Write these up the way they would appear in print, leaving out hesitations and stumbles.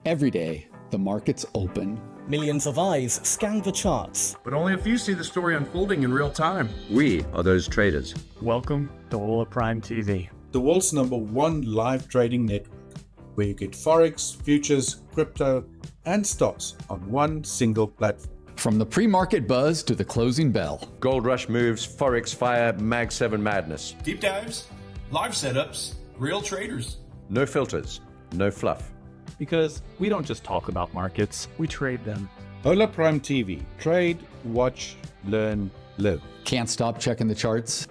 Every day, the markets open. Millions of eyes scan the charts. But only a few see the story unfolding in real time. We are those traders. Welcome to Hola Prime TV, the world's #1 live trading network, where you get Forex, futures, crypto, and stocks on one single platform. From the pre-market buzz to the closing bell. Gold rush moves, Forex fire, Mag 7 madness. Deep dives, live setups, real traders. No filters, no fluff. because we don't just talk about markets, we trade them. Hola Prime TV. Trade, watch, learn, live. Can't stop checking the charts?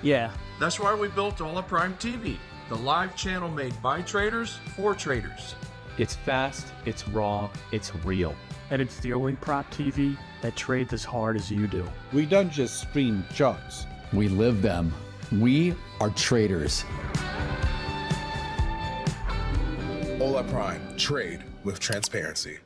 Yeah, That's why we built Hola Prime TV, the live channel made by traders for traders. it's fast, it's raw, it's real. And it's the only prop TV that trades as hard as you do. We don't just stream charts. We live them. We are traders. Hola Prime. Trade with transparency.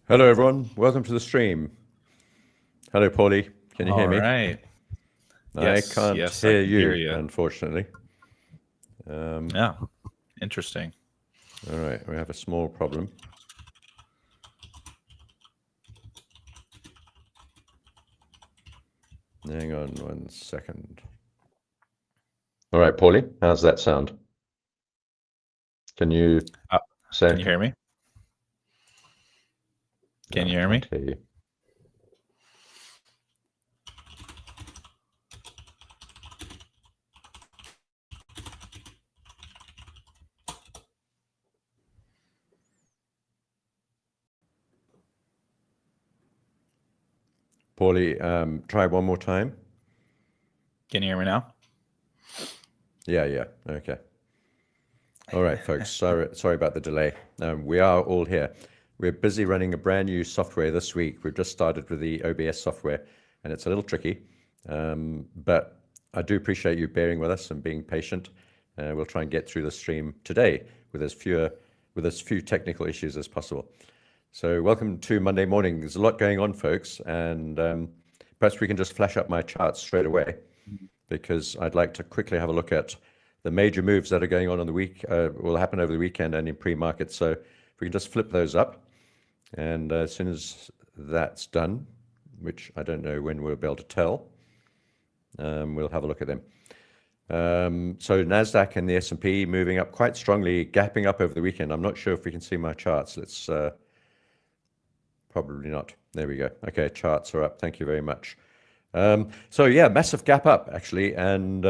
Hello, everyone. Welcome to the stream. Hello, Paulie. Can you hear me? All right. I Yes, can't yes, I hear can you, hear you. unfortunately. Yeah. Interesting. All right, we have a small problem. Hang on 1 second. All right, Paulie, how's that sound? Can you say? Can you hear me? Can you hear me? Hear you. Paulie, try one more time. Can you hear me now? Yeah, okay. All right, folks, sorry about the delay. We are all here. We're busy running a brand new software this week. We've just started with the OBS software, and it's a little tricky, but I do appreciate you bearing with us and being patient. We'll try and get through the stream today with as few technical issues as possible. So welcome to Monday morning. There's a lot going on, folks, and perhaps we can just flash up my charts straight away, because I'd like to quickly have a look at the major moves that are going on the week, will happen over the weekend and in pre-market. So if we can just flip those up, and as soon as that's done, which I don't know when we'll be able to tell, we'll have a look at them. So Nasdaq and the S&P moving up quite strongly, gapping up over the weekend. I'm not sure if we can see my charts. Let's probably not. There we go. Okay, charts are up. Thank you very much. So yeah, massive gap up actually, and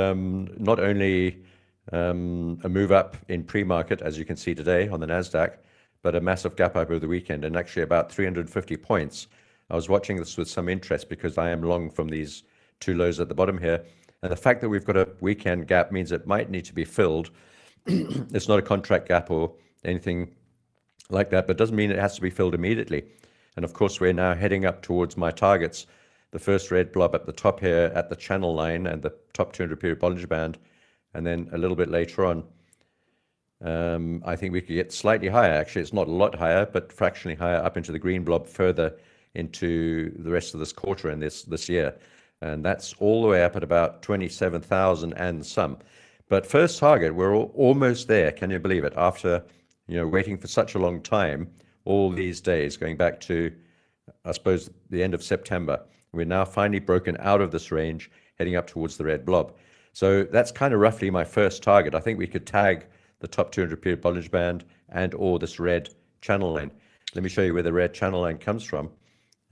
not only a move up in pre-market, as you can see today on the Nasdaq, but a massive gap up over the weekend, and actually about 350 points. I was watching this with some interest because I am long from these two lows at the bottom here, and the fact that we've got a weekend gap means it might need to be filled. It's not a contract gap or anything like that, but it doesn't mean it has to be filled immediately. And of course, we're now heading up towards my targets. The first red blob at the top here at the channel line and the top 200 period Bollinger Band, and then a little bit later on, I think we could get slightly higher. Actually, it's not a lot higher, but fractionally higher up into the green blob further into the rest of this quarter and this year. And that's all the way up at about 27,000 and some. But first target, we're almost there. Can you believe it? After, waiting for such a long time, all these days, going back to, I suppose, the end of September, we're now finally broken out of this range, heading up towards the red blob. So that's kind of roughly my first target. I think we could tag the top 200 period Bollinger Band and or this red channel line. Let me show you where the red channel line comes from.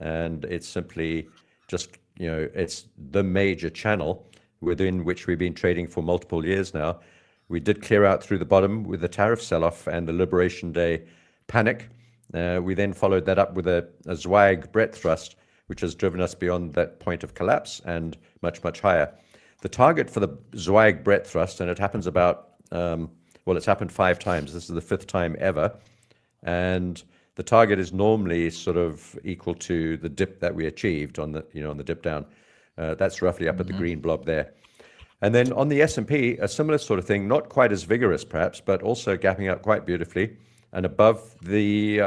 And it's simply just, it's the major channel within which we've been trading for multiple years now. We did clear out through the bottom with the tariff sell-off and the Liberation Day panic. We then followed that up with a Zweig breadth thrust, which has driven us beyond that point of collapse and much, much higher. The target for the Zweig breadth thrust, and it happens about, well, it's happened 5 times. This is the 5th time ever. And the target is normally sort of equal to the dip that we achieved on the, on the dip down. That's roughly up at the green blob there. And then on the S&P, a similar sort of thing, not quite as vigorous perhaps, but also gapping up quite beautifully and above the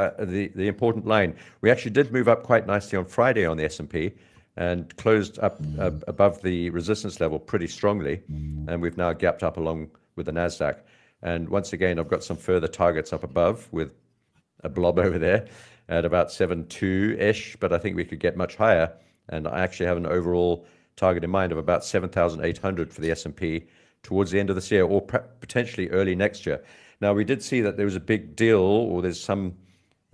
important line. We actually did move up quite nicely on Friday on the S&P and closed up above the resistance level pretty strongly. And we've now gapped up along with the Nasdaq. And once again, I've got some further targets up above with a blob over there at about 7.2-ish, but I think we could get much higher. And I actually have an overall target in mind of about 7,800 for the S&P towards the end of this year or potentially early next year. Now, we did see that there was a big deal, or there's some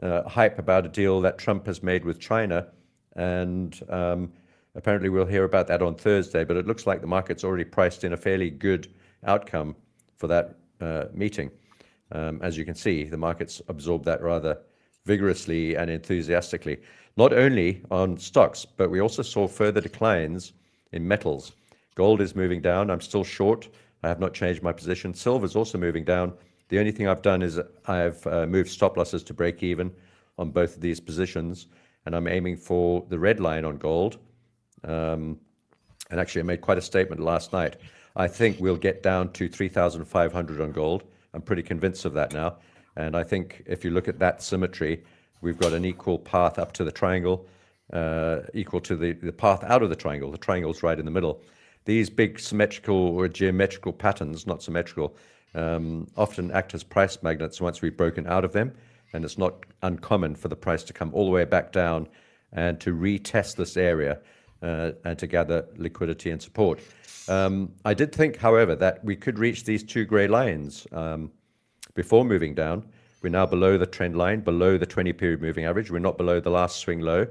hype about a deal that Trump has made with China, and apparently we'll hear about that on Thursday, but it looks like the market's already priced in a fairly good outcome for that meeting. As you can see, the markets absorbed that rather vigorously and enthusiastically, not only on stocks, but we also saw further declines in metals. Gold is moving down. I'm still short. I have not changed my position. Silver is also moving down. The only thing I've done is I've moved stop losses to break even on both of these positions, and I'm aiming for the red line on gold. And actually, I made quite a statement last night. I think we'll get down to 3,500 on gold. I'm pretty convinced of that now. And I think if you look at that symmetry, we've got an equal path up to the triangle, equal to the path out of the triangle. The triangle's right in the middle. These big symmetrical or geometrical patterns, not symmetrical, often act as price magnets once we've broken out of them. And it's not uncommon for the price to come all the way back down and to retest this area and to gather liquidity and support. I did think, however, that we could reach these 2 gray lines before moving down. We're now below the trend line, below the 20-period moving average. We're not below the last swing low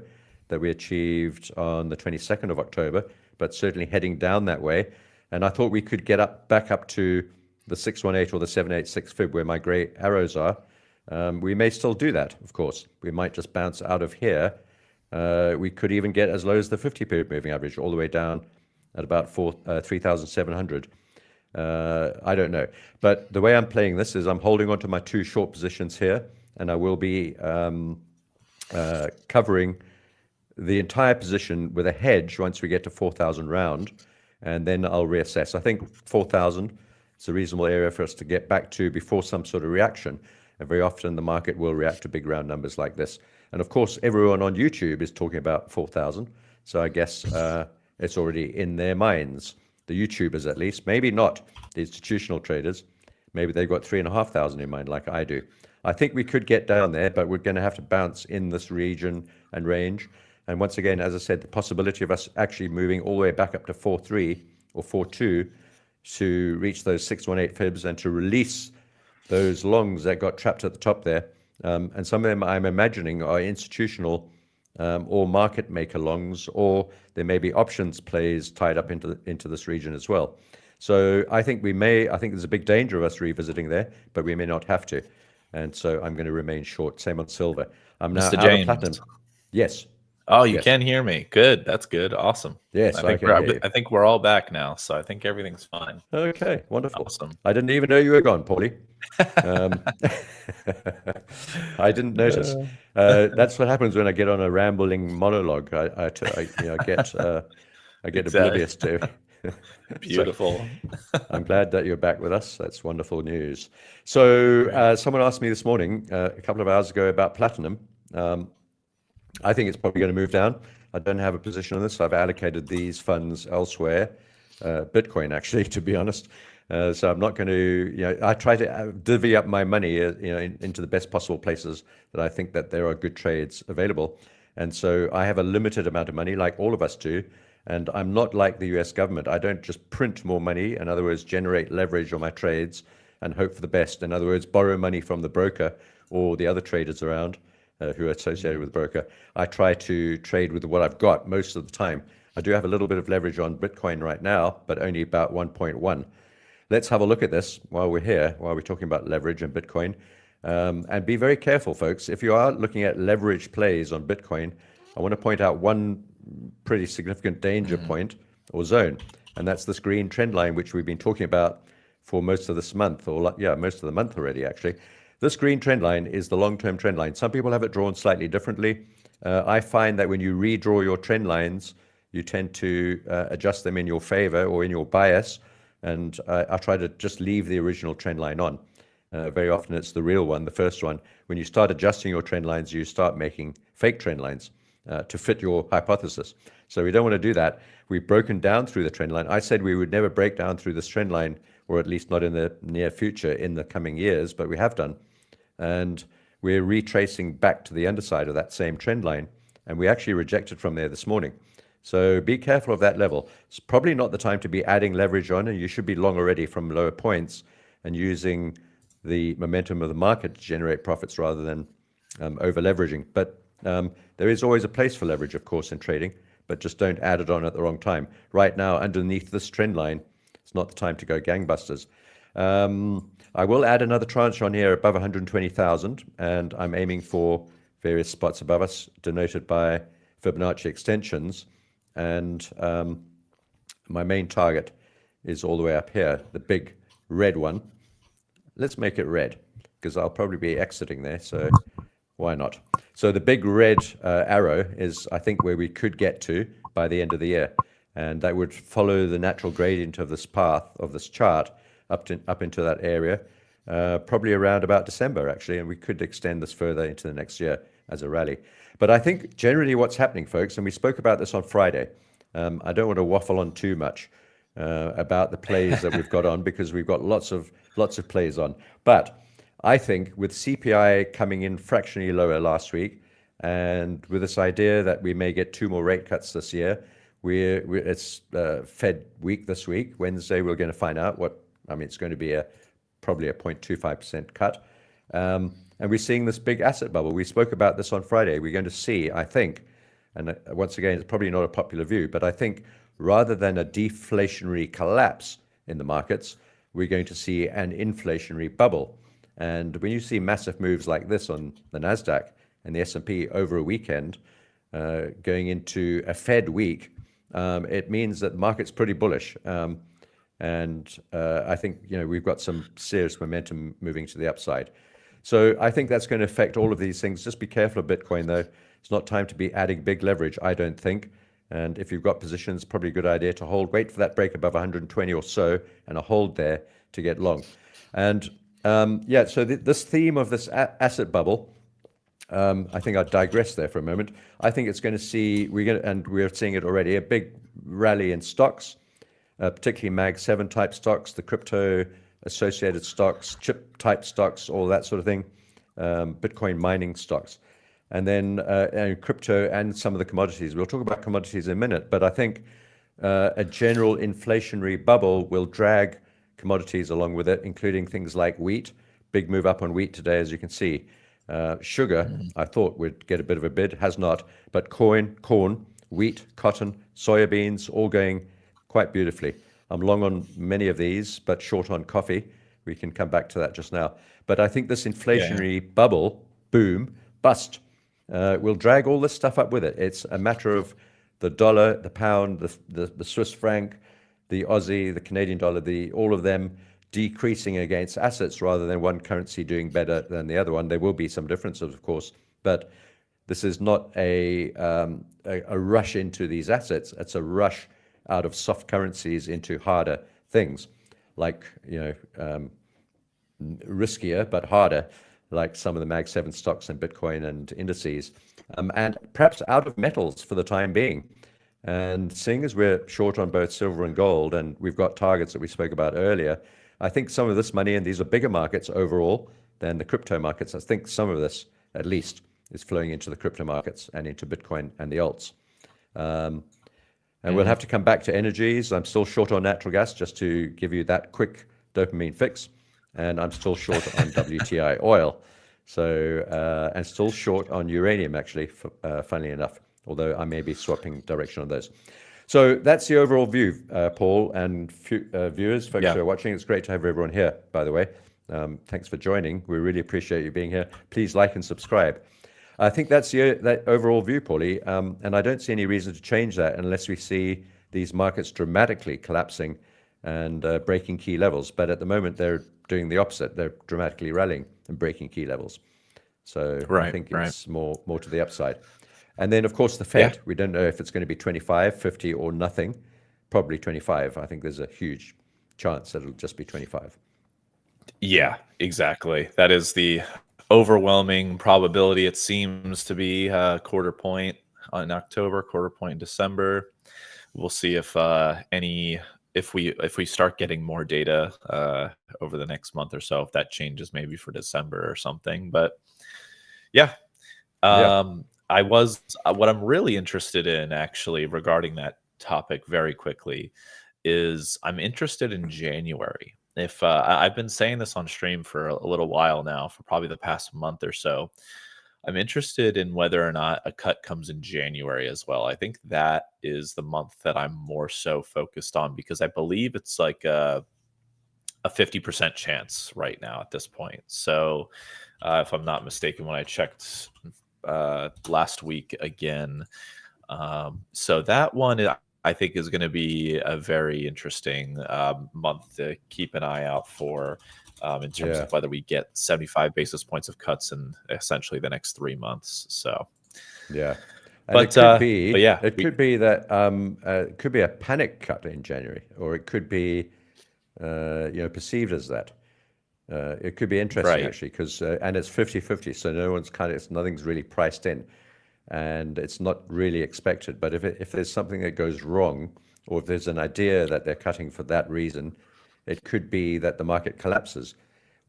that we achieved on the 22nd of October, but certainly heading down that way. And I thought we could get back up to the 618 or the 786 fib where my gray arrows are. We may still do that, of course. We might just bounce out of here. We could even get as low as the 50-period moving average, all the way down at about 3,700. I don't know. But the way I'm playing this is I'm holding on to my 2 short positions here, and I will be covering the entire position with a hedge once we get to 4,000 round, and then I'll reassess. I think 4,000 is a reasonable area for us to get back to before some sort of reaction. And very often the market will react to big round numbers like this. And of course, everyone on YouTube is talking about 4,000. So I guess it's already in their minds, the YouTubers at least, maybe not the institutional traders. Maybe they've got 3,500 in mind like I do. I think we could get down there, but we're going to have to bounce in this region and range. And once again, as I said, the possibility of us actually moving all the way back up to 4.3 or 4.2 to reach those 618 fibs and to release those longs that got trapped at the top there. And some of them I'm imagining are institutional or market maker longs, or there may be options plays tied up into this region as well. So I think I think there's a big danger of us revisiting there, but we may not have to. And so I'm going to remain short. Same on silver. I'm now Mr. out James. of platinum. Yes. Oh, you Yes. can hear me. Good. That's good. Awesome. Yes, I can hear you. I think we're all back now, so I think everything's fine. Okay, wonderful. Awesome. I didn't even know you were gone, Paulie. I didn't notice. That's what happens when I get on a rambling monologue. I get oblivious to. Beautiful. I'm glad that you're back with us. That's wonderful news. So someone asked me this morning, a couple of hours ago, about platinum. I think it's probably going to move down. I don't have a position on this. I've allocated these funds elsewhere, Bitcoin actually, to be honest. So I'm not going to, I try to divvy up my money, into the best possible places that I think that there are good trades available. And so I have a limited amount of money, like all of us do. And I'm not like the US government. I don't just print more money, in other words, generate leverage on my trades and hope for the best. In other words, borrow money from the broker or the other traders around who are associated with the broker. I try to trade with what I've got most of the time. I do have a little bit of leverage on Bitcoin right now, but only about 1.1. Let's have a look at this while we're here, while we're talking about leverage and Bitcoin. And be very careful, folks. If you are looking at leverage plays on Bitcoin, I want to point out one pretty significant danger point or zone, and that's this green trend line, which we've been talking about for most of this month, or most of the month already, actually. This green trend line is the long-term trend line. Some people have it drawn slightly differently. I find that when you redraw your trend lines, you tend to adjust them in your favor or in your bias, and I try to just leave the original trend line on. Very often it's the real one, the first one. When you start adjusting your trend lines, you start making fake trend lines to fit your hypothesis. So we don't want to do that. We've broken down through the trend line. I said we would never break down through this trend line, or at least not in the near future in the coming years, but we have done. And we're retracing back to the underside of that same trend line, and we actually rejected from there this morning. So be careful of that level. It's probably not the time to be adding leverage on, and you should be long already from lower points and using the momentum of the market to generate profits rather than over leveraging. But there is always a place for leverage, of course, in trading, but just don't add it on at the wrong time. Right now, underneath this trend line, it's not the time to go gangbusters. I will add another tranche on here above 120,000, and I'm aiming for various spots above us, denoted by Fibonacci extensions. And my main target is all the way up here, the big red one. Let's make it red, because I'll probably be exiting there, so why not? So the big red arrow is, I think, where we could get to by the end of the year. And that would follow the natural gradient of this path, of this chart, up into that area, probably around about December, actually, and we could extend this further into the next year as a rally. But I think generally what's happening, folks, and we spoke about this on Friday, I don't want to waffle on too much about the plays that we've got on, because we've got lots of plays on. But I think with CPI coming in fractionally lower last week, and with this idea that we may get 2 more rate cuts this year, it's Fed week this week. Wednesday, we're going to find out what, it's going to be probably a 0.25% cut. And we're seeing this big asset bubble. We spoke about this on Friday. We're going to see, I think, and once again, it's probably not a popular view, but I think rather than a deflationary collapse in the markets, we're going to see an inflationary bubble. And when you see massive moves like this on the Nasdaq and the S&P over a weekend, going into a Fed week, it means that the market's pretty bullish. And I think, we've got some serious momentum moving to the upside. So I think that's going to affect all of these things. Just be careful of Bitcoin, though. It's not time to be adding big leverage, I don't think. And if you've got positions, probably a good idea to hold. Wait for that break above 120 or so, and a hold there to get long. And so this theme of this asset bubble, I think I'll digress there for a moment. I think it's going to see, we're seeing it already, a big rally in stocks, particularly Mag 7 type stocks, the crypto associated stocks, chip type stocks, all that sort of thing, Bitcoin mining stocks, and then crypto and some of the commodities. We'll talk about commodities in a minute, but I think a general inflationary bubble will drag commodities along with it, including things like wheat. Big move up on wheat today, as you can see. Sugar, I thought would get a bit of a bid, has not, but corn, wheat, cotton, soybeans, all going quite beautifully. I'm long on many of these, but short on coffee. We can come back to that just now. But I think this inflationary bubble, boom, bust, will drag all this stuff up with it. It's a matter of the dollar, the pound, the Swiss franc, the Aussie, the Canadian dollar, all of them decreasing against assets rather than one currency doing better than the other one. There will be some differences, of course, but this is not a rush into these assets. It's a rush out of soft currencies into harder things, like riskier but harder, like some of the Mag 7 stocks and Bitcoin and indices, and perhaps out of metals for the time being. And seeing as we're short on both silver and gold, and we've got targets that we spoke about earlier, I think some of this money, and these are bigger markets overall than the crypto markets, I think some of this, at least, is flowing into the crypto markets and into Bitcoin and the alts. And we'll have to come back to energies. I'm still short on natural gas, just to give you that quick dopamine fix. And I'm still short on WTI oil. So, and still short on uranium, actually, funnily enough, although I may be swapping direction on those. So that's the overall view, Paul, and viewers, folks who are watching. It's great to have everyone here, by the way. Thanks for joining. We really appreciate you being here. Please like and subscribe. I think that's that overall view, Paulie, and I don't see any reason to change that unless we see these markets dramatically collapsing and breaking key levels. But at the moment, they're doing the opposite. They're dramatically rallying and breaking key levels. So I think it's more to the upside. And then, of course, the Fed. We don't know if it's going to be 25, 50, or nothing. Probably 25. I think there's a huge chance that it'll just be 25. Yeah, exactly. That is the overwhelming probability. It seems to be quarter point in October, quarter point in December. We'll see if if we start getting more data over the next month or so, if that changes maybe for December or something. But yeah. What I'm really interested in actually regarding that topic very quickly is I'm interested in January. If I've been saying this on stream for a little while now, for probably the past month or so, I'm interested in whether or not a cut comes in January as well. I think that is the month that I'm more so focused on, because I believe it's like a 50% chance right now at this point. So if I'm not mistaken, when I checked last week again, so that one I think is going to be a very interesting month to keep an eye out for in terms of whether we get 75 basis points of cuts in essentially the next 3 months. So, yeah. And but it could be, but yeah, it could be that it could be a panic cut in January, or it could be perceived as that. It could be interesting actually, because and it's 50-50, so nothing's really priced in, and it's not really expected. But if there's something that goes wrong, or if there's an idea that they're cutting for that reason, it could be that the market collapses.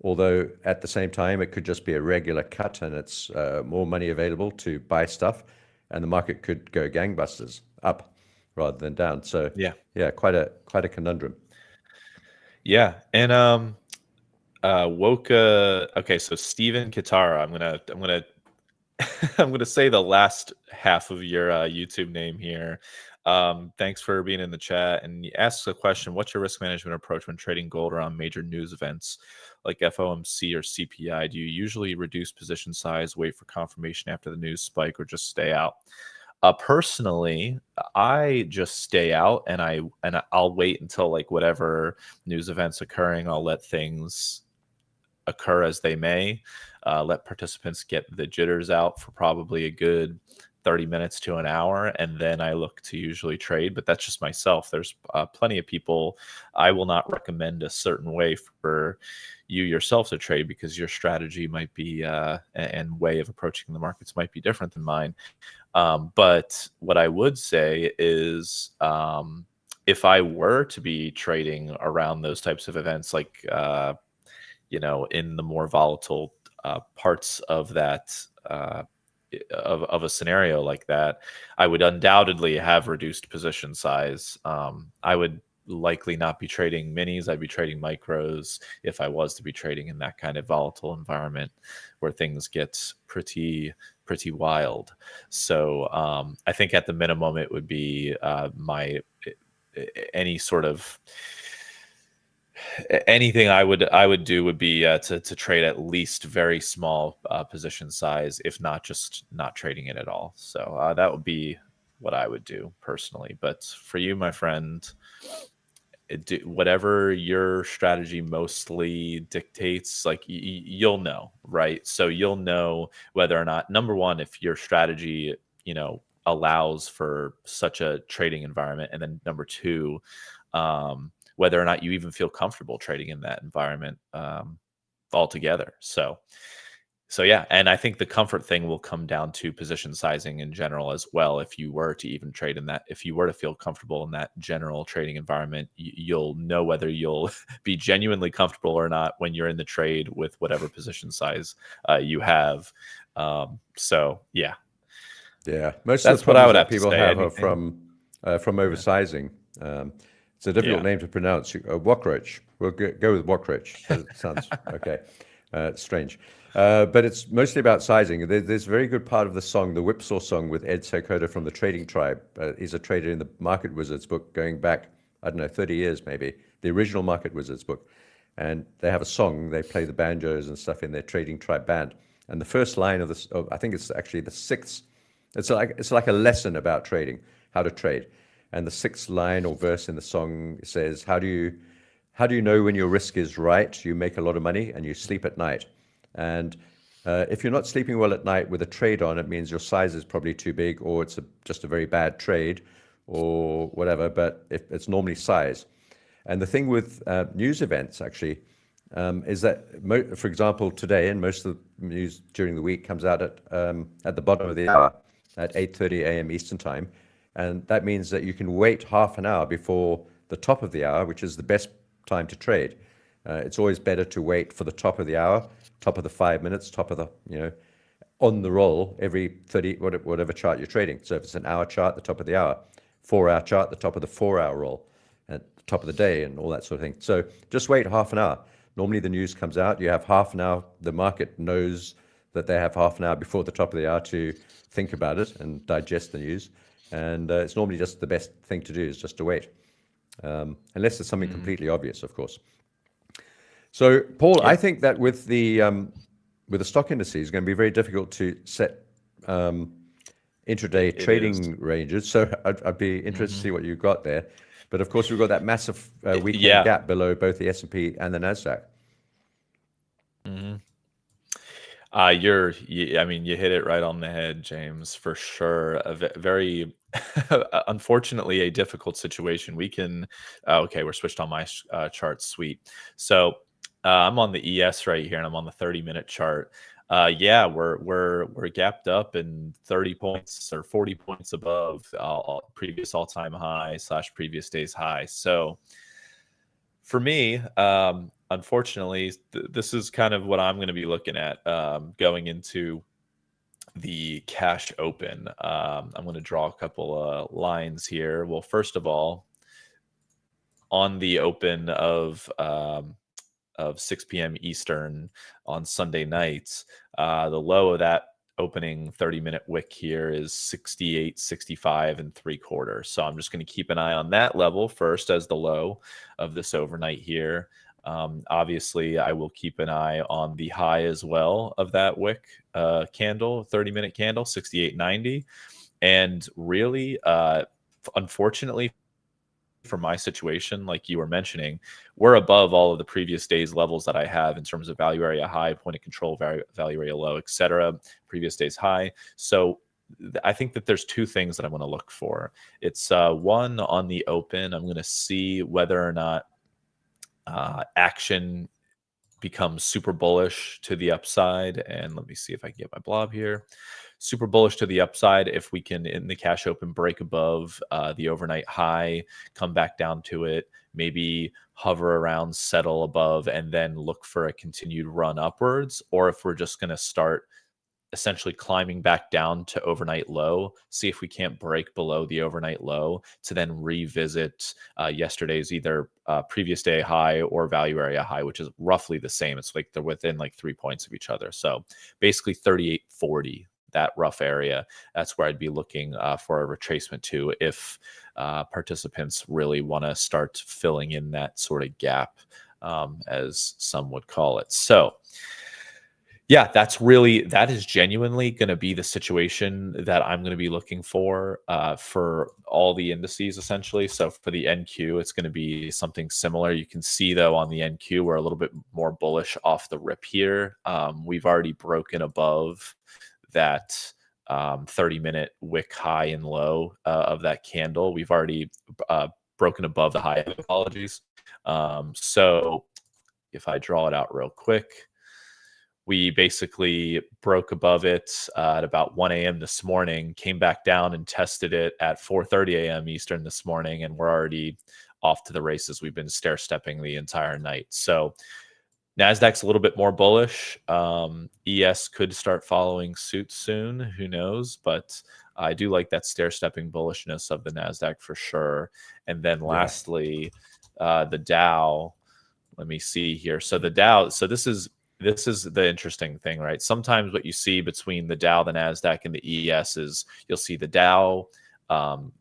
Although at the same time, it could just be a regular cut, and it's more money available to buy stuff, and the market could go gangbusters up rather than down. So quite a conundrum. Yeah, and Woka. Okay, so Steven Kitara. I'm gonna say the last half of your YouTube name here. Thanks for being in the chat. And he asks a question: what's your risk management approach when trading gold around major news events like FOMC or CPI? Do you usually reduce position size, wait for confirmation after the news spike, or just stay out? Personally, I just stay out, and I'll wait until like whatever news events occurring. I'll let things occur as they may. Let participants get the jitters out for probably a good 30 minutes to an hour, and then I look to usually trade. But that's just myself. There's plenty of people. I will not recommend a certain way for you yourself to trade, because your strategy might be and way of approaching the markets might be different than mine. But what I would say is, if I were to be trading around those types of events, like in the more volatile parts of that of a scenario like that, I would undoubtedly have reduced position size. I would likely not be trading minis. I'd be trading micros if I was to be trading in that kind of volatile environment where things get pretty wild. So I think at the minimum it would be anything I would do would be to trade at least very small position size, if not just not trading it at all. So that would be what I would do personally. But for you, my friend, whatever your strategy mostly dictates, like you'll know, right? So you'll know whether or not, number one, if your strategy allows for such a trading environment, and then number two, whether or not you even feel comfortable trading in that environment altogether. So yeah, and I think the comfort thing will come down to position sizing in general as well. If you were to even trade in that, if you were to feel comfortable in that general trading environment, you'll know whether you'll be genuinely comfortable or not when you're in the trade with whatever position size you have. So yeah, most that's of the what I would that have people to say. have are from oversizing. It's a difficult name to pronounce. Walkroach. We'll go with Walkroach. It sounds okay. Strange. But it's mostly about sizing. There's a very good part of the song, the Whipsaw song with Ed Sokoda from the Trading Tribe. He's a trader in the Market Wizards book going back, 30 years maybe, the original Market Wizards book. and they have a song. They play the banjos and stuff in their Trading Tribe band. And the first line of this, I think it's actually the sixth. It's like a lesson about trading, how to trade. And the sixth line or verse in the song says, "How do you know when your risk is right? You make a lot of money and you sleep at night." And if you're not sleeping well at night with a trade on, it means your size is probably too big, or it's just a very bad trade, or whatever. But it's normally size. And the thing with news events actually is that, for example, today, and most of the news during the week comes out at the bottom of the hour at 8:30 a.m. Eastern time, and that means that you can wait half an hour before the top of the hour, which is the best time to trade. It's always better to wait for the top of the hour, top of the 5 minutes, top of the, on the roll every 30, whatever chart you're trading. So if it's an hour chart, the top of the hour, 4-hour chart, the top of the 4-hour roll, at the top of the day, and all that sort of thing. So just wait half an hour. Normally the news comes out, you have half an hour, the market knows that they have half an hour before the top of the hour to think about it and digest the news. And it's normally just the best thing to do is just to wait. Unless it's something completely obvious, of course. So, Paul, I think that with the stock indices, it's going to be very difficult to set intraday trading ranges. So I'd be interested to see what you've got there. But of course, we've got that massive weekend gap below both the S&P and the Nasdaq. You hit it right on the head, James, for sure. A very, unfortunately, a difficult situation. We can, okay, we're switched on my chart. Sweet. So I'm on the ES right here, and I'm on the 30-minute chart. We're gapped up and 30 points or 40 points above previous all-time high / previous day's high. So for me, unfortunately, this is kind of what I'm going to be looking at going into the cash open. I'm going to draw a couple lines here. Well, first of all, on the open of 6 p.m. Eastern on Sunday nights, the low of that opening 30-minute wick here is 68.65 3/4. So I'm just going to keep an eye on that level first as the low of this overnight here. Obviously, I will keep an eye on the high as well of that wick candle, 30-minute candle, 68.90. And really, unfortunately, for my situation, like you were mentioning, we're above all of the previous day's levels that I have in terms of value area high, point of control, value area low, etc. Previous day's high. So I think that there's two things that I'm going to look for. It's one, on the open, I'm going to see whether or not action becomes super bullish to the upside. And let me see if I can get my blob here. Super bullish to the upside if we can, in the cash open, break above the overnight high, come back down to it, maybe hover around, settle above, and then look for a continued run upwards. Or if we're just going to start essentially climbing back down to overnight low, see if we can't break below the overnight low to then revisit yesterday's either previous day high or value area high, which is roughly the same. It's like they're within like 3 points of each other. So basically 38.40, that rough area, that's where I'd be looking for a retracement to if participants really want to start filling in that sort of gap, as some would call it. So yeah, that is genuinely going to be the situation that I'm going to be looking for all the indices, essentially. So for the NQ, it's going to be something similar. You can see, though, on the NQ, we're a little bit more bullish off the rip here. We've already broken above that 30-minute wick high and low of that candle. We've already broken above the high, apologies. So if I draw it out real quick, we basically broke above it at about 1 a.m. this morning, came back down and tested it at 4:30 a.m. Eastern this morning, and we're already off to the races. We've been stair-stepping the entire night. So Nasdaq's a little bit more bullish. ES could start following suit soon. Who knows? But I do like that stair-stepping bullishness of the Nasdaq for sure. And then lastly, the Dow. Let me see here. So the Dow. So this is the interesting thing, right? Sometimes what you see between the Dow, the Nasdaq, and the ES is you'll see the Dow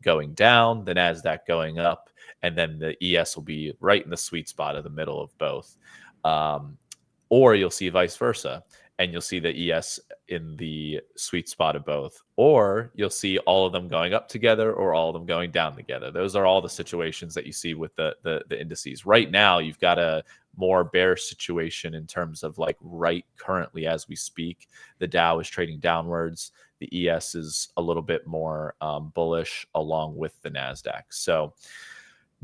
going down, the Nasdaq going up, and then the ES will be right in the sweet spot of the middle of both. Or you'll see vice versa, and you'll see the ES in the sweet spot of both, or you'll see all of them going up together or all of them going down together. Those are all the situations that you see with the indices. Right now, you've got a more bearish situation in terms of like right currently as we speak. The Dow is trading downwards. The ES is a little bit more bullish along with the Nasdaq. So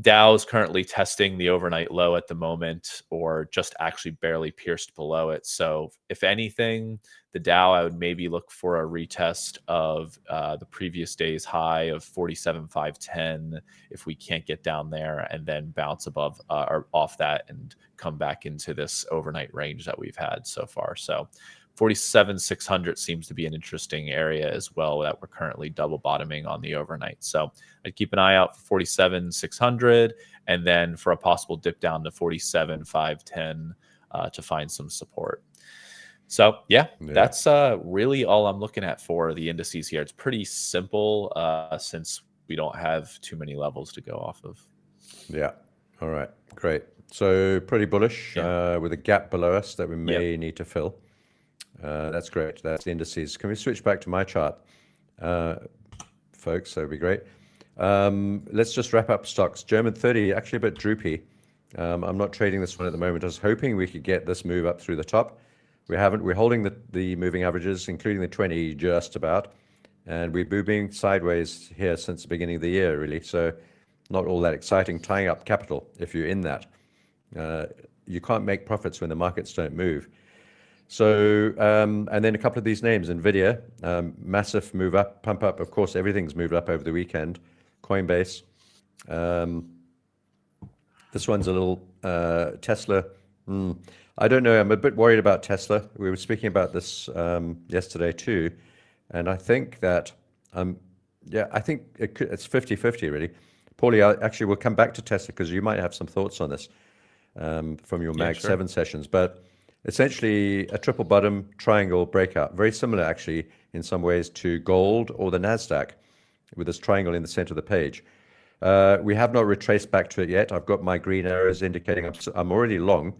Dow is currently testing the overnight low at the moment, or just actually barely pierced below it. So if anything, the Dow, I would maybe look for a retest of the previous day's high of 47,510 if we can't get down there, and then bounce above or off that and come back into this overnight range that we've had so far. So 47,600 seems to be an interesting area as well that we're currently double bottoming on the overnight. So I'd keep an eye out for 47,600, and then for a possible dip down to 47,510 to find some support. So yeah, that's really all I'm looking at for the indices here. It's pretty simple since we don't have too many levels to go off of. Yeah. All right. Great. So pretty bullish with a gap below us that we may need to fill. That's great. That's the indices. Can we switch back to my chart, folks? That would be great. Let's just wrap up stocks. German 30, actually a bit droopy. I'm not trading this one at the moment. I was hoping we could get this move up through the top. We haven't. We're holding the moving averages, including the 20, just about. And we've been moving sideways here since the beginning of the year, really. So not all that exciting, tying up capital if you're in that. You can't make profits when the markets don't move. So, and then a couple of these names, NVIDIA, massive move up, pump up. Of course, everything's moved up over the weekend. Coinbase. This one's a little Tesla. I don't know. I'm a bit worried about Tesla. We were speaking about this yesterday too. And I think that, I think it's 50-50 really. Paulie, actually, we'll come back to Tesla because you might have some thoughts on this from your Mag 7 sessions. But essentially a triple bottom triangle breakout, very similar actually in some ways to gold or the Nasdaq, with this triangle in the center of the page. We have not retraced back to it yet. I've got my green arrows indicating I'm already long,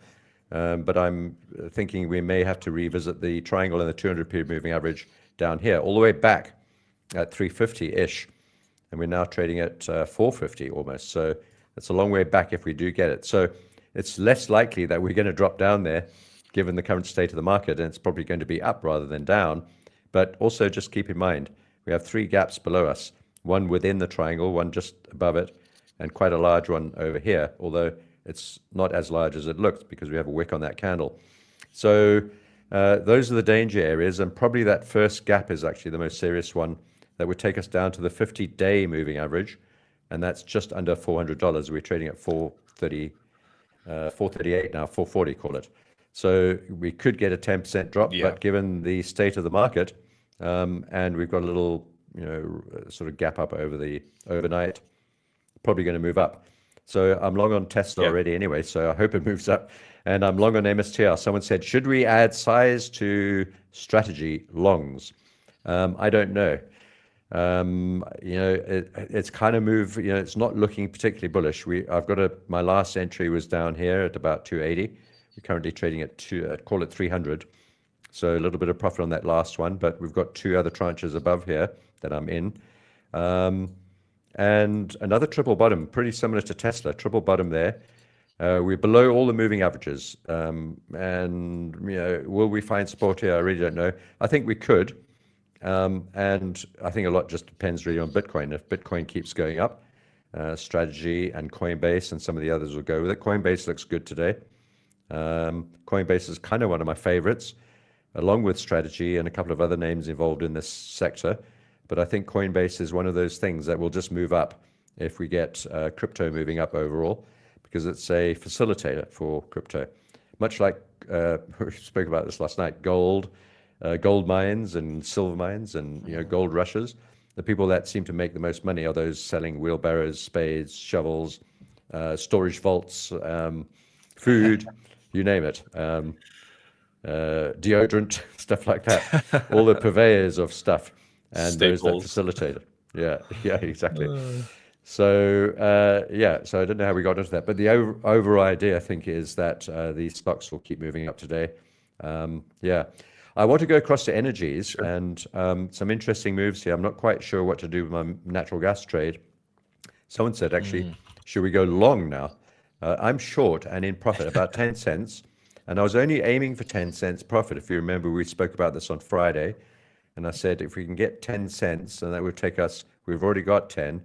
but I'm thinking we may have to revisit the triangle and the 200 period moving average down here, all the way back at 350-ish, and we're now trading at 450 almost. So it's a long way back if we do get it. So it's less likely that we're going to drop down there, given the current state of the market, and it's probably going to be up rather than down. But also just keep in mind, we have 3 gaps below us, one within the triangle, one just above it, and quite a large one over here, although it's not as large as it looks because we have a wick on that candle. So those are the danger areas, and probably that first gap is actually the most serious one that would take us down to the 50-day moving average, and that's just under $400. We're trading at 438 now, 440 call it. So we could get a 10% drop, but given the state of the market, and we've got a little, sort of gap up over the overnight, probably going to move up. So I'm long on Tesla already anyway, so I hope it moves up. And I'm long on MSTR. Someone said, should we add size to strategy longs? I don't know. It's kind of moved, it's not looking particularly bullish. I've got my last entry was down here at about 280. We're currently trading at call it 300. So a little bit of profit on that last one, but we've got 2 other tranches above here that I'm in. And another triple bottom, pretty similar to Tesla, triple bottom there. We're below all the moving averages. And, will we find support here? I really don't know. I think we could. And I think a lot just depends really on Bitcoin. If Bitcoin keeps going up, strategy and Coinbase and some of the others will go with it. Coinbase looks good today. Coinbase is kind of one of my favorites, along with strategy and a couple of other names involved in this sector. But I think Coinbase is one of those things that will just move up if we get crypto moving up overall, because it's a facilitator for crypto. Much like we spoke about this last night, gold mines and silver mines and gold rushes. The people that seem to make the most money are those selling wheelbarrows, spades, shovels, storage vaults, food, you name it, deodorant, stuff like that. All the purveyors of stuff, and those that facilitate it. Yeah, exactly. So yeah, so I don't know how we got into that, but the overall idea, I think, is that these stocks will keep moving up today. Yeah, I want to go across to energies and some interesting moves here. I'm not quite sure what to do with my natural gas trade. Someone said, actually, should we go long now? I'm short and in profit, about 10 cents. And I was only aiming for 10 cents profit. If you remember, we spoke about this on Friday. And I said, if we can get 10 cents, and that would take us, we've already got 10,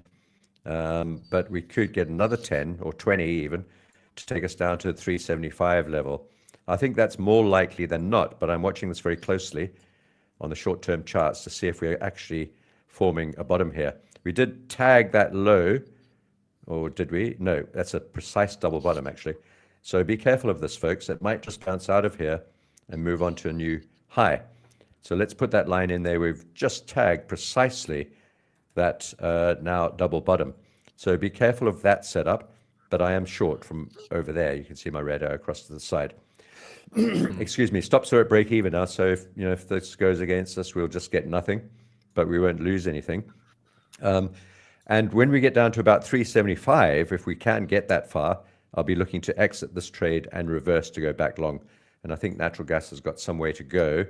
but we could get another 10 or 20 even to take us down to the 375 level. I think that's more likely than not, but I'm watching this very closely on the short-term charts to see if we're actually forming a bottom here. We did tag that low, or did we? No, that's a precise double bottom, actually. So be careful of this, folks. It might just bounce out of here and move on to a new high. So let's put that line in there. We've just tagged precisely that now double bottom. So be careful of that setup, but I am short from over there. You can see my red arrow across to the side. Excuse me, stops are at break even now. So if this goes against us, we'll just get nothing, but we won't lose anything. And when we get down to about 375, if we can get that far, I'll be looking to exit this trade and reverse to go back long. And I think natural gas has got some way to go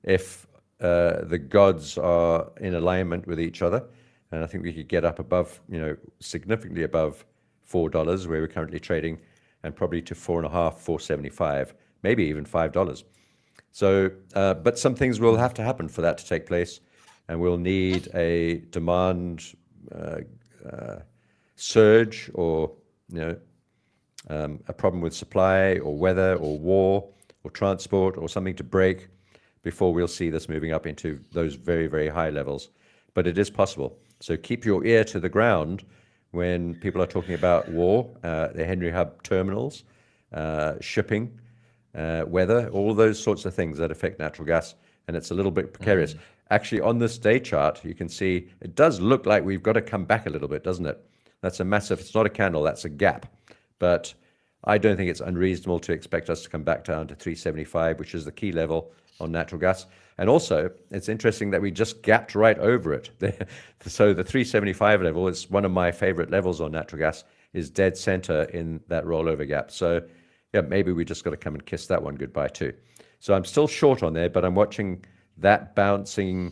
if the gods are in alignment with each other. And I think we could get up above, significantly above $4 where we're currently trading, and probably to $4.5, $4.75, maybe even $5. So, but some things will have to happen for that to take place, and we'll need a demand surge, or a problem with supply or weather or war or transport or something to break before we'll see this moving up into those very, very high levels. But it is possible. So keep your ear to the ground when people are talking about war, the Henry Hub terminals, shipping, weather, all those sorts of things that affect natural gas. And it's a little bit precarious. Actually, on this day chart, you can see it does look like we've got to come back a little bit, doesn't it? That's a massive, it's not a candle, that's a gap. But I don't think it's unreasonable to expect us to come back down to 375, which is the key level on natural gas. And also, it's interesting that we just gapped right over it. So the 375 level is one of my favorite levels on natural gas, is dead center in that rollover gap. So yeah, maybe we just got to come and kiss that one goodbye too. So I'm still short on there, but I'm watching that bouncy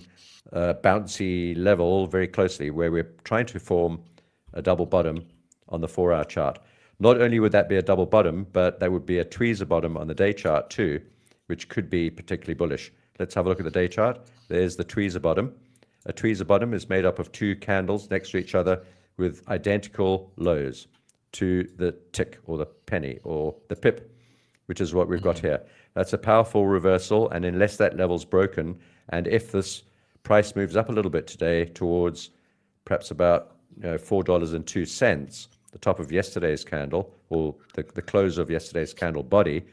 level very closely, where we're trying to form a double bottom on the 4-hour chart. Not only would that be a double bottom, but that would be a tweezer bottom on the day chart too, which could be particularly bullish. Let's have a look at the day chart. There's the tweezer bottom. A tweezer bottom is made up of two candles next to each other with identical lows to the tick or the penny or the pip, which is what we've got here. That's a powerful reversal, and unless that level's broken, and if this price moves up a little bit today towards perhaps about $4.02, the top of yesterday's candle, or the close of yesterday's candle body,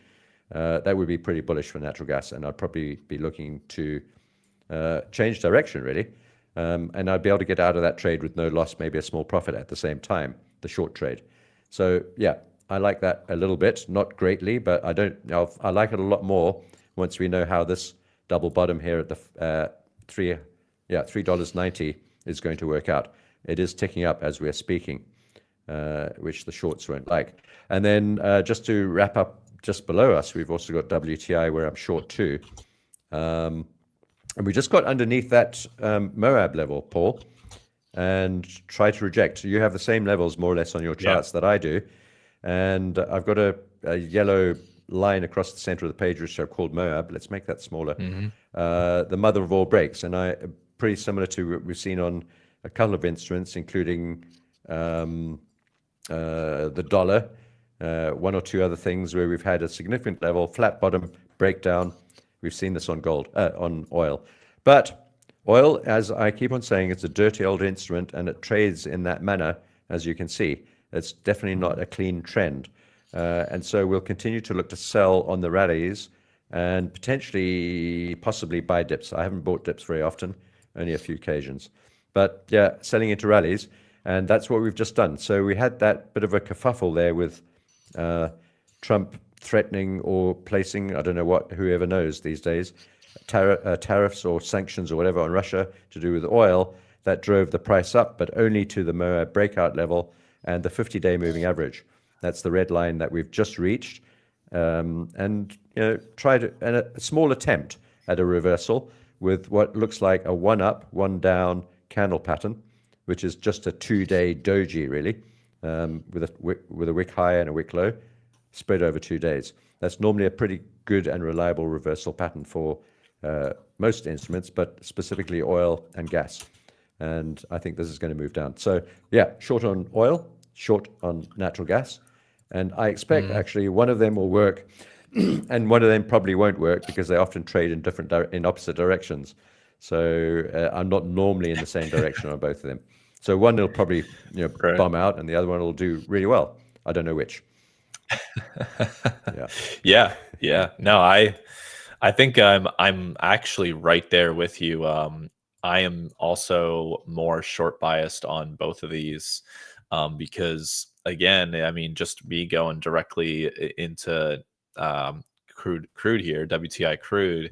that would be pretty bullish for natural gas, and I'd probably be looking to change direction, really. And I'd be able to get out of that trade with no loss, maybe a small profit at the same time, the short trade. So, yeah, I like that a little bit, not greatly, but I like it a lot more once we know how this double bottom here at the $3.90 is going to work out. It is ticking up as we're speaking, which the shorts won't like. And then just to wrap up, just below us, we've also got WTI, where I'm short too. And we just got underneath that Moab level, Paul, and try to reject. You have the same levels more or less on your charts that I do. And I've got a yellow line across the center of the page, which I've called Moab. Let's make that smaller. The mother of all breaks. And pretty similar to what we've seen on a couple of instruments, including the dollar, one or two other things where we've had a significant level, flat bottom, breakdown. We've seen this on on oil. But oil, as I keep on saying, it's a dirty old instrument, and it trades in that manner, as you can see. It's definitely not a clean trend. And so we'll continue to look to sell on the rallies and possibly buy dips. I haven't bought dips very often, only a few occasions. But yeah, selling into rallies, and that's what we've just done. So we had that bit of a kerfuffle there with Trump threatening or placing, I don't know what, whoever knows these days, tariffs or sanctions or whatever on Russia to do with oil. that drove the price up, but only to the Moab breakout level and the 50-day moving average. That's the red line that we've just reached. And tried a small attempt at a reversal with what looks like a one up, one down candle pattern, which is just a 2-day doji, really, with a wick high and a wick low spread over 2 days. That's normally a pretty good and reliable reversal pattern for most instruments, but specifically oil and gas. And I think this is going to move down. So yeah, short on oil, short on natural gas. And I expect actually one of them will work and one of them probably won't work because they often trade in opposite directions. So I'm not normally in the same direction on both of them. So one will probably bomb out and the other one will do really well. I don't know which. Yeah. No, I think I'm actually right there with you. I am also more short biased on both of these because, again, I mean, just me going directly into crude here, WTI crude.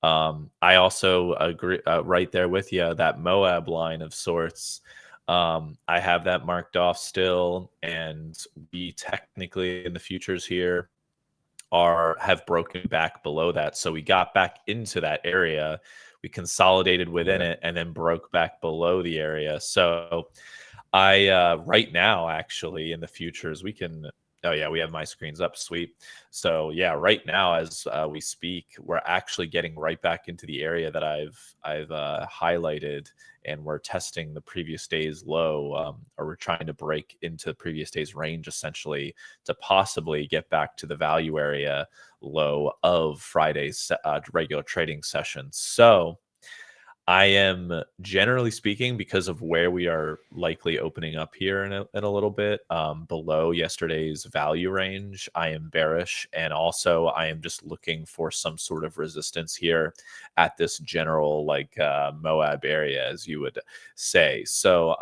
I also agree right there with you, that Moab line of sorts. I have that marked off still, and we technically in the futures here have broken back below that. So we got back into that area, we consolidated within it, and then broke back below the area. So I right now, actually, in the futures, we can. Oh yeah, we have my screens up. Sweet. So yeah, right now as we speak, we're actually getting right back into the area that I've highlighted, and we're testing the previous day's low, or we're trying to break into the previous day's range essentially to possibly get back to the value area low of Friday's regular trading session. So I am, generally speaking, because of where we are likely opening up here in a little bit below yesterday's value range, I am bearish. And also I am just looking for some sort of resistance here at this general Moab area, as you would say. So,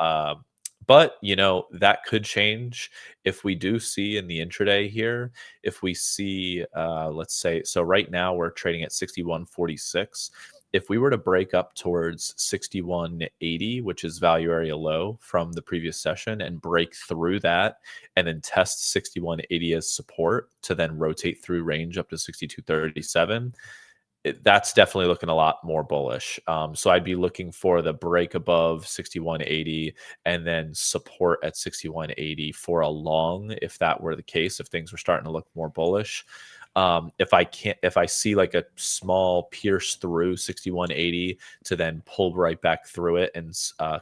but, that could change if we do see in the intraday here, if we see, let's say, so right now we're trading at 61.46. If we were to break up towards 61.80, which is value area low from the previous session, and break through that and then test 61.80 as support to then rotate through range up to 62.37, that's definitely looking a lot more bullish. So I'd be looking for the break above 61.80 and then support at 61.80 for a long, if that were the case, if things were starting to look more bullish. If I see like a small pierce through 61.80 to then pull right back through it and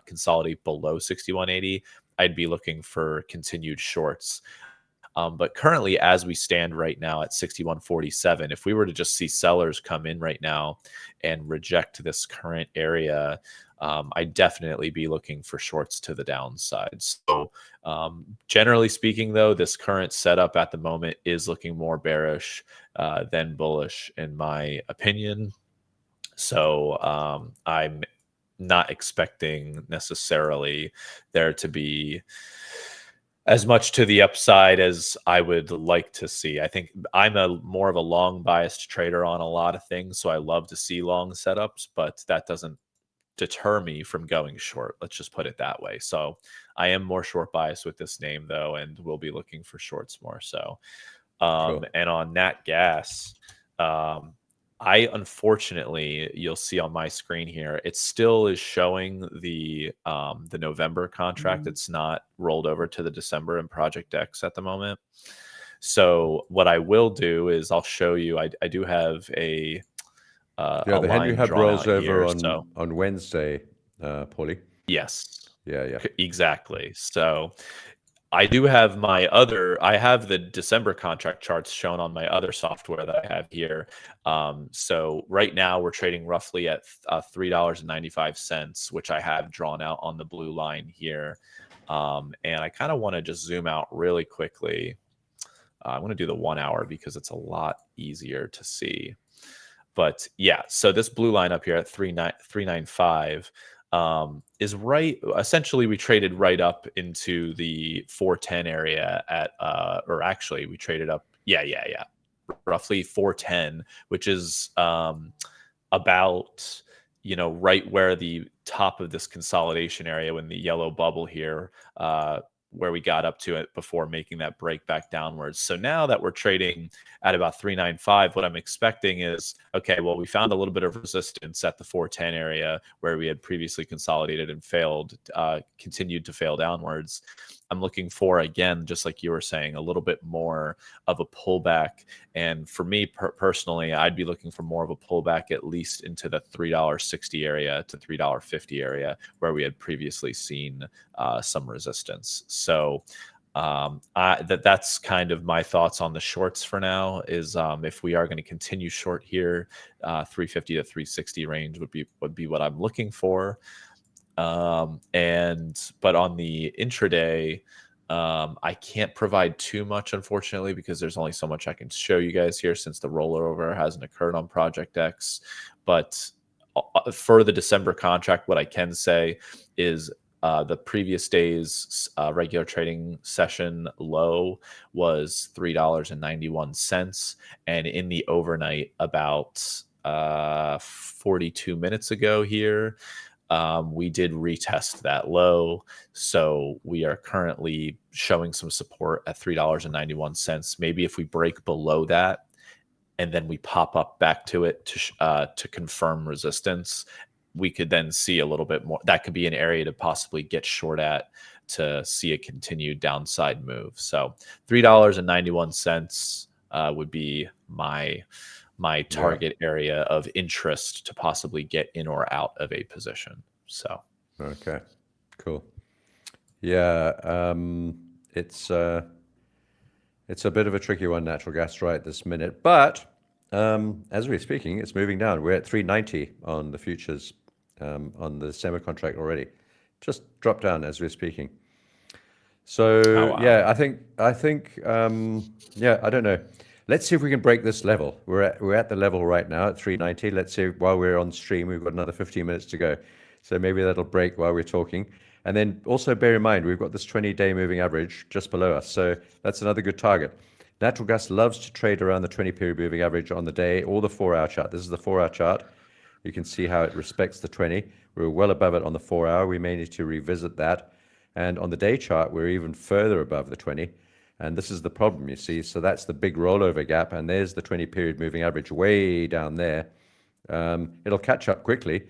consolidate below 61.80, I'd be looking for continued shorts. But currently, as we stand right now at 61.47, if we were to just see sellers come in right now and reject this current area, I'd definitely be looking for shorts to the downside. So generally speaking, though, this current setup at the moment is looking more bearish than bullish, in my opinion. So I'm not expecting necessarily there to be as much to the upside as I would like to see. I think I'm more of a long biased trader on a lot of things, so I love to see long setups, but that doesn't deter me from going short. Let's just put it that way. So I am more short biased with this name, though, and we'll be looking for shorts more so. Cool. And on nat gas, I unfortunately, you'll see on my screen here, it still is showing the November contract. It's not rolled over to the December in Project X at the moment. So what I will do is I'll show you. I do have a the Henry Hub rolls over on Wednesday, Paulie. Yes. Yeah. Exactly. So I do have I have the December contract charts shown on my other software that I have here. So right now we're trading roughly at $3.95, which I have drawn out on the blue line here. And I kind of want to just zoom out really quickly. I want to do the 1 hour because it's a lot easier to see. But yeah, so this blue line up here at 395 is right. Essentially, we traded right up into the 410 area at, or actually, we traded up. Yeah, roughly 410, which is about right where the top of this consolidation area, when the yellow bubble here, where we got up to it before making that break back downwards. So now that we're trading at about 395, what I'm expecting is, okay, well, we found a little bit of resistance at the 410 area where we had previously consolidated and failed, continued to fail downwards. I'm looking for, again, just like you were saying, a little bit more of a pullback. And for me personally, I'd be looking for more of a pullback, at least into the $3.60 area to $3.50 area where we had previously seen some resistance. So that's kind of my thoughts on the shorts for now. Is if we are going to continue short here, 350 to 360 range would be what I'm looking for. But on the intraday, I can't provide too much, unfortunately, because there's only so much I can show you guys here since the rollover hasn't occurred on Project X. But for the December contract, what I can say is the previous day's regular trading session low was $3.91, and in the overnight, about 42 minutes ago here, we did retest that low. So we are currently showing some support at $3.91. Maybe if we break below that and then we pop up back to it to confirm resistance, we could then see a little bit more. That could be an area to possibly get short at to see a continued downside move. So $3.91 would be my target area of interest to possibly get in or out of a position. So okay, cool. Yeah, it's a bit of a tricky one, natural gas right this minute, but as we're speaking, it's moving down. We're at 390 on the futures on the December contract already. Just dropped down as we're speaking. So wow. Yeah, I think yeah, I don't know. Let's see if we can break this level. We're at the level right now at 390. Let's see, while we're on stream, we've got another 15 minutes to go. So maybe that'll break while we're talking. And then also bear in mind, we've got this 20-day moving average just below us. So that's another good target. Natural gas loves to trade around the 20-period moving average on the day or the 4-hour chart. This is the 4-hour chart. You can see how it respects the 20. We're well above it on the 4-hour. We may need to revisit that. And on the day chart, we're even further above the 20. And this is the problem, you see. So that's the big rollover gap. And there's the 20-period moving average way down there. It'll catch up quickly.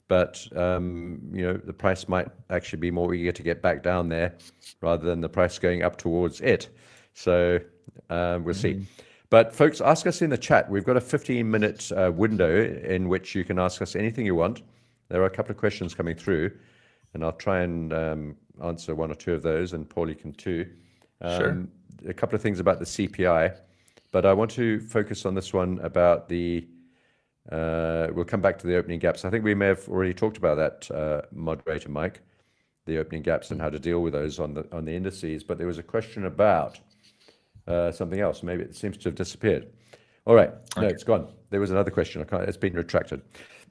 But, the price might actually be more eager to get back down there rather than the price going up towards it. So we'll see. But folks, ask us in the chat. We've got a 15-minute window in which you can ask us anything you want. There are a couple of questions coming through, and I'll try and answer one or two of those, and Paulie can too. Sure. A couple of things about the CPI, but I want to focus on this one about the we'll come back to the opening gaps. I think we may have already talked about that, moderator Mike, the opening gaps and how to deal with those on the indices. But there was a question about something else. Maybe it seems to have disappeared. All right, no, it's gone. There was another question. It's been retracted.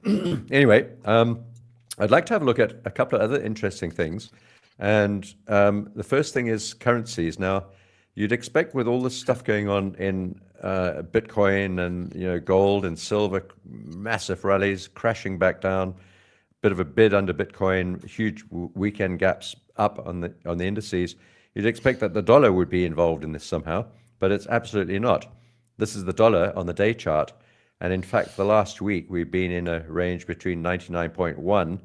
Anyway, I'd like to have a look at a couple of other interesting things. And the first thing is currencies. Now, you'd expect with all this stuff going on in Bitcoin and gold and silver, massive rallies crashing back down, bit of a bid under Bitcoin, huge weekend gaps up on the indices. You'd expect that the dollar would be involved in this somehow, but it's absolutely not. This is the dollar on the day chart, and in fact, the last week we've been in a range between 99.1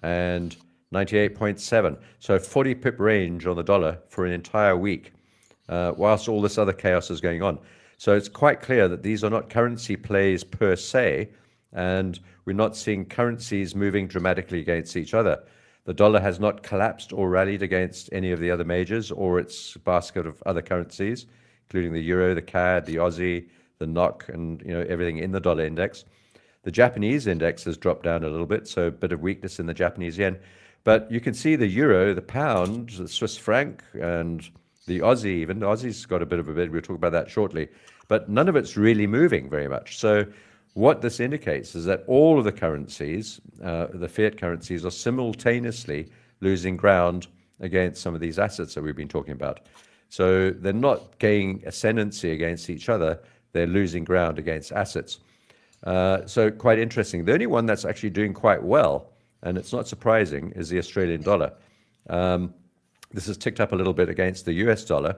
and 98.7, so 40 pip range on the dollar for an entire week, whilst all this other chaos is going on. So it's quite clear that these are not currency plays per se, and we're not seeing currencies moving dramatically against each other. The dollar has not collapsed or rallied against any of the other majors or its basket of other currencies, including the euro, the CAD, the Aussie, the NOK, and everything in the dollar index. The Japanese index has dropped down a little bit, so a bit of weakness in the Japanese yen. But you can see the euro, the pound, the Swiss franc, and the Aussie even. The Aussie's got a bit of a bid. We'll talk about that shortly. But none of it's really moving very much. So what this indicates is that all of the currencies, the fiat currencies, are simultaneously losing ground against some of these assets that we've been talking about. So they're not gaining ascendancy against each other. They're losing ground against assets. So quite interesting. The only one that's actually doing quite well, and it's not surprising, is the Australian dollar. This has ticked up a little bit against the US dollar,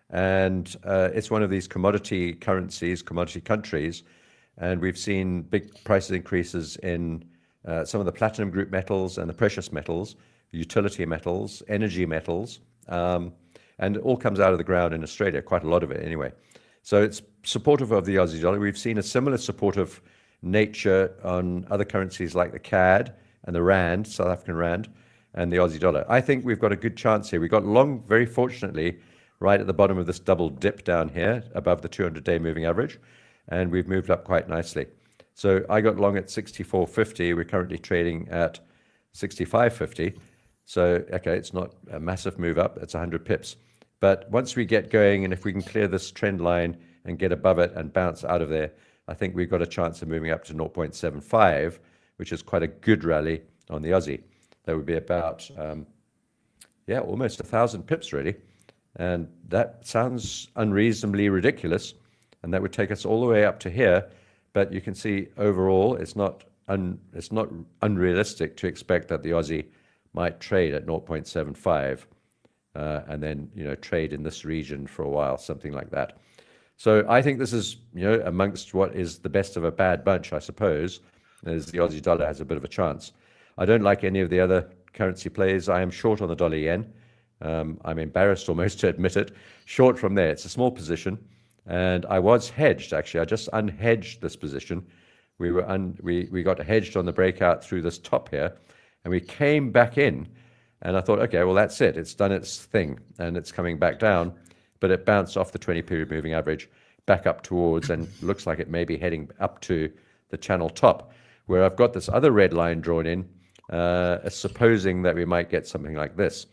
and it's one of these commodity currencies, commodity countries, and we've seen big price increases in some of the platinum group metals and the precious metals, utility metals, energy metals, and it all comes out of the ground in Australia, quite a lot of it anyway. So it's supportive of the Aussie dollar. We've seen a similar supportive nature on other currencies like the CAD and the Rand, South African Rand, and the Aussie dollar. I think we've got a good chance here. We got long, very fortunately, right at the bottom of this double dip down here above the 200-day moving average, and we've moved up quite nicely. So I got long at 64.50. We're currently trading at 65.50. So, okay, it's not a massive move up. It's 100 pips. But once we get going, and if we can clear this trend line and get above it and bounce out of there, I think we've got a chance of moving up to 0.75, which is quite a good rally on the Aussie. That would be about, almost 1,000 pips, really. And that sounds unreasonably ridiculous. And that would take us all the way up to here. But you can see overall, it's not unrealistic to expect that the Aussie might trade at 0.75 and then, trade in this region for a while, something like that. So I think this is, amongst what is the best of a bad bunch, I suppose, as the Aussie dollar has a bit of a chance. I don't like any of the other currency plays. I am short on the dollar yen. I'm embarrassed almost to admit it. Short from there. It's a small position. And I was hedged, actually. I just unhedged this position. We got hedged on the breakout through this top here. And we came back in. And I thought, okay, well, that's it. It's done its thing. And it's coming back down. But it bounced off the 20-period moving average back up towards, and looks like it may be heading up to the channel top, where I've got this other red line drawn in, supposing that we might get something like this.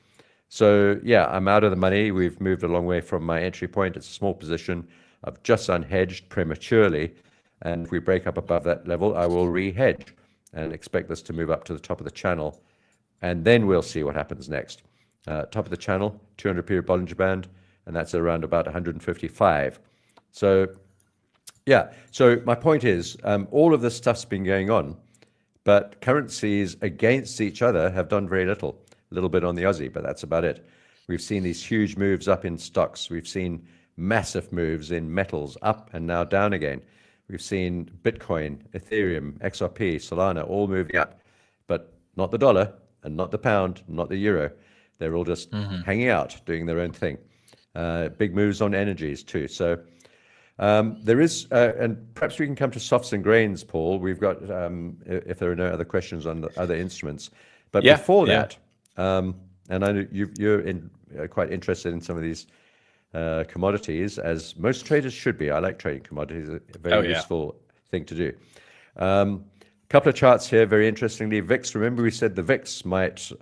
So, yeah, I'm out of the money. We've moved a long way from my entry point. It's a small position. I've just unhedged prematurely. And if we break up above that level, I will re-hedge and expect this to move up to the top of the channel. And then we'll see what happens next. Top of the channel, 200-period Bollinger Band, and that's around about 155. So, yeah. So my point is, all of this stuff's been going on, but currencies against each other have done very little. A little bit on the Aussie, but that's about it. We've seen these huge moves up in stocks. We've seen massive moves in metals, up and now down again. We've seen Bitcoin, Ethereum, XRP, Solana, all moving up, but not the dollar and not the pound, not the euro. They're all just hanging out, doing their own thing. Big moves on energies too. So there is, and perhaps we can come to softs and grains, Paul. We've got, if there are no other questions on the other instruments. But before that, and I know you're quite interested in some of these commodities, as most traders should be. I like trading commodities, a very useful thing to do. Couple of charts here, very interestingly. VIX, remember we said the VIX might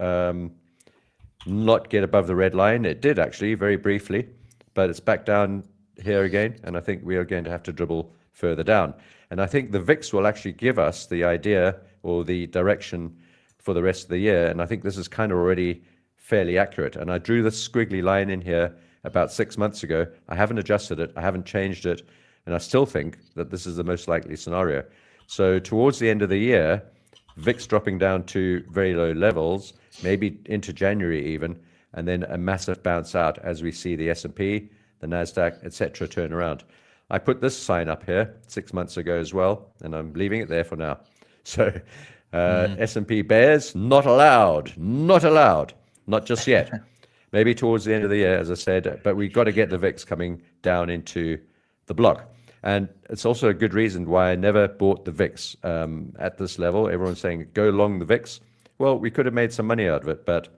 not get above the red line. It did actually, very briefly, but it's back down here again, and I think we are going to have to dribble further down. And I think the VIX will actually give us the idea or the direction for the rest of the year, and I think this is kind of already fairly accurate. And I drew this squiggly line in here about 6 months ago. I haven't adjusted it, I haven't changed it, and I still think that this is the most likely scenario. So towards the end of the year, VIX dropping down to very low levels, maybe into January even, and then a massive bounce out as we see the S&P, the Nasdaq, etc. turn around. I put this sign up here 6 months ago as well, and I'm leaving it there for now. So S&P bears, not allowed, not allowed, not just yet. Maybe towards the end of the year, as I said, but we've got to get the VIX coming down into the block. And it's also a good reason why I never bought the VIX at this level. Everyone's saying, go long the VIX. Well, we could have made some money out of it, but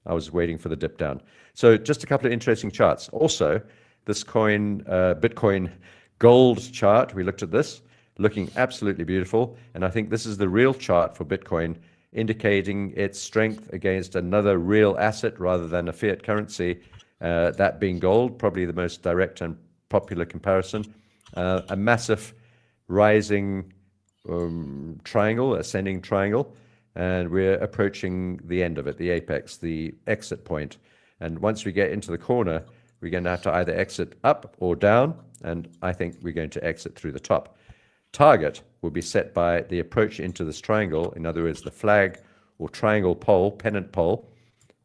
I was waiting for the dip down. So just a couple of interesting charts. Also, this Bitcoin gold chart, we looked at this, looking absolutely beautiful. And I think this is the real chart for Bitcoin, indicating its strength against another real asset rather than a fiat currency, that being gold, probably the most direct and popular comparison. A massive rising triangle, ascending triangle, and we're approaching the end of it, the apex, the exit point. And once we get into the corner, we're going to have to either exit up or down, and I think we're going to exit through the top. Target will be set by the approach into this triangle, in other words, the flag or triangle pole, pennant pole,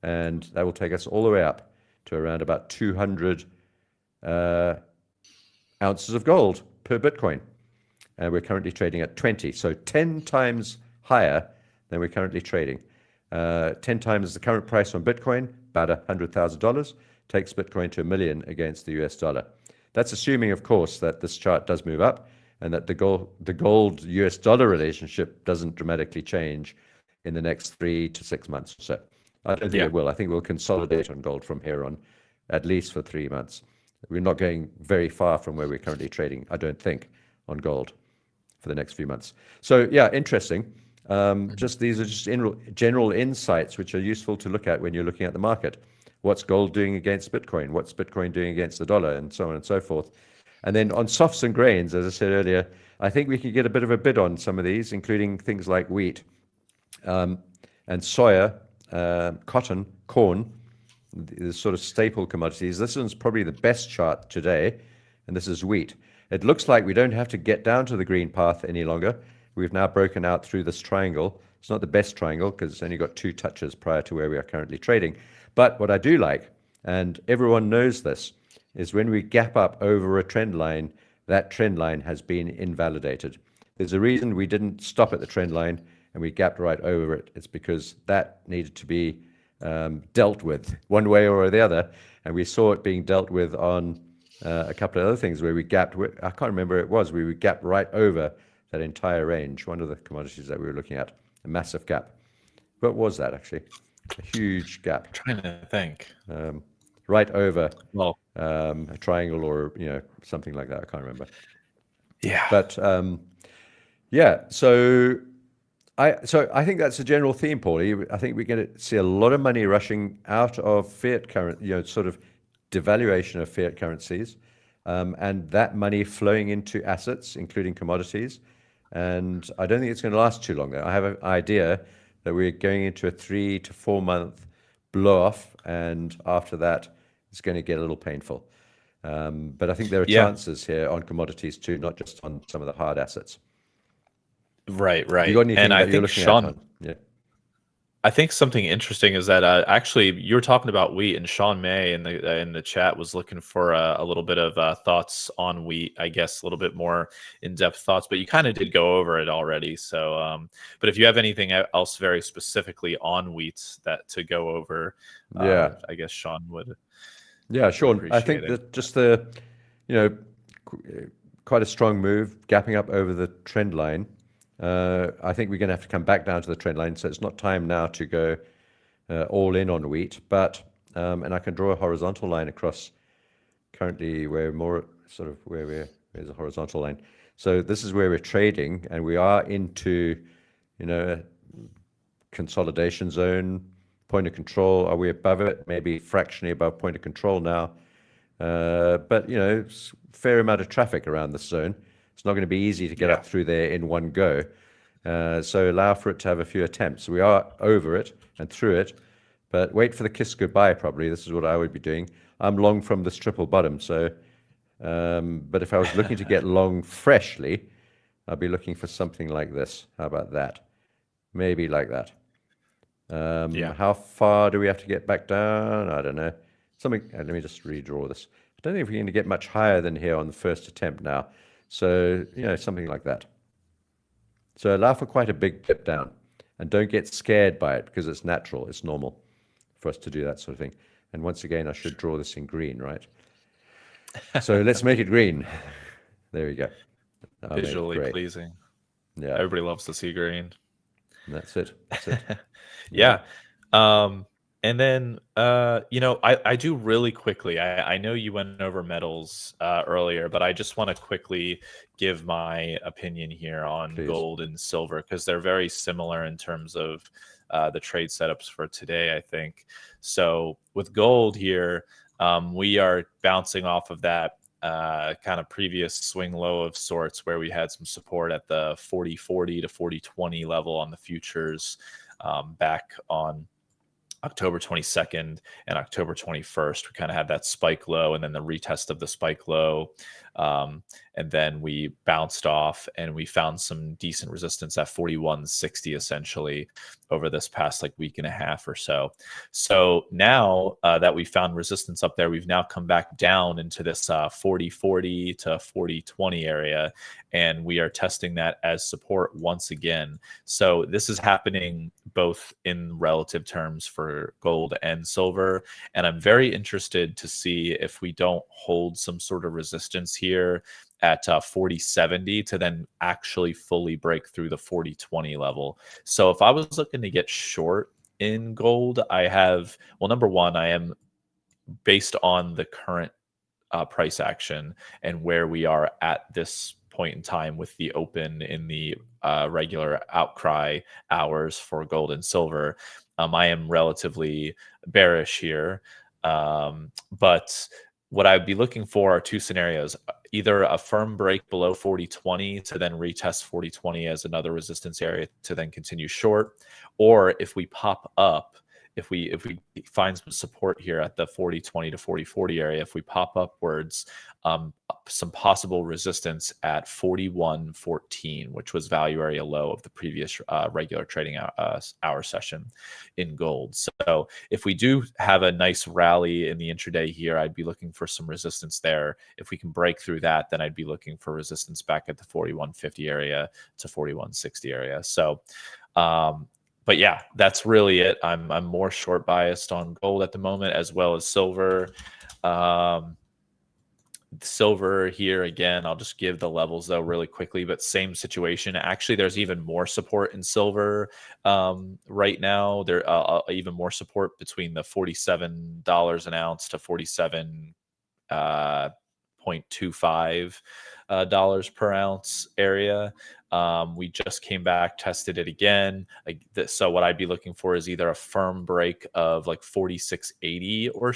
and that will take us all the way up to around about 200 ounces of gold per Bitcoin. And we're currently trading at 20, so 10 times higher than we're currently trading. 10 times the current price on Bitcoin, about $100,000, takes Bitcoin to $1 million against the US dollar. That's assuming, of course, that this chart does move up and that the gold US dollar relationship doesn't dramatically change in the next 3 to 6 months or so. I don't think it will. I think we'll consolidate on gold from here on, at least for 3 months. We're not going very far from where we're currently trading, I don't think, on gold for the next few months. So yeah, interesting. Just these are just general insights which are useful to look at when you're looking at the market. What's gold doing against Bitcoin? What's Bitcoin doing against the dollar? And so on and so forth. And then on softs and grains, as I said earlier, I think we could get a bit of a bid on some of these, including things like wheat and soya, cotton, corn, the sort of staple commodities. This one's probably the best chart today, and this is wheat. It looks like we don't have to get down to the green path any longer. We've now broken out through this triangle. It's not the best triangle because it's only got 2 touches prior to where we are currently trading. But what I do like, and everyone knows this, is when we gap up over a trend line, that trend line has been invalidated. There's a reason we didn't stop at the trend line and we gapped right over it. It's because that needed to be dealt with one way or the other. And we saw it being dealt with on a couple of other things where we gapped, I can't remember what it was, we gapped right over that entire range, one of the commodities that we were looking at, a massive gap. What was that actually? A huge gap. I'm trying to think. Right over a triangle or something like that. I can't remember. Yeah. But yeah, so I think that's a general theme, Paulie. I think we're going to see a lot of money rushing out of fiat currency, sort of devaluation of fiat currencies, and that money flowing into assets, including commodities. And I don't think it's going to last too long there. I have an idea that we're going into a 3 to 4 month blow off, and after that, it's going to get a little painful. But I think there are chances here on commodities too, not just on some of the hard assets. Right. You got anything and I think Sean, I think something interesting is that actually you were talking about wheat, and Sean May in the chat was looking for a little bit of thoughts on wheat. I guess a little bit more in-depth thoughts, but you kind of did go over it already. So, but if you have anything else very specifically on wheat that to go over, I guess Sean would. Yeah, Sean. I think that just the, quite a strong move, gapping up over the trend line. I think we're going to have to come back down to the trend line, so it's not time now to go all in on wheat. But and I can draw a horizontal line across currently where more sort of where's a horizontal line. So this is where we're trading, and we are into a consolidation zone, point of control. Are we above it? Maybe fractionally above point of control now. But fair amount of traffic around this zone. It's not going to be easy to get up through there in one go. So allow for it to have a few attempts. We are over it and through it, but wait for the kiss goodbye probably. This is what I would be doing. I'm long from this triple bottom. So, but if I was looking to get long freshly, I'd be looking for something like this. How about that? Maybe like that. How far do we have to get back down? I don't know. Let me just redraw this. I don't think we're going to get much higher than here on the first attempt now. So, something like that. So allow for quite a big dip down, and don't get scared by it because it's natural. It's normal for us to do that sort of thing. And once again, I should draw this in green, right? So let's make it green. There we go. Visually pleasing. Yeah. Everybody loves to see green. And that's it. Yeah. And then, I do really quickly. I know you went over metals earlier, but I just want to quickly give my opinion here on gold and silver because they're very similar in terms of the trade setups for today, I think. So with gold here, we are bouncing off of that kind of previous swing low of sorts where we had some support at the 40.40 to 40.20 level on the futures back on October 22nd and October 21st. We kind of had that spike low and then the retest of the spike low And then we bounced off and we found some decent resistance at 41.60 essentially over this past like week and a half or so. So now that we found resistance up there, we've now come back down into this 40.40 to 40.20 area, and we are testing that as support once again. So this is happening both in relative terms for gold and silver, and I'm very interested to see if we don't hold some sort of resistance here at 40.70 to then actually fully break through the 40.20 level. So if I was looking to get short in gold, I have, well, number one, I am based on the current price action and where we are at this point in time with the open in the regular outcry hours for gold and silver. I am relatively bearish here, but what I'd be looking for are two scenarios: either a firm break below 40.20 to then retest 40.20 as another resistance area to then continue short, or if we pop up, if we find some support here at the 40.20 to 40.40 area, if we pop upwards, some possible resistance at 41.14, which was value area low of the previous regular trading hour session in gold. So if we do have a nice rally in the intraday here, I'd be looking for some resistance there. If we can break through that, then I'd be looking for resistance back at the 41.50 area to 41.60 area. So but yeah, that's really it. I'm more short biased on gold at the moment, as well as silver. Silver here again, I'll just give the levels though really quickly, but same situation. Actually, there's even more support in silver right now. There even more support between the $47 an ounce to 47.25 dollars per ounce area. We just came back, tested it again. So what I'd be looking for is either a firm break of like 46.80 or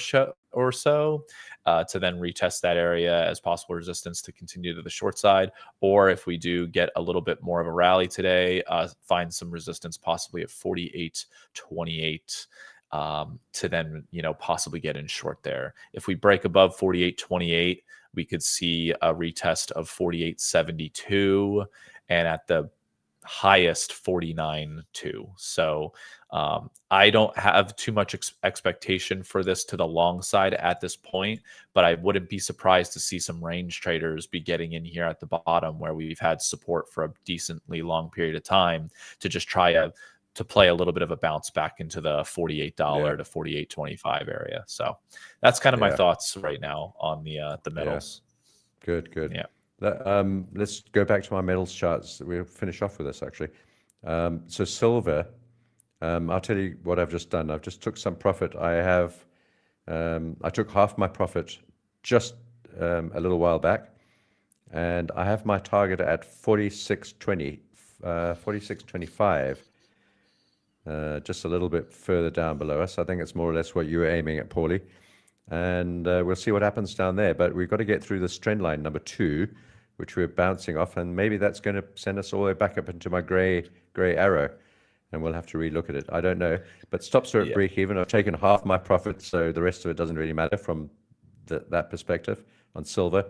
so to then retest that area as possible resistance to continue to the short side, or if we do get a little bit more of a rally today, find some resistance possibly at 48.28 to then possibly get in short there. If we break above 48.28, we could see a retest of 48.72 and at the highest 49.2. So I don't have too much expectation for this to the long side at this point, but I wouldn't be surprised to see some range traders be getting in here at the bottom where we've had support for a decently long period of time to just try to play a little bit of a bounce back into the $48 to 48.25 area. So that's kind of my thoughts right now on the metals. Good. Yeah. Let's go back to my metals charts. We'll finish off with this actually. So silver, I'll tell you what I've just done. I've just took some profit. I took half my profit just a little while back, and I have my target at 46.20, 46.25. Just a little bit further down below us. I think it's more or less what you were aiming at, Paulie. And we'll see what happens down there. But we've got to get through this trend line number 2, which we're bouncing off, and maybe that's going to send us all the way back up into my gray arrow, and we'll have to relook at it. I don't know. But stops are at break even. I've taken half my profit, so the rest of it doesn't really matter from that perspective on silver.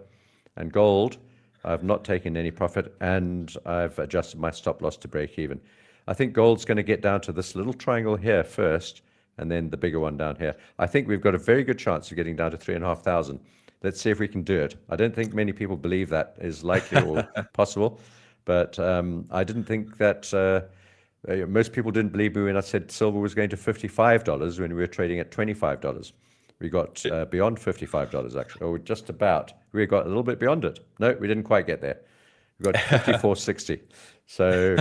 And gold, I've not taken any profit, and I've adjusted my stop loss to break even. I think gold's going to get down to this little triangle here first, and then the bigger one down here. I think we've got a very good chance of getting down to 3,500. Let's see if we can do it. I don't think many people believe that is likely or possible, but I didn't think that most people didn't believe me when I said silver was going to $55 when we were trading at $25. We got beyond $55 actually, or just about. We got a little bit beyond it. No, we didn't quite get there. We got 54.60. So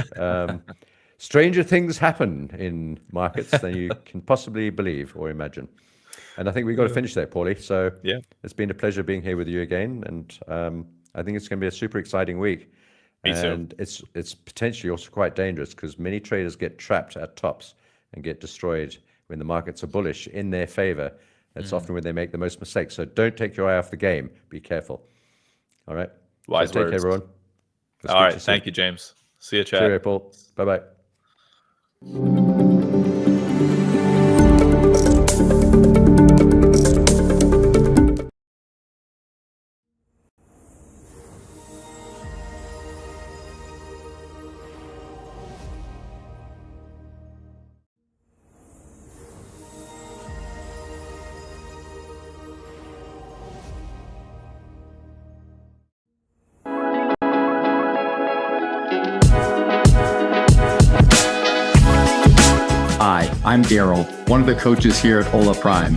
stranger things happen in markets than you can possibly believe or imagine. And I think we've got to finish there, Paulie. So it's been a pleasure being here with you again. And I think it's going to be a super exciting week. And it's potentially also quite dangerous because many traders get trapped at tops and get destroyed when the markets are bullish in their favor. That's often when they make the most mistakes. So don't take your eye off the game. Be careful. All right. Wise so take words. care, everyone. All right. Thank you, James. See you, chat. Cheerio, Paul. Bye-bye. I'm Daryl, one of the coaches here at Hola Prime.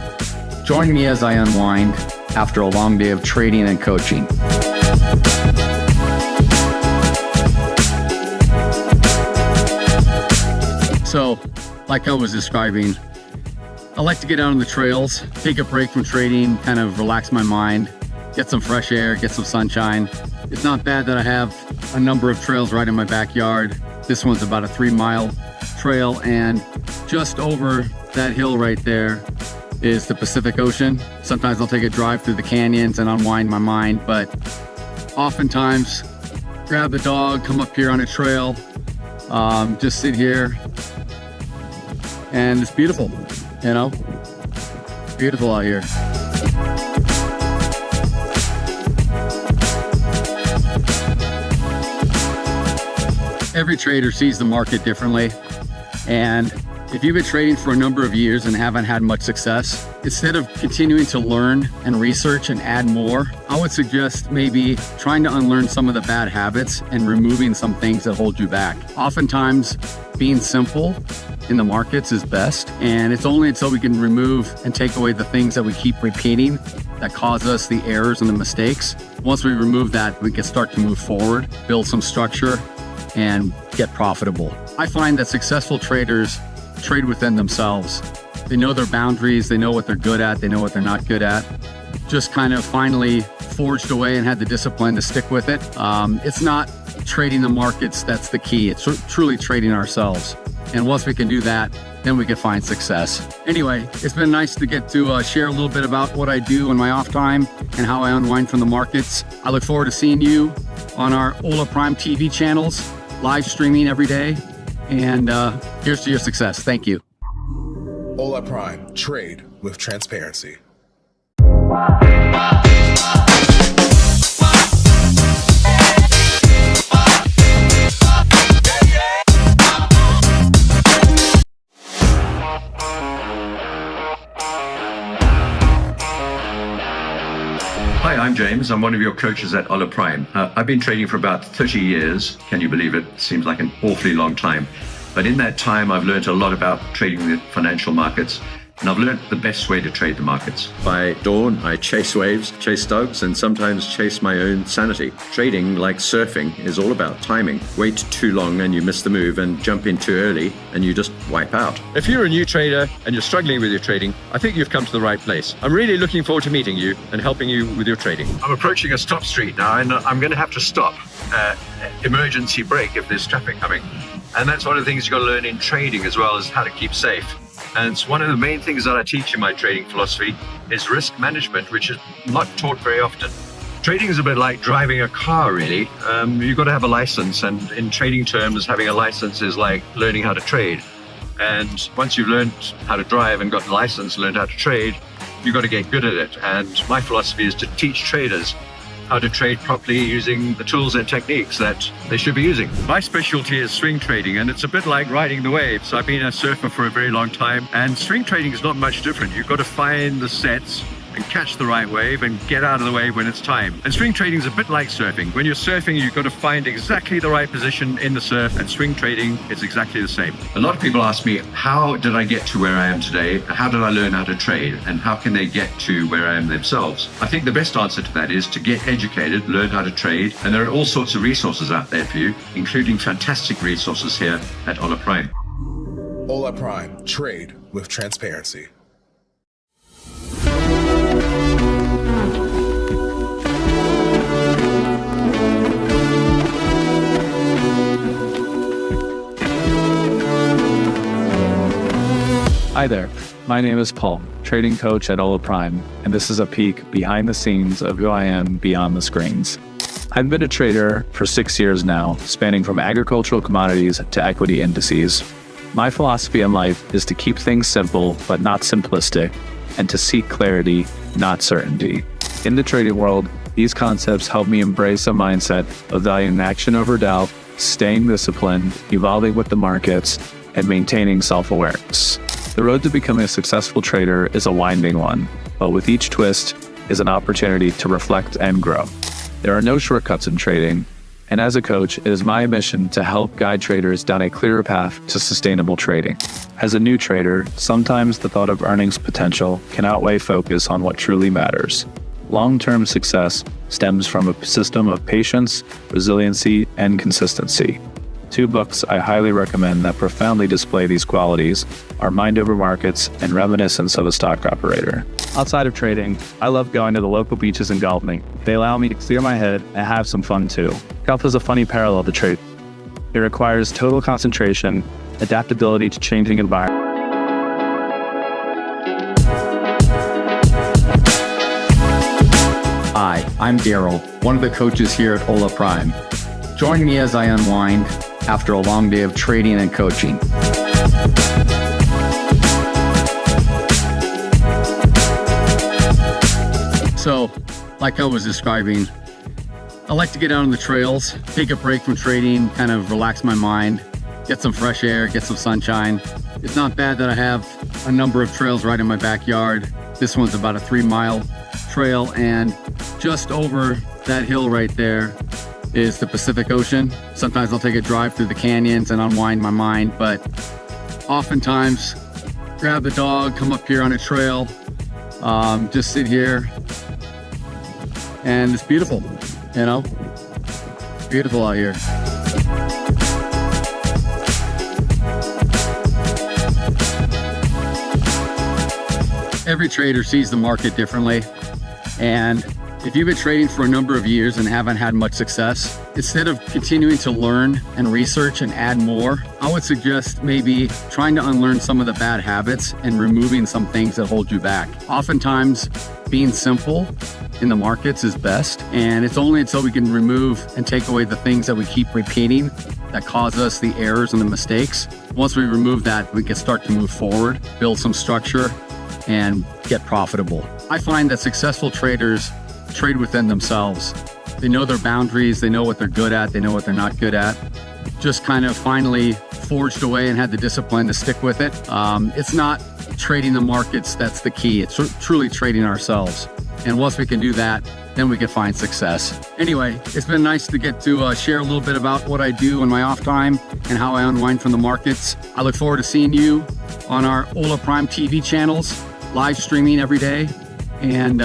Join me as I unwind after a long day of trading and coaching. So, like I was describing, I like to get out on the trails, take a break from trading, kind of relax my mind, get some fresh air, get some sunshine. It's not bad that I have a number of trails right in my backyard. This one's about a 3-mile trail, and just over that hill right there is the Pacific Ocean. Sometimes I'll take a drive through the canyons and unwind my mind, but oftentimes grab the dog, come up here on a trail, just sit here, and it's beautiful, you know? Beautiful out here. Every trader sees the market differently, and if you've been trading for a number of years and haven't had much success, instead of continuing to learn and research and add more, I would suggest maybe trying to unlearn some of the bad habits and removing some things that hold you back. Oftentimes, being simple in the markets is best, and it's only until we can remove and take away the things that we keep repeating that cause us the errors and the mistakes. Once we remove that, we can start to move forward, build some structure, and get profitable. I find that successful traders trade within themselves. They know their boundaries, they know what they're good at, they know what they're not good at. Just kind of finally forged away and had the discipline to stick with it. It's not trading the markets that's the key. It's truly trading ourselves. And once we can do that, then we can find success. Anyway, it's been nice to get to share a little bit about what I do in my off time and how I unwind from the markets. I look forward to seeing you on our Hola Prime TV channels, live streaming every day. And here's to your success. Thank you. Hola Prime. Trade with transparency. Hi, I'm James. I'm one of your coaches at Hola Prime. I've been trading for about 30 years. Can you believe it? Seems like an awfully long time. But in that time, I've learned a lot about trading the financial markets, and I've learned the best way to trade the markets. By dawn, I chase waves, chase dogs, and sometimes chase my own sanity. Trading, like surfing, is all about timing. Wait too long and you miss the move, and jump in too early and you just wipe out. If you're a new trader and you're struggling with your trading, I think you've come to the right place. I'm really looking forward to meeting you and helping you with your trading. I'm approaching a stop street now, and I'm going to have to stop. Emergency brake if there's traffic coming. And that's one of the things you've got to learn in trading as well, as how to keep safe. And it's one of the main things that I teach in my trading philosophy is risk management, which is not taught very often. Trading is a bit like driving a car, really. You've got to have a license, and in trading terms, having a license is like learning how to trade. And once you've learned how to drive and got a license, learned how to trade, you've got to get good at it. And my philosophy is to teach traders how to trade properly using the tools and techniques that they should be using. My specialty is swing trading, and it's a bit like riding the waves. I've been a surfer for a very long time, and swing trading is not much different. You've got to find the sets and catch the right wave and get out of the wave when it's time. And swing trading is a bit like surfing. When you're surfing, you've got to find exactly the right position in the surf, and swing trading is exactly the same. A lot of people ask me, how did I get to where I am today? How did I learn how to trade? And how can they get to where I am themselves? I think the best answer to that is to get educated, learn how to trade. And there are all sorts of resources out there for you, including fantastic resources here at Hola Prime. Hola Prime. Trade with transparency. Hi there, my name is Paul, trading coach at Hola Prime, and this is a peek behind the scenes of who I am beyond the screens. I've been a trader for 6 years now, spanning from agricultural commodities to equity indices. My philosophy in life is to keep things simple but not simplistic, and to seek clarity, not certainty. In the trading world, these concepts help me embrace a mindset of valuing action over doubt, staying disciplined, evolving with the markets, and maintaining self-awareness. The road to becoming a successful trader is a winding one, but with each twist is an opportunity to reflect and grow. There are no shortcuts in trading, And as a coach, it is my mission to help guide traders down a clearer path to sustainable trading. As a new trader, sometimes the thought of earnings potential can outweigh focus on what truly matters. Long-term success stems from a system of patience, resiliency, and consistency. Two books I highly recommend that profoundly display these qualities are Mind Over Markets and Reminiscence of a Stock Operator. Outside of trading, I love going to the local beaches and golfing. They allow me to clear my head and have some fun too. Golf is a funny parallel to trade. It requires total concentration, adaptability to changing environments. Hi, I'm Daryl, one of the coaches here at Hola Prime. Join me as I unwind after a long day of trading and coaching. So, like I was describing, I like to get out on the trails, take a break from trading, kind of relax my mind, get some fresh air, get some sunshine. It's not bad that I have a number of trails right in my backyard. This one's about a 3-mile trail, and just over that hill right there is the Pacific Ocean. Sometimes I'll take a drive through the canyons and unwind my mind, but oftentimes grab the dog, come up here on a trail, just sit here, and it's beautiful, you know, beautiful out here. Every trader sees the market differently, and if you've been trading for a number of years and haven't had much success, instead of continuing to learn and research and add more, I would suggest maybe trying to unlearn some of the bad habits and removing some things that hold you back. Oftentimes, being simple in the markets is best, and it's only until we can remove and take away the things that we keep repeating that cause us the errors and the mistakes. Once we remove that, we can start to move forward, build some structure, and get profitable. I find that successful traders trade within themselves. They know their boundaries, they know what they're good at, they know what they're not good at. Just kind of finally forged away and had the discipline to stick with it. It's not trading the markets that's the key. It's truly trading ourselves. And once we can do that, then we can find success. Anyway, it's been nice to get to share a little bit about what I do in my off time and how I unwind from the markets. I look forward to seeing you on our Hola Prime TV channels, live streaming every day. And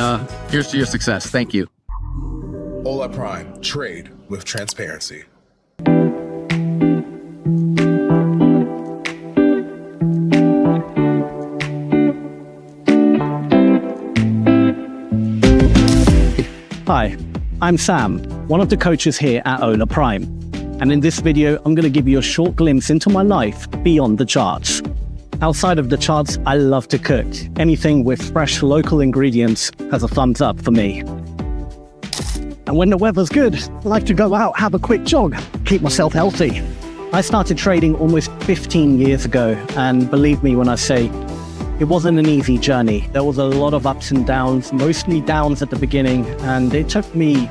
here's to your success. Thank you. Hola Prime. Trade with transparency. Hi, I'm Sam, one of the coaches here at Hola Prime. And in this video, I'm going to give you a short glimpse into my life beyond the charts. Outside of the charts, I love to cook. Anything with fresh local ingredients has a thumbs up for me. And when the weather's good, I like to go out, have a quick jog, keep myself healthy. I started trading almost 15 years ago, and believe me when I say, it wasn't an easy journey. There was a lot of ups and downs, mostly downs at the beginning, and it took me,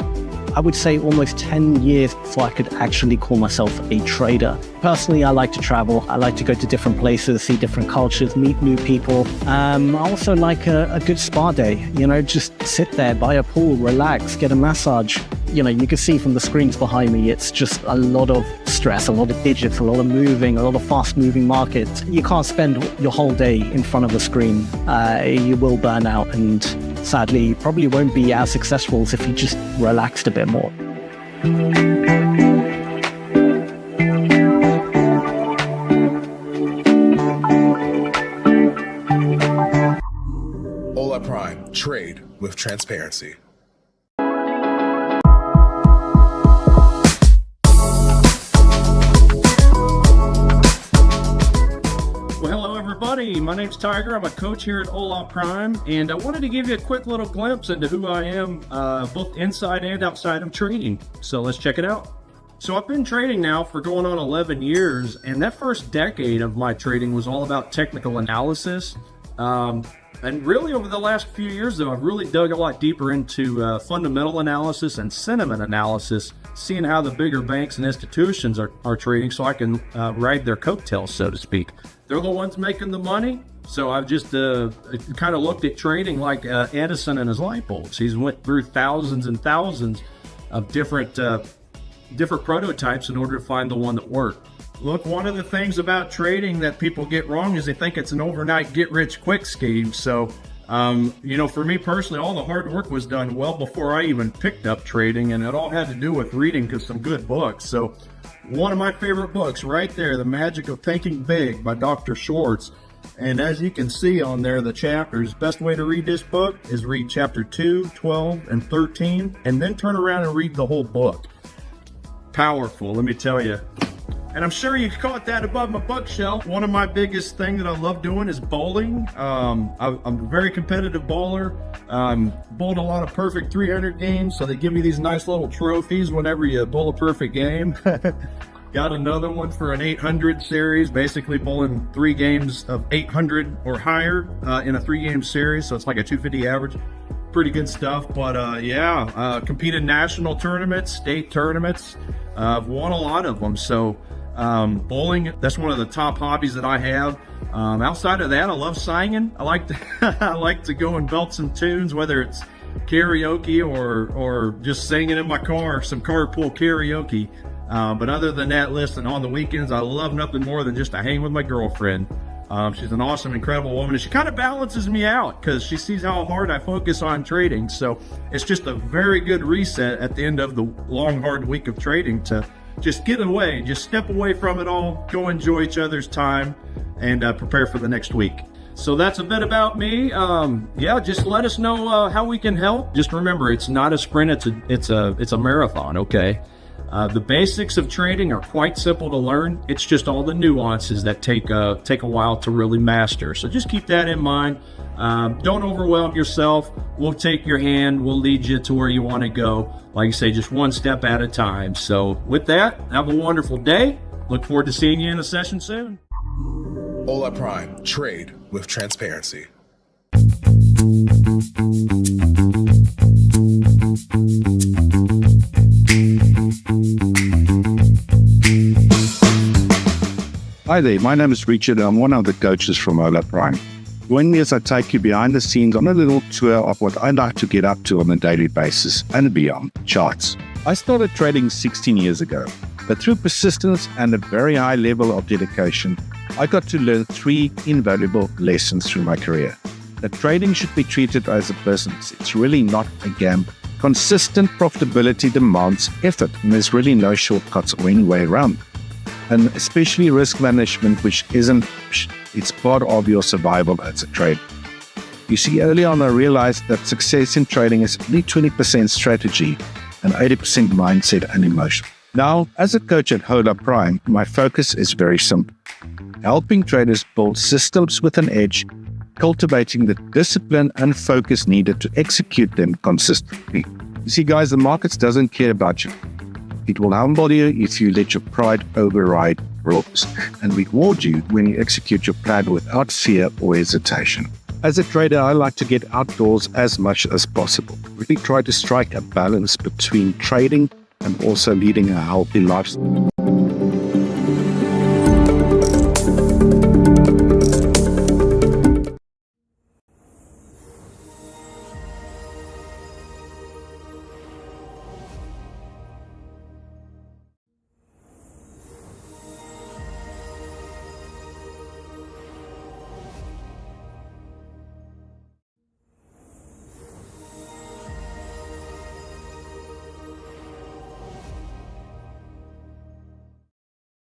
I would say, almost 10 years before I could actually call myself a trader. Personally, I like to travel. I like to go to different places, see different cultures, meet new people. I also like a good spa day, you know, just sit there by a pool, relax, get a massage. You know, you can see from the screens behind me, it's just a lot of stress, a lot of digits, a lot of moving, a lot of fast moving markets. You can't spend your whole day in front of a screen. You will burn out, and sadly, you probably won't be as successful as if you just relaxed a bit more. Hola Prime. Trade with transparency. My name's Tiger. I'm a coach here at Hola Prime, and I wanted to give you a quick little glimpse into who I am, both inside and outside of trading. So let's check it out. So I've been trading now for going on 11 years, and that first decade of my trading was all about technical analysis. And really over the last few years, though, I've really dug a lot deeper into fundamental analysis and sentiment analysis, seeing how the bigger banks and institutions are trading so I can ride their coattails, so to speak. They're the ones making the money. So I've just kind of looked at trading like Edison and his light bulbs. He's went through thousands and thousands of different different prototypes in order to find the one that worked. Look, one of the things about trading that people get wrong is they think it's an overnight get-rich-quick scheme. So, you know, for me personally, all the hard work was done well before I even picked up trading, and it all had to do with reading some good books. So, one of my favorite books right there, The Magic of Thinking Big by Dr. Schwartz. And as you can see on there, the chapters, best way to read this book is read chapter 2, 12, and 13, and then turn around and read the whole book. Powerful, let me tell you. And I'm sure you caught that above my bookshelf. One of my biggest things that I love doing is bowling. I'm a very competitive bowler. Bowled a lot of perfect 300 games, so they give me these nice little trophies whenever you bowl a perfect game. Got another one for an 800 series, basically bowling 3 games of 800 or higher in a 3-game series, so it's like a 250 average. Pretty good stuff, but yeah, competed national tournaments, state tournaments. I've won a lot of them, so bowling, that's one of the top hobbies that I have. Outside of that, I love singing. I like to I like to go and belt some tunes, whether it's karaoke or just singing in my car, some carpool karaoke. But other than that, listen, on the weekends, I love nothing more than just to hang with my girlfriend. She's an awesome, incredible woman, and she kind of balances me out because she sees how hard I focus on trading. So it's just a very good reset at the end of the long, hard week of trading to just get away, just step away from it all, go enjoy each other's time, and prepare for the next week. So that's a bit about me. Yeah, just let us know how we can help. Just remember, it's not a sprint, it's a marathon, okay? The basics of trading are quite simple to learn. It's just all the nuances that take a while to really master. So just keep that in mind. Don't overwhelm yourself. We'll take your hand. We'll lead you to where you want to go. Like I say, just one step at a time. So with that, have a wonderful day. Look forward to seeing you in a session soon. Hola Prime. Trade with transparency. Hi there, my name is Richard and I'm one of the coaches from Hola Prime. Join me as I take you behind the scenes on a little tour of what I like to get up to on a daily basis and beyond charts. I started trading 16 years ago, but through persistence and a very high level of dedication, I got to learn 3 invaluable lessons through my career. That trading should be treated as a business. It's really not a gamble. Consistent profitability demands effort, and there's really no shortcuts or any way around. And especially risk management, which isn't, it's part of your survival as a trader. You see, early on I realized that success in trading is only 20% strategy and 80% mindset and emotion. Now, as a coach at Hola Prime, my focus is very simple. Helping traders build systems with an edge, cultivating the discipline and focus needed to execute them consistently. You see, guys, the markets doesn't care about you. It will humble you if you let your pride override rules and reward you when you execute your plan without fear or hesitation. As a trader, I like to get outdoors as much as possible. Really try to strike a balance between trading and also leading a healthy lifestyle.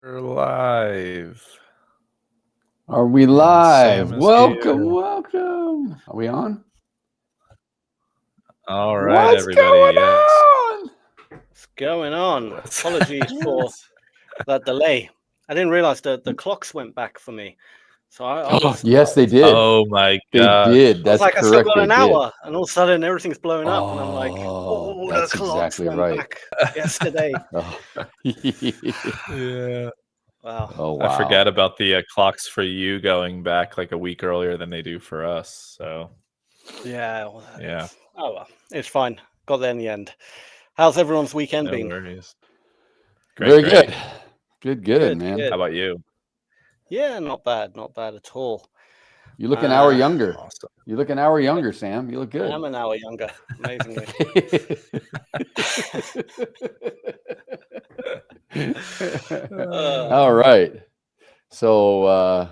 We're live. Are we live? Sam is Welcome, here. welcome. Are we on? All right, What's everybody. going Yes. on? What's going on? Apologies for that delay. I didn't realize that the clocks went back for me. So I was Yes, they did. Oh my They God. did. I was That's like, I correct. still got They an did. hour, and all of a sudden everything's blowing up, and I'm like, Oh, oh, the that's clocks exactly went right. back yesterday. Oh. Yeah. Wow. Oh, wow. I forgot about the clocks for you going back like a week earlier than they do for us. So Yeah. Well, yeah. Oh well, it's fine. Got there in the end. How's everyone's weekend No been? worries. Very Great. good. Good, Good, man. good. How about you? Yeah, not bad at all. You look an hour Uh, younger. Awesome. You look an hour younger, Sam. You look I good. am an hour younger, amazingly. All right. So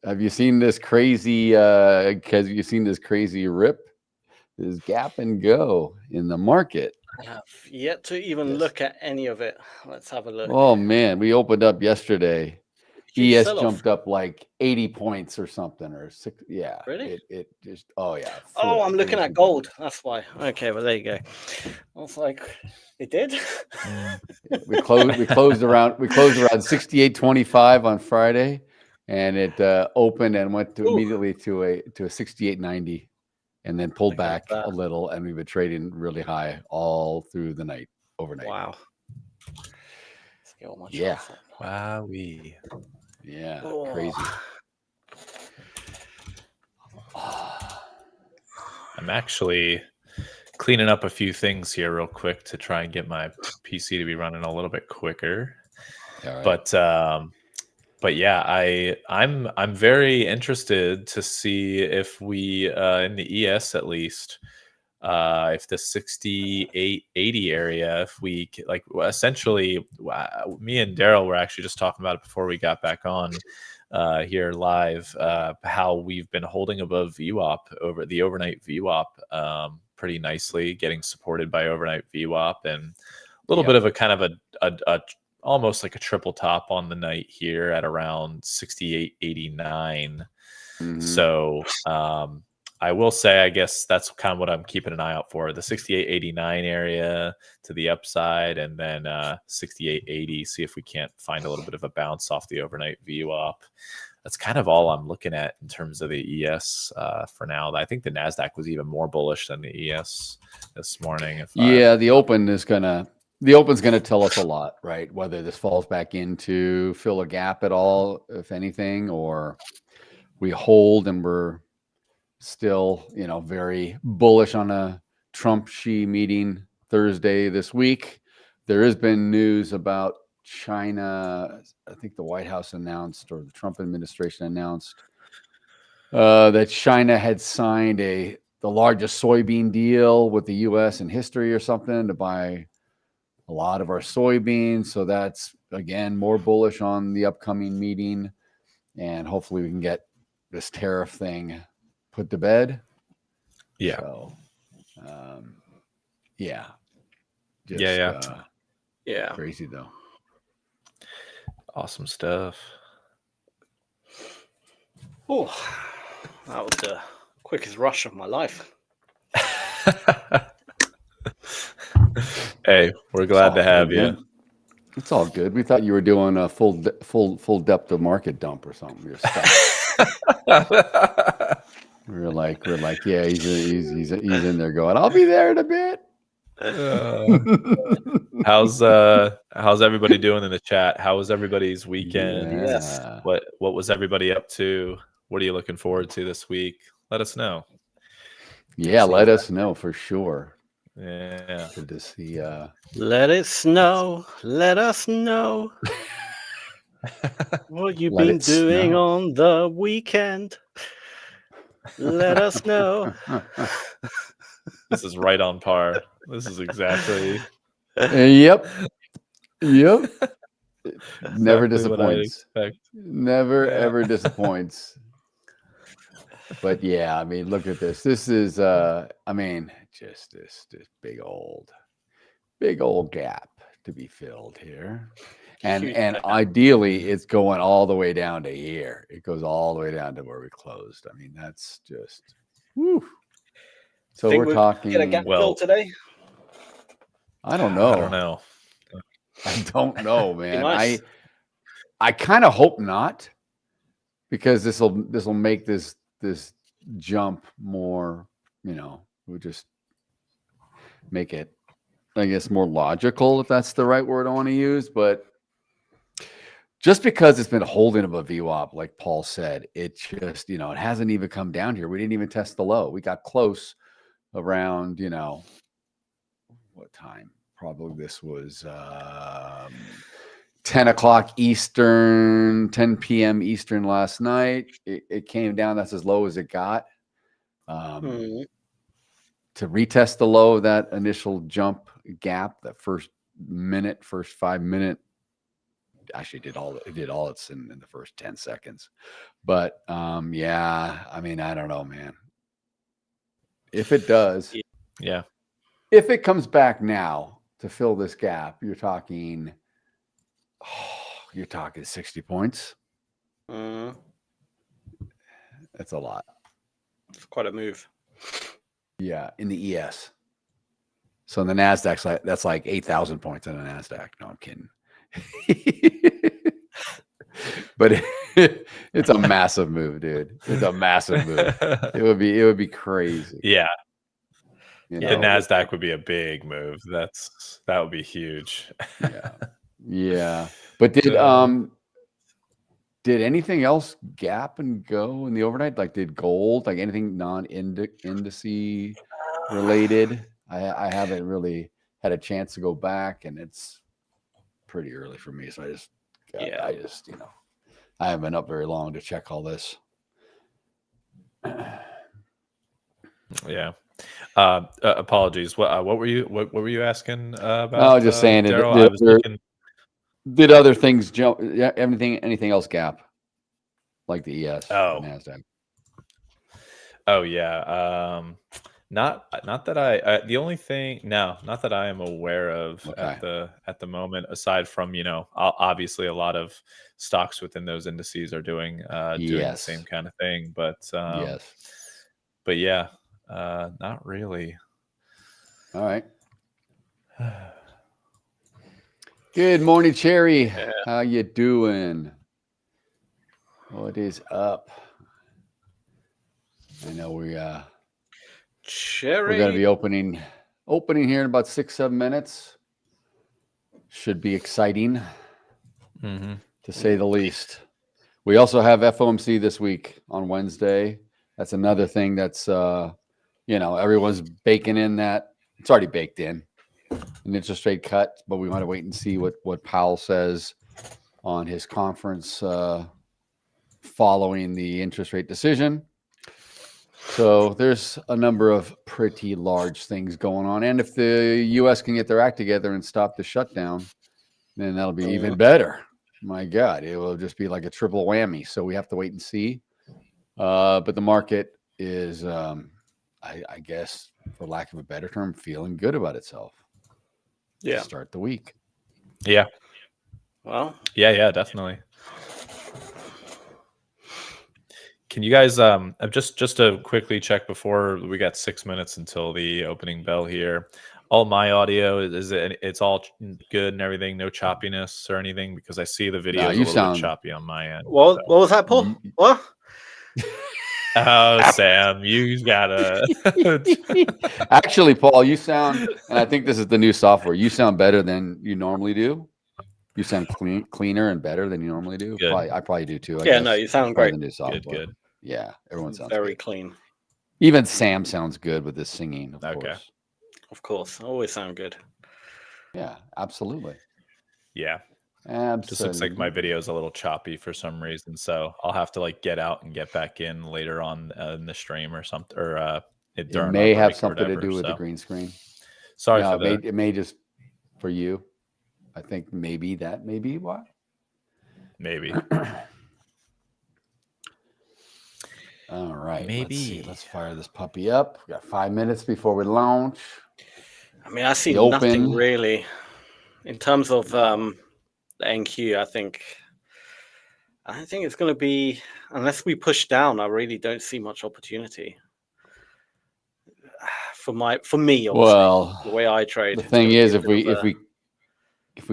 have you seen this crazy rip? This gap and go in the market. I have yet to even look at any of it. Let's have a look. Oh man, we opened up yesterday. Huge ES sell-off. jumped up like 80 points or something, or 6. Yeah. Really? It just, oh yeah. Oh, I'm looking at gold. That's why. Okay, well there you go. I was like, it did. we closed around 68.25 on Friday, and it opened and went to immediately to a 68.90, and then pulled back a little, and we've been trading really high all through the night, overnight. Wow. Let's get all my Yeah. charts up. Wowee. Yeah, Oh. crazy. I'm actually cleaning up a few things here real quick to try and get my PC to be running a little bit quicker. All right. But yeah, I'm very interested to see if we in the ES at least, if the 68.80 area, if we like, essentially, me and Daryl were actually just talking about it before we got back on here live, how we've been holding above VWAP over the overnight VWAP pretty nicely, getting supported by overnight VWAP, and a little bit of a kind of a almost like a triple top on the night here at around 68.89. So I will say, I guess that's kind of what I'm keeping an eye out for, the 68.89 area to the upside, and then 68.80, see if we can't find a little bit of a bounce off the overnight VWAP. That's kind of all I'm looking at in terms of the ES for now. I think the Nasdaq was even more bullish than the ES this morning. The open's gonna tell us a lot, right? Whether this falls back into fill a gap at all, if anything, or we hold and we're still, very bullish on a Trump-Xi meeting Thursday this week. There has been news about China. I think the White House announced, or the Trump administration announced, that China had signed the largest soybean deal with the U.S. in history or something, to buy a lot of our soybeans. So that's, again, more bullish on the upcoming meeting, and hopefully we can get this tariff thing put to bed. Yeah. So, yeah. Yeah. Crazy though. Awesome stuff. Oh, that was the quickest rush of my life. Hey, we're glad to have you. It's all good. We thought you were doing a full depth of market dump or something. You're stuck. We're like, yeah, he's in there going, I'll be there in a bit. How's everybody doing in the chat? How was everybody's weekend? Yes. What was everybody up to? What are you looking forward to this week? Let us know. Yeah, let us know for sure. Yeah. Good to see. Let it snow. Let us know what you've been doing on the weekend. Let us know. This is right on par. This is exactly. Yep. Never Exactly disappoints. Never Yeah. ever disappoints. But yeah, I mean, look at this. This is just this big old gap to be filled here. And ideally it's going all the way down to here. It goes all the way down to where we closed. I mean, that's just whew. So we're talking, get a gap fill today. I don't know. I don't know, man. Nice. I kind of hope not, because this will make this jump more, we'll just make it, I guess, more logical, if that's the right word I want to use. But just because it's been holding above VWAP, like Paul said, it just, it hasn't even come down here. We didn't even test the low. We got close around, what time? Probably this was 10 o'clock Eastern, 10 p.m. Eastern last night. It came down. That's as low as it got. To retest the low of that initial jump gap, that first 5 minute actually did all its in the first 10 seconds. But yeah, I mean, I don't know, man. If it does, Yeah. if it comes back now to fill this gap, you're talking 60 points. Mm, That's a lot. it's quite a move. Yeah, in the ES. So in the Nasdaq's that's like 8,000 points in the Nasdaq. No, I'm kidding. But it's a massive move, dude. It's a massive move. It would be crazy. Yeah. You The know? Nasdaq would be a big move. That would be huge. Yeah. But did anything else gap and go in the overnight? Like did gold, like anything non-indice related? I haven't really had a chance to go back, and it's pretty early for me. So I just I haven't been up very long to check all this. Yeah. Apologies. What were you asking about? I was just saying, did other things jump? Yeah, anything else gap? Like the ES, Nasdaq. Oh yeah. Not that not that I am aware of at the moment, aside from, obviously a lot of stocks within those indices are doing the same kind of thing. But but yeah, not really. All right. Good morning, Cherry. Yeah. How you doing? What is up? I know we're going to be opening here in about 6-7 minutes. Should be exciting, to say the least. We also have FOMC this week on Wednesday. That's another thing that's everyone's baking in that. It's already baked in an interest rate cut, but we want to wait and see what Powell says on his conference following the interest rate decision. So there's a number of pretty large things going on. And if the U.S. can get their act together and stop the shutdown, then that'll be even better. My God, it will just be like a triple whammy. So we have to wait and see. But the market is, I guess, for lack of a better term, feeling good about itself. Yeah. To start the week. Yeah. Well. Yeah, definitely. Can you guys just to quickly check before we got 6 minutes until the opening bell here? All my audio it's all good and everything, no choppiness or anything, because I see the video a little bit choppy on my end. What was that, Paul? What? Oh, Sam, you gotta. Actually, Paul, you sound, and I think this is the new software. You sound better than you normally do. You sound cleaner and better than you normally do. I probably do too. I guess. No, you sound great. The new software. Good. Yeah, everyone sounds very good. clean. Even Sam sounds good with his singing. Of course, always sound good. Yeah, absolutely. Yeah. Absolutely. Just looks like my video is a little choppy for some reason, so I'll have to get out and get back in later on in the stream or something, or it may have something to do with the green screen. Sorry for that. It may just for you. I think maybe that may be why. Maybe. All right. Maybe. Let's fire this puppy up. We got 5 minutes before we launch. I mean, I see nothing really in terms of the NQ. I don't think it's going to be, unless we push down. I really don't see much opportunity for me. Obviously, well, the way I trade. The thing is, if we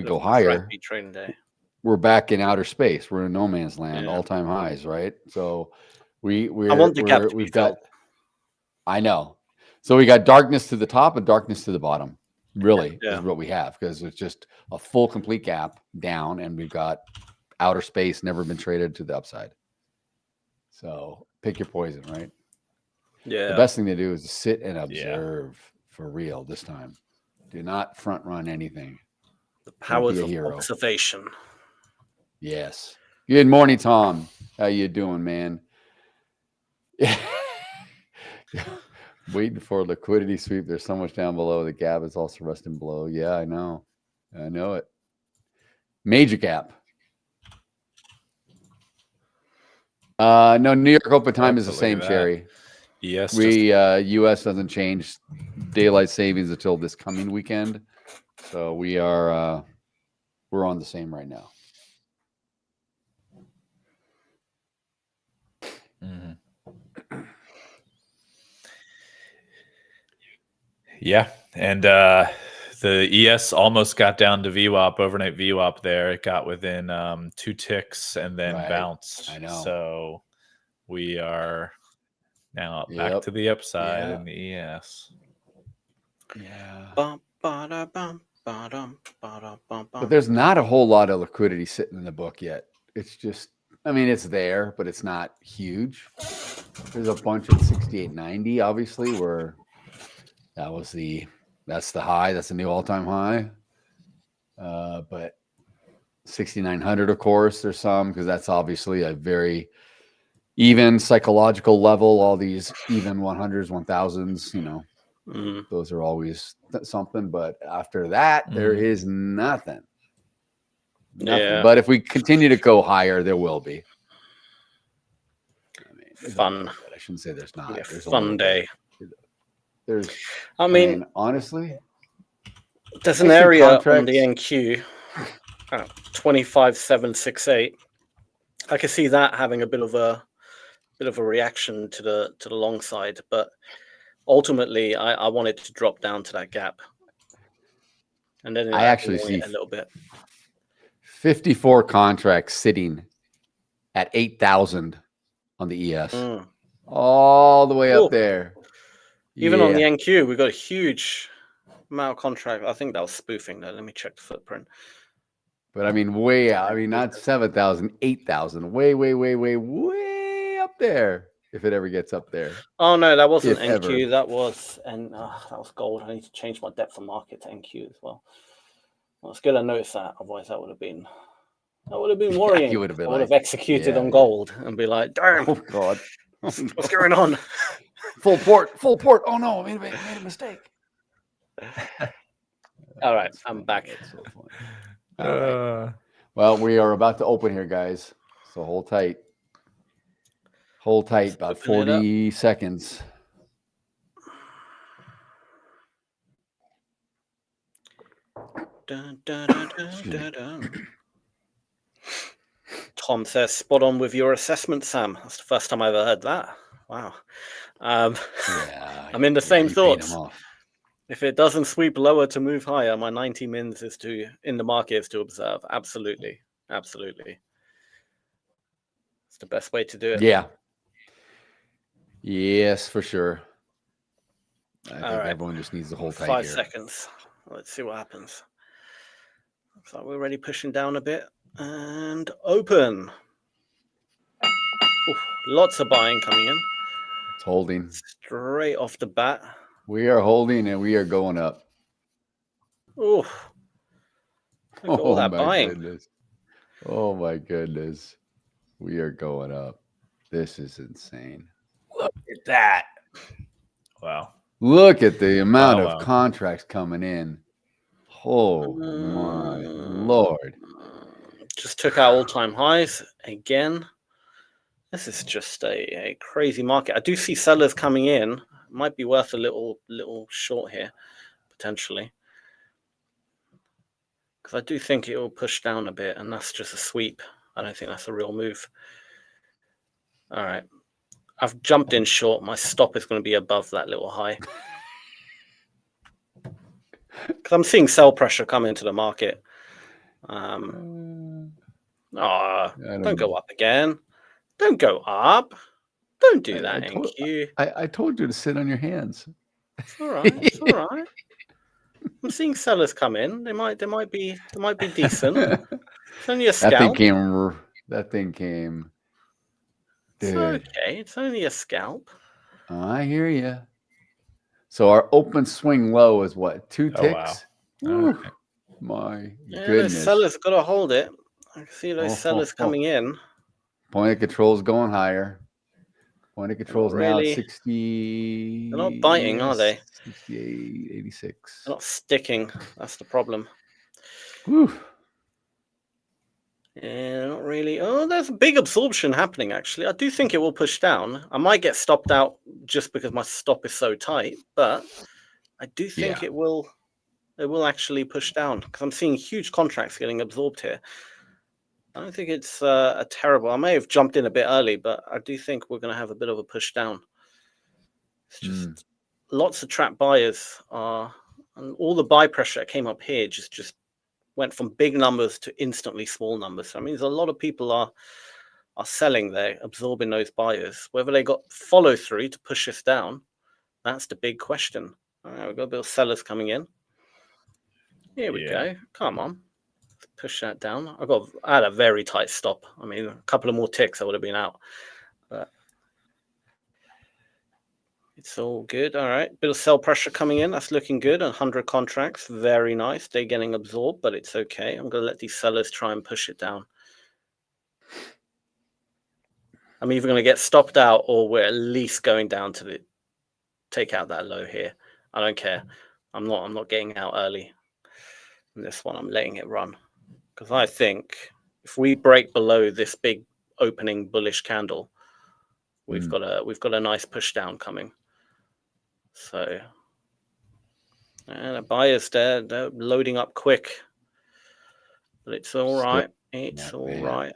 go higher, trading day, we're back in outer space. We're in no man's land, all-time highs, right? So I want the gap to be filled. I know. So we got darkness to the top and darkness to the bottom. Really is what we have, because it's just a full complete gap down, and we've got outer space never been traded to the upside. So pick your poison, right? Yeah. The best thing to do is to sit and observe for real this time. Do not front run anything. The powers of observation. Yes. Good morning, Tom. How you doing, man? Waiting for a liquidity sweep. There's so much down below. The gap is also resting below. Yeah, I know. I know it. Major gap. No, New York Open time is the Look at same, that. Cherry. Yes. U.S. doesn't change daylight savings until this coming weekend, so we're on the same right now. Yeah, and the ES almost got down to VWAP, overnight VWAP there. It got within 2 ticks and then bounced. I know. So we are now back to the upside in the ES. Yeah. But there's not a whole lot of liquidity sitting in the book yet. It's just, I mean, it's there, but it's not huge. There's a bunch at 68.90, obviously, where that's the high. That's the new all-time high. But 6,900, of course, there's some, because that's obviously a very even psychological level. All these even 100s, 1000s, you know, those are always something. But after that, there is nothing. Yeah. But if we continue to go higher, there will be. I mean, Fun. I shouldn't say there's not. There's a fun day. I mean, honestly, there's an area on the NQ, 25,768. I can see that having a bit of a reaction to the long side, but ultimately, I want it to drop down to that gap, and then I actually see a little bit. 54 contracts sitting at 8,000 on the ES, all the way up there. Even on the NQ, we got a huge amount of contract. I think that was spoofing though. Let me check the footprint. But I mean, way out. I mean, not 7,000, 8,000. Way up there. If it ever gets up there. Oh no, that wasn't NQ. That was that was gold. I need to change my depth of market to NQ as well. Well, it's good I noticed that. Otherwise, that would have been worrying. Yeah, you would have been. I would have executed on gold and be like, "Damn, oh god, what's going on?" Full port. Oh no, I made a mistake. All right, I'm back. So right. Well, we are about to open here, guys. So hold tight. Hold tight, about 40 seconds. Dun, dun, dun, dun, dun. Tom says, spot on with your assessment, Sam. That's the first time I ever heard that. Wow. I'm in the same thoughts. If it doesn't sweep lower to move higher, my 90 mins in the market is to observe. Absolutely. It's the best way to do it. Yeah. Yes, for sure. I think everyone just needs to hold tight 5 here. seconds. Let's see what happens. Looks like we're already pushing down a bit. And open. Oof, lots of buying coming in. It's holding. Straight off the bat. We are holding and we are going up. Ooh. Look at all that buying. Goodness. Oh my goodness. We are going up. This is insane. Look at that. Wow. Look at the amount of contracts coming in. Oh my Lord. Just took out all-time highs again. This is just a crazy market. I do see sellers coming in. Might be worth a little short here, potentially. Because I do think it will push down a bit, and that's just a sweep. I don't think that's a real move. All right. I've jumped in short. My stop is going to be above that little high. Because I'm seeing sell pressure come into the market. Don't go up again. Don't go up. Don't do that, NQ. I told you to sit on your hands. It's all right. It's all right. I'm seeing sellers come in. They might be decent. It's only a scalp. That thing came. Dude. It's okay. It's only a scalp. I hear you. So our open swing low is what? 2 ticks? Wow. Okay. My goodness. Those sellers got to hold it. I can see those sellers coming in. Point of control is going higher. Point of control is now at 60. They're not biting, are they? 68, 86. They're not sticking. That's the problem. Whew. Yeah, not really. Oh, there's a big absorption happening, actually. I do think it will push down. I might get stopped out just because my stop is so tight, but I do think it will actually push down because I'm seeing huge contracts getting absorbed here. I don't think it's a terrible. I may have jumped in a bit early, but I do think we're going to have a bit of a push down. It's just lots of trap buyers are, and all the buy pressure that came up here just went from big numbers to instantly small numbers. So, I mean, there's a lot of people are selling there, absorbing those buyers. Whether they got follow through to push us down, that's the big question. All right, we've got a bit of sellers coming in. Here we go. Come on. Let's push that down. I had a very tight stop. I mean, a couple of more ticks, I would have been out. But it's all good. All right. Bit of sell pressure coming in. That's looking good. 100 contracts. Very nice. They're getting absorbed, but it's okay. I'm going to let these sellers try and push it down. I'm either going to get stopped out or we're at least going down to take out that low here. I don't care. I'm not getting out early. In this one, I'm letting it run. Because I think if we break below this big opening bullish candle, we've got a nice push down coming. So, and the buyers they're loading up quick, but it's all right. It's all right.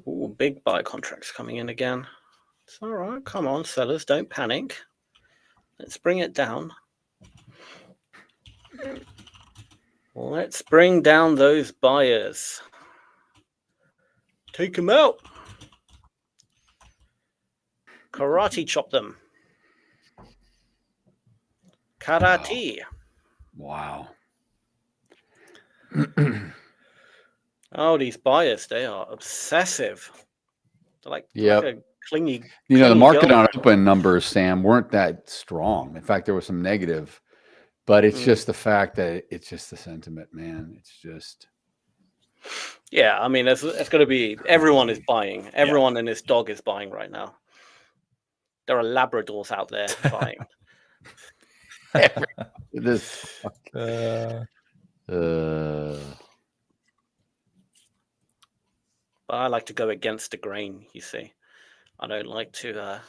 Ooh, big buy contracts coming in again. It's all right. Come on, sellers, don't panic. Let's bring it down. Let's bring down those buyers. Take them out. Karate chop them. Karate. Wow. Oh, these buyers, they are obsessive. They're like a clingy. The market on open numbers, Sam, weren't that strong. In fact, there was some negative, but it's just the fact that it's just the sentiment, man. It's just. Yeah, I mean, there's going to be, everyone is buying. Everyone and his dog is buying right now. There are Labradors out there buying. But I like to go against the grain, you see. I don't like to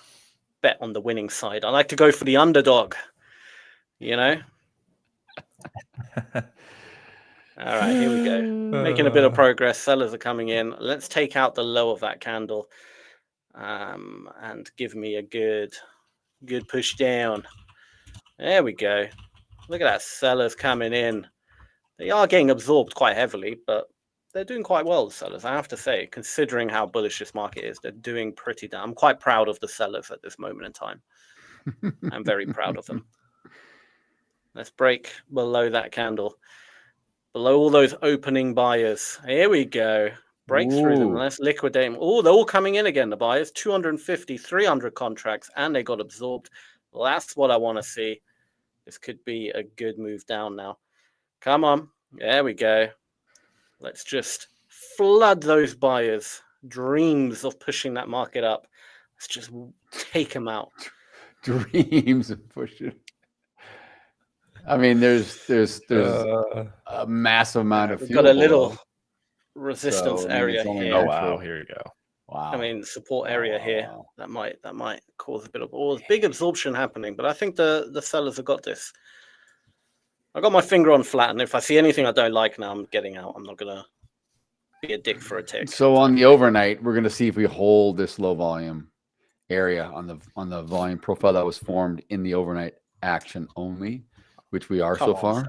bet on the winning side. I like to go for the underdog, you know? All right, here we go. Making a bit of progress. Sellers are coming in. Let's take out the low of that candle and give me a good push down. There we go. Look at that. Sellers coming in. They are getting absorbed quite heavily, but they're doing quite well, the sellers, I have to say, considering how bullish this market is. They're doing pretty damn. I'm quite proud of the sellers at this moment in time. I'm very proud of them. Let's break below that candle. Below all those opening buyers. Here we go. Break through them. Let's liquidate them. Oh, they're all coming in again, the buyers. 250, 300 contracts, and they got absorbed. Well, that's what I want to see. This could be a good move down now. Come on. There we go. Let's just flood those buyers. Dreams of pushing that market up. Let's just take them out. Dreams of pushing. I mean, there's a massive amount of fuel. We've got a little resistance area here. Oh wow, here you go. Wow. I mean, support area here. That might cause a bit of there's big absorption happening, but I think the sellers have got this. I got my finger on flat, and if I see anything I don't like now, I'm getting out. I'm not gonna be a dick for a tick. So on the overnight, we're gonna see if we hold this low volume area on the volume profile that was formed in the overnight action only, which we are so far.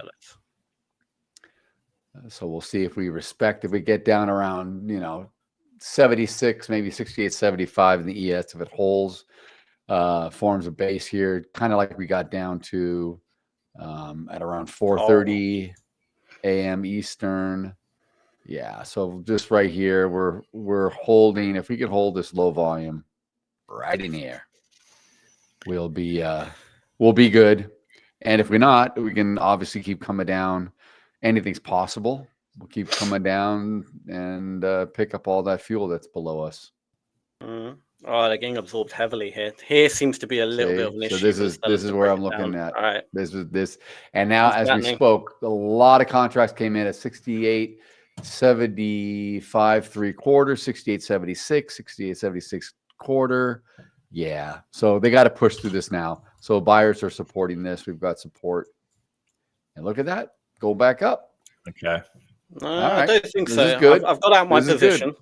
So we'll see if we respect, if we get down around, 76, maybe 68, 75 in the ES, if it holds, forms a base here, kind of like we got down to at around 4:30 a.m. Eastern. Yeah, so just right here, we're holding. If we can hold this low volume right in here, we'll be good. And if we're not, we can obviously keep coming down. Anything's possible. We'll keep coming down and pick up all that fuel that's below us. Oh, they're getting absorbed heavily here. Here seems to be a little bit of an issue. So this is where I'm looking at. All right. This, and now as we spoke, a lot of contracts came in at 68.75 3/4, 68.76, 68.76 quarter. Yeah, so they got to push through this now. So buyers are supporting this. We've got support, and look at that, go back up. Okay. I don't think so. This is good. I've got out my position.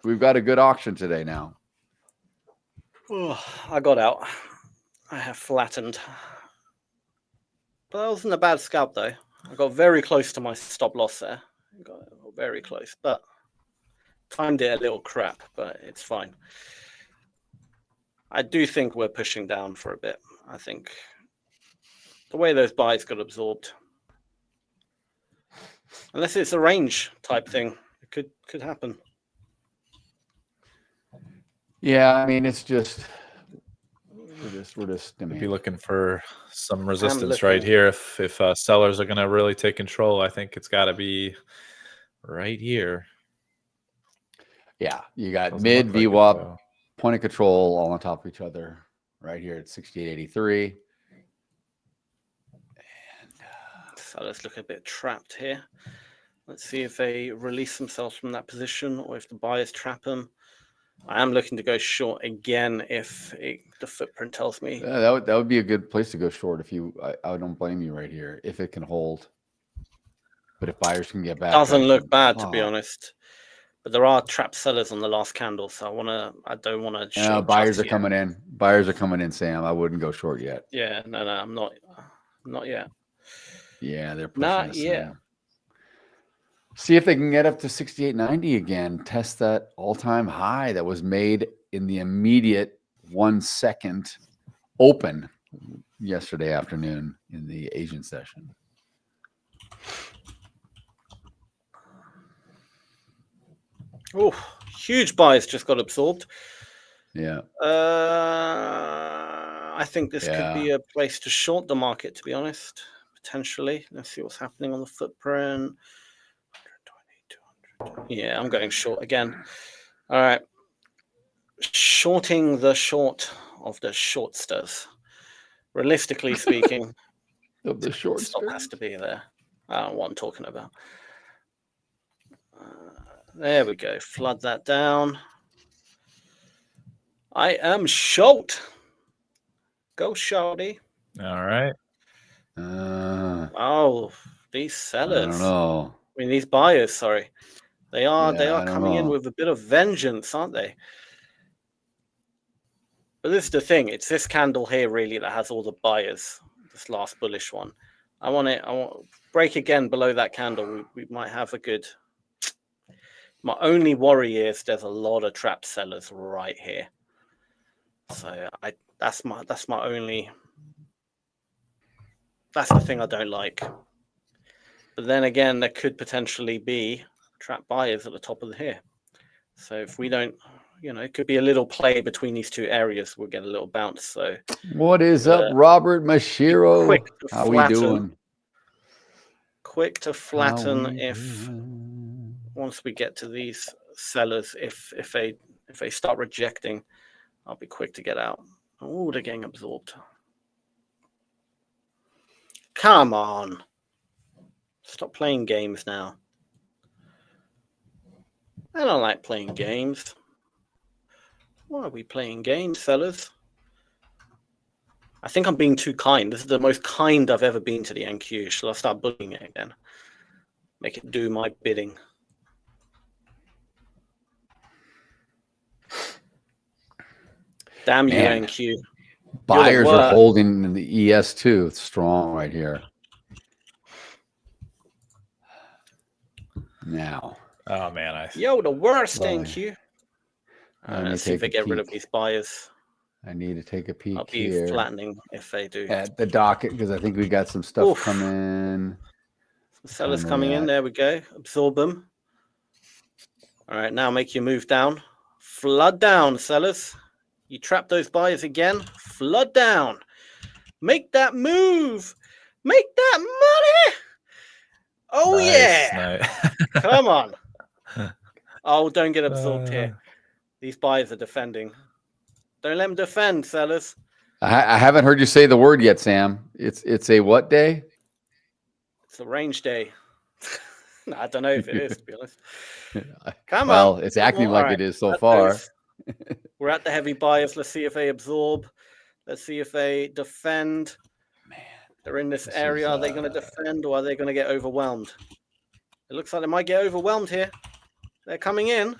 We've got a good auction today now. Oh, I got out. I have flattened. But that wasn't a bad scalp, though. I got very close to my stop loss there. Got very close, but timed it a little crap, but it's fine. I do think we're pushing down for a bit. I think the way those buys got absorbed, unless it's a range type thing, it could happen. Yeah, I mean, it's just we're just be looking for some resistance right here. If sellers are going to really take control, I think it's got to be right here. Yeah, you got mid VWAP, point of control all on top of each other right here at 68.83. And sellers look a bit trapped here. Let's see if they release themselves from that position or if the buyers trap them. I am looking to go short again if the footprint tells me. That would be a good place to go short if you. I don't blame you right here if it can hold. But if buyers can get back, doesn't look bad to be honest. But there are trapped sellers on the last candle, so I don't want to. Yeah, buyers are coming in. Buyers are coming in, Sam. I wouldn't go short yet. Yeah, no, I'm not yet. Yeah, they're pushing not yet. See if they can get up to 68.90 again. Test that all-time high that was made in the immediate 1 second open yesterday afternoon in the Asian session. Oh, huge buys just got absorbed. Yeah. I think this could be a place to short the market, to be honest. Potentially. Let's see what's happening on the footprint. 120, 200. Yeah, I'm going short again. All right. Shorting the short of the shortsters. Realistically speaking, of the shortsters. Stop has to be there. I don't know what I'm talking about. There we go. Flood that down. I am short. Go, shorty. All right. Oh, these sellers. I don't know. I mean, these buyers. Sorry, they are coming in with a bit of vengeance, aren't they? But this is the thing. It's this candle here really that has all the buyers. This last bullish one. I want break again below that candle. We might have a good. My only worry is there's a lot of trapped sellers right here. So that's my only. That's the thing I don't like. But then again, there could potentially be trapped buyers at the top of the here. So if we don't, it could be a little play between these two areas. We'll get a little bounce. So what is up, Robert Mashiro? How we doing? Quick to flatten once we get to these sellers, if they start rejecting, I'll be quick to get out. Oh, they're getting absorbed. Come on. Stop playing games now. I don't like playing games. Why are we playing games, sellers? I think I'm being too kind. This is the most kind I've ever been to the NQ. Shall I start bullying it again? Make it do my bidding. Damn you, NQ. Buyers are holding in the ES too. It's strong right here. Now. Oh man, the worst, NQ. Let's see if they get rid of these buyers. I need to take a peek. I'll be flattening if they do. At the docket, because I think we got some stuff coming. Some sellers coming in. There we go. Absorb them. All right, now make your move down. Flood down, sellers. You trap those buyers again. Flood down. Make that move. Make that money. Oh, nice, yeah. Nice. Come on. Oh, don't get absorbed here. These buyers are defending. Don't let them defend, sellers. I haven't heard you say the word yet, Sam. It's a what day? It's a range day. No, I don't know if it is, to be honest. Come well, on. it's acting like it is so far. We're at the heavy buyers. Let's see if they absorb. Let's see if they defend. Man, they're in this area. Are they going to defend or are they going to get overwhelmed? It looks like they might get overwhelmed here. They're coming in.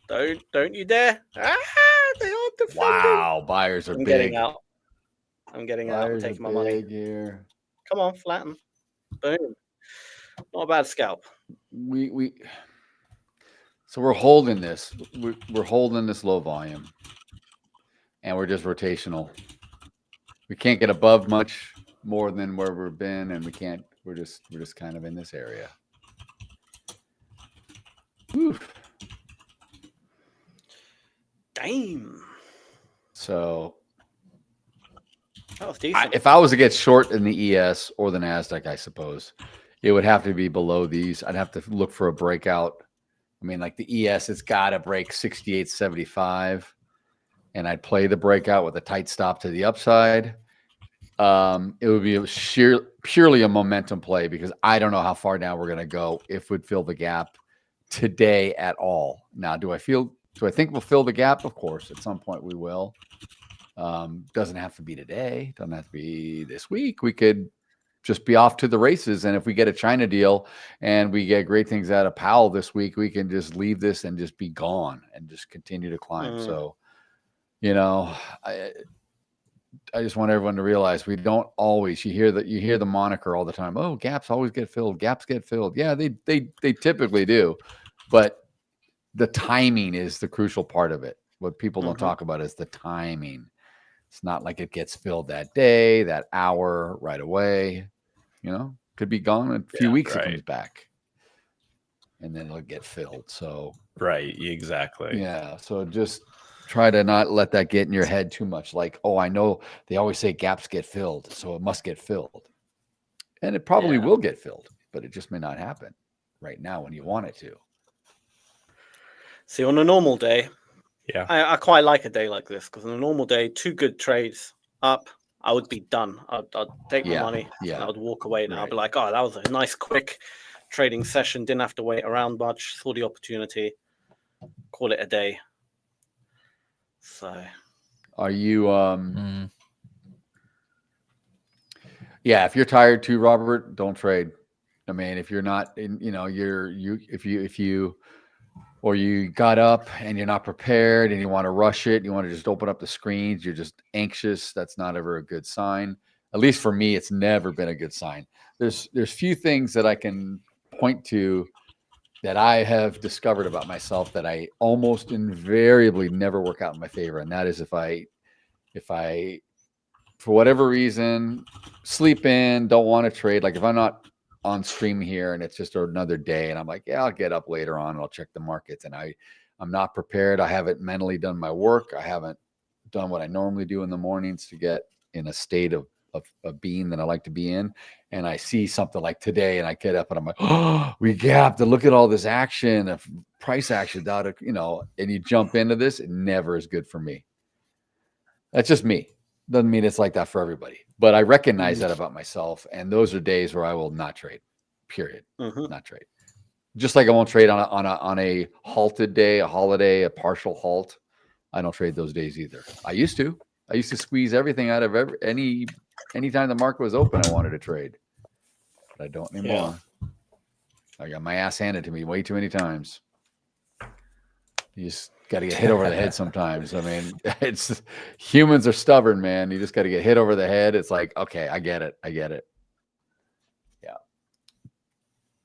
Don't you dare. They are defending. Wow, buyers are big. Getting out. I'm getting out. I'm Buyers taking are my money. big here. Come on, flatten. Boom. Not a bad scalp. So we're holding this. We're holding this low volume, and we're just rotational. We can't get above much more than where we've been, and we can't. We're just kind of in this area. Whew. Damn. So that was decent. If I was to get short in the ES or the Nasdaq, I suppose it would have to be below these. I'd have to look for a breakout. I mean, like the ES, it's got to break 68.75, and I'd play the breakout with a tight stop to the upside. It would be purely a momentum play because I don't know how far down we're going to go if we'd fill the gap today at all. Now, do I think we'll fill the gap? Of course, at some point we will. Doesn't have to be today. Doesn't have to be this week. We could just be off to the races. And if we get a China deal and we get great things out of Powell this week, we can just leave this and just be gone and just continue to climb. So, you know, I just want everyone to realize we don't always, you hear the moniker all the time. Oh, gaps always get filled. Gaps get filled. Yeah, they typically do. But the timing is the crucial part of it. What people don't talk about is the timing. It's not like it gets filled that day, that hour, right away. You know, could be gone in a few weeks. It comes back, and then it'll get filled. So right, exactly. Yeah. So just try to not let that get in your head too much. Like, oh, I know they always say gaps get filled, so it must get filled, and it probably will get filled, but it just may not happen right now when you want it to. See, on a normal day, yeah, I quite like a day like this because on a normal day, 2 good trades up, I would be done. I'd take my money and I would walk away. And I'd be like, oh, that was a nice, quick trading session. Didn't have to wait around much. Saw the opportunity. Call it a day. So, are you? Yeah, if you're tired too, Robert, don't trade. I mean, if you're not, if you or you got up and you're not prepared and you want to rush it, you want to just open up the screens, you're just anxious, that's not ever a good sign. At least for me, it's never been a good sign. There's few things that I can point to that I have discovered about myself that I almost invariably never work out in my favor. And that is if I, for whatever reason, sleep in, don't want to trade, like if I'm not on stream here and it's just another day and I'm like, yeah, I'll get up later on and I'll check the markets, and I'm not prepared. I haven't mentally done my work. I haven't done what I normally do in the mornings to get in a state of being that I like to be in. And I see something like today and I get up and I'm like, oh, we gapped, and look at all this action, price action, and you jump into this. It never is good for me. That's just me. Doesn't mean it's like that for everybody, but I recognize that about myself. And those are days where I will not trade, period. Not trade. Just like I won't trade on a halted day, a holiday, a partial halt. I don't trade those days either. I used to squeeze everything out of anytime the market was open, I wanted to trade, but I don't anymore. Yeah. I got my ass handed to me way too many times. You just got to get hit over the head sometimes. I mean, humans are stubborn, man. You just got to get hit over the head. It's like, okay, I get it.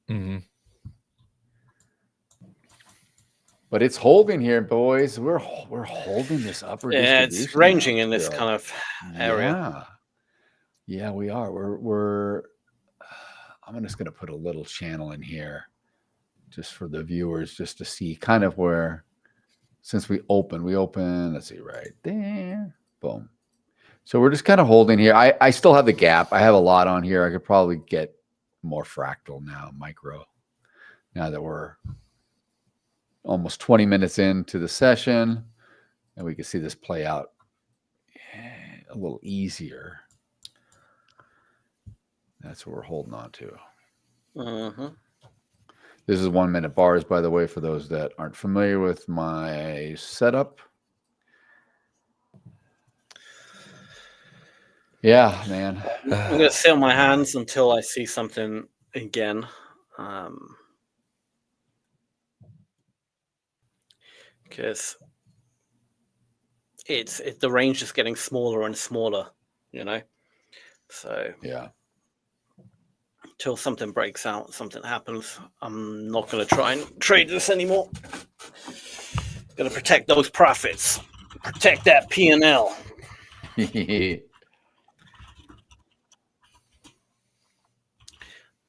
Yeah. But it's holding here, boys. We're holding this upper distribution. It's ranging in this kind of area. Yeah, we are. I'm just going to put a little channel in here just for the viewers, just to see kind of where, since we open, let's see, right there, boom. So we're just kind of holding here. I still have the gap. I have a lot on here. I could probably get more fractal now, micro, now that we're almost 20 minutes into the session, and we can see this play out a little easier. That's what we're holding on to. This is 1 minute bars, by the way, for those that aren't familiar with my setup. Yeah, man. I'm going to sit on my hands until I see something again. Because the range is getting smaller and smaller, you know. So yeah, until something breaks out, something happens, I'm not going to try and trade this anymore. Going to protect those profits, protect that P&L.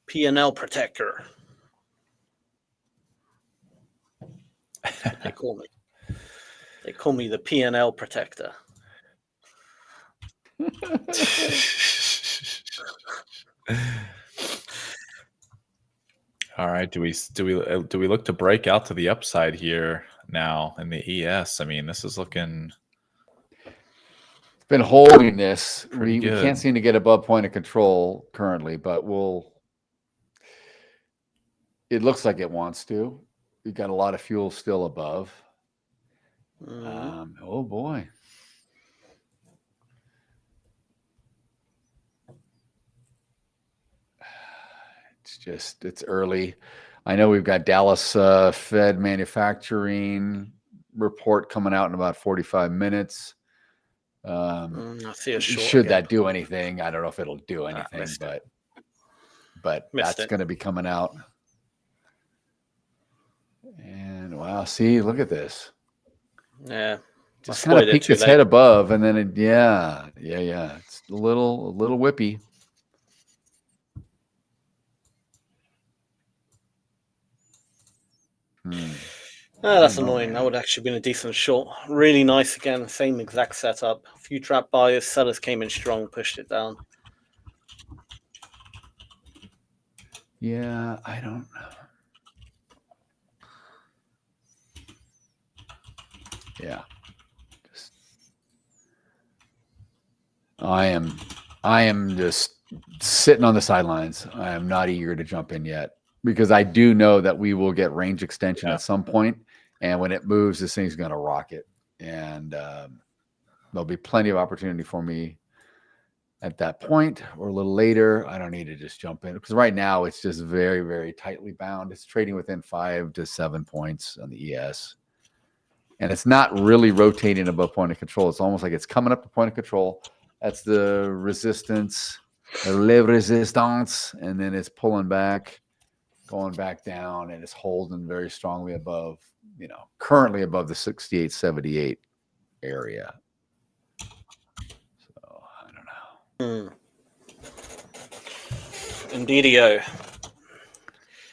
P&L protector. They call me. They call me the P&L protector. All right. Do we look to break out to the upside here now in the ES? I mean, this is looking. It's been holding this. We good. Can't seem to get above point of control currently, but it looks like it wants to. We've got a lot of fuel still above. Oh boy. It's early. I know we've got Dallas Fed manufacturing report coming out in about 45 minutes. I see a short should again. that do anything? I don't know if it'll do anything, but that's going to be coming out. And wow, see, look at this. Yeah. Just kind of peeked its head above, and then it's a little whippy. Oh, that's annoying. That would actually been a decent short. Really nice again. Same exact setup. A few trap buyers, sellers came in strong, pushed it down. Yeah, I don't know. Yeah. I am just sitting on the sidelines. I am not eager to jump in yet because I do know that we will get range extension at some point, and when it moves, this thing's going to rocket, and there'll be plenty of opportunity for me at that point or a little later. I don't need to just jump in because right now it's just very, very tightly bound. It's trading within 5 to 7 points on the ES. And it's not really rotating above point of control. It's almost like it's coming up to point of control. That's the resistance, le resistance, and then it's pulling back, going back down, and it's holding very strongly above, currently above the 68.78 area. So I don't know. Indeedio.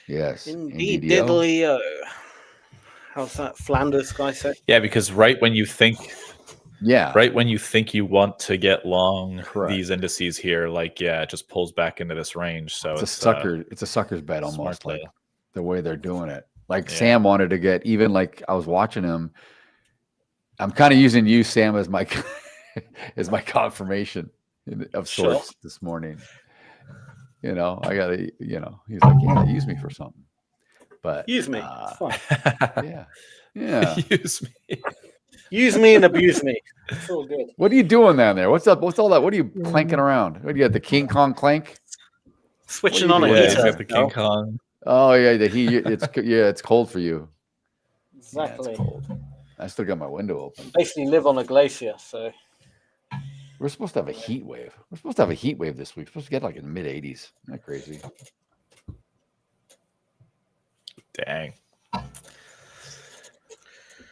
Yes. Indeedio. How's that Flanders guy said? Yeah, because right when you think you want to get long these indices here, it just pulls back into this range. So it's a sucker. It's a sucker's bet almost, like the way they're doing it. Like Sam wanted to get, even like I was watching him. I'm kind of using you, Sam, as my confirmation of sorts this morning. I gotta, he's like, yeah, use me for something. But use me. Yeah. Use me and abuse me. It's all good. What are you doing down there? What's up? What's all that? What are you clanking around? What do you got? The King Kong clank? Switching on a heater. He's got the King Kong. Oh yeah, it's cold for you. Exactly. Yeah, it's cold. I still got my window open. Basically live on a glacier, so we're supposed to have a heat wave. We're supposed to have a heat wave this week. We're supposed to get like in mid 80s. Isn't that crazy? Dang.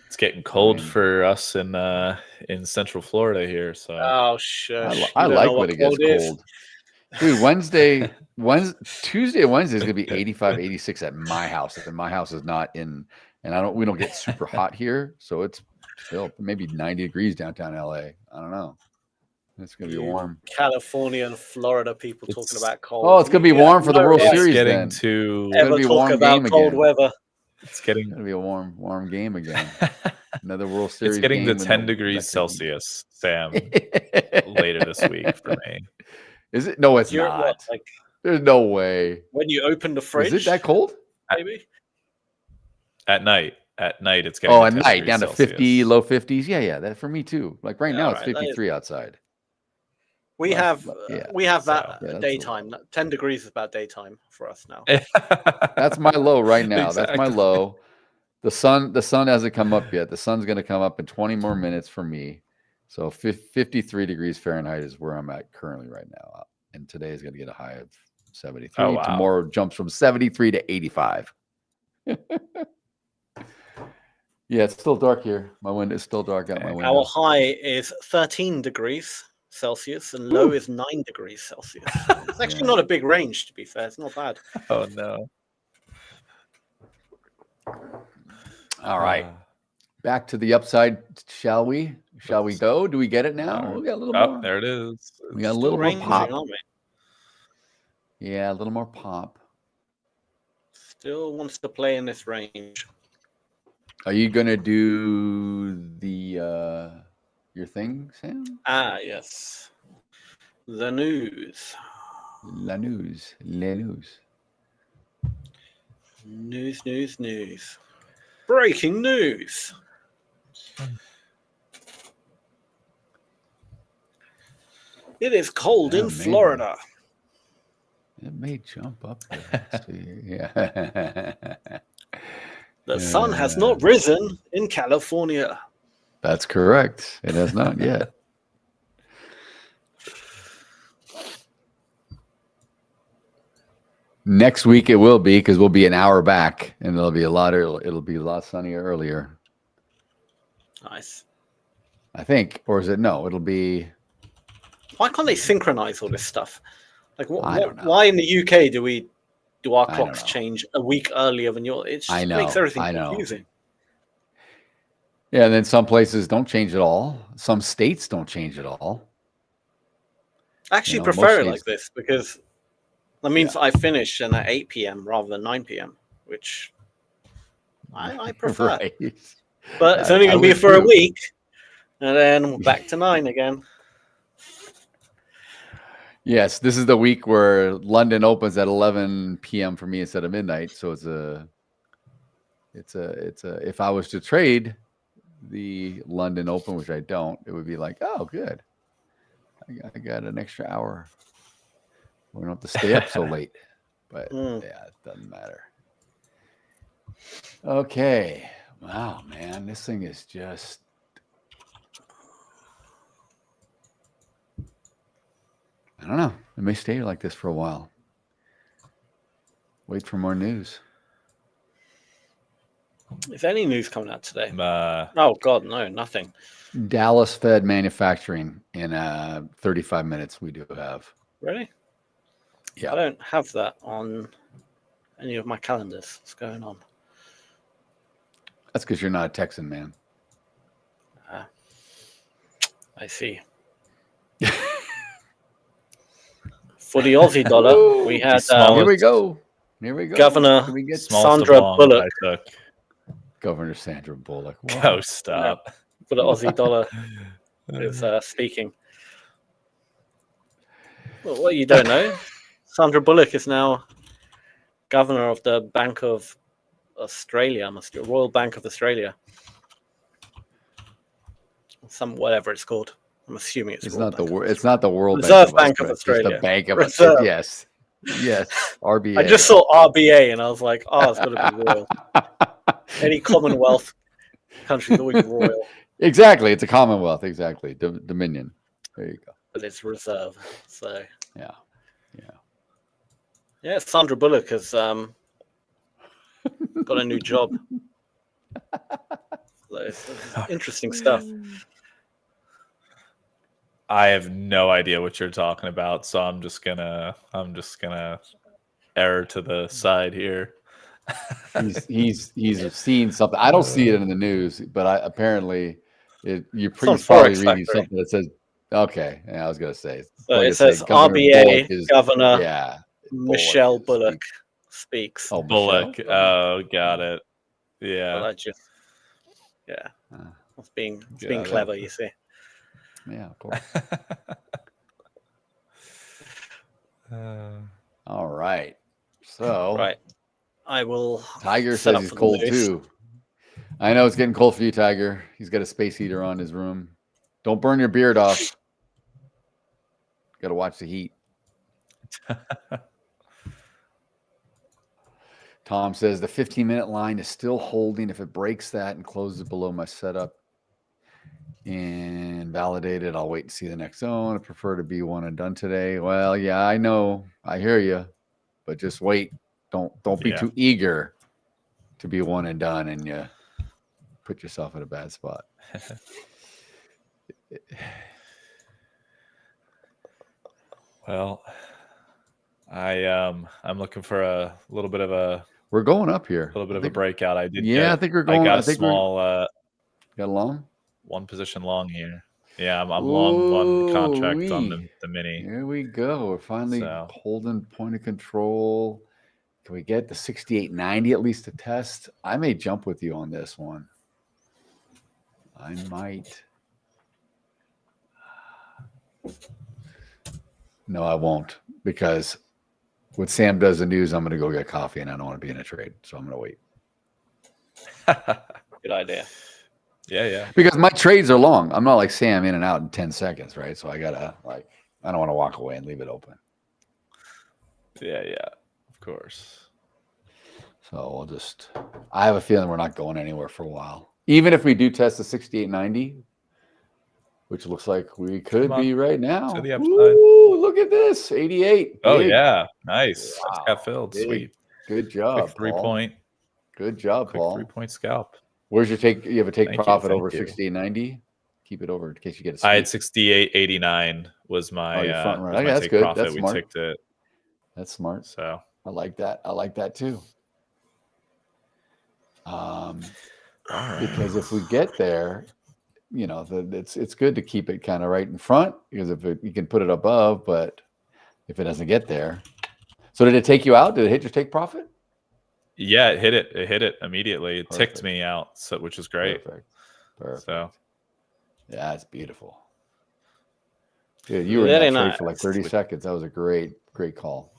It's getting cold for us in Central Florida here. So I like when it gets cold. Dude, Tuesday and Wednesday is gonna be 85, 86 at my house. And my house is not in, and we don't get super hot here, so it's still maybe 90 degrees downtown LA. I don't know. It's gonna be warm. California and Florida people talking about cold. Oh, it's gonna be warm for the World Series. It's gonna ever be a talk warm about game cold again. weather. It's gonna be a warm game again. Another World Series. It's getting to game 10 degrees Celsius, Sam, later this week for me. Is it? No, it's You're not. what, like There's no way. when you open the fridge? Is it that cold? Maybe. At night, it's getting. Oh, to at 10 night, degrees down to Celsius. 50, low 50s. Yeah, that for me too. Like right now, it's Alright, that 53 outside. We have that that's daytime. 10 degrees is about daytime for us now. That's my low right now. Exactly. That's my low. The sun hasn't come up yet. The sun's going to come up in 20 more minutes for me. So 53 degrees Fahrenheit is where I'm at currently right now. And today is going to get a high of 73. Oh, wow. Tomorrow jumps from 73 to 85. Yeah, it's still dark here. My window is still dark out my window. Our high is 13 degrees Celsius and low is 9 degrees Celsius. It's actually not a big range, to be fair. It's not bad. Oh no. All right. Back to the upside, shall we? Shall we go? Do we get it now? We got a little more. There it is. We got a little more ranging, pop. aren't we? Yeah, a little more pop. Still wants to play in this range. Are you gonna do the your thing, Sam? Ah, yes. The news. La news. Le news. News. Breaking news. It is cold in Florida. It may jump up. Yeah. The sun has not risen in California. That's correct. It has not yet. Next week it will be, because we'll be an hour back, and it'll be a lot early. It'll be a lot sunnier earlier. Nice. I think, or is it no? It'll be. Why can't they synchronize all this stuff? Like, I don't know. why in the UK do our clocks change a week earlier than yours? It just makes everything confusing. Yeah, and then some places don't change at all. Some states don't change at all. I actually prefer it like this, because that means I finish at 8 p.m. rather than 9 p.m., which I prefer. Right. But it's only going to be for a week, and then back to 9 again. Yes, this is the week where London opens at 11 p.m. for me instead of midnight. So it's a. If I was to trade the London Open, which I don't, it would be like, oh, good. I got an extra hour. We don't have to stay up so late. But yeah, it doesn't matter. Okay. Wow, man, this thing is just. I don't know. It may stay like this for a while. Wait for more news. Is any news coming out today? Oh, God, no, nothing. Dallas Fed manufacturing in 35 minutes we do have. Really? Yeah. I don't have that on any of my calendars. What's going on? That's because you're not a Texan, man. I see. For the Aussie dollar, we had here we go. Governor Sandra Bullock. Governor Sandra Bullock. Wow. Go stop. For the Aussie dollar is speaking. Well, what you don't know, Sandra Bullock is now governor of the Bank of Australia, Royal Bank of Australia. Whatever it's called. I'm assuming it's not the It's not the World Reserve Bank of Australia. It's the Bank of Australia. Yes, RBA. I just saw RBA and I was like, oh, it's got to be royal. Any Commonwealth country is always royal. Exactly, it's a Commonwealth. Exactly, Dominion. There you go. But it's reserve. So yeah. Sandra Bullock has got a new job. So it's interesting stuff. I have no idea what you're talking about, so I'm just gonna err to the side here. he's seen something. I don't see it in the news, but apparently you're probably reading something that says. Okay, yeah, I was gonna say. So it says RBA Governor Michelle Bullock speaks. Oh, Bullock. Oh, got it. Yeah. Well, It's being clever, you see. Yeah, of course. All right. So right, I will. Tiger says he's cold too. I know it's getting cold for you, Tiger. He's got a space heater on his room. Don't burn your beard off. Got to watch the heat. Tom says the 15-minute line is still holding. If it breaks that and closes below my setup and validated, I'll wait and see the next zone. I prefer to be one and done today. Well, yeah, I know. I hear you. But just wait. Don't be too eager to be one and done, and you put yourself in a bad spot. Well, I'm looking for a little bit of a. We're going up here. A little bit of a breakout. I did. Yeah, I think we're going. I got a small. Got a long. One position long here. Yeah, I'm long one contract on the mini. Here we go. We're finally holding point of control. Can we get the 68.90 at least to test? I may jump with you on this one. I might. No, I won't, because when Sam does the news, I'm going to go get coffee, and I don't want to be in a trade, so I'm going to wait. Good idea. Yeah. Because my trades are long. I'm not like Sam in and out in 10 seconds, right? So I got to, I don't want to walk away and leave it open. Yeah, of course. So I have a feeling we're not going anywhere for a while. Even if we do test the 68.90, which looks like we could be right now. To the upside. Ooh, look at this, 88. Oh, big. Yeah, nice. Wow. That's got filled. Big. Sweet. Good job, Quick 3-point. Good job, Quick Paul. 3-point scalp. Where's your take? You have a take profit over thank you. 68.90? Keep it over in case you get a I had 68.89 was my, front was run. my That's take good. profit. That's We smart. ticked it. That's smart. So I like that. I like that too. Because if we get there, it's good to keep it kind of right in front, because you can put it above, but if it doesn't get there. So did it take you out? Did it hit your take profit? Yeah, it hit it. It hit it immediately. It ticked me out, which is great. Perfect. So yeah, it's beautiful. Dude, you were in that trade for like 30 seconds. That was a great call.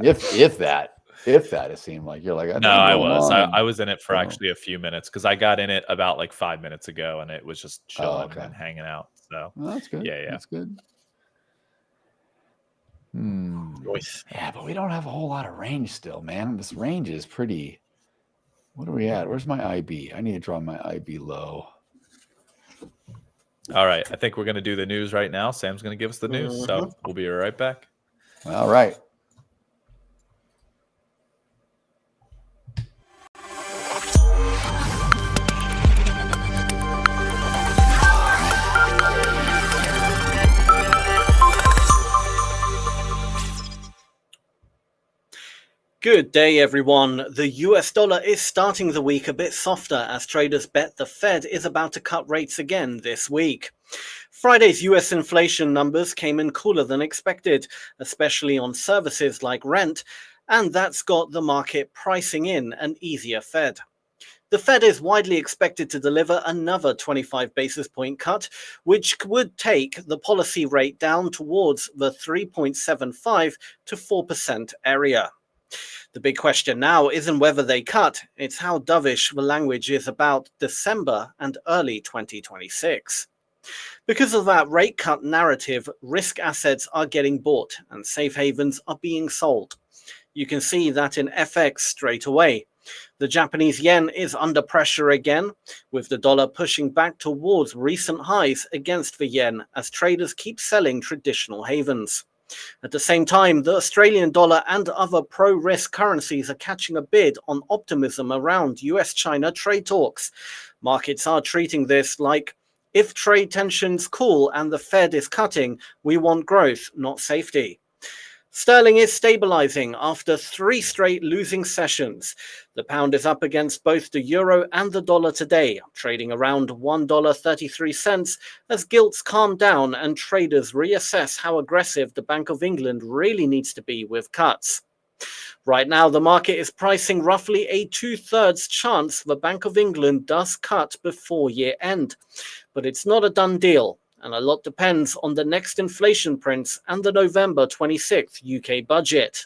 if that, it seemed like you're like, no, I was. I was in it for actually a few minutes, because I got in it about like 5 minutes ago, and it was just chilling and hanging out. So well, that's good. Yeah. That's good. Yeah, but we don't have a whole lot of range still, man. This range is pretty. What are we at? Where's my IB? I need to draw my IB low. All right. I think we're going to do the news right now. Sam's going to give us the news. So we'll be right back. All right. Good day, everyone. The US dollar is starting the week a bit softer as traders bet the Fed is about to cut rates again this week. Friday's US inflation numbers came in cooler than expected, especially on services like rent, and that's got the market pricing in an easier Fed. The Fed is widely expected to deliver another 25 basis point cut, which would take the policy rate down towards the 3.75 to 4% area. The big question now isn't whether they cut, it's how dovish the language is about December and early 2026. Because of that rate cut narrative, risk assets are getting bought and safe havens are being sold. You can see that in FX straight away. The Japanese yen is under pressure again, with the dollar pushing back towards recent highs against the yen as traders keep selling traditional havens. At the same time, the Australian dollar and other pro-risk currencies are catching a bid on optimism around US-China trade talks. Markets are treating this like, if trade tensions cool and the Fed is cutting, we want growth, not safety. Sterling is stabilizing after 3 straight losing sessions. The pound is up against both the euro and the dollar today, trading around $1.33 as gilts calm down and traders reassess how aggressive the Bank of England really needs to be with cuts. Right now, the market is pricing roughly a 2/3 chance the Bank of England does cut before year end. But it's not a done deal, and a lot depends on the next inflation prints and the November 26th UK budget.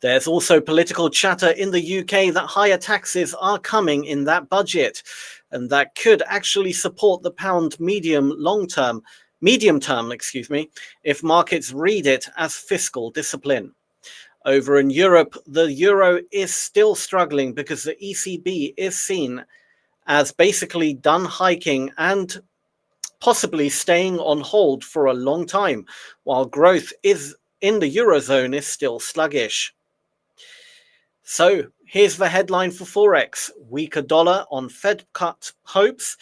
There's also political chatter in the UK that higher taxes are coming in that budget, and that could actually support the pound medium term, if markets read it as fiscal discipline. Over in Europe, the euro is still struggling because the ECB is seen as basically done hiking and possibly staying on hold for a long time, while growth is in the Eurozone is still sluggish. So here's the headline for Forex. Weaker dollar on Fed cut hopes,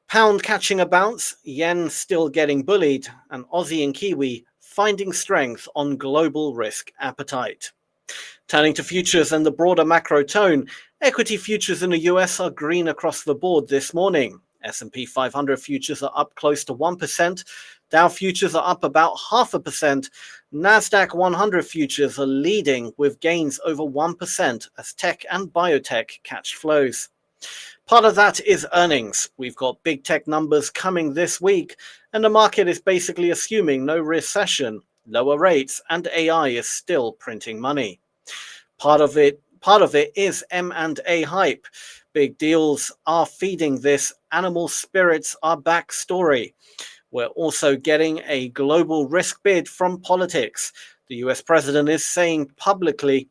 pound catching a bounce, yen still getting bullied, and Aussie and Kiwi finding strength on global risk appetite. Turning to futures and the broader macro tone, equity futures in the US are green across the board this morning. S&P 500 futures are up close to 1%. Dow futures are up about 0.5%. Nasdaq 100 futures are leading with gains over 1% as tech and biotech catch flows. Part of that is earnings. We've got big tech numbers coming this week, and the market is basically assuming no recession, lower rates, and AI is still printing money. Part of it is M&A hype. Big deals are feeding this animal spirits are back story. We're also getting a global risk bid from politics. The US president is saying publicly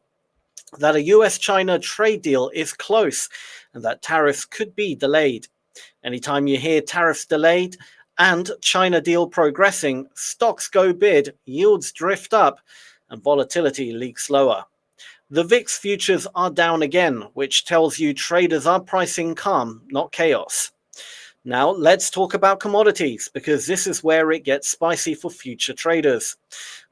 that a US-China trade deal is close and that tariffs could be delayed. Anytime you hear tariffs delayed and China deal progressing, stocks go bid, yields drift up, and volatility leaks lower. The VIX futures are down again, which tells you traders are pricing calm, not chaos. Now let's talk about commodities, because this is where it gets spicy for future traders.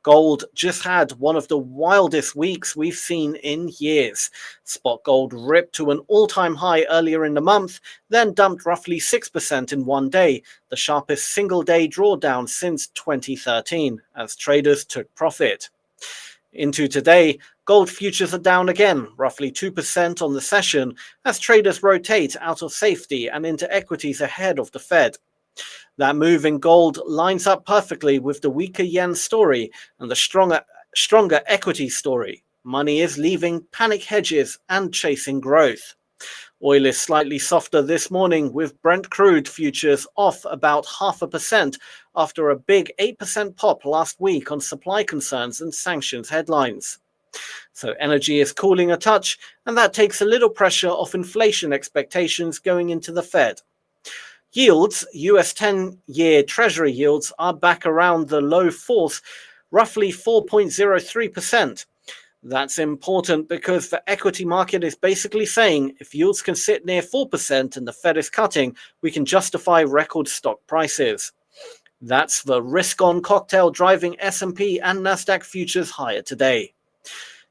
Gold just had one of the wildest weeks we've seen in years. Spot gold ripped to an all-time high earlier in the month, then dumped roughly 6% in one day, the sharpest single-day drawdown since 2013, as traders took profit. Into today, gold futures are down again, roughly 2% on the session, as traders rotate out of safety and into equities ahead of the Fed. That move in gold lines up perfectly with the weaker yen story and the stronger equity story. Money is leaving panic hedges and chasing growth. Oil is slightly softer this morning, with Brent crude futures off about 0.5% after a big 8% pop last week on supply concerns and sanctions headlines. So energy is cooling a touch, and that takes a little pressure off inflation expectations going into the Fed. Yields, US 10-year Treasury yields, are back around the low fourth, roughly 4.03%. That's important because the equity market is basically saying if yields can sit near 4% and the Fed is cutting, we can justify record stock prices. That's the risk-on cocktail driving S&P and Nasdaq futures higher today.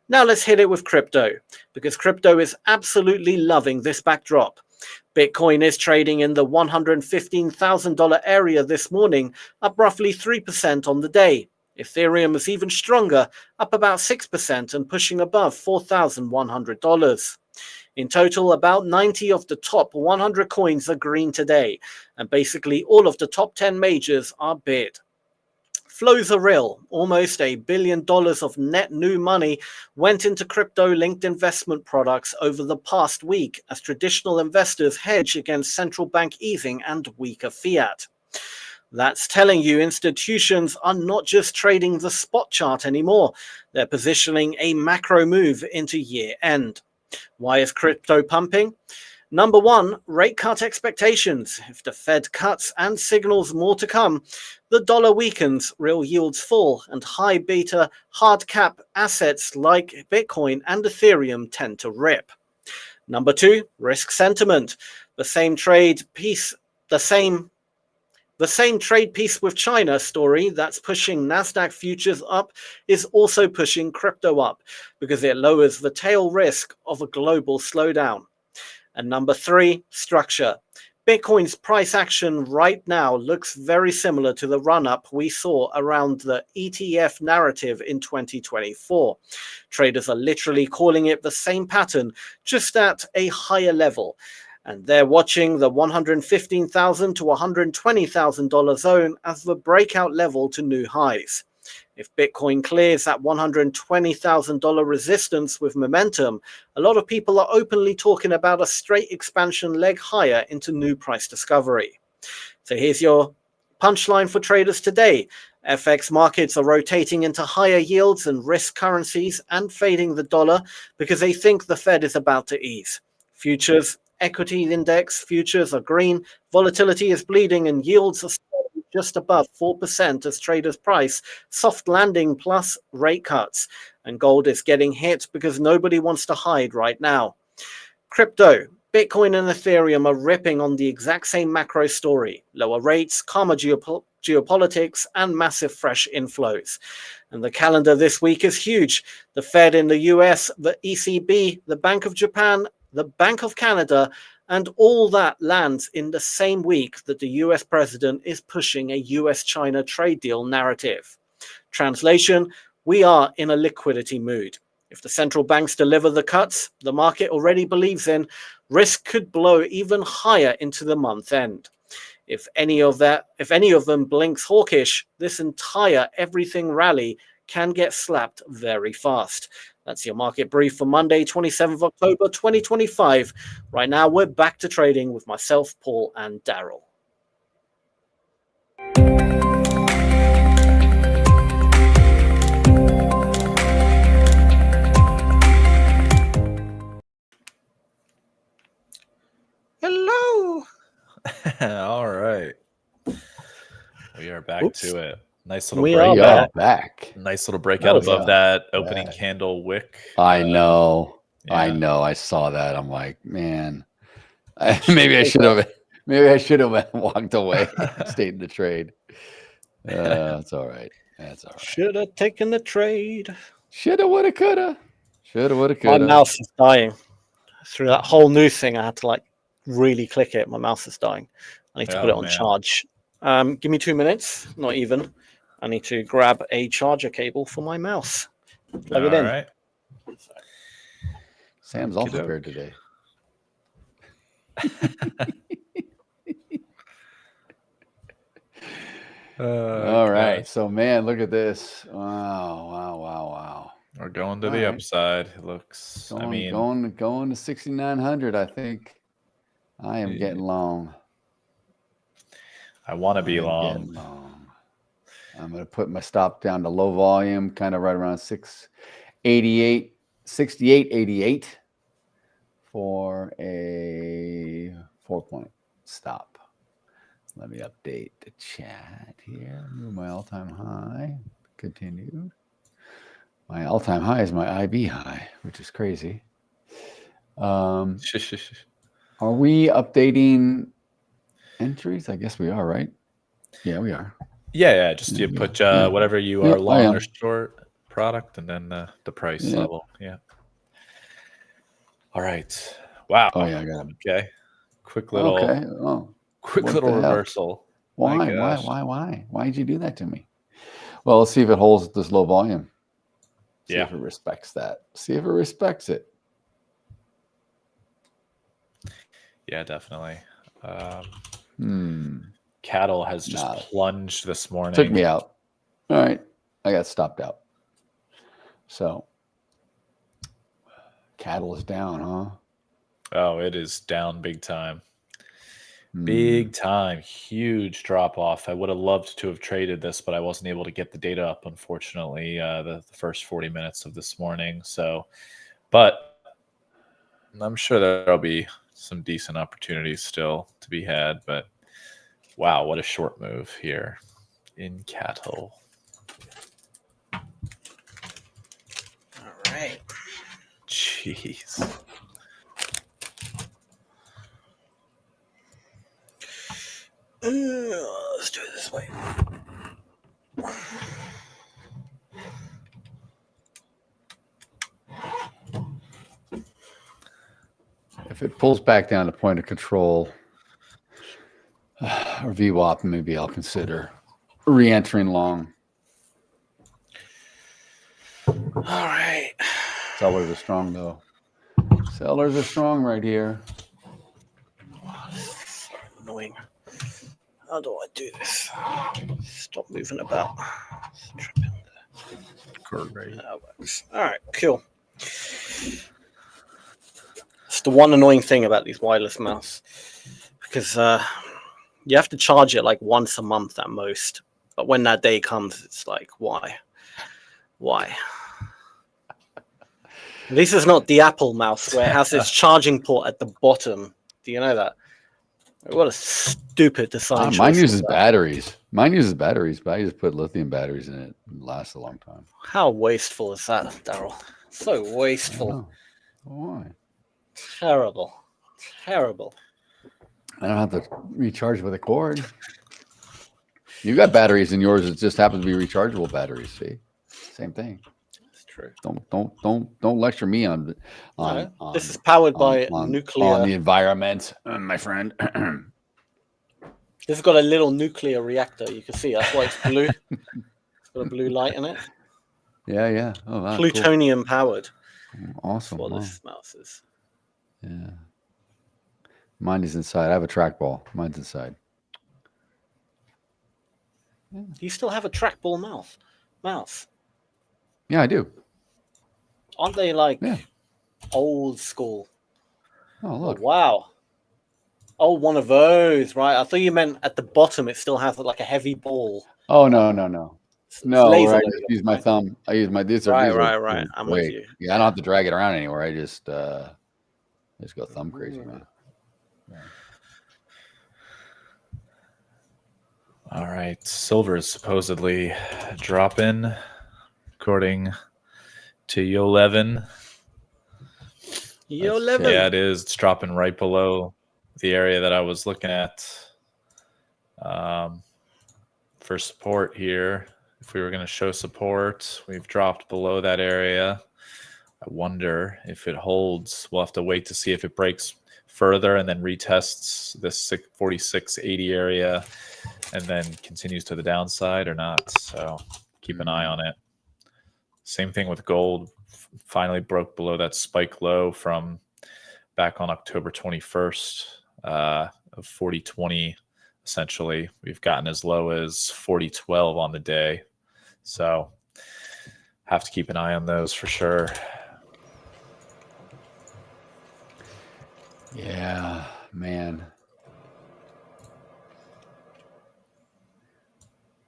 Now let's hit it with crypto, because crypto is absolutely loving this backdrop. Bitcoin is trading in the $115,000 area this morning, up roughly 3% on the day. Ethereum is even stronger, up about 6% and pushing above $4,100. In total, about 90 of the top 100 coins are green today, and basically all of the top 10 majors are bid. Flows are real. Almost $1 billion of net new money went into crypto-linked investment products over the past week as traditional investors hedge against central bank easing and weaker fiat. That's telling you institutions are not just trading the spot chart anymore. They're positioning a macro move into year end. Why is crypto pumping? Number one, rate cut expectations. If the Fed cuts and signals more to come, the dollar weakens, real yields fall, and high beta hard cap assets like Bitcoin and Ethereum tend to rip. Number two, risk sentiment. The same trade piece with China story that's pushing Nasdaq futures up is also pushing crypto up because it lowers the tail risk of a global slowdown. And number three, structure. Bitcoin's price action right now looks very similar to the run-up we saw around the ETF narrative in 2024. Traders are literally calling it the same pattern, just at a higher level. And they're watching the $115,000 to $120,000 zone as the breakout level to new highs. If Bitcoin clears that $120,000 resistance with momentum, a lot of people are openly talking about a straight expansion leg higher into new price discovery. So here's your punchline for traders today. FX markets are rotating into higher yields and risk currencies and fading the dollar because they think the Fed is about to ease. Futures, equity index futures are green, volatility is bleeding, and yields are just above 4% as traders price soft landing plus rate cuts. And gold is getting hit because nobody wants to hide right now. Crypto, Bitcoin and Ethereum are ripping on the exact same macro story. Lower rates, calmer geopolitics, and massive fresh inflows. And the calendar this week is huge. The Fed in the US, the ECB, the Bank of Japan, the Bank of Canada, and all that lands in the same week that the US president is pushing a US-China trade deal narrative. Translation, we are in a liquidity mood. If the central banks deliver the cuts the market already believes in, risk could blow even higher into the month end. If any of them blinks hawkish, this entire everything rally can get slapped very fast. That's your market brief for Monday, 27th October, 2025. Right now, we're back to trading with myself, Paul, and Daryl. Hello. All right. We are back to it. Nice little back. Nice little breakout above that opening candle wick. I know. I saw that. I'm like, man, maybe I should have walked away, stayed in the trade. That's all right. That's all right. Should have taken the trade. Shoulda, woulda, coulda. Shoulda, woulda, coulda. My mouse is dying. Through that whole new thing, I had to like really click it. My mouse is dying. I need to put it on charge. Give me 2 minutes. Not even. I need to grab a charger cable for my mouse. Plug it in. Right. Sam's all prepared today. All right. So, man, look at this. Wow. We're going to the upside. It looks, going to 6,900, I think. I am getting long. I want to be long. I'm going to put my stop down to low volume, kind of right around 68.88 for a 4-point stop. Let me update the chat here. Move my all-time high. Continued. My all-time high is my IB high, which is crazy. Are we updating entries? I guess we are, right? Yeah, we are. Yeah. Just you put whatever you are long or short product, and then the price level. Yeah. All right. Wow. Oh yeah, I got it. Okay. Quick little. Quick little reversal. Why? Why did you do that to me? Well, let's see if it holds this low volume. See if it respects that. See if it respects it. Yeah, definitely. Cattle has just plunged this morning. Took me out. All right. I got stopped out. So cattle is down, huh? Oh, it is down big time. Big time. Huge drop off. I would have loved to have traded this, but I wasn't able to get the data up, unfortunately, the first 40 minutes of this morning. So, but I'm sure there'll be some decent opportunities still to be had. But wow, what a short move here in cattle. All right. Jeez. Let's do it this way. If it pulls back down to point of control, Or VWAP, maybe I'll consider re-entering long. All right. Sellers are strong, though. Sellers are strong right here. So annoying. How do I do this? Stop moving about. That works. All right, cool. It's the one annoying thing about these wireless mouse, because you have to charge it like once a month at most. But when that day comes, it's like, why? Why? This is not the Apple mouse where it has its charging port at the bottom. Do you know that? What a stupid design. Mine uses batteries. Mine uses batteries, but I just put lithium batteries in it. It lasts a long time. How wasteful is that, Daryl? So wasteful. Why? Terrible. Terrible. I don't have to recharge with a cord. You've got batteries in yours. It just happens to be rechargeable batteries. See, same thing. That's true. Don't lecture me on this is powered by nuclear. On the environment, my friend. This has got a little nuclear reactor. You can see that's why it's blue. It's got a blue light in it. Yeah. Oh, wow, plutonium powered. Awesome. That's what this mouse is. Yeah. Mine is inside. I have a trackball. Mine's inside. Do you still have a trackball mouse? Yeah, I do. Aren't they like old school? Oh, look. Oh, wow. Oh, one of those, right? I thought you meant at the bottom it still has like a heavy ball. Oh, no. No, laser I laser, just use my thumb. I use my these are right. I'm with you. Yeah, I don't have to drag it around anywhere. I just go thumb crazy, man. Yeah. All right, silver is supposedly dropping, according to Yo11. Yo11. Yeah, it is. It's dropping right below the area that I was looking at for support here. If we were going to show support, we've dropped below that area. I wonder if it holds. We'll have to wait to see if it breaks further and then retests this 46.80 area and then continues to the downside or not. So keep an eye on it. Same thing with gold. Finally broke below that spike low from back on October 21st of 40.20. Essentially, we've gotten as low as 40.12 on the day. So have to keep an eye on those for sure. Yeah, man.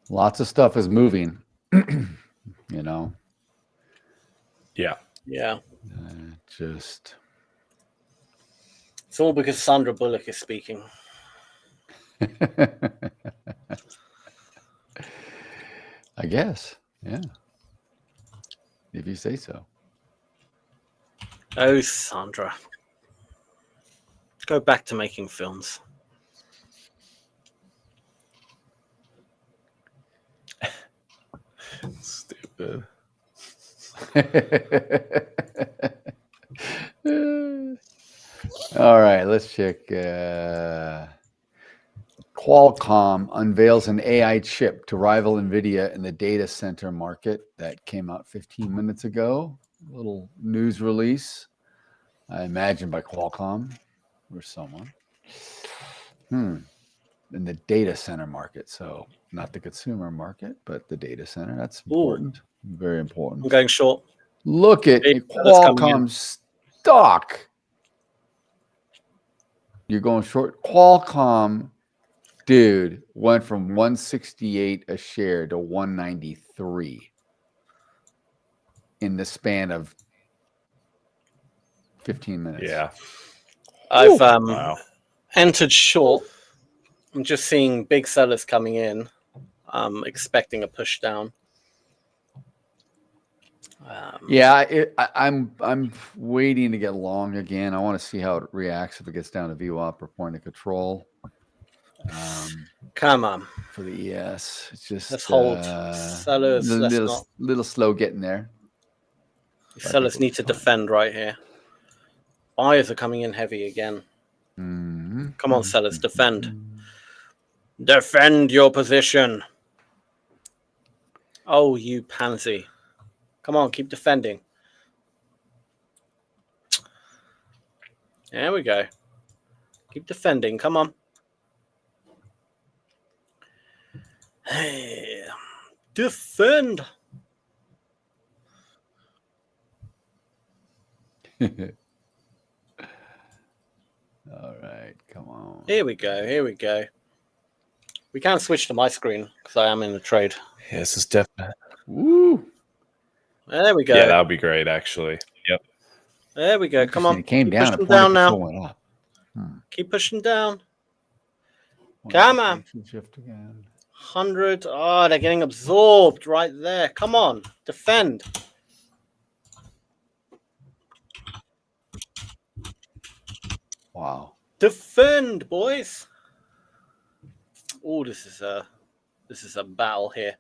Lots of stuff is moving, you know. Yeah. Just. It's all because Sandra Bullock is speaking. I guess. Yeah. If you say so. Oh, Sandra. Go back to making films. Stupid. All right, let's check. Qualcomm unveils an AI chip to rival NVIDIA in the data center market. That came out 15 minutes ago. A little news release, I imagine by Qualcomm or someone. In the data center market. So not the consumer market, but the data center. That's important. Ooh. Very important. I'm going short. Look at Qualcomm stock. You're going short. Qualcomm, dude, went from 168 a share to 193 in the span of 15 minutes. Yeah. I've entered short. I'm just seeing big sellers coming in. I'm expecting a push down. I'm waiting to get long again. I want to see how it reacts if it gets down to VWAP or point of control. Come on for the ES. It's just let's hold sellers. Little slow getting there. Sellers need to defend right here. Buyers are coming in heavy again. Come on, sellers, defend. Defend your position. Oh, you pansy. Come on, keep defending. There we go. Keep defending. Come on. Hey, defend. All right, come on. Here we go. Here we go. We can't switch to my screen because I am in the trade. Yeah, this is definitely. Woo! There we go. Yeah, that would be great, actually. Yep. There we go. Come on. It came Keep down. pushing The point down of now. control went up. Keep pushing down. Come on. Shift again. 100. Oh, they're getting absorbed right there. Come on. Defend. Wow. Defend, boys. Oh, this is a battle here.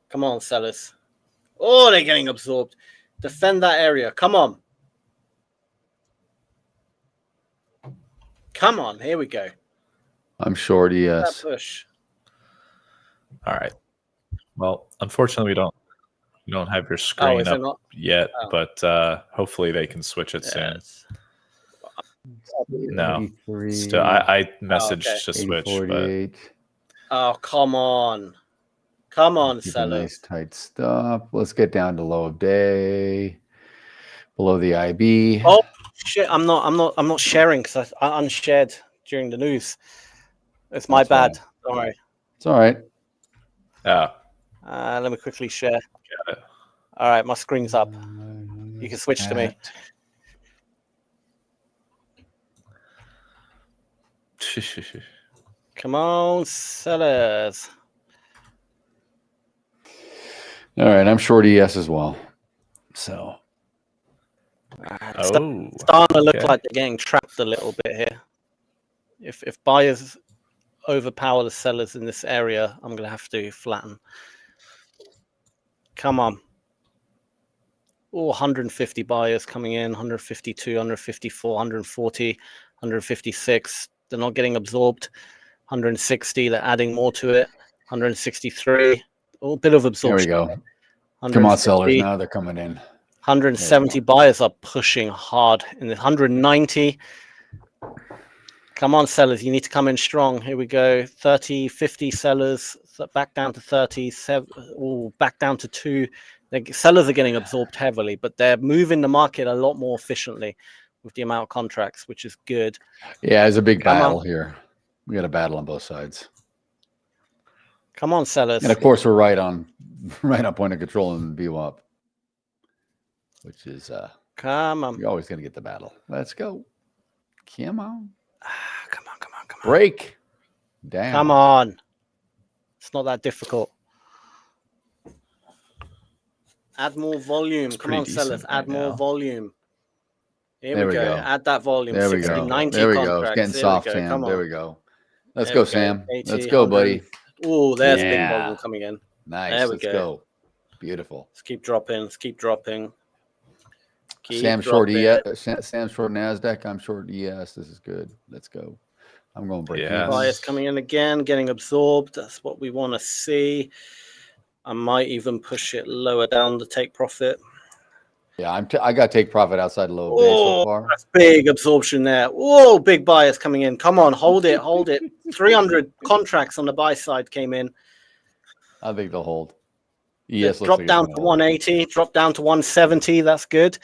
Come on, sellers. Oh, they're getting absorbed. Defend that area. Come on. Come on. Here we go. I'm short ES. That push. All right. Well, unfortunately, we don't have your screen is it up not? yet, Oh. but hopefully they can switch it soon. Yes. No, 83, still, I messaged okay. to switch, 48. Oh, come on. Come on, Keep a sellers. nice tight stop. Let's get down to low of day. Below the IB. Oh shit! I'm not sharing because I unshared during the news. It's my That's bad. Don't worry. It's all right. Yeah. Let me quickly share. Got it. All right, my screen's up. You can switch to me. Come on, sellers. All right, I'm short ES as well. So It's starting to look like they're getting trapped a little bit here. If buyers overpower the sellers in this area, I'm going to have to flatten. Come on. Oh, 150 buyers coming in, 152, 154, 140, 156. They're not getting absorbed. 160, they're adding more to it. 163. A bit of absorption. there we go. Come on, sellers. Now they're coming in. 170 buyers are pushing hard in the 190. Come on, sellers. You need to come in strong. Here we go. 30, 50 sellers. Back down to 30. Back down to 2. The sellers are getting absorbed heavily, but they're moving the market a lot more efficiently with the amount of contracts, which is good. Yeah, it's a big battle here. We got a battle on both sides. Come on, sellers. And of course, we're right on point of control in VWAP, which is come on. You're always going to get the battle. Let's go. Come on. Come on. Break down. Come on. It's not that difficult. Add more volume. Come on, sellers. Add more volume. Here we go. Add that volume. There we 60, go. 90 there we contracts. go. It's getting soft, Sam. There we go. Let's go, Sam. 80, Let's go, buddy. Oh, there's big volume coming in. Nice. There we Let's go. Beautiful. Let's keep dropping. Let's keep dropping. Sam's short ES. Sam's short Nasdaq. I'm short ES. This is good. Let's go. I'm going to break. Bias coming in again, getting absorbed. That's what we want to see. I might even push it lower down to take profit. Yeah, I got to take profit outside low day so far. That's big absorption there. Whoa, big buyers coming in. Come on, hold it. 300 contracts on the buy side came in. I think they'll hold. ES drop down to 180, drop down to 170. That's good.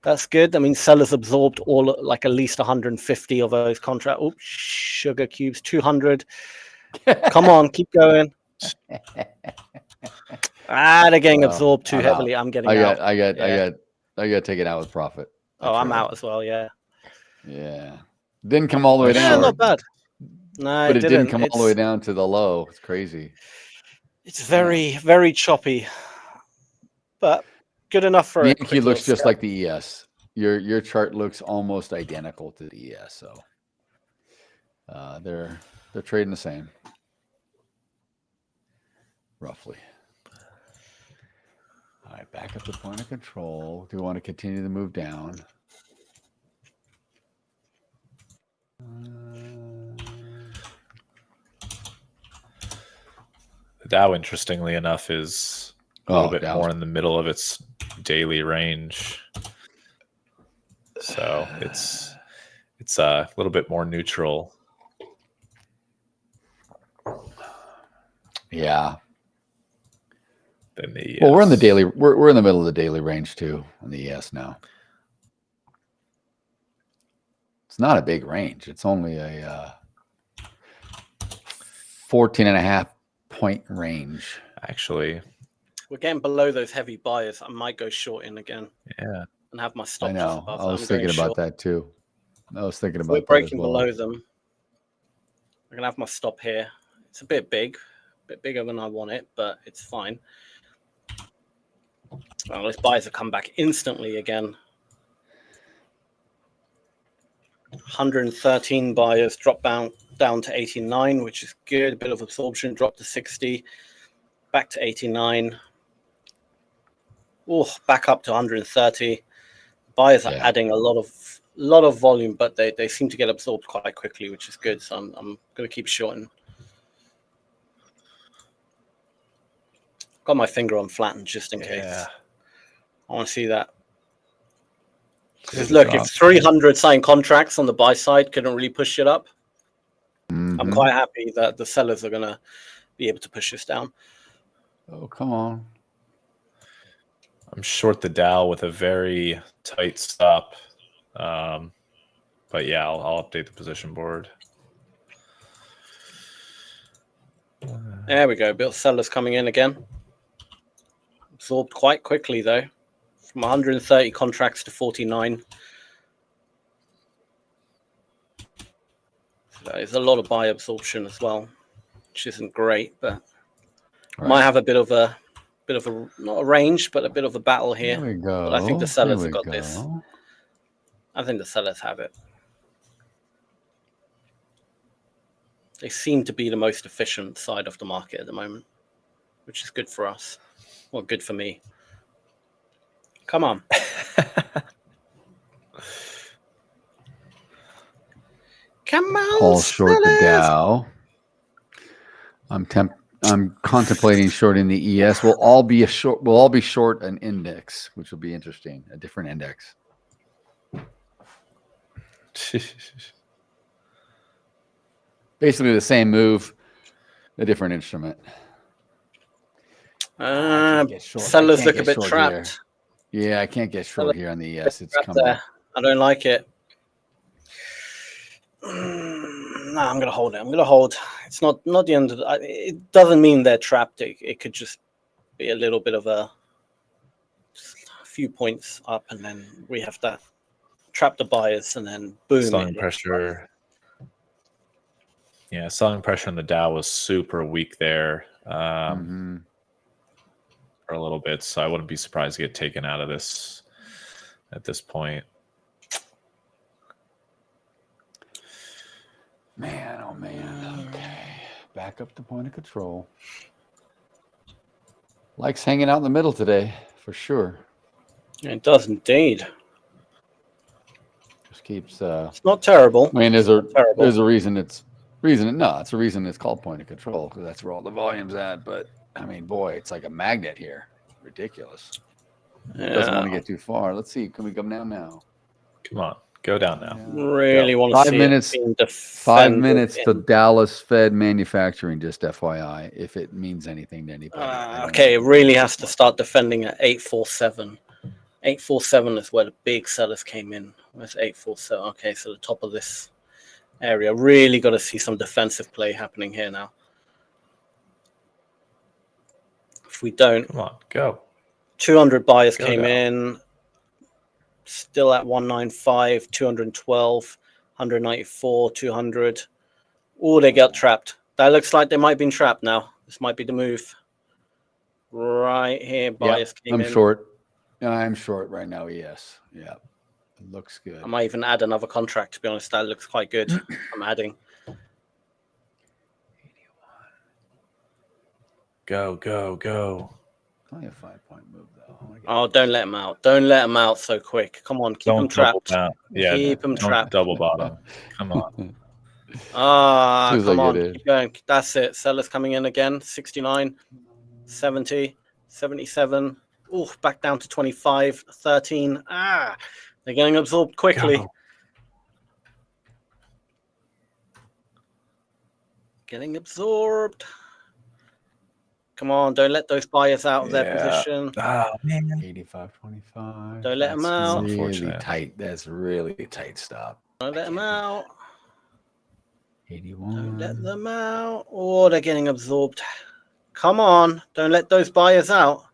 That's good. I mean, sellers absorbed like at least 150 of those contracts. Oops, sugar cubes, 200. Come on, keep going. They're getting absorbed too heavily. I'm getting out. I got to take it out with profit. I'm out as well. Yeah. Yeah. Didn't come all the way down. Yeah, not bad. No, but it didn't come all the way down to the low. It's crazy. It's very, very choppy, but good enough for the Yankee looks just like the ES. Your chart looks almost identical to the ES. So they're trading the same, roughly. All right, back up the point of control. Do we want to continue to move down? Dow, interestingly enough, is a little bit more in the middle of its daily range. So it's a little bit more neutral. Yeah. Than the ES. Well, we're in the daily. We're in the middle of the daily range too on the ES now. It's not a big range. It's only a 14.5 point range. Actually, we're getting below those heavy buyers. I might go short in again. Yeah. And have my stop. I know. Above I was thinking about that too. I was thinking about we're that breaking as well. below them. I'm gonna have my stop here. It's a bit big, a bit bigger than I want it, but it's fine. Well, those buyers have come back instantly again. 113 buyers dropped down to 89, which is good. A bit of absorption, dropped to 60, back to 89. Oh, back up to 130. Buyers are adding a lot of volume, but they seem to get absorbed quite quickly, which is good. So I'm going to keep shorting. Got my finger on flatten just in case. I want to see that. Look, if 300 signed contracts on the buy side couldn't really push it up, I'm quite happy that the sellers are going to be able to push this down. Oh, come on. I'm short the Dow with a very tight stop. But yeah, I'll update the position board. There we go. Bill sellers coming in again. Absorbed quite quickly though, from 130 contracts to 49. So there's a lot of buy absorption as well, which isn't great, but might have a bit of a not a range, but a bit of a battle here. There we go. But I think the sellers have got this. I think the sellers have it. They seem to be the most efficient side of the market at the moment, which is good for us. Well, good for me. Come on. Come on. All short the Dow. I'm contemplating shorting the ES. We'll all be short an index, which will be interesting. A different index. Basically the same move, a different instrument. Sellers look a bit trapped. Here. Yeah, I can't get short here on the ES. It's coming. I don't like it. No, I'm gonna hold it. I'm gonna hold. It's not the end of the, it doesn't mean they're trapped. It could just be a little bit of a few points up, and then we have to trap the buyers, and then boom. Selling pressure. Yeah, selling pressure on the Dow was super weak there for a little bit, so I wouldn't be surprised to get taken out of this at this point. Man, oh man. Okay. Back up to point of control. Likes hanging out in the middle today, for sure. It does indeed. Just keeps it's not terrible. I mean, there's a reason it's a reason it's called point of control, because that's where all the volume's at. But I mean, boy, it's like a magnet here. Ridiculous. It doesn't want to get too far. Let's see. Can we come down now? Come on. Go down now. Really want to see 5 minutes to Dallas Fed manufacturing, just FYI, if it means anything to anybody. Okay, it really has to start defending at 847. 847 is where the big sellers came in. Where's 847? Okay, so the top of this area. Really got to see some defensive play happening here now. If we don't, come on, go. 200 buyers came in. Still at 195, 212, 194, 200. Oh, they got trapped. That looks like they might have been trapped now. This might be the move. Right here, buyers came in. I'm short. I'm short right now, yes. Yeah, it looks good. I might even add another contract, to be honest. That looks quite good. I'm adding. Go, go, go. Only a 5-point move, though. Oh, don't let them out. Don't let them out so quick. Come on, keep them trapped. Yeah, keep them trapped. Double bottom. Come on. As soon as I Come get on, in. keep going. That's it. Sellers coming in again. 69, 70, 77. Ooh, back down to 25, 13. They're getting absorbed quickly. Go. Getting absorbed. Come on, don't let those buyers out of their position. Oh, man. 85.25. Don't let them out. Really Unfortunate. tight. That's really tight stop. Don't let them out. 81. Don't let them out. Oh, they're getting absorbed. Come on, don't let those buyers out.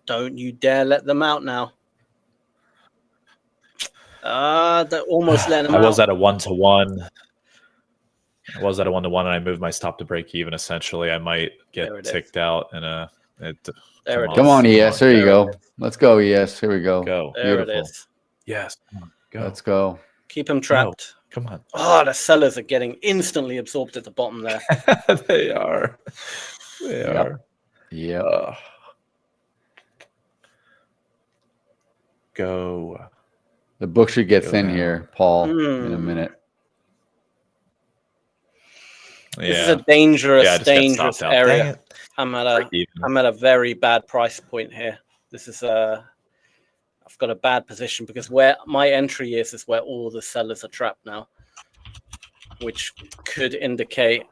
Don't you dare let them out now. They're almost letting them out. I was at a 1-to-1. I was at a 1-to-1, and I moved my stop to break even. Essentially, I might get ticked out in a. There it is. Come on, ES. There you go. it is. Let's go, ES. Here we go. Go. There Beautiful. it is. Yes. Come on, go. Let's go. Keep them trapped. Come on. Oh, the sellers are getting instantly absorbed at the bottom there. They are. They are. Yeah. Go. The book should get Go thin now. here, Paul, in a minute. This is a dangerous, I just got dangerous stopped out. Dang area. it. I'm Break even. at a very bad price point here. This is I've got a bad position because where my entry is where all the sellers are trapped now, which could indicate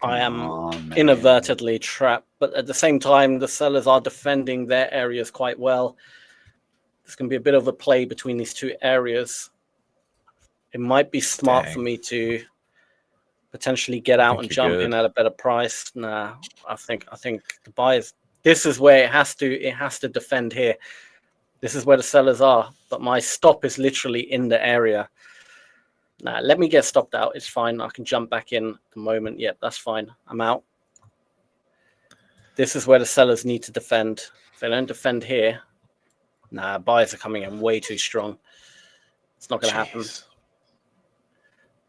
I am inadvertently trapped. But at the same time, the sellers are defending their areas quite well. There's going to be a bit of a play between these two areas. It might be smart for me to potentially get out and jump in at a better price. Nah, I think the buyers. This is where it has to defend here. This is where the sellers are, but my stop is literally in the area. Nah, let me get stopped out. It's fine. I can jump back in at the moment. Yep, that's fine. I'm out. This is where the sellers need to defend. If they don't defend here, nah, buyers are coming in way too strong. It's not going to happen.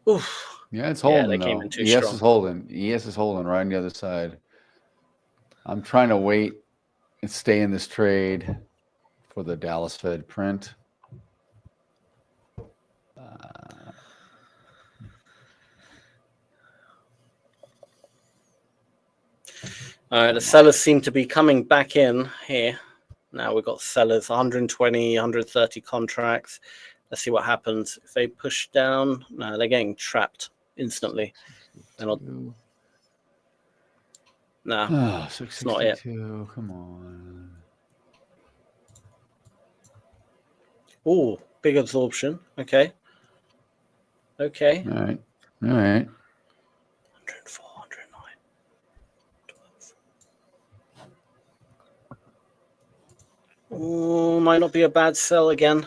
Oof. Yeah, it's holding. They came in too ES strong. is holding. ES is holding right on the other side. I'm trying to wait and stay in this trade for the Dallas Fed print. All right, the sellers seem to be coming back in here. Now we've got sellers, 120, 130 contracts. Let's see what happens. If they push down, no, they're getting trapped instantly. They're not. No, it's not it. Come on. Oh, big absorption. Okay. Okay. All right. All right. 104, 109, 12. Oh, might not be a bad sell again.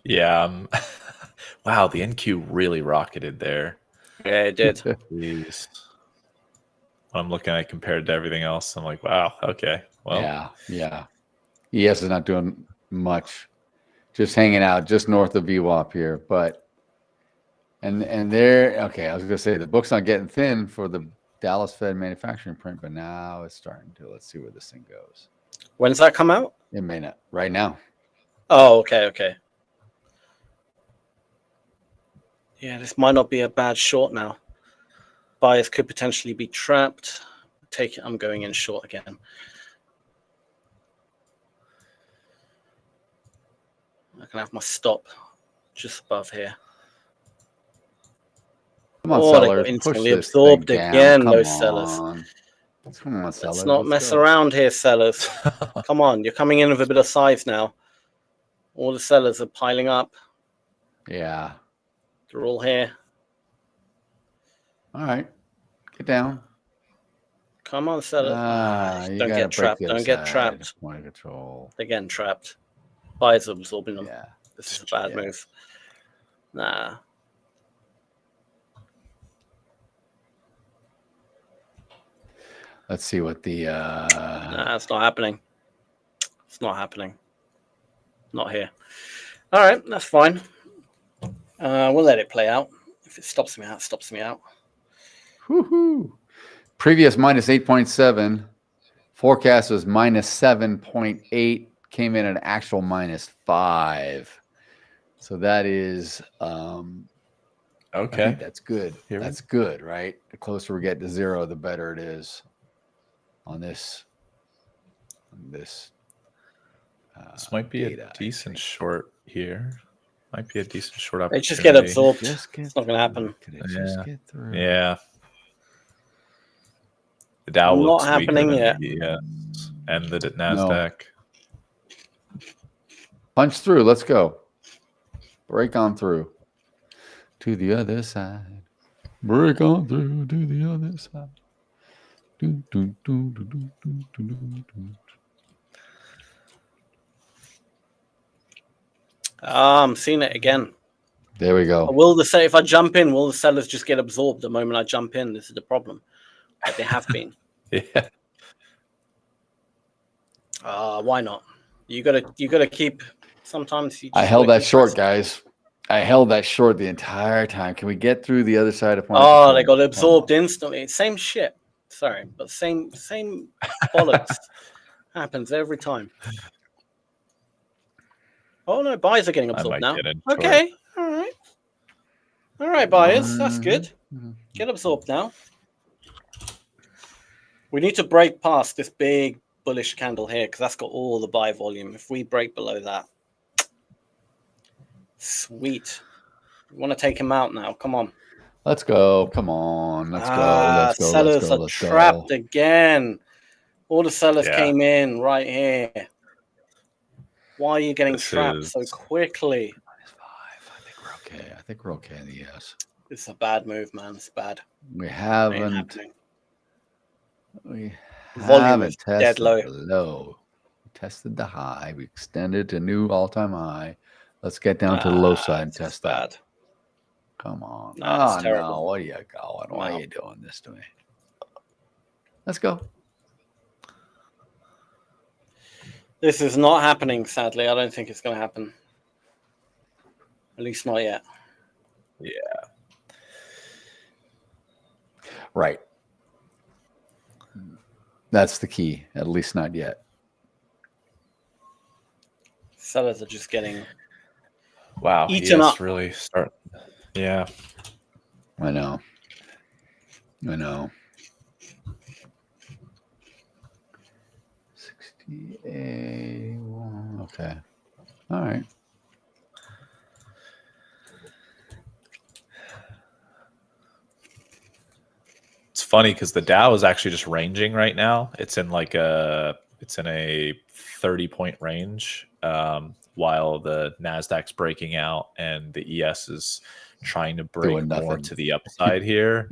Yeah. Wow, the NQ really rocketed there. Yeah, it did. Jeez. I'm looking at it compared to everything else. I'm like, wow, okay. Well, yeah. ES is not doing much. Just hanging out just north of VWAP here. But and there, okay, I was gonna say the book's not getting thin for the Dallas Fed manufacturing print, but now it's starting to. Let's see where this thing goes. When does that come out? It may not. Right now. Oh, okay. Yeah, this might not be a bad short now. Buyers could potentially be trapped. I'm going in short again. I can have my stop just above here. Come on, they sellers. got instantly Push this absorbed thing down. again, Come those on. sellers. Come on, sellers. Let's not mess around here, sellers. Come on, you're coming in with a bit of size now. All the sellers are piling up. Yeah. They're all here. All right. Get down. Come on, sellers. You Don't get trapped. Don't get trapped. Point of control. They're getting trapped. Buyers are absorbing them. Yeah. This is a bad move. Nah. Let's see what the Nah, it's not happening. It's not happening. Not here. All right, that's fine. We'll let it play out. If it stops me out, it stops me out. Woohoo. Previous minus 8.7. Forecast was minus 7.8. Came in at actual minus 5. So that is I Okay. think that's good. Here we That's good, right? The closer we get to zero, the better it is on this. This might be data, a decent short here. Might be a decent short They opportunity. just get absorbed. It's not going to happen. Just get through. Yeah. The Dow Not looks happening weaker yet. than the ES and the Nasdaq. Punch through. Let's go. Break on through to the other side. Break on through to the other side. Do, do, do, do, do, do, do, do, do. I'm seeing it again. There we go. If I jump in, will the sellers just get absorbed the moment I jump in? This is the problem. But they have been. Yeah. Why not? You gotta keep. Sometimes you just I held that keep short, pressing. guys. I held that short the entire time. Can we get through the other side of? Oh, they got absorbed instantly. Same shit. Sorry, but same bollocks happens every time. Oh no, buyers are getting absorbed now. Okay, all right, buyers, that's good. Get absorbed now. We need to break past this big bullish candle here because that's got all the buy volume. If we break below that, sweet. We want to take him out now. Come on. Let's go. Come on. Let's go. Let's go. Sellers Let's go. are trapped again. All the sellers came in right here. Why are you getting trapped so quickly? -5. I think we're okay. I think we're okay in the ES. It's a bad move, man. It's bad. We haven't. Volume is tested dead low. the low. We tested the high. We extended to new all-time high. Let's get down to the low side and test that. Come on. That's terrible. No. What are you going? Why are you doing this to me? Let's go. This is not happening, sadly. I don't think it's going to happen. At least not yet. Yeah. Right. That's the key. At least not yet. Sellers are just getting eaten up. Really start. Yeah. I know. 68. Okay. All right. It's funny because the Dow is actually just ranging right now. It's in a 30-point range, while the Nasdaq's breaking out and the ES is trying to break more to the upside here.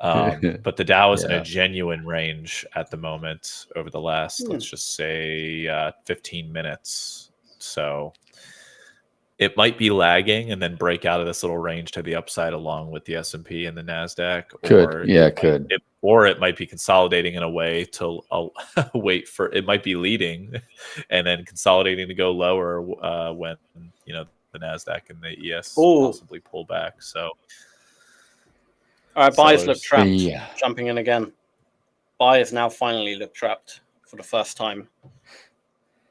But the Dow is in a genuine range at the moment over the last, let's just say, 15 minutes. So it might be lagging and then break out of this little range to the upside along with the S&P and the Nasdaq. Or it might be consolidating in a way to wait for, it might be leading and then consolidating to go lower when, the Nasdaq and the ES possibly pull back. So, all right, buyers look trapped. Jumping in again. Buyers now finally look trapped for the first time.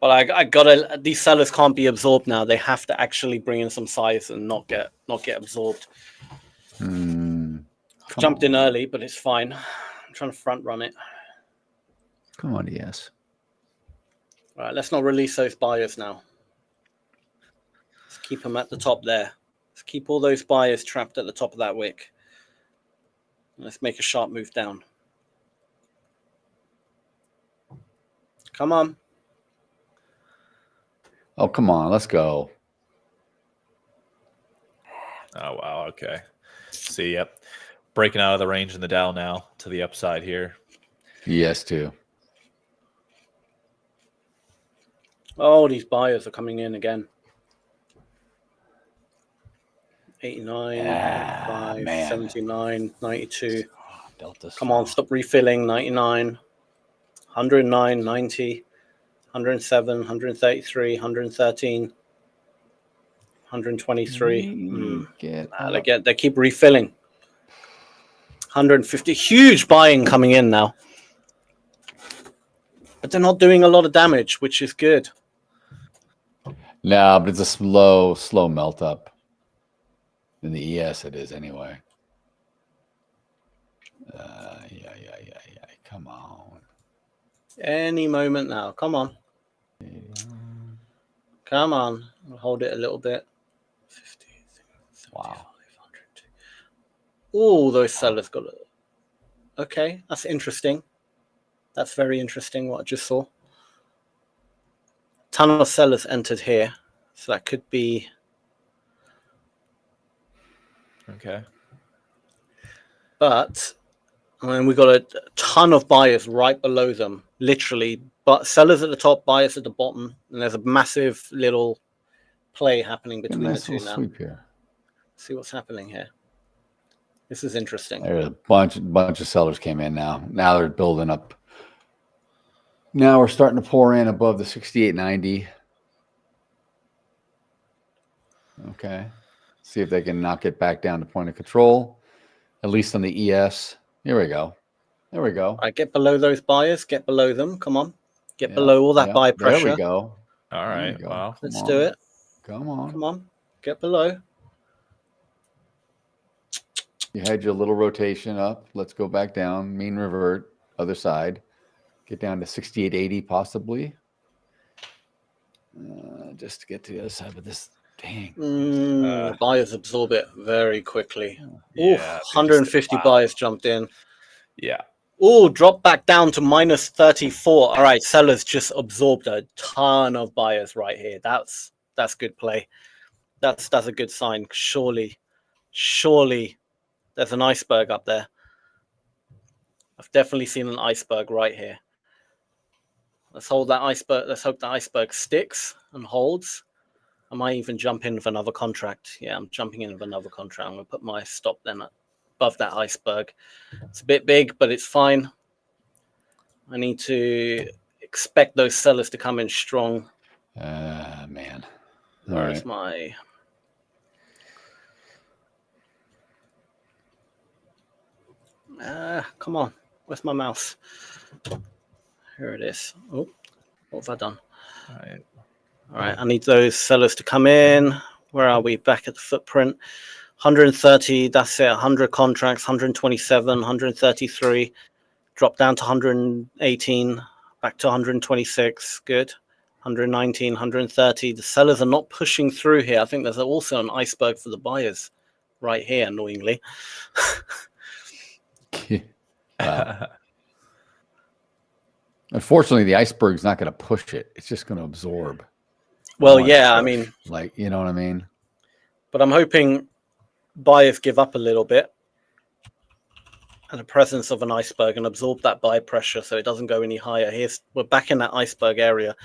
But I gotta. These sellers can't be absorbed now. They have to actually bring in some size and not get absorbed. Jumped in early, but it's fine. I'm trying to front run it. Come on, ES. All right, let's not release those buyers now. Let's keep them at the top there. Let's keep all those buyers trapped at the top of that wick. Let's make a sharp move down. Come on. Oh, come on. Let's go. Oh, wow. Okay. See, yep. Breaking out of the range in the Dow now to the upside here. Yes, too. Oh, these buyers are coming in again. 89, 85, 79, 92. Come on, stop refilling. 99, 109, 90, 107, 133, 113, 123. They keep refilling. 150. Huge buying coming in now. But they're not doing a lot of damage, which is good. No, but it's a slow melt up. In the ES, it is anyway. Yeah. Come on. Any moment now. Come on. Come on. I'll hold it a little bit. 50, 70, Wow. 500. Oh, those sellers got it. Okay, that's interesting. That's very interesting what I just saw. Ton of sellers entered here. So that could be... Okay. But I mean, we got a ton of buyers right below them, literally. But sellers at the top, buyers at the bottom, and there's a massive little play happening between the two now. Sweep here. See what's happening here. This is interesting. There's a bunch of sellers came in now. Now they're building up. Now we're starting to pour in above the 68.90. Okay. See if they can knock it back down to point of control, at least on the ES. Here we go. There we go. All right, get below those buyers. Get below them. Come on. Get below all that buy pressure. There we go. All right. Wow. Let's do it. Come on. Come on. Get below. You had your little rotation up. Let's go back down. Mean revert. Other side. Get down to 68.80 possibly. Just to get to the other side of this. Dang. Buyers absorb it very quickly. Yeah, 150 buyers jumped in. Yeah. Oh, drop back down to minus 34. All right, sellers just absorbed a ton of buyers right here. That's good play. That's a good sign. Surely there's an iceberg up there. I've definitely seen an iceberg right here. Let's hold that iceberg. Let's hope that iceberg sticks and holds. I might even jump in with another contract. Yeah, I'm jumping in with another contract. I'm going to put my stop then above that iceberg. It's a bit big, but it's fine. I need to expect those sellers to come in strong. Man. Where's my... come on. Where's my mouse? Here it is. Oh, what have I done? All right, I need those sellers to come in. Where are we? Back at the footprint. 130, that's it. 100 contracts, 127, 133. Drop down to 118, back to 126. Good. 119, 130. The sellers are not pushing through here. I think there's also an iceberg for the buyers right here, annoyingly. Unfortunately, the iceberg's not going to push it. It's just going to absorb. Well, yeah, I mean, like, you know what I mean? But I'm hoping buyers give up a little bit in the presence of an iceberg and absorb that buy pressure so it doesn't go any higher. We're back in that iceberg area.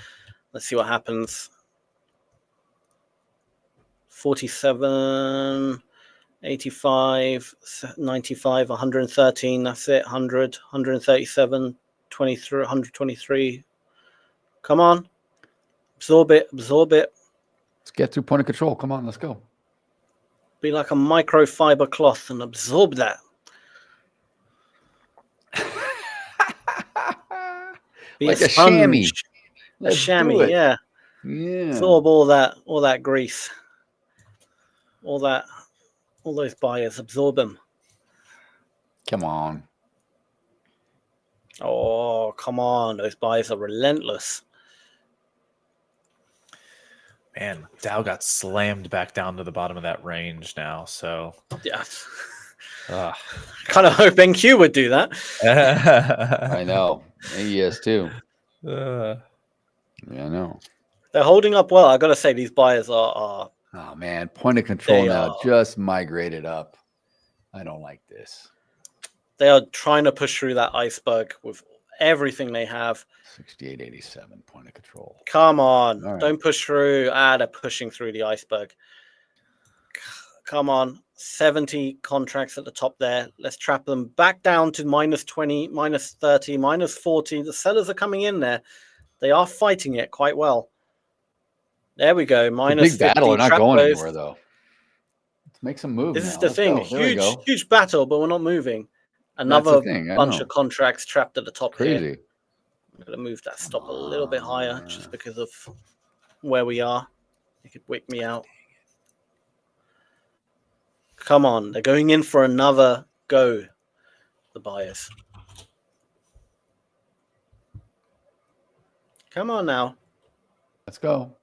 Let's see what happens. 47, 85, 95, 113. That's it. 100, 137, 23, 123. Come on. Absorb it. Absorb it. Let's get through point of control. Come on. Let's go. Be like a microfiber cloth and absorb that. Be like a chamois. A chamois, yeah. Yeah. Absorb all that grease. All those buyers, absorb them. Come on. Oh, come on. Those buyers are relentless. Man, Dow got slammed back down to the bottom of that range now. So yeah. Kind of hope NQ would do that. I know. AES too. Yeah, I know. They're holding up well. I got to say, these buyers are. Oh, man. Point of control now just migrated up. I don't like this. They are trying to push through that iceberg with everything they have. 68.87 point of control. Come on. Right. Don't push through. They're pushing through the iceberg. Come on. 70 contracts at the top there. Let's trap them back down to minus 20, minus 30, minus 40. The sellers are coming in there. They are fighting it quite well. There we go. Minus big battle. They're not going anywhere, though. Let's make some moves. This is the thing. Huge battle, but we're not moving. Another bunch of contracts trapped at the top here. I'm going to move that stop a little bit higher just because of where we are. You could wick me out. Come on, they're going in for another go, the buyers. Come on now. Let's go.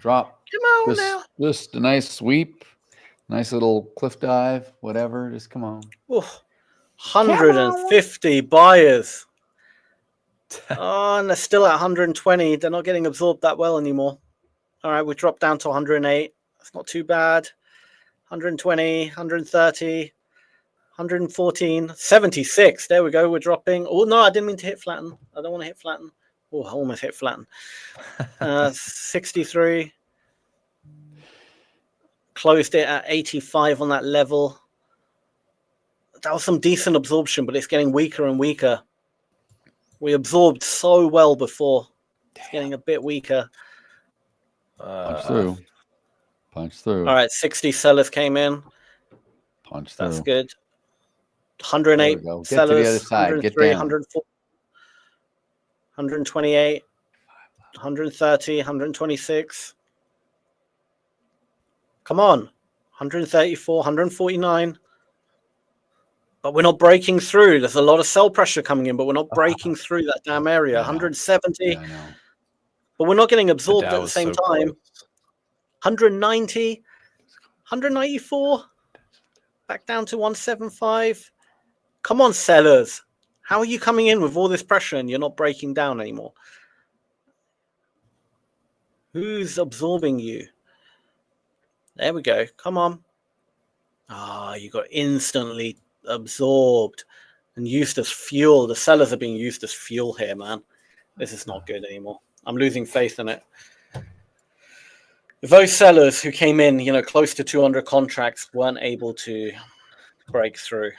Drop. Come on this, now. Just a nice sweep. Nice little cliff dive. Whatever. Just come on. Ooh, 150 buyers. Oh, and they're still at 120. They're not getting absorbed that well anymore. All right, we dropped down to 108. That's not too bad. 120, 130, 114, 76. There we go. We're dropping. Oh, no, I didn't mean to hit flatten. I don't want to hit flatten. Oh, I almost hit flatten. 63. Closed it at 85 on that level. That was some decent absorption, but it's getting weaker and weaker. We absorbed so well before. It's getting a bit weaker. Punch through. Punch through. All right, 60 sellers came in. Punch through. That's good. 108 sellers. Get to the other side. 103, Get down. 104, 128, 130, 126. Come on. 134, 149. But we're not breaking through. There's a lot of sell pressure coming in, but we're not breaking through that damn area. 170. Yeah, I know. But we're not getting absorbed Dow at the is same so time. close. 190, 194. Back down to 175. Come on, sellers. How are you coming in with all this pressure and you're not breaking down anymore? Who's absorbing you? There we go. Come on. Ah, you got instantly absorbed and used as fuel. The sellers are being used as fuel here, man. This is not good anymore. I'm losing faith in it. Those sellers who came in, you know, close to 200 contracts weren't able to break through.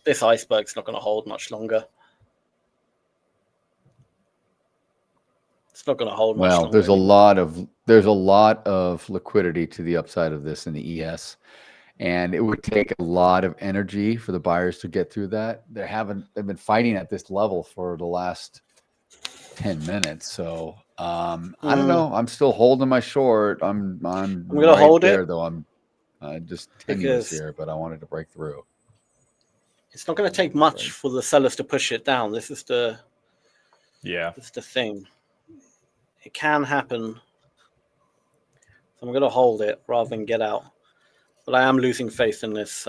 This iceberg's not going to hold much longer. It's not going to hold much longer. Well, there's a lot of liquidity to the upside of this in the ES, and it would take a lot of energy for the buyers to get through that. They've been fighting at this level for the last 10 minutes. So I don't know. I'm still holding my short. I'm gonna right hold there, it though. I'm just tenuous here, but I wanted to break through. It's not going to take much for the sellers to push it down. This is the thing. It can happen. So I'm going to hold it rather than get out. But I am losing faith in this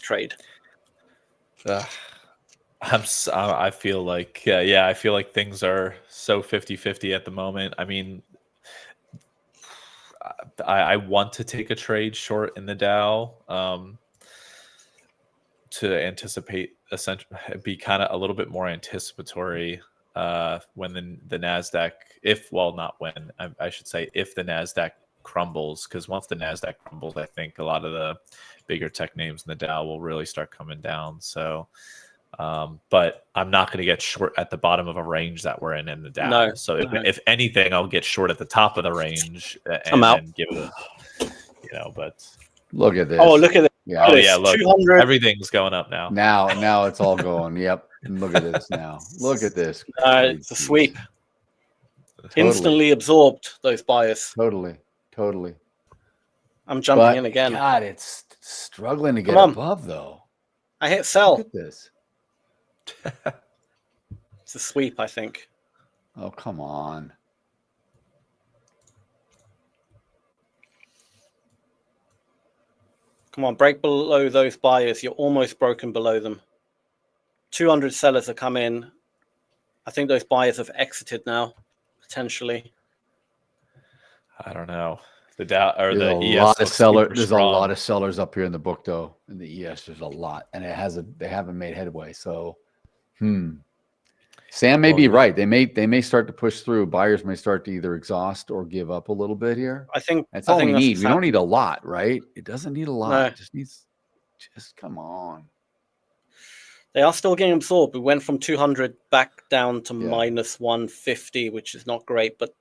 trade. I feel like I feel like things are so 50-50 at the moment. I mean, I want to take a trade short in the Dow to anticipate, essentially be kind of a little bit more anticipatory when the Nasdaq, I should say if the Nasdaq crumbles, because once the Nasdaq crumbles, I think a lot of the bigger tech names in the Dow will really start coming down. So but I'm not going to get short at the bottom of a range that we're in the Dow. No, so if anything, I'll get short at the top of the range and give it, but look at this. Oh, look at this. Yeah. Oh yeah, look, 200. everything's going up now. Now it's all going. Yep. And look at this now. Look at this. It's a sweep. Totally. Instantly absorbed those buyers. Totally. I'm jumping in again. God, it's struggling to get above though. I hit sell. Look at this. It's a sweep, I think. Oh, come on. Come on, break below those buyers. You're almost broken below them. 200 sellers have come in. I think those buyers have exited now, potentially. I don't know. The Dow or There's the ES. lot of sellers. There's strong. a lot of sellers up here in the book, though. In the ES, there's a lot, and they haven't made headway. So, Sam may be right. They may start to push through. Buyers may start to either exhaust or give up a little bit here. I think that's all we that's need. We don't need a lot, right? It doesn't need a lot. No. It just needs. Just come on. They are still getting absorbed. We went from 200 back down to minus 150, which is not great, but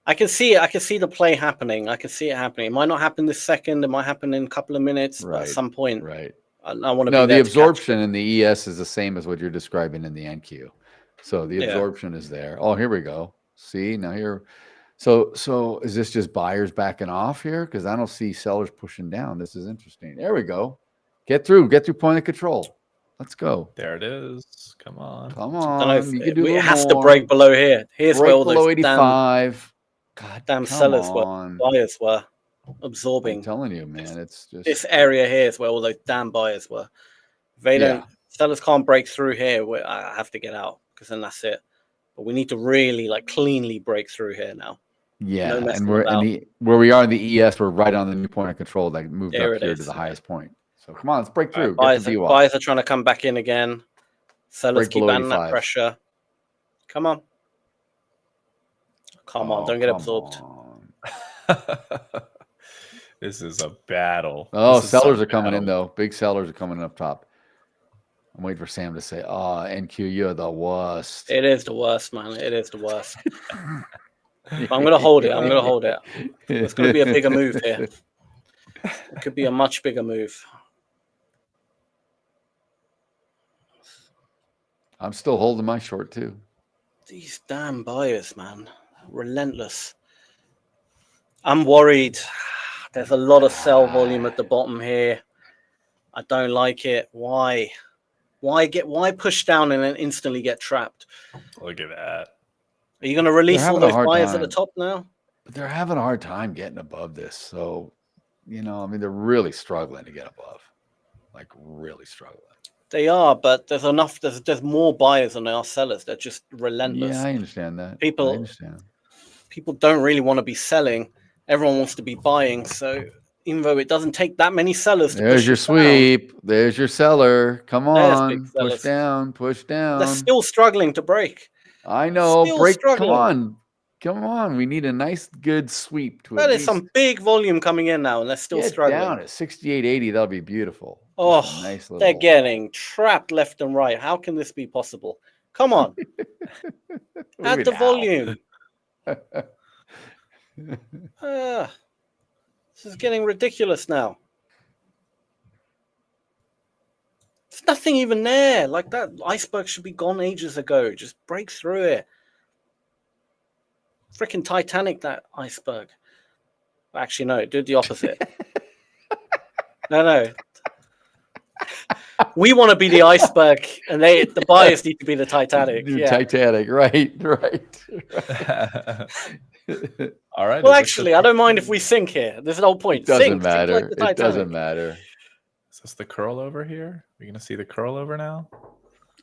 I can see it. I can see the play happening. I can see it happening. It might not happen this second. It might happen in a couple of minutes, but at some point. Right. I want to. No, the absorption in the ES is the same as what you're describing in the NQ. So the absorption is there. Oh, here we go. See, now here. So is this just buyers backing off here? Because I don't see sellers pushing down. This is interesting. There we go. Get through point of control. Let's go. There it is. Come on. Come I don't know on. You can do it a has little to break more. below here. Here's Break where all below those 85. God, damn come sellers on. were, buyers were I'm absorbing. telling you, man, it's just This area here is where all those damn buyers were. If they don't, sellers can't break through here, I have to get out because then that's it. But we need to really like cleanly break through here now. Yeah, No and we're where we are in the ES, we're right on the new point of control that moved There up here to the highest point. So come on, let's break through. Buyers are trying to come back in again. Sellers keep adding that pressure. Come on. Come on, don't get absorbed. This is a battle. Oh, sellers are coming in though. Big sellers are coming up top. I'm waiting for Sam to say, "Oh, NQ, you're the worst." It is the worst, man. It is the worst. I'm going to hold it. I'm going to hold it. It's going to be a bigger move here. It could be a much bigger move. I'm still holding my short too. These damn buyers, man. Relentless. I'm worried. There's a lot of sell volume at the bottom here. I don't like it. Why? Why push down and then instantly get trapped? Look at that. Are you going to release all those buyers at the top now? But they're having a hard time getting above this. So, I mean, they're really struggling to get above. Like really struggling. They are, but there's enough. There's more buyers than there are sellers. They're just relentless. Yeah, I understand that. People don't really want to be selling. Everyone wants to be buying. So even though it doesn't take that many sellers to there's your sweep. Down, there's your seller. Come on, push down, push down. They're still struggling to break. I know. Still break. Struggling. Come on. We need a nice, good sweep to. That is some big volume coming in now, and they're still struggling. Down at 68.80. That'll be beautiful. Oh, nice little... they're getting trapped left and right. How can this be possible? Come on, add the volume. This is getting ridiculous now. There's nothing even there. Like that iceberg should be gone ages ago. Just break through it. Freaking Titanic, that iceberg. Actually, no, do the opposite. No. We want to be the iceberg, and the buyers need to be the Titanic. Titanic, right. All right. Well, actually, I don't mind if we sink here. There's no point. Doesn't matter. It doesn't matter. Is this the curl over here? Are we going to see the curl over now?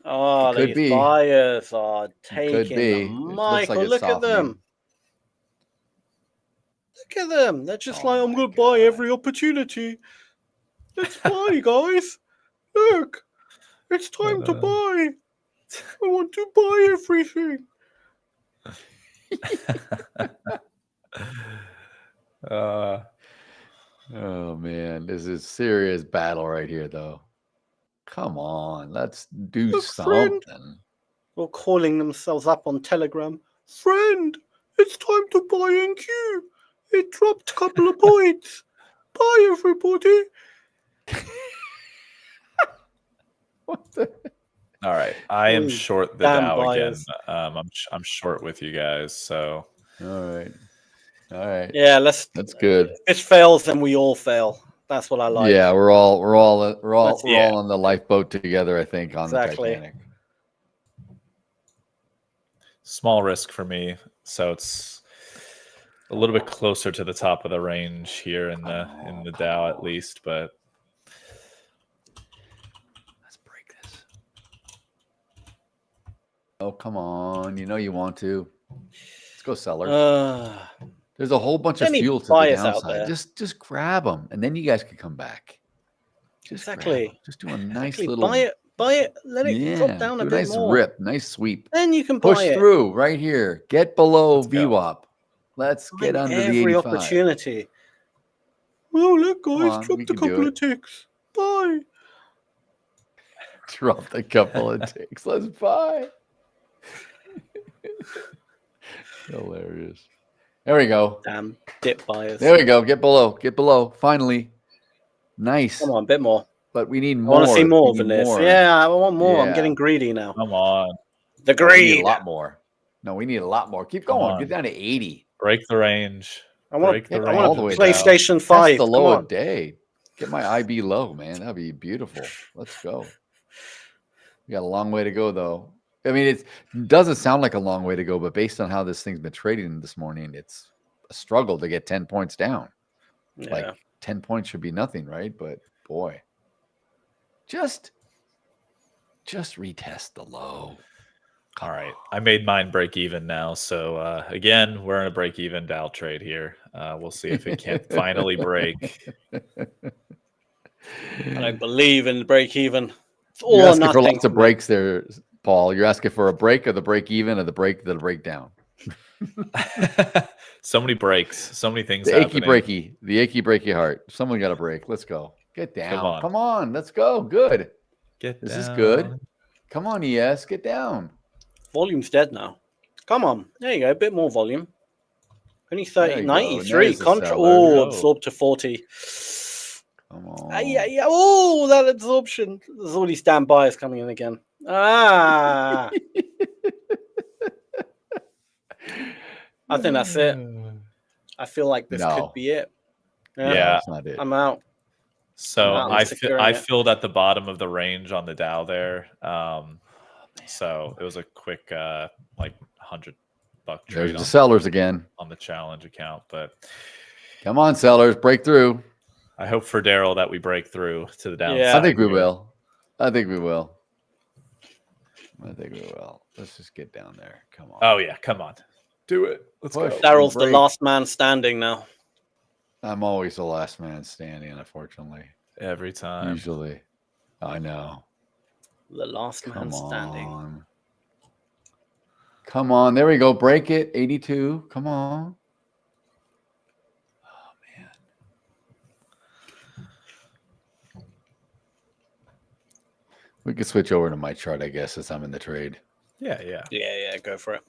Oh, these buyers are taking them. Michael, look at them. Look at them. They're just like, I'm going to buy every opportunity. Let's buy, guys. Look, it's time to buy. I want to buy everything. Oh man, this is serious battle right here, though. Come on, let's do something. Or calling themselves up on Telegram. Friend, it's time to buy NQ. It dropped a couple of points. Bye, everybody. What the? All right, I am short the Dow again. I'm short with you guys. So all right. Yeah, that's good. If this fails, then we all fail. That's what I like. Yeah, we're all on the lifeboat together. I think on the Titanic. Small risk for me, so it's a little bit closer to the top of the range here in the Dow at least, but. Oh, come on. You want to. Let's go sellers. There's a whole bunch of fuel to the downside. Just grab them, and then you guys can come back. Exactly. Just do a nice little... Buy it. Let it drop down a bit more. Nice rip. Nice sweep. Then you can buy Push through right here. Get below VWAP. Let's get under the 85. Every opportunity. Oh, look, guys. Dropped a couple of ticks. Buy. Dropped a couple of ticks. Let's buy. Hilarious. There we go. Damn dip buyers. There we go. Get below. Finally. Nice. Come on, a bit more. But we need more. I want to see more than this. Yeah, I want more. I'm getting greedy now. Come on. The We need greed. a lot more. No, we need a lot more. Keep going. on. Get down to 80. Break the range. I want Break the range. all the way down. PlayStation That's 5. the Come low on. of day. Get my IB low, man. That'd be beautiful. Let's go. We got a long way to go, though. I mean, it doesn't sound like a long way to go, but based on how this thing's been trading this morning, it's a struggle to get 10 points down. Yeah. Like 10 points should be nothing, right? But boy, just retest the low. All right. I made mine break even now. So again, we're in a break even Dow trade here. We'll see if it can finally break. I don't believe in the break even. It's all You're or asking for nothing. lots of breaks there, Paul. You're asking for a break or the break even or the breakdown. So many breaks, so many things. The achy breaky heart. Someone got a break. Let's go. Get down. Come on. Let's go. Good. This is good. Come on, ES. Get down. Volume's dead now. Come on. There you go. A bit more volume. Only There 30, you go. 93. There's the Contra. seller. Oh, Go. absorbed to 40. Come on. Yeah. Oh, that absorption. There's all these damn buyers coming in again. Ah. I think that's it. I feel like this could be it. Yeah. That's not it. I'm out. So I'm I it. filled at the bottom of the range on the Dow there. So it was a quick like $100 trade. There's the sellers again on the challenge account, but come on, sellers, break through. I hope for Daryl that we break through to the downside. I think we will. I think we will. Let's just get down there. Come on. Oh yeah, come on. Do it. Let's go. Daryl's the last man standing now. I'm always the last man standing, unfortunately. Every time. Usually. I know. The last man standing. Come on. There we go. Break it. 82. Come on. Oh, man. We could switch over to my chart, I guess, as I'm in the trade. Yeah. Go for it.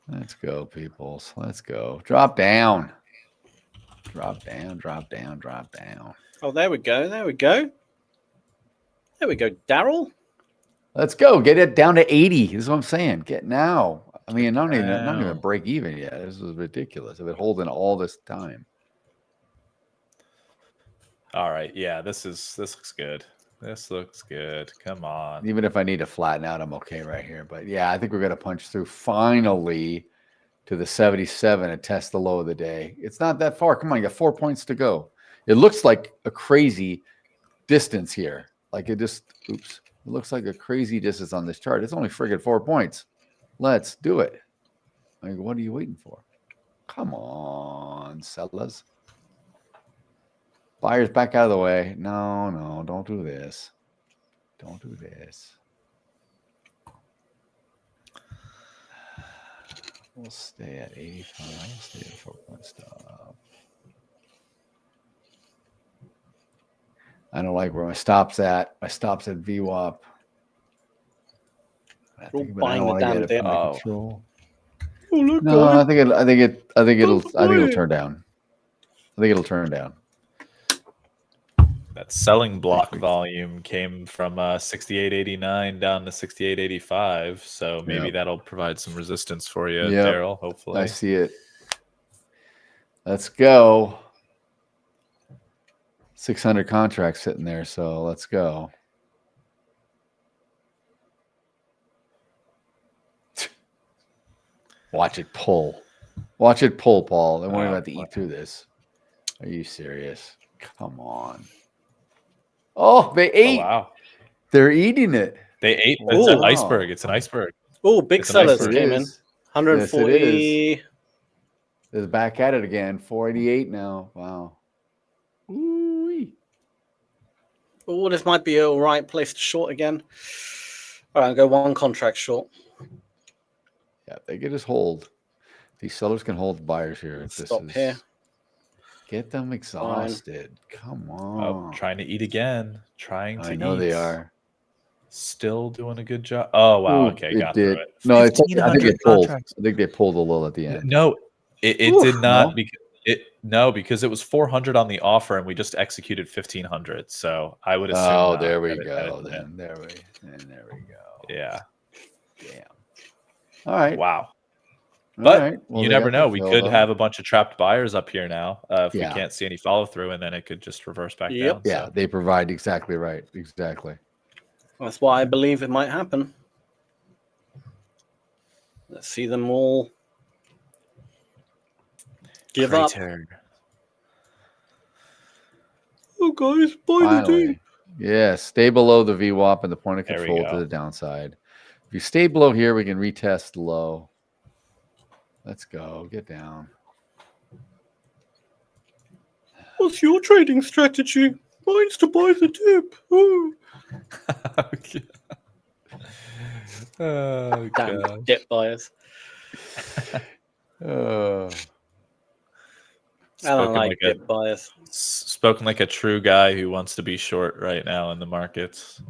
Let's go, peoples. Let's go. Drop down. Drop down, drop down, drop down. Oh, there we go. There we go, Daryl. Let's go. Get it down to 80. This is what I'm saying. Get now. I mean, not even break even yet. This is ridiculous. If it holding all this time. All right. Yeah, this looks good. This looks good. Come on. Even if I need to flatten out, I'm okay right here. But yeah, I think we're going to punch through finally to the 77 and test the low of the day. It's not that far. Come on, you got 4 points to go. It looks like a crazy distance here. Like it just, oops. It looks like a crazy distance on this chart. It's only friggin' 4 points. Let's do it. Like, what are you waiting for? Come on, sellers. Buyers back out of the way. No, don't do this. Don't do this. We'll stay at 85. We'll stay at 4 point stop. I don't like where my stop's at. My stop's at VWAP. I think it'll turn down. I think it'll turn down. That selling block volume came from 68.89 down to 68.85, so maybe that'll provide some resistance for you, Daryl. Hopefully, I see it. Let's go. 600 contracts sitting there, so let's go. Watch it pull. Watch it pull, Paul. Then we're going to have to eat through this. Are you serious? Come on. Oh, they ate. Oh, wow. They're eating it. They ate. It's an iceberg. It's an iceberg. Oh, big sellers came in. 140. Yes, they're back at it again. 488 now. Wow. Ooh. Oh, this might be a right place to short again. All right, I'll go one contract short. Yeah, they can just hold. These sellers can hold buyers here. Stop here. Get them exhausted. Come on. Oh, trying to eat again. I know they are. Still doing a good job. Oh, wow. Ooh, Okay, got did. through it. No, I think it pulled. I think they pulled a little at the end. No, it did not. Because it was 400 on the offer and we just executed 1,500. So I would assume. Oh, there we go. Then there we go. Yeah. Damn. All right. Wow. All But right. Well, you they never got their know. We fill, could though. have a bunch of trapped buyers up here now if we Yeah. can't see any follow through, and then it could just reverse back Yep. down. Yeah, So. they provide exactly right. Exactly. That's why I believe it might happen. Let's see them all give up. Oh, guys, buy the Finally. dip. Yeah, stay below the VWAP and the point of There we control to go. the downside. If you stay below here, we can retest low. Let's go. Get down. What's your trading strategy? Mine's to buy the dip. Oh. Okay. Oh, Damn gosh. dip buyers. I don't like dip buyers. Spoken like a true guy who wants to be short right now in the markets.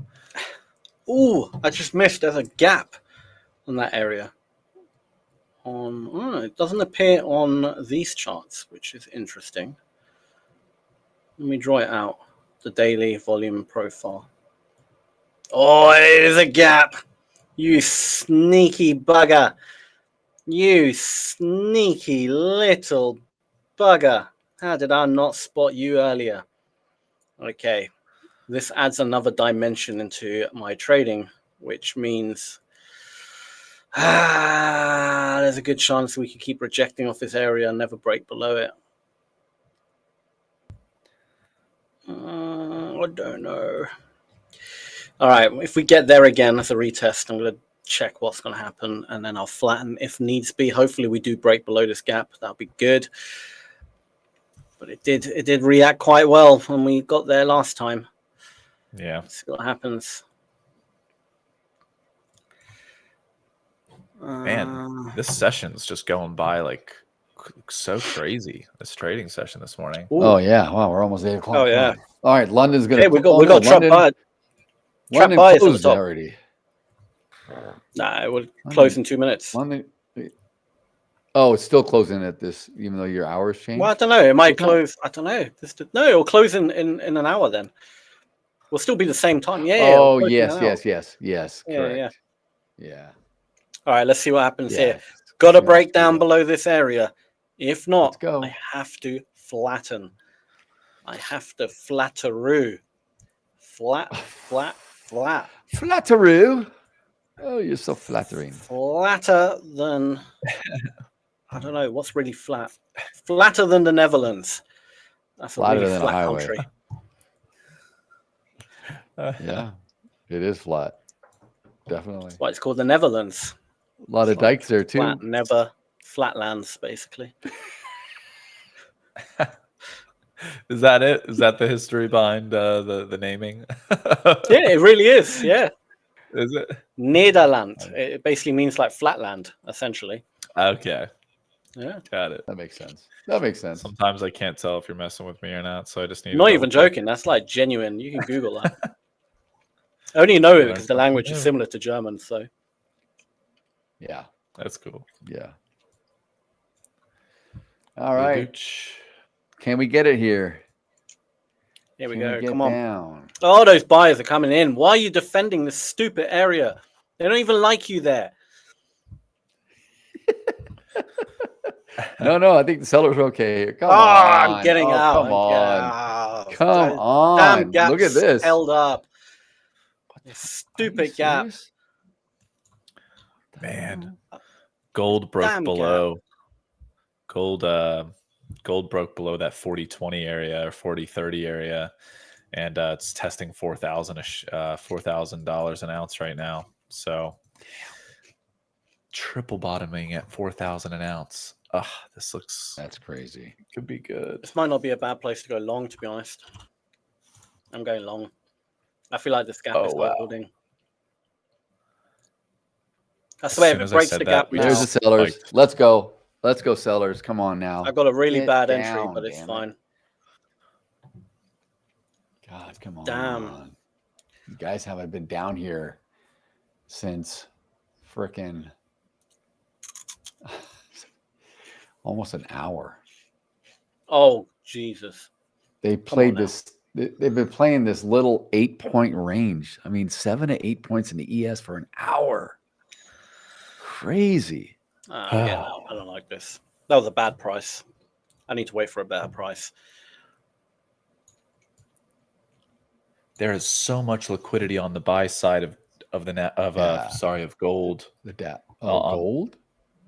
Ooh, I just missed. There's a gap in that area. It doesn't appear on these charts, which is interesting. Let me draw it out. The daily volume profile. Oh, it is a gap. You sneaky bugger. You sneaky little bugger. How did I not spot you earlier? Okay. This adds another dimension into my trading, which means there's a good chance we could keep rejecting off this area and never break below it. I don't know. All right, if we get there again as a retest, I'm going to check what's going to happen, and then I'll flatten if needs be. Hopefully we do break below this gap. That'll be good. But it did react quite well when we got there last time. Yeah. Let's see what happens. Man, this session's just going by like so crazy. This trading session this morning. Ooh. Oh yeah! Wow, we're almost 8 o'clock. Oh yeah! All right, London's gonna. Hey, we got trap buyers. London closed already. Nah, it will close in 2 minutes. London. Oh, it's still closing at this, even though your hours change. Well, I don't know. It might close. I don't know. No, it'll close in an hour. Then we'll still be the same time. Yeah. Oh yes. Correct. Yeah. All right. Let's see what happens here. Got to break down below this area. If not, I have to flatten. I have to flatteroo. Flat. Flatteroo. Oh, you're so flattering. Flatter than, I don't know, what's really flat? Flatter than the Netherlands. That's flatter a really than flat a highway. country. Yeah, it is flat. Definitely. Well, it's called the Netherlands. A lot of dikes there too. Flatlands, basically. Is that it? Is that the history behind the naming? Yeah, it really is. Yeah. Is it? Nederland. It basically means like flatland, essentially. Okay. Yeah. Got it. That makes sense. That makes sense. Sometimes I can't tell if you're messing with me or not, so I just need Not even joking. That's like genuine. You can Google that. I only know it because the language is similar to German, so. Yeah. That's cool. Yeah. All right. Can we get it here? Here we go. Come on. Down? Oh, those buyers are coming in. Why are you defending this stupid area? They don't even like you there. No, I think the sellers are okay. Come on. I'm getting out. Come on. Come on. Damn Look at this. Held up. Stupid gap. Man. Gold broke below. Gold broke below that 40-20 area or 40-30 area, and it's testing $4,000 an ounce right now. So triple bottoming at 4,000 an ounce. That's crazy. Could be good. This might not be a bad place to go long, to be honest. I'm going long. I feel like this gap is holding. I swear, if it breaks the gap now. There's the sellers. Let's go. Let's go, sellers. Come on now. I got a really bad entry, but it's fine. God, come on. Damn. You guys haven't been down here since frickin' almost an hour. Oh, Jesus. They played this. They've been playing this little 8-point range. I mean, 7 to 8 points in the ES for an hour. crazy. Yeah, I don't like this. That was a bad price. I need to wait for a better price. There is so much liquidity on the buy side of gold. The DAP. Gold?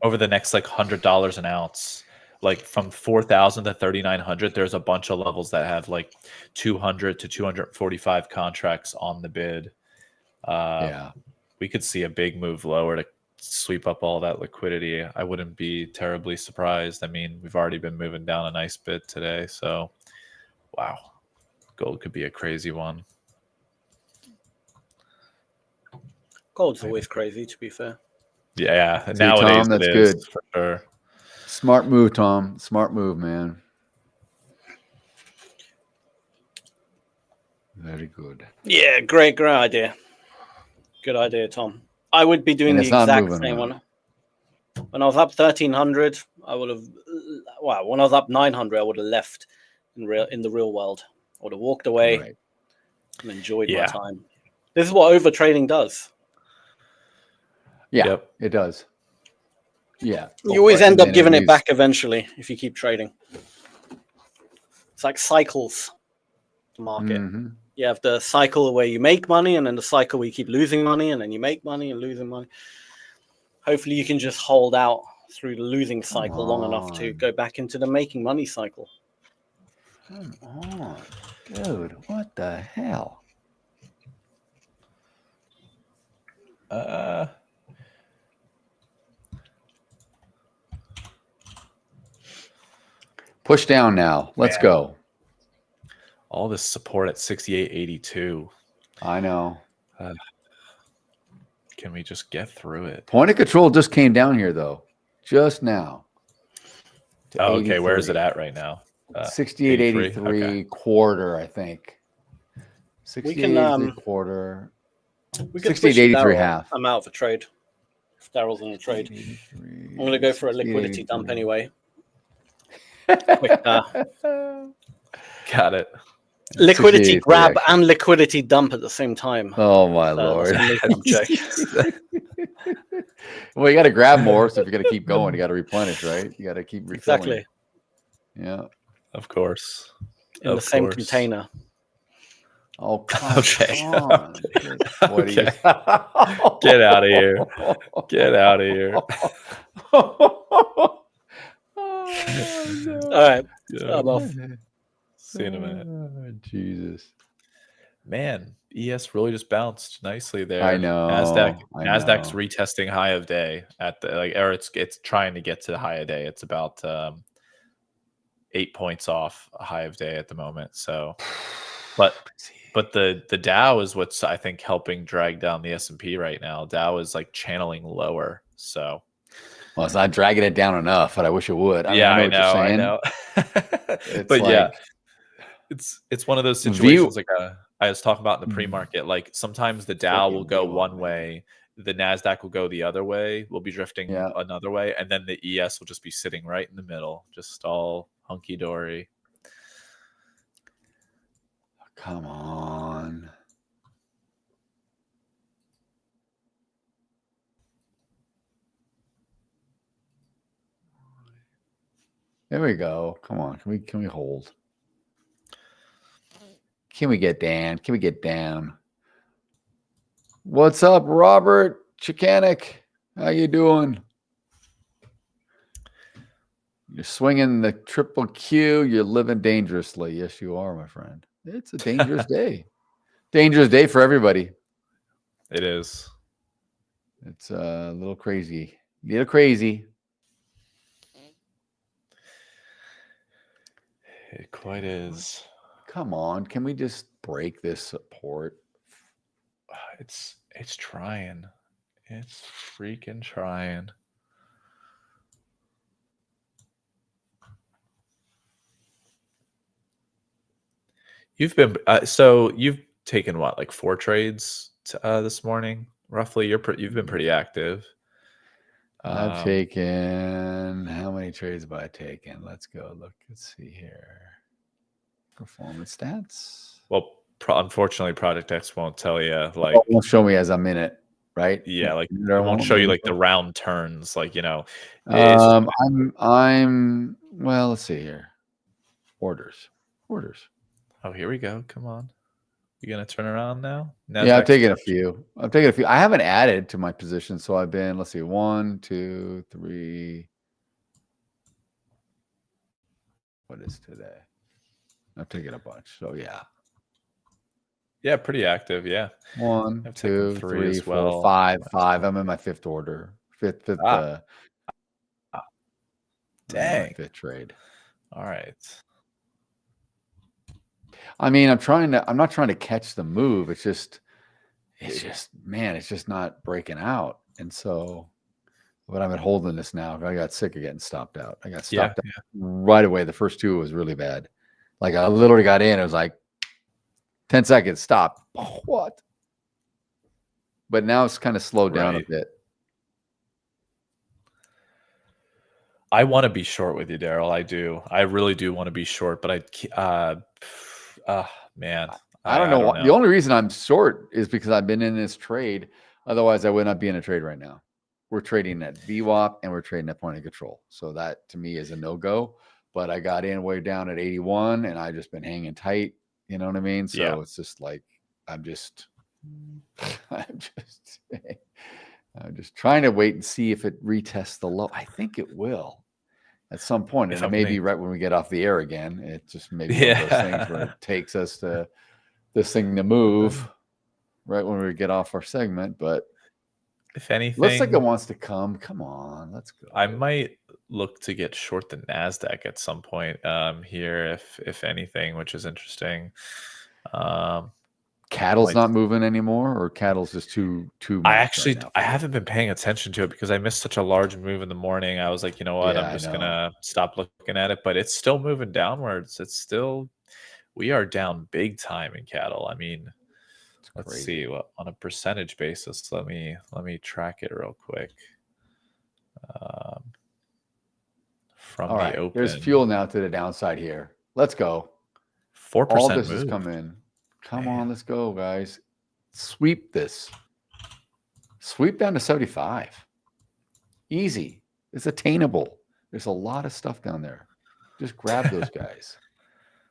Over the next like $100 an ounce. Like from 4,000 to 3,900, there's a bunch of levels that have like 200 to 245 contracts on the bid. We could see a big move lower to sweep up all that liquidity. I wouldn't be terribly surprised. I mean, we've already been moving down a nice bit today. So, wow, gold could be a crazy one. Gold's always crazy, to be fair. Yeah, see, nowadays Tom, that's good good for sure. Smart move, Tom. Smart move, man. Very good. Yeah, great idea. Good idea, Tom. I would be doing the exact same one. When I was up 1,300, I would have. Wow, when I was up 900, I would have left in the real world. I would have walked away and enjoyed my time. This is what overtrading does. Yeah, it does. Yeah. You always end up giving it back eventually if you keep trading. It's like cycles to market. You have the cycle where you make money, and then the cycle where you keep losing money, and then you make money and losing money. Hopefully you can just hold out through the losing cycle long enough to go back into the making money cycle. Come on, dude. What the hell? Push down now. Let's go. All this support at 68.82. I know. Can we just get through it? Point of control just came down here, though. Just now. Oh, okay. Where is it at right now? 68.83 quarter, I think. 68.83 quarter. We can 68.83 half. I'm out for trade. If Daryl's in the trade, I'm going to go for a liquidity dump anyway. Quick, got it. Liquidity grab and liquidity dump at the same time. Oh my lord! Well, you got to grab more, so if you're going to keep going, you got to replenish, right? You got to keep refilling. Exactly. Yeah. Of course. In the same container. Oh, come okay. on. What Okay. Get out of here. Get out of here. All right. I'm off. See you in a minute. Jesus. Man, ES really just bounced nicely there. I know. Nasdaq's retesting high of day at the or it's trying to get to the high of day. It's about 8 points off a high of day at the moment. So, but the Dow is what's I think helping drag down the S&P right now. Dow is like channeling lower. So, well, it's not dragging it down enough, but I wish it would. I know. But like, yeah, it's one of those situations like I was talking about in the pre-market. Like sometimes the Dow will go one way, the Nasdaq will go the other way. We'll be drifting another way, and then the ES will just be sitting right in the middle, just all hunky dory. Come on. There we go. Come on. Can we hold? Can we get down? Can we get down? What's up, Robert Chicanik? How you doing? You're swinging the triple Q. You're living dangerously. Yes, you are, my friend. It's a dangerous day. Dangerous day for everybody. It is. It's a little crazy. A little crazy. It quite is. Come on, can we just break this support? It's trying. It's freaking trying. You've been so you've taken what, like 4 trades this morning, roughly. You've been pretty active. I've taken, how many trades have I taken? Let's go look. Let's see here. Performance stats. Well, unfortunately, Project X won't tell you. Like, won't show me as I'm in it. right? Yeah, like it won't show you like the round turns, like, you know. I'm well, let's see here. Orders. Oh, here we go. Come on. You gonna turn around now? Yeah, I've taken a few. I haven't added to my position, so I've been, let's see, 1, 2, 3. What is today? I've taken a bunch. So yeah. Yeah, pretty active. Yeah. 1, 2, 3, 4, 5. I'm in my fifth order. Fifth. Dang. Fifth trade. All right. I mean, I'm not trying to catch the move. It's just, man, it's just not breaking out. And so, but I've been holding this now. I got sick of getting stopped out. I got stopped out right away. The first two was really bad. Like I literally got in. It was like 10 seconds, stop. What? But now it's kind of slowed down a bit. I want to be short with you, Daryl. I do. I really do want to be short, but man, I don't know. The only reason I'm short is because I've been in this trade. Otherwise, I would not be in a trade right now. We're trading at VWAP and we're trading at point of control. So that to me is a no-go. But I got in way down at 81 and I just been hanging tight. You know what I mean? So it's just like I'm just trying to wait and see if it retests the low. I think it will at some point. And it may be right when we get off the air again. It just may be one of those things where it takes us to this thing to move right when we get off our segment. But if anything, looks like it wants to come. Come on, let's go. I might look to get short the Nasdaq at some point here, if anything, which is interesting. Cattle's not moving anymore, or cattle's just too I haven't been paying attention to it because I missed such a large move in the morning. I was like, you know what, I'm just gonna stop looking at it, but it's still moving downwards. We are down big time in cattle. I mean, let's see what on a percentage basis. Let me track it real quick. From the open, there's fuel now to the downside here. Let's go. 4%. All this has come in. Come on, let's go, guys. Sweep this. Sweep down to 75. Easy. It's attainable. There's a lot of stuff down there. Just grab those guys.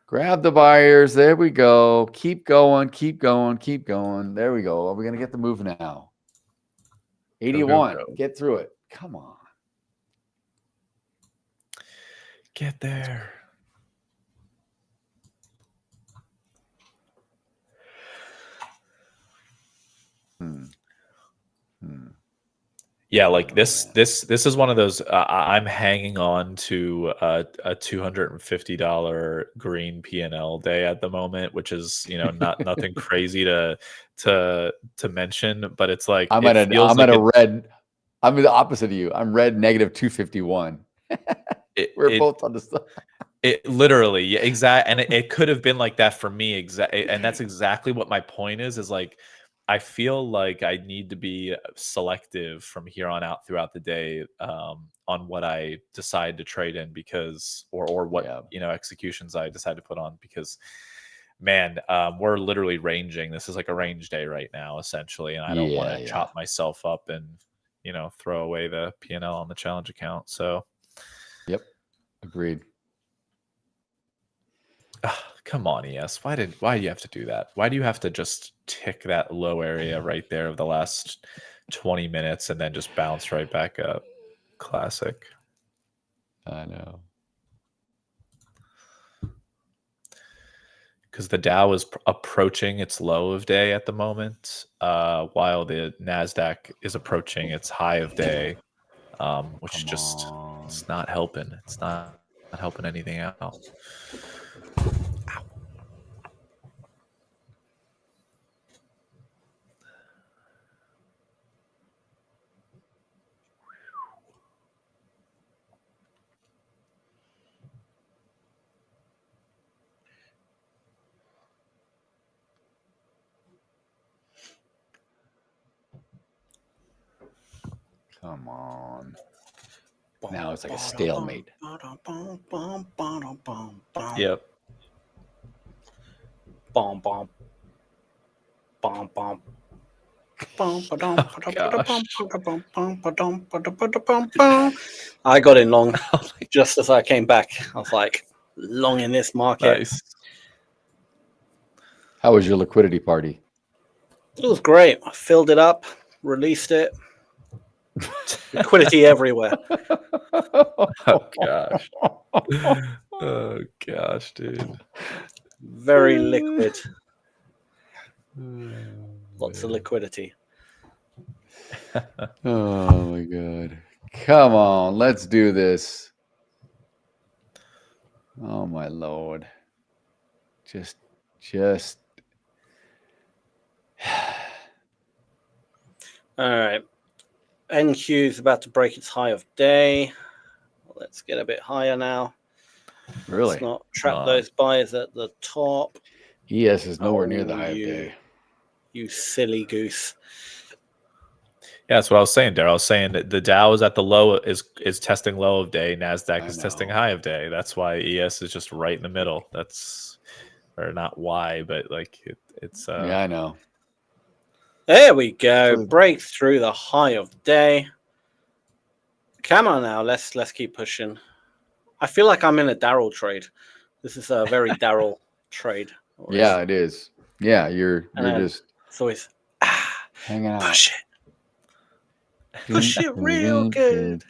Grab the buyers. There we go. Keep going. Keep going. Keep going. There we go. Are we going to get the move now? 81. Go. Get through it. Come on. Get there. Yeah, like this is one of those. I'm hanging on to a $250 green P&L day at the moment, which is nothing crazy to mention, but it's like I'm red. I'm the opposite of you. I'm red negative 251. We're both on the side. It literally, exactly, and it could have been like that for me, and that's exactly what my point is like. I feel like I need to be selective from here on out throughout the day on what I decide to trade in or what executions I decide to put on because, man, we're literally ranging. This is like a range day right now, essentially, and I don't want to chop myself up and throw away the P&L on the challenge account. So, yep, agreed. Come on, ES. Why do you have to do that? Why do you have to just tick that low area right there of the last 20 minutes and then just bounce right back up? Classic. I know. Because the Dow is approaching its low of day at the moment, while the Nasdaq is approaching its high of day, which it's not helping. It's not helping anything out. Come on. Now it's like a stalemate. Yep. Bomb. I got in long just as I came back. I was like, long in this market. Nice. How was your liquidity party? It was great. I filled it up, released it. Liquidity everywhere. Oh gosh. Oh gosh, dude. Very liquid. Lots of liquidity. Oh my God. Come on, let's do this. Oh my Lord. Just All right. NQ is about to break its high of day. Let's get a bit higher now. really. Let's not trap those buyers at the top. ES is nowhere near the high of day. You silly goose. Yeah, that's what I was saying, Darryl. I was saying that the Dow is at the low, is testing low of day. Nasdaq is testing high of day. That's why ES is just right in the middle. That's, or not why, but like it's. Yeah, I know. There we go. Break through the high of day. Come on now. Let's keep pushing. I feel like I'm in a Darryl trade. This is a very Darryl trade. Yeah, it is. Yeah, you're just it's always hanging out. push it. Push it real good.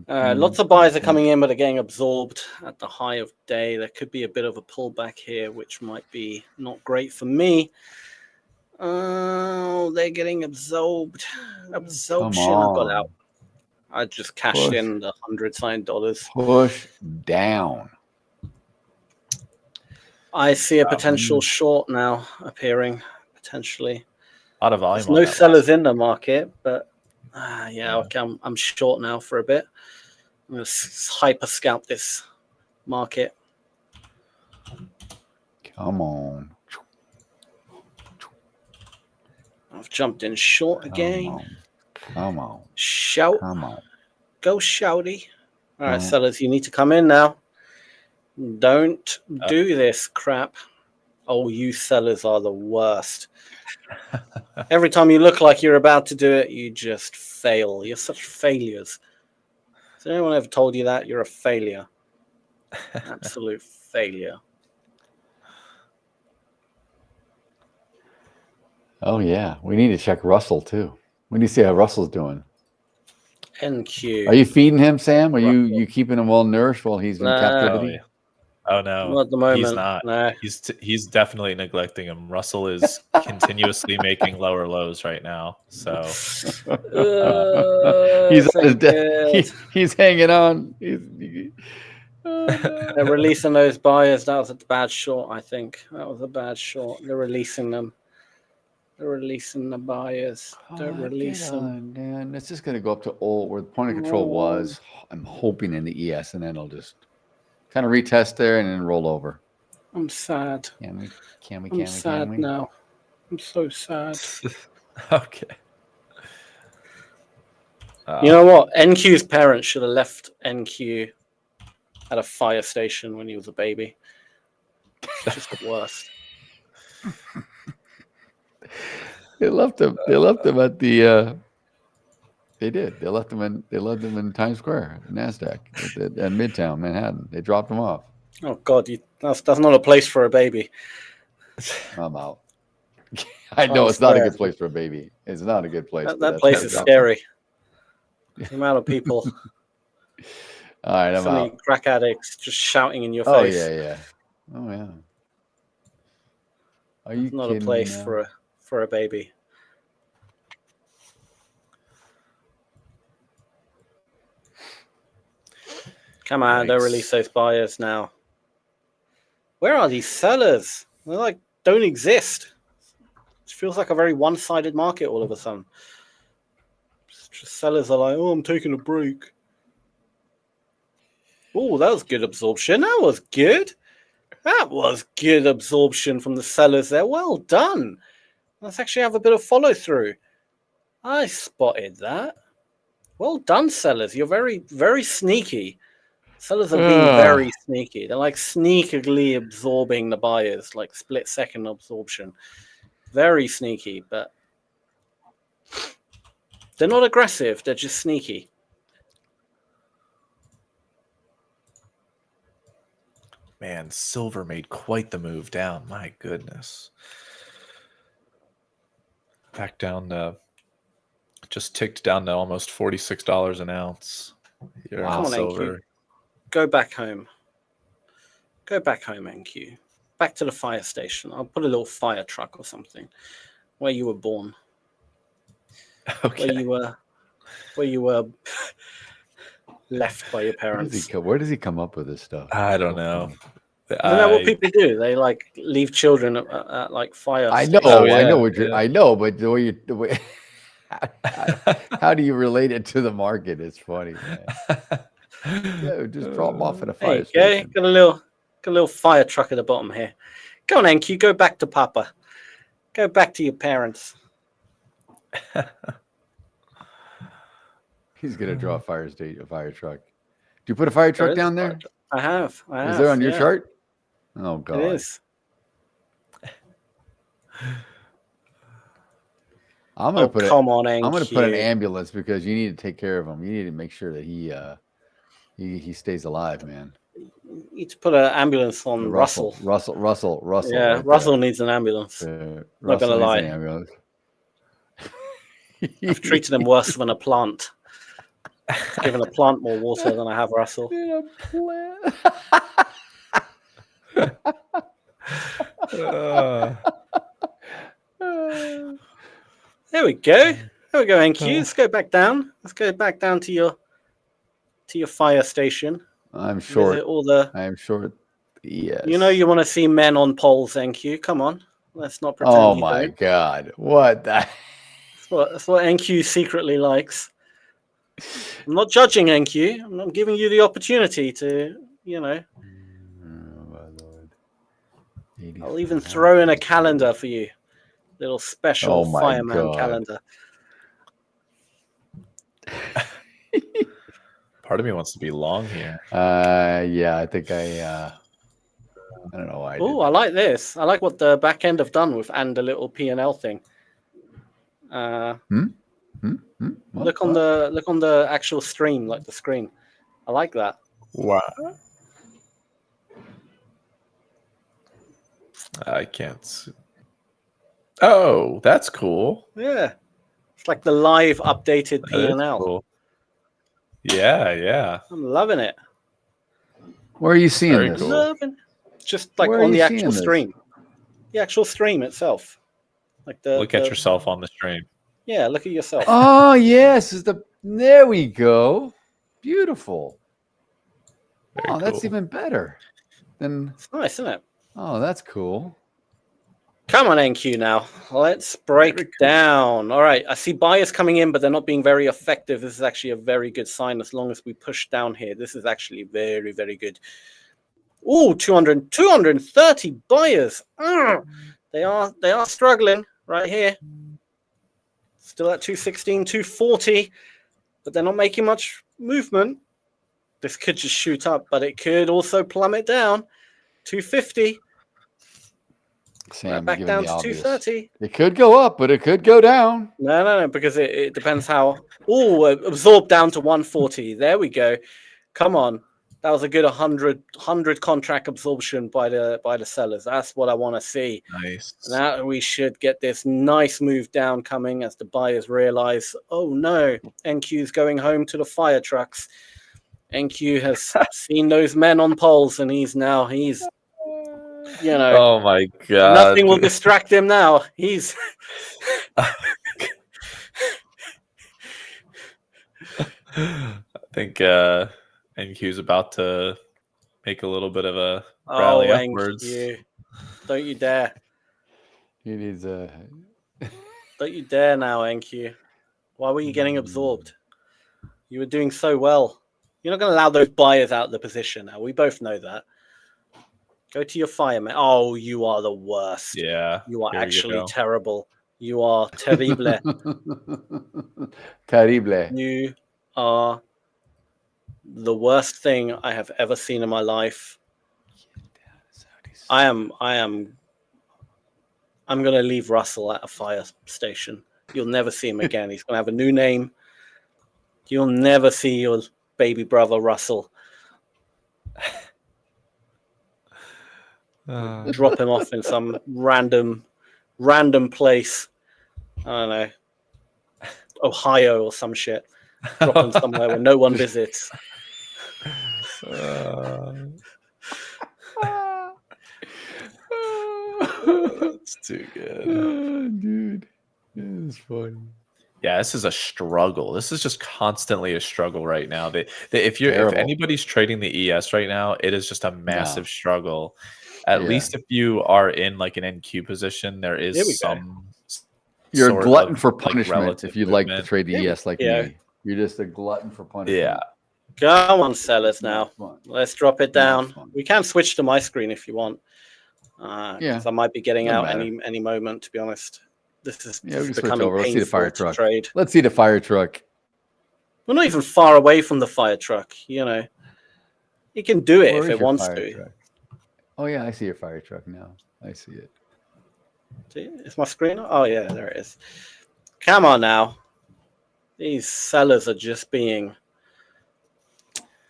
Lots of buyers are coming in, but are getting absorbed at the high of day. There could be a bit of a pullback here, which might be not great for me. Oh, they're getting absorbed. Absorption. I got out. I just cashed in the $100 Push down. I see a potential short now appearing, potentially. A lot of volume. There's no sellers in the market, but yeah, okay, I'm short now for a bit. I'm going to hyper scalp this market. Come on. I've jumped in short again. Come on. Shout. Come on. Go shouty. All right, sellers, you need to come in now. Don't do this crap. Oh, you sellers are the worst. Every time you look like you're about to do it, you just fail. You're such failures. Has anyone ever told you that? You're a failure. Absolute failure. Oh, yeah. We need to check Russell, too. We need to see how Russell's doing. NQ. Are you feeding him, Sam? Are you keeping him well nourished while he's in captivity? Oh no, not at the moment. He's not. No. He's definitely neglecting him. Russell is continuously making lower lows right now. So he's hanging on. They're releasing those buyers. That was a bad short, I think. That was a bad short. They're releasing them. They're releasing the buyers. Don't release them. Man, it's just going to go up to where the point of control was. I'm hoping in the ES, and then it'll just kind of retest there and then roll over. I'm sad. Can we? I'm sad now. I'm so sad. Okay. You know what? NQ's parents should have left NQ at a fire station when he was a baby. It's just the worst. They left him. They left him at the. They did. They left him in Times Square, Nasdaq, at Midtown Manhattan. They dropped him off. Oh God, that's not a place for a baby. I'm out. I know it's not a good place for a baby. It's not a good place. That place is scary. The amount of people. All right, I'm out. Crack addicts just shouting in your face. Oh yeah. Oh yeah. Are you it's not a place for a baby. Come on, don't release those buyers now. Where are these sellers? They like don't exist. It feels like a very one-sided market all of a sudden. Just sellers are like, oh, I'm taking a break. Oh, that was good absorption. That was good. That was good absorption from the sellers there. Well done. Let's actually have a bit of follow through. I spotted that. Well done, sellers. You're very, very sneaky. Sellers are being very sneaky. They're like sneakily absorbing the buyers, like split-second absorption. Very sneaky, but they're not aggressive. They're just sneaky. Man, silver made quite the move down. My goodness. Back down to, just ticked down to almost $46 an ounce. Here Come on, silver. NQ. Go back home. Go back home, NQ. Back to the fire station. I'll put a little fire truck or something where you were born. Okay. Where you were left by your parents. Where does he come up with this stuff? I don't know. Isn't that what people do? They like leave children at like fire. I know, Oh, yeah, I know what I know, but the way how do you relate it to the market? It's funny, man. Yeah, just drop them off at a fire station. Got a little fire truck at the bottom here. Go on, NQ. Go back to Papa. Go back to your parents. He's gonna draw a fire truck. Do you put a fire truck down there? I have. Is there on your chart? Oh God. It is. I'm gonna put come on, I'm gonna put an NQ. ambulance because you need to take care of him. You need to make sure that he stays alive, man. You need to put an ambulance on Russell. Russell. Yeah, right Russell needs an ambulance. there. Not gonna Russell needs lie. an ambulance. I've treated him worse than a plant. Given a plant more water than I have Russell. There we go. There we go, NQ. Let's go back down. Let's go back down to your fire station. I'm short. I am short. Yes. You know you want to see men on poles, NQ. Come on. Let's not pretend. Oh my God. What the? That's what NQ secretly likes. I'm not judging NQ. I'm not giving you the opportunity to, Oh, my Lord. I'll even throw in a calendar for you. Little special fireman calendar. Part of me wants to be long here. Yeah, I think I don't know why. Oh, I like this. I like what the back end have done with and the little P&L thing. Look on the actual stream, like the screen. I like that. Wow. I can't see. Oh, that's cool. Yeah. It's like the live updated P&L. Cool. Yeah. I'm loving it. Where are you seeing this? Cool. Loving it. Just like on the actual stream. The actual stream itself. Like look at yourself on the stream. Yeah, look at yourself. Oh yes, there we go. Beautiful. Very that's cool. even better. It's nice, isn't it? Oh, that's cool. Come on, NQ now. Let's break down. All right. I see buyers coming in, but they're not being very effective. This is actually a very good sign as long as we push down here. This is actually very, very good. Ooh, 230 buyers. They are struggling right here. Still at 216, 240, but they're not making much movement. This could just shoot up, but it could also plummet down. 250. Sam, back down to 230. It could go up, but it could go down. No, because it depends how. Oh, absorbed down to 140. There we go. Come on. That was a good 100 contract absorption by the sellers. That's what I want to see. Nice. Now we should get this nice move down coming as the buyers realize, oh no, NQ's going home to the fire trucks. NQ has seen those men on poles, and he's oh my God. Nothing will distract him now. He's I think NQ's about to make a little bit of a rally upwards. NQ. Don't you dare. He needs a Don't you dare now, NQ. Why were you getting absorbed? You were doing so well. You're not going to allow those buyers out of the position now. We both know that. Go to your fireman. Oh, you are the worst. Yeah. You are actually terrible. You are terrible. Terrible. You are the worst thing I have ever seen in my life. I'm going to leave Russell at a fire station. You'll never see him again. He's going to have a new name. You'll never see your baby brother Russell. Drop him off in some random place. I don't know, Ohio or some shit. Drop him somewhere where no one visits. That's too good. Dude, it is funny. Yeah, this is a struggle. This is just constantly a struggle right now. If anybody's trading the ES right now, it is just a massive struggle. At least if you are in like an NQ position, there is some. You're a glutton for punishment if you like to trade the ES like me. You're just a glutton for punishment. Yeah. Come on, sellers now. Let's drop it down. We can switch to my screen if you want. I might be getting out any moment, to be honest. This is becoming painful. Let's see the fire truck. Trade. Let's see the fire truck. We're not even far away from the fire truck. You know, it can do it if it wants to. Truck? Oh yeah, I see your fire truck now. I see it. Is my screen? Oh yeah, there it is. Come on now. These sellers are just being.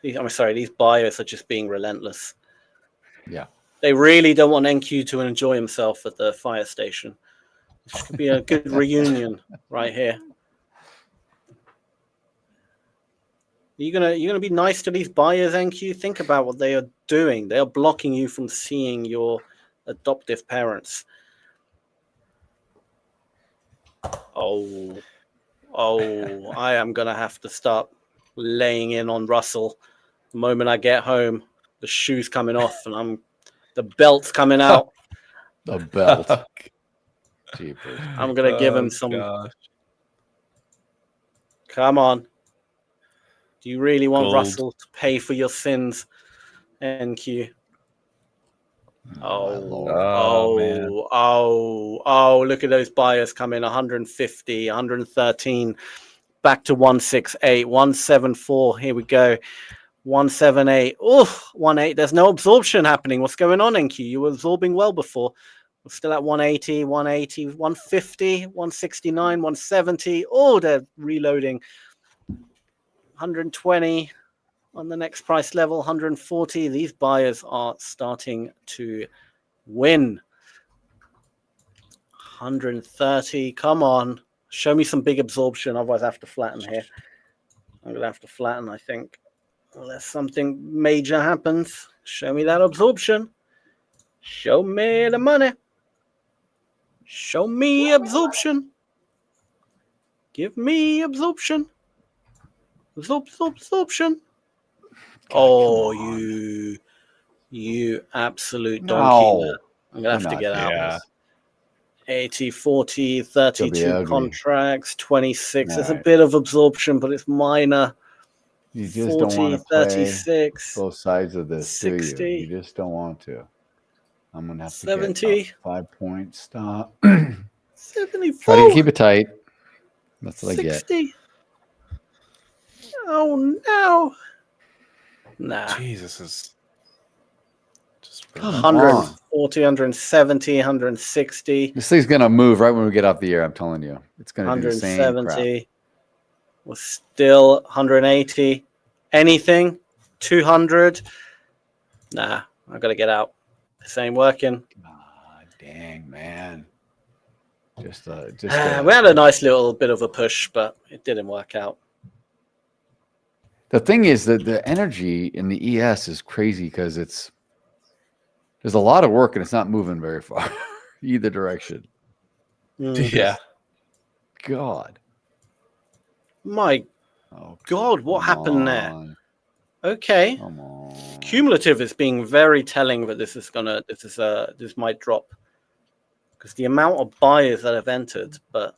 These buyers are just being relentless. Yeah. They really don't want NQ to enjoy himself at the fire station. This could be a good reunion right here. You're gonna be nice to these buyers, NQ. Think about what they are doing. They are blocking you from seeing your adoptive parents. Oh, I am gonna have to start laying in on Russell the moment I get home. The shoe's coming off and the belt's coming out. The belt. Jeepers. I'm gonna give him some. Gosh. Come on. Do you really want Russell to pay for your sins, NQ? Look at those buyers come in. 150, 113, back to 168, 174. Here we go. 178. 18. There's no absorption happening. What's going on, NQ? You were absorbing well before. We're still at 180, 180, 150, 169, 170. Oh, they're reloading. 120 on the next price level, 140. These buyers are starting to win. 130. Come on. Show me some big absorption. Otherwise, I have to flatten here. I'm going to have to flatten, I think. Unless something major happens. Show me that absorption. Show me the money. Show me absorption. Give me absorption. Absorption. Oh, you absolute donkey. No. I'm going to have to get out. Yeah. 80, 40, 32 contracts, 26. There's a bit of absorption, but it's minor. You just 40, don't want to play 36, both sides of this, 60, do you? You just don't want to. I'm going to have to 70, get 5 point stop. 74. Try to keep it tight. That's what 60. I get. Oh, no. Nah. Jesus is just 140, 170, 160. This thing's going to move right when we get off the air, I'm telling you. It's going to do the same 170. We're still 180. Anything? 200? Nah, I've got to get out. This ain't working. Dang, man. We had a nice little bit of a push, but it didn't work out. The thing is that the energy in the ES is crazy because there's a lot of work and it's not moving very far either direction. Yeah. God. My God, what happened there? Okay. Cumulative is being very telling that this might drop because the amount of buyers that have entered, but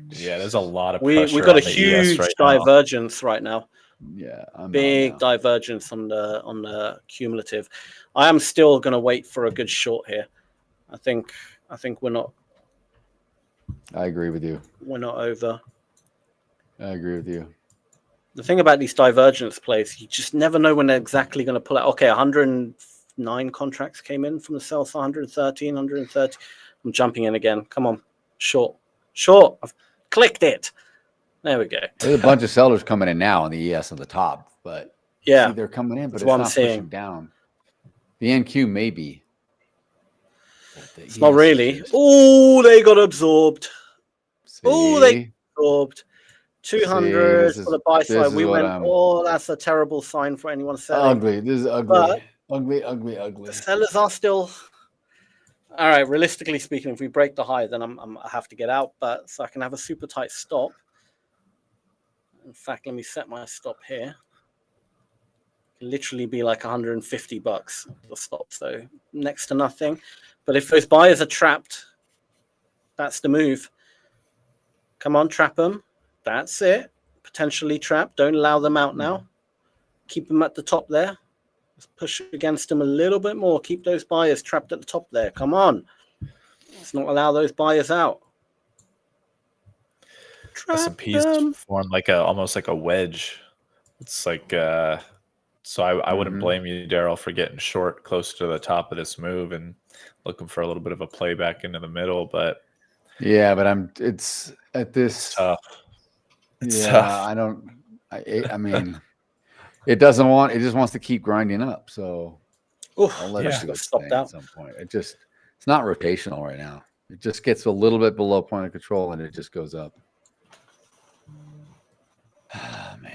yeah, there's a lot of we've got a huge divergence right now. Yeah, big divergence on the cumulative. I am still going to wait for a good short here. I think we're not. I agree with you. We're not over. I agree with you. The thing about these divergence plays, you just never know when they're exactly going to pull out. Okay, 109 contracts came in from the sell side, 113, 130. I'm jumping in again. Come on. Short. I've clicked it. There we go. There's a bunch of sellers coming in now on the ES on the top, but yeah, see, they're coming in, but that's it's what I'm not seeing. pushing down. The NQ maybe. It's not really. Oh, they got absorbed. Oh, they absorbed. 200 for the buy side. We went, oh, that's a terrible sign for anyone selling. Ugly. This is ugly. But ugly. The sellers are still. All right, realistically speaking, if we break the high, then I have to get out. But so I can have a super tight stop. In fact, let me set my stop here. It can literally be like $150 the stop, so next to nothing. But if those buyers are trapped, that's the move. Come on, trap them. That's it. Potentially trapped. Don't allow them out now. Keep them at the top there. Let's push against them a little bit more. Keep those buyers trapped at the top there. Come on. Let's not allow those buyers out. S&P's formed like almost like a wedge. It's like so I wouldn't blame you, Daryl, for getting short close to the top of this move and looking for a little bit of a play back into the middle. But yeah, but it's at this tough. It's tough. I mean, it just wants to keep grinding up. So I'll let it go stop at some point. It's not rotational right now. It just gets a little bit below point of control and it just goes up. Oh, man.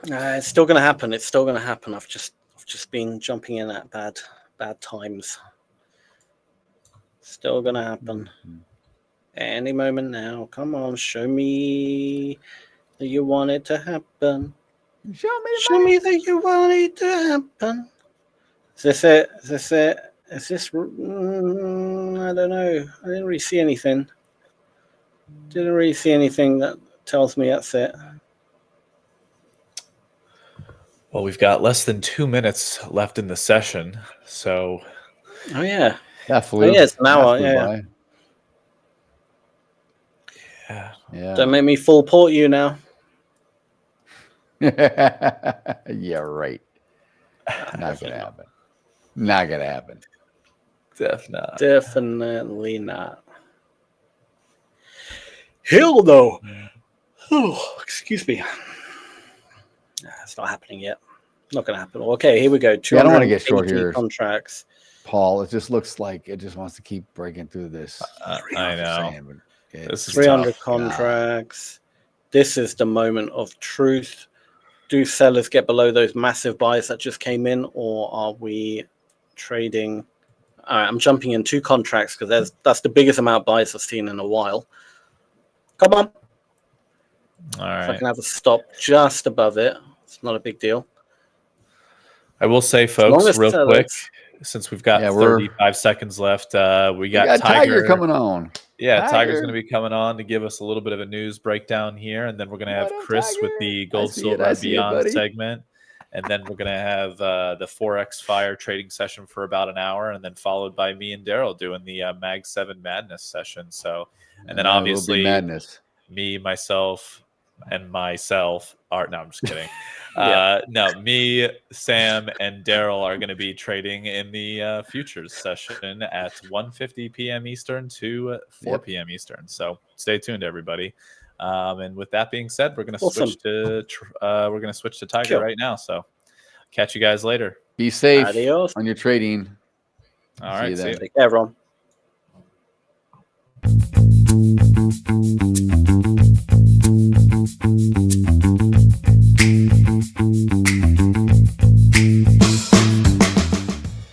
It's still going to happen. It's still going to happen. I've just been jumping in at bad times. Still going to happen. Any moment now. Come on, show me that you want it to happen. Show me that you want it to happen. Is this it? Is this it? Is this? I don't know. I didn't really see anything. Didn't really see anything that tells me that's it. Well, we've got less than 2 minutes left in the session, so. Oh yeah. That flew. Oh, yeah, it's an hour. Yeah. Yeah. Don't make me full port you now. Yeah, right. Not gonna happen. Not gonna happen. Definitely not. Hell no. Oh, excuse me. It's not happening yet. Not going to happen. Okay, here we go. I don't want to get short here. Contracts. Paul, it just looks like it just wants to keep breaking through this. I know. This is 300 tough. Contracts. This is the moment of truth. Do sellers get below those massive buys that just came in, or are we trading? All right, I'm jumping in 2 contracts because that's the biggest amount of buys I've seen in a while. Come on. All right. If I can have a stop just above it, it's not a big deal. I will say, folks, real quick, since we've got 35 seconds left, we got Tiger coming on. Yeah, Tiger's going to be coming on to give us a little bit of a news breakdown here, and then we're going to have Chris with the Gold, Silver, and Beyond segment, and then we're going to have the Forex Fire trading session for about an hour, and then followed by me and Daryl doing the Mag 7 Madness session. So, and then obviously me, myself, and myself are no, I'm just kidding. No, me, Sam, and Daryl are going to be trading in the futures session at 1:50 p.m. Eastern to 4 p.m. Eastern. So stay tuned, everybody. And with that being said, we're going to switch to Tiger right now. So catch you guys later. Be safe on your trading. All right, see you. Take care, everyone.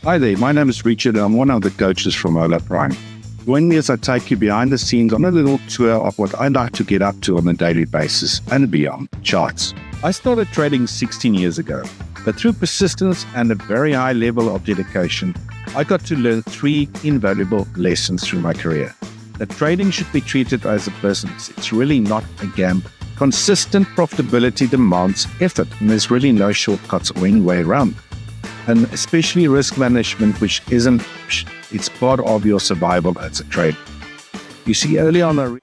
Hi there, my name is Richard and I'm one of the coaches from Hola Prime. Join me as I take you behind the scenes on a little tour of what I like to get up to on a daily basis and beyond, charts. I started trading 16 years ago, but through persistence and a very high level of dedication, I got to learn 3 invaluable lessons through my career. That trading should be treated as a business. It's really not a gamble. Consistent profitability demands effort, and there's really no shortcuts or any way around. And especially risk management, which isn't, it's part of your survival as a trader. You see, early on,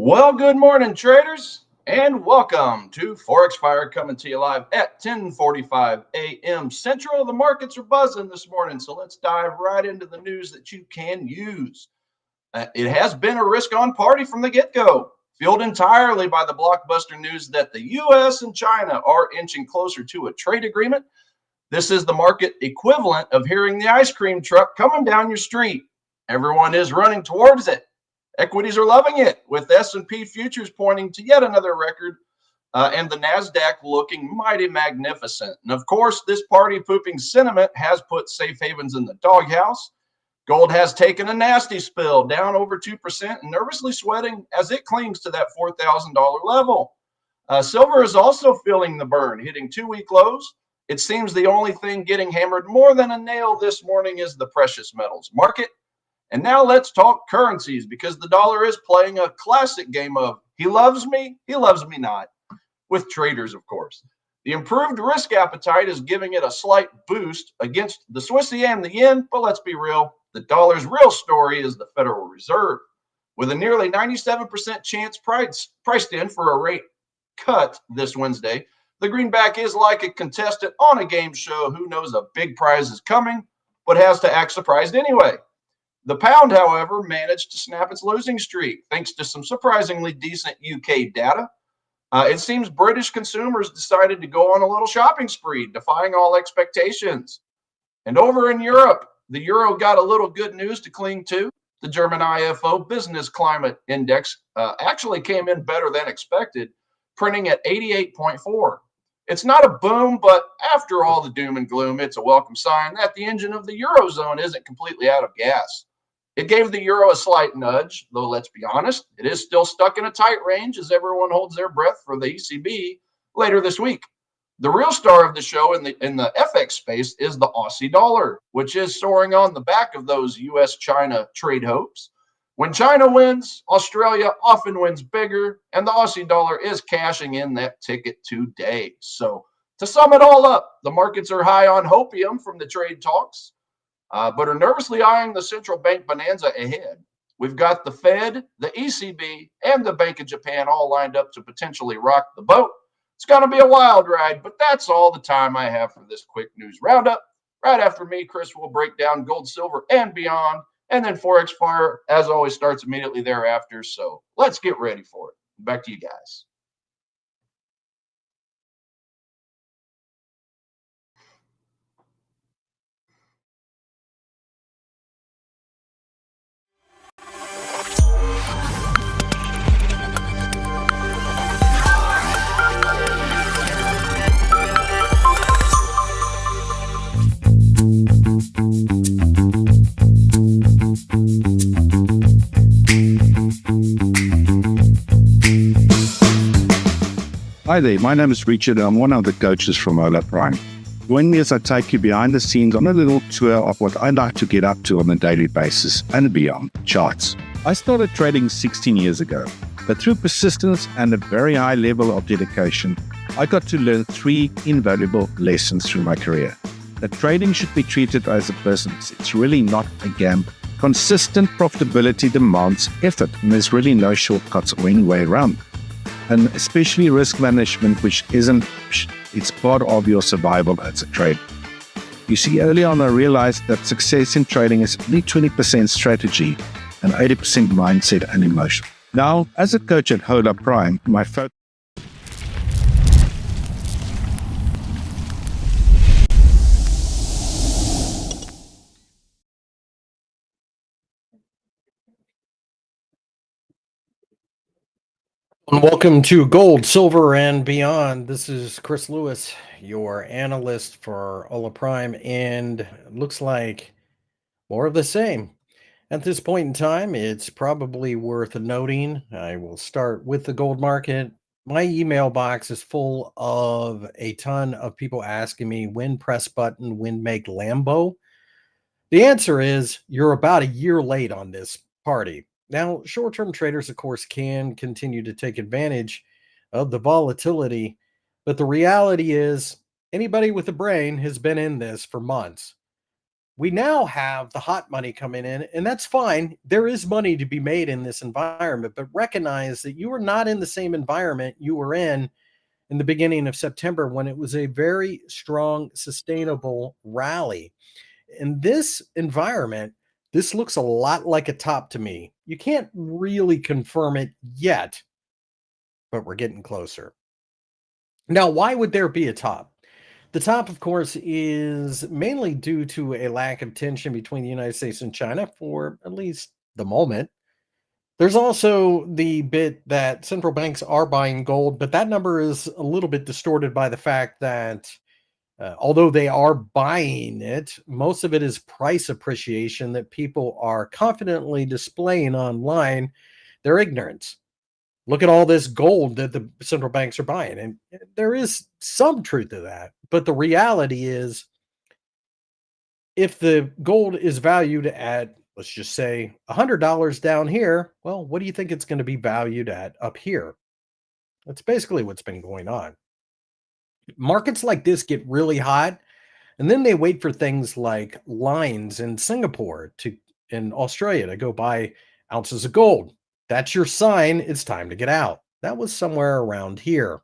Well, good morning, traders, and welcome to Forex Fire, coming to you live at 10:45 a.m. Central. The markets are buzzing this morning, so let's dive right into the news that you can use. It has been a risk-on party from the get-go, fueled entirely by the blockbuster news that the U.S. and China are inching closer to a trade agreement. This is the market equivalent of hearing the ice cream truck coming down your street. Everyone is running towards it. Equities are loving it, with S&P futures pointing to yet another record and the Nasdaq looking mighty magnificent. And of course, this party-pooping sentiment has put safe havens in the doghouse. Gold has taken a nasty spill, down over 2% and nervously sweating as it clings to that $4,000 level. Silver is also feeling the burn, hitting two-week lows. It seems the only thing getting hammered more than a nail this morning is the precious metals market. And now let's talk currencies, because the dollar is playing a classic game of he loves me not, with traders, of course. The improved risk appetite is giving it a slight boost against the Swissy and the yen, but let's be real, the dollar's real story is the Federal Reserve. With a nearly 97% chance priced in for a rate cut this Wednesday, the greenback is like a contestant on a game show who knows a big prize is coming, but has to act surprised anyway. The pound, however, managed to snap its losing streak thanks to some surprisingly decent UK data. It seems British consumers decided to go on a little shopping spree, defying all expectations. And over in Europe, the euro got a little good news to cling to. The German IFO Business Climate Index actually came in better than expected, printing at 88.4. It's not a boom, but after all the doom and gloom, it's a welcome sign that the engine of the Eurozone isn't completely out of gas. It gave the euro a slight nudge, though let's be honest, it is still stuck in a tight range as everyone holds their breath for the ECB later this week. The real star of the show in the FX space is the Aussie dollar, which is soaring on the back of those US-China trade hopes. When China wins, Australia often wins bigger, and the Aussie dollar is cashing in that ticket today. So to sum it all up, the markets are high on hopium from the trade talks, but are nervously eyeing the central bank bonanza ahead. We've got the Fed, the ECB, and the Bank of Japan all lined up to potentially rock the boat. It's going to be a wild ride, but that's all the time I have for this quick news roundup. Right after me, Chris will break down gold, silver, and beyond, and then Forex Fire, as always, starts immediately thereafter. So let's get ready for it. Back to you guys. Hi there, my name is Richard and I'm one of the coaches from Hola Prime. Join me as I take you behind the scenes on a little tour of what I like to get up to on a daily basis and beyond charts. I started trading 16 years ago, but through persistence and a very high level of dedication, I got to learn 3 invaluable lessons through my career. That trading should be treated as a business. It's really not a gamble. Consistent profitability demands effort, and there's really no shortcuts or any way around. And especially risk management, which isn't, it's part of your survival as a trader. You see, early on I realized that success in trading is only 20% strategy and 80% mindset and emotion. Now, as a coach at Hola Prime, my focus Welcome to Gold, Silver, and Beyond. This is Chris Lewis, your analyst for Hola Prime, and it looks like more of the same. At this point in time, it's probably worth noting, I will start with the gold market. My email box is full of a ton of people asking me when press button, when make Lambo. The answer is you're about a year late on this party. Now, short-term traders, of course, can continue to take advantage of the volatility, but the reality is anybody with a brain has been in this for months. we now have the hot money coming in, and that's fine. There is money to be made in this environment, but recognize that you are not in the same environment you were in the beginning of September, when it was a very strong, sustainable rally. In this environment, this looks a lot like a top to me. You can't really confirm it yet, but we're getting closer. Now, why would there be a top? The top, of course, is mainly due to a lack of tension between the United States and China for at least the moment. There's also the bit that central banks are buying gold, but that number is a little bit distorted by the fact that although they are buying it, most of it is price appreciation that people are confidently displaying online their ignorance. Look at all this gold that the central banks are buying. And there is some truth to that. But the reality is, if the gold is valued at, let's just say, $100 down here, well, what do you think it's going to be valued at up here? That's basically what's been going on. Markets like this get really hot, and then they wait for things like lines in Singapore in Australia to go buy ounces of gold. That's your sign it's time to get out. That was somewhere around here.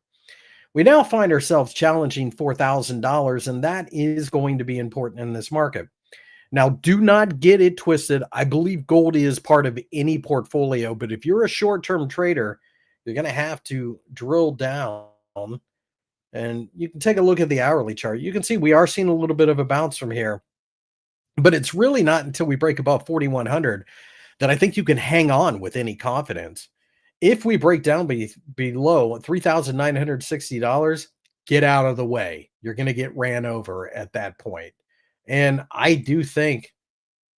We now find ourselves challenging $4,000, and that is going to be important in this market. Now, do not get it twisted. I believe gold is part of any portfolio, but if you're a short-term trader, you're going to have to drill down, and you can take a look at the hourly chart. You can see we are seeing a little bit of a bounce from here, but it's really not until we break above 4,100 that I think you can hang on with any confidence. If we break down below $3,960, get out of the way. You're going to get ran over at that point. And I do think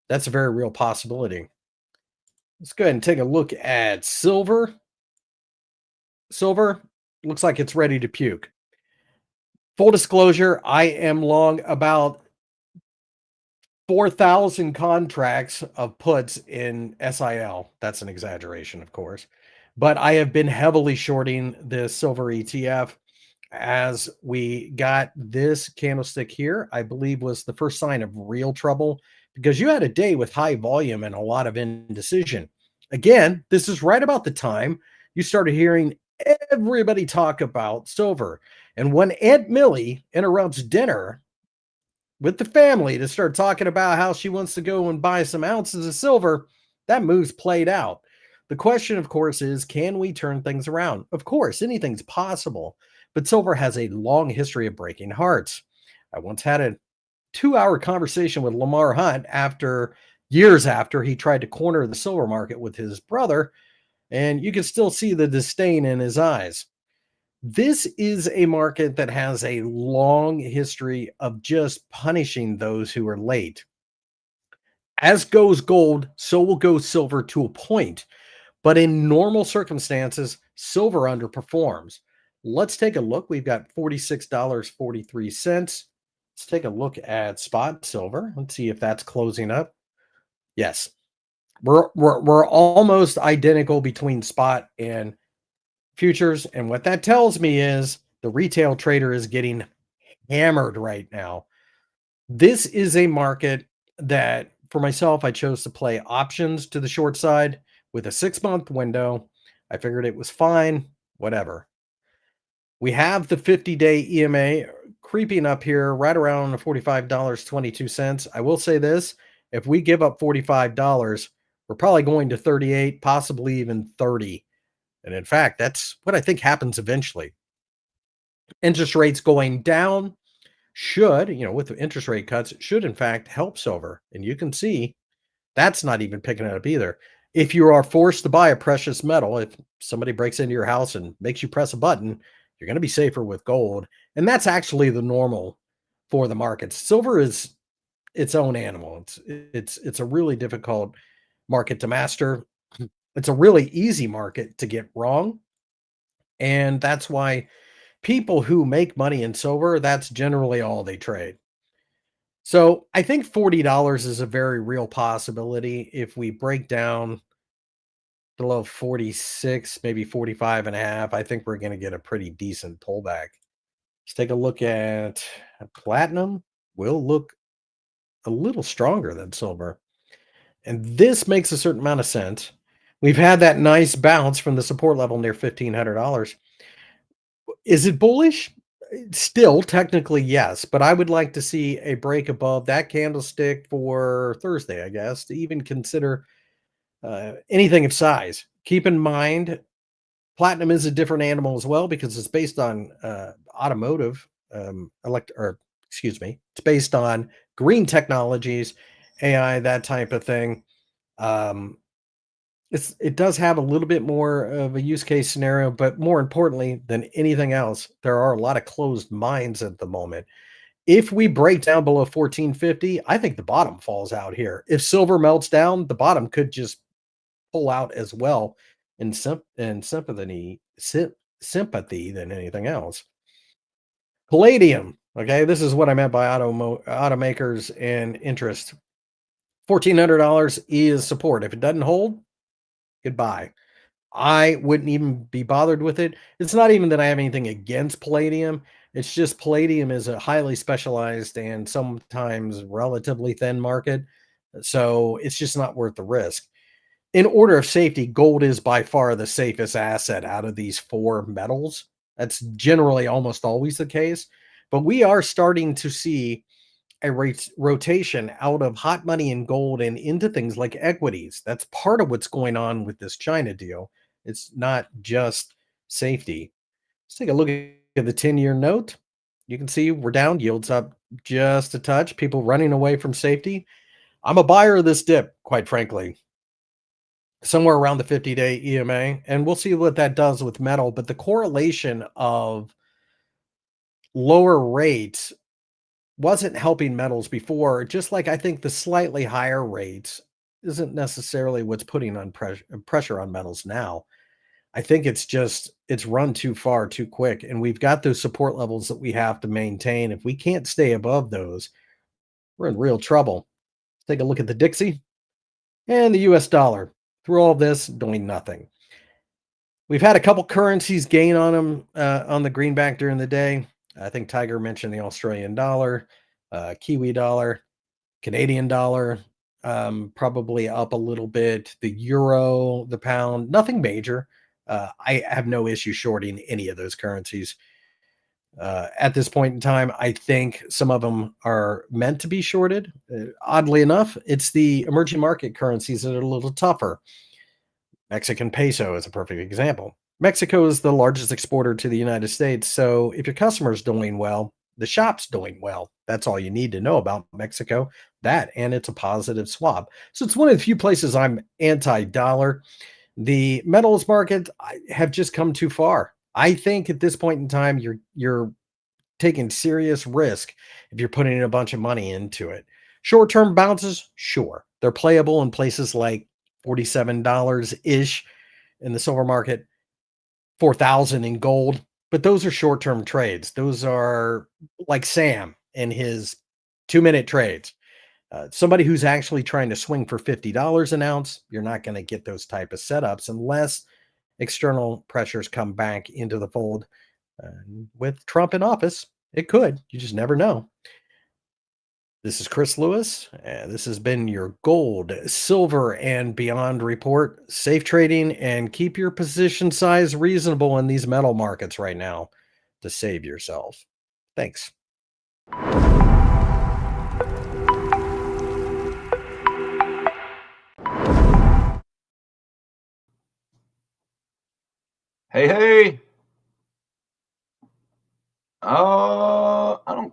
that's a very real possibility. Let's go ahead and take a look at silver. Silver looks like it's ready to puke. Full disclosure, I am long about 4,000 contracts of puts in SIL. That's an exaggeration, of course. But I have been heavily shorting the silver ETF as we got this candlestick here, I believe was the first sign of real trouble, because you had a day with high volume and a lot of indecision. Again, this is right about the time you started hearing everybody talk about silver. And when Aunt Millie interrupts dinner with the family to start talking about how she wants to go and buy some ounces of silver, that move's played out. The question, of course, is, can we turn things around? Of course, anything's possible, but silver has a long history of breaking hearts. I once had a 2-hour conversation with Lamar Hunt years after he tried to corner the silver market with his brother, and you can still see the disdain in his eyes. This is a market that has a long history of just punishing those who are late. As goes gold, so will go silver to a point. But in normal circumstances, silver underperforms. Let's take a look. We've got $46.43. Let's take a look at spot silver. Let's see if that's closing up. Yes, we're almost identical between spot and futures. And what that tells me is the retail trader is getting hammered right now. This is a market that, for myself, I chose to play options to the short side with a 6-month window. I figured it was fine, whatever. We have the 50-day EMA creeping up here right around $45.22. I will say this, if we give up $45, we're probably going to 38, possibly even 30. And in fact, that's what I think happens eventually. Interest rates going down should, with the interest rate cuts, should in fact help silver. And you can see that's not even picking it up either. If you are forced to buy a precious metal, if somebody breaks into your house and makes you press a button, you're going to be safer with gold. And that's actually the normal for the markets. Silver is its own animal. It's a really difficult market to master. It's a really easy market to get wrong. And that's why people who make money in silver, that's generally all they trade. So I think $40 is a very real possibility. If we break down below 46, maybe 45 and a half, I think we're going to get a pretty decent pullback. Let's take a look at platinum. Will look a little stronger than silver. And this makes a certain amount of sense. We've had that nice bounce from the support level near $1,500. Is it bullish? Still, technically, yes, but I would like to see a break above that candlestick for Thursday, I guess, to even consider anything of size. Keep in mind, platinum is a different animal as well because it's based on automotive, it's based on green technologies, AI, that type of thing. It does have a little bit more of a use case scenario, but more importantly than anything else, there are a lot of closed minds at the moment. If we break down below 1450, I think the bottom falls out here. If silver melts down, the bottom could just pull out as well in sympathy than anything else. Palladium. Okay, this is what I meant by automakers and interest. $1,400 is support. If it doesn't hold, goodbye. I wouldn't even be bothered with it. It's not even that I have anything against palladium. It's just palladium is a highly specialized and sometimes relatively thin market. So it's just not worth the risk. In order of safety, gold is by far the safest asset out of these four metals. That's generally almost always the case. But we are starting to see a rotation out of hot money and gold and into things like equities. That's part of what's going on with this China deal. It's not just safety. Let's take a look at the 10-year note. You can see we're down, yields up just a touch, people running away from safety. I'm a buyer of this dip, quite frankly, somewhere around the 50-day EMA, and we'll see what that does with metal. But the correlation of lower rates wasn't helping metals before, just like I think the slightly higher rates isn't necessarily what's putting on pressure on metals now. I think it's run too far too quick, and we've got those support levels that we have to maintain. If we can't stay above those, we're in real trouble. Let's take a look at the Dixie and the US dollar. Through all of this, doing nothing. We've had a couple currencies gain on them on the greenback during the day. I think Tiger mentioned the Australian dollar, Kiwi dollar, Canadian dollar, probably up a little bit. The euro, the pound, nothing major. I have no issue shorting any of those currencies. At this point in time, I think some of them are meant to be shorted. Oddly enough, it's the emerging market currencies that are a little tougher. Mexican peso is a perfect example. Mexico is the largest exporter to the United States. So if your customer's doing well, the shop's doing well. That's all you need to know about Mexico. That, and it's a positive swap. So it's one of the few places I'm anti-dollar. The metals market have just come too far. I think at this point in time, you're taking serious risk if you're putting a bunch of money into it. Short-term bounces, sure. They're playable in places like $47-ish in the silver market, $4,000 in gold, but those are short-term trades. Those are like Sam and his 2-minute trades. Somebody who's actually trying to swing for $50 an ounce, you're not going to get those type of setups unless external pressures come back into the fold. With Trump in office, it could. You just never know. This is Chris Lewis, and this has been your gold, silver, and beyond report. Safe trading, and keep your position size reasonable in these metal markets right now to save yourself. Thanks. Hey. Hold on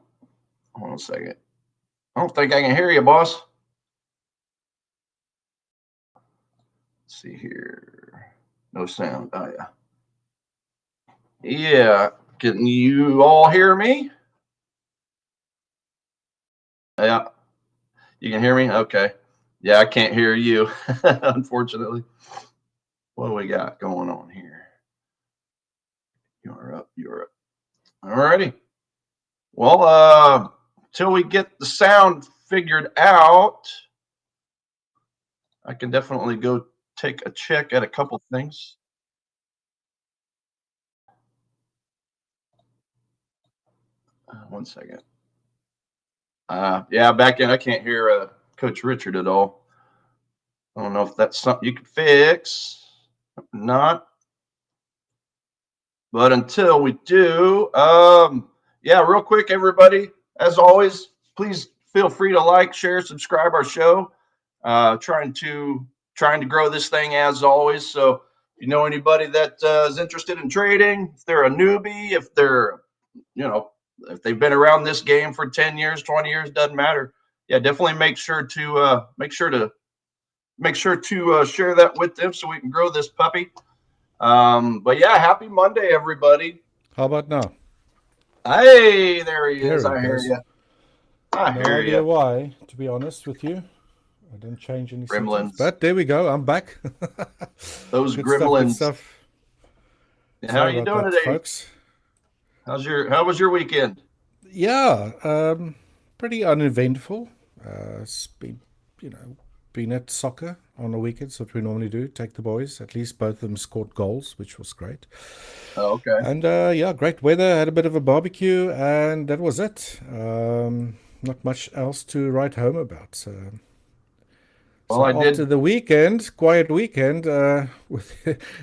a second. I don't think I can hear you, boss. Let's see here. No sound. Oh, yeah. Yeah. Can you all hear me? Yeah. You can hear me? Okay. Yeah, I can't hear you, unfortunately. What do we got going on here? You're up. All righty. Well, till we get the sound figured out, I can definitely go take a check at a couple things. One second. Yeah, back in. I can't hear Coach Richard at all. I don't know if that's something you could fix. Not. But until we do, yeah, real quick, everybody, as always, please feel free to like, share, subscribe our show. Trying to grow this thing as always. So if you know anybody that is interested in trading, if they're a newbie, if they're, if they've been around this game for 10 years, 20 years, doesn't matter. Yeah, definitely make sure to share that with them so we can grow this puppy. But yeah, happy Monday, everybody. How about now? Hey, there he is. I hear you. No idea why, to be honest with you. I didn't change any settings, but there we go. I'm back. Those good gremlins. Stuff. How are you doing today, folks? How was your weekend? Yeah, pretty uneventful. It's been at soccer on the weekends, what we normally do. Take the boys. At least both of them scored goals, which was great. Oh, okay. And yeah, great weather. Had a bit of a barbecue, and that was it. Not much else to write home about. So after the weekend, quiet weekend, with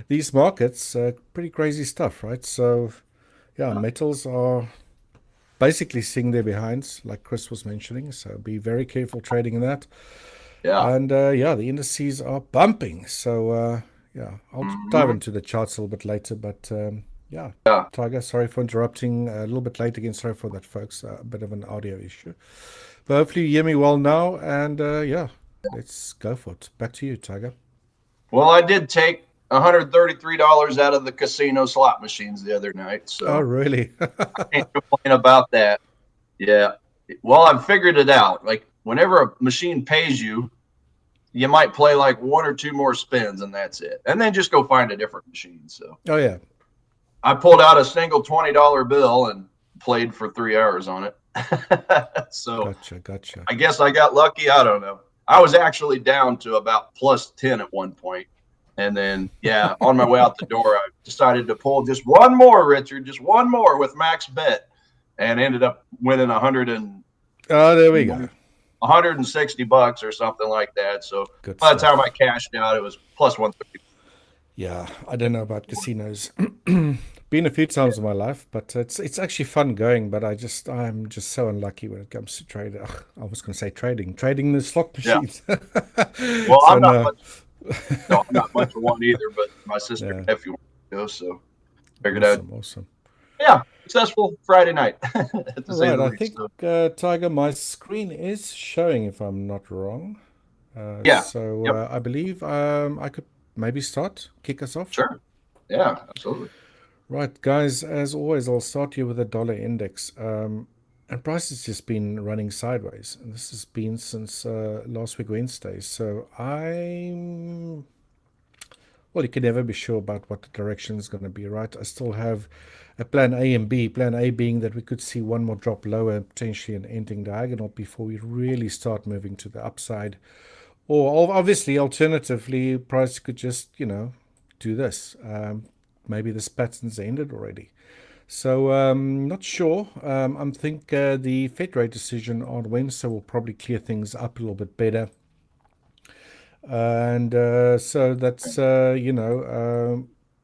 these markets, pretty crazy stuff, right? So yeah, metals are basically seeing their behinds, like Chris was mentioning. So be very careful trading in that. Yeah. And yeah, the indices are bumping. So yeah, I'll dive into the charts a little bit later. But yeah, Tiger, sorry for interrupting a little bit late again. Sorry for that, folks. A bit of an audio issue. But hopefully you hear me well now. And yeah, let's go for it. Back to you, Tiger. Well, I did take $133 out of the casino slot machines the other night. So oh, really? I can't complain about that. Yeah. Well, I've figured it out. Like whenever a machine pays you, you might play like one or two more spins and that's it. And then just go find a different machine. So oh, yeah. I pulled out a single $20 bill and played for 3 hours on it. So gotcha. I guess I got lucky. I don't know. I was actually down to about plus 10 at one point. And then, yeah, on my way out the door, I decided to pull just one more, Richard, just one more with max bet, and ended up winning there we go. $160 or something like that. So by the time I cashed out, it was plus 130. Yeah, I don't know about casinos. Been a few times in my life, but it's actually fun going. But I'm just so unlucky when it comes to trading. I was going to say trading the slot machines. Yeah. Well, so I'm not much of one either, but my sister and nephew want to go, so figured awesome. Yeah, successful Friday night. Right, I think Tiger, my screen is showing, if I'm not wrong. Yeah. So I believe I could maybe kick us off. Sure. Yeah, absolutely. Right, guys, as always, I'll start here with the dollar index. And price has just been running sideways. And this has been since last week, Wednesday. So well, you can never be sure about what the direction is going to be, right? I still have a plan A and B. Plan A being that we could see one more drop lower, potentially an ending diagonal before we really start moving to the upside. Or obviously, alternatively, price could just, do this. Maybe this pattern's ended already. So not sure. I think the Fed rate decision on Wednesday will probably clear things up a little bit better. And so that's,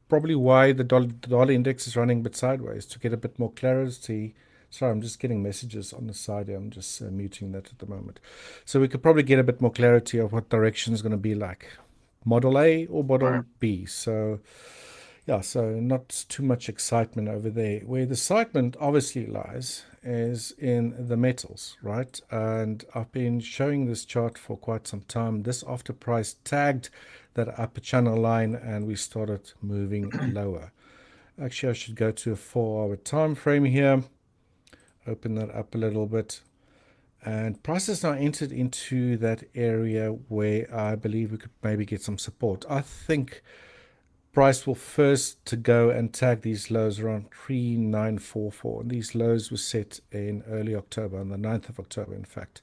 probably why the dollar index is running a bit sideways, to get a bit more clarity. Sorry, I'm just getting messages on the side here. I'm just muting that at the moment. So we could probably get a bit more clarity of what direction is going to be like. Model A or model B. So yeah, so not too much excitement over there. Where the excitement obviously lies is in the metals, right? And I've been showing this chart for quite some time. This after price tagged that upper channel line and we started moving lower. Actually, I should go to a 4-hour time frame here. Open that up a little bit. And price has now entered into that area where I believe we could maybe get some support. I think price will first to go and tag these lows around 3944. And these lows were set in early October, on the 9th of October, in fact.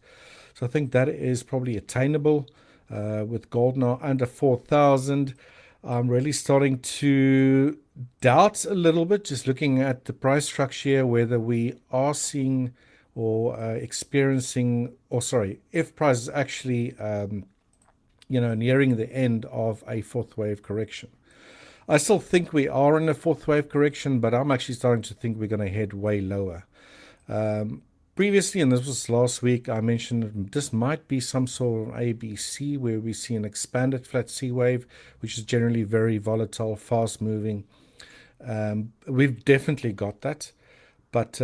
So I think that is probably attainable with gold now under 4,000. I'm really starting to doubt a little bit, just looking at the price structure here, whether we are seeing or experiencing, or sorry, if price is actually, nearing the end of a fourth wave correction. I still think we are in a fourth wave correction, but I'm actually starting to think we're going to head way lower. Previously, and this was last week, I mentioned this might be some sort of ABC where we see an expanded flat C wave, which is generally very volatile, fast moving. We've definitely got that. But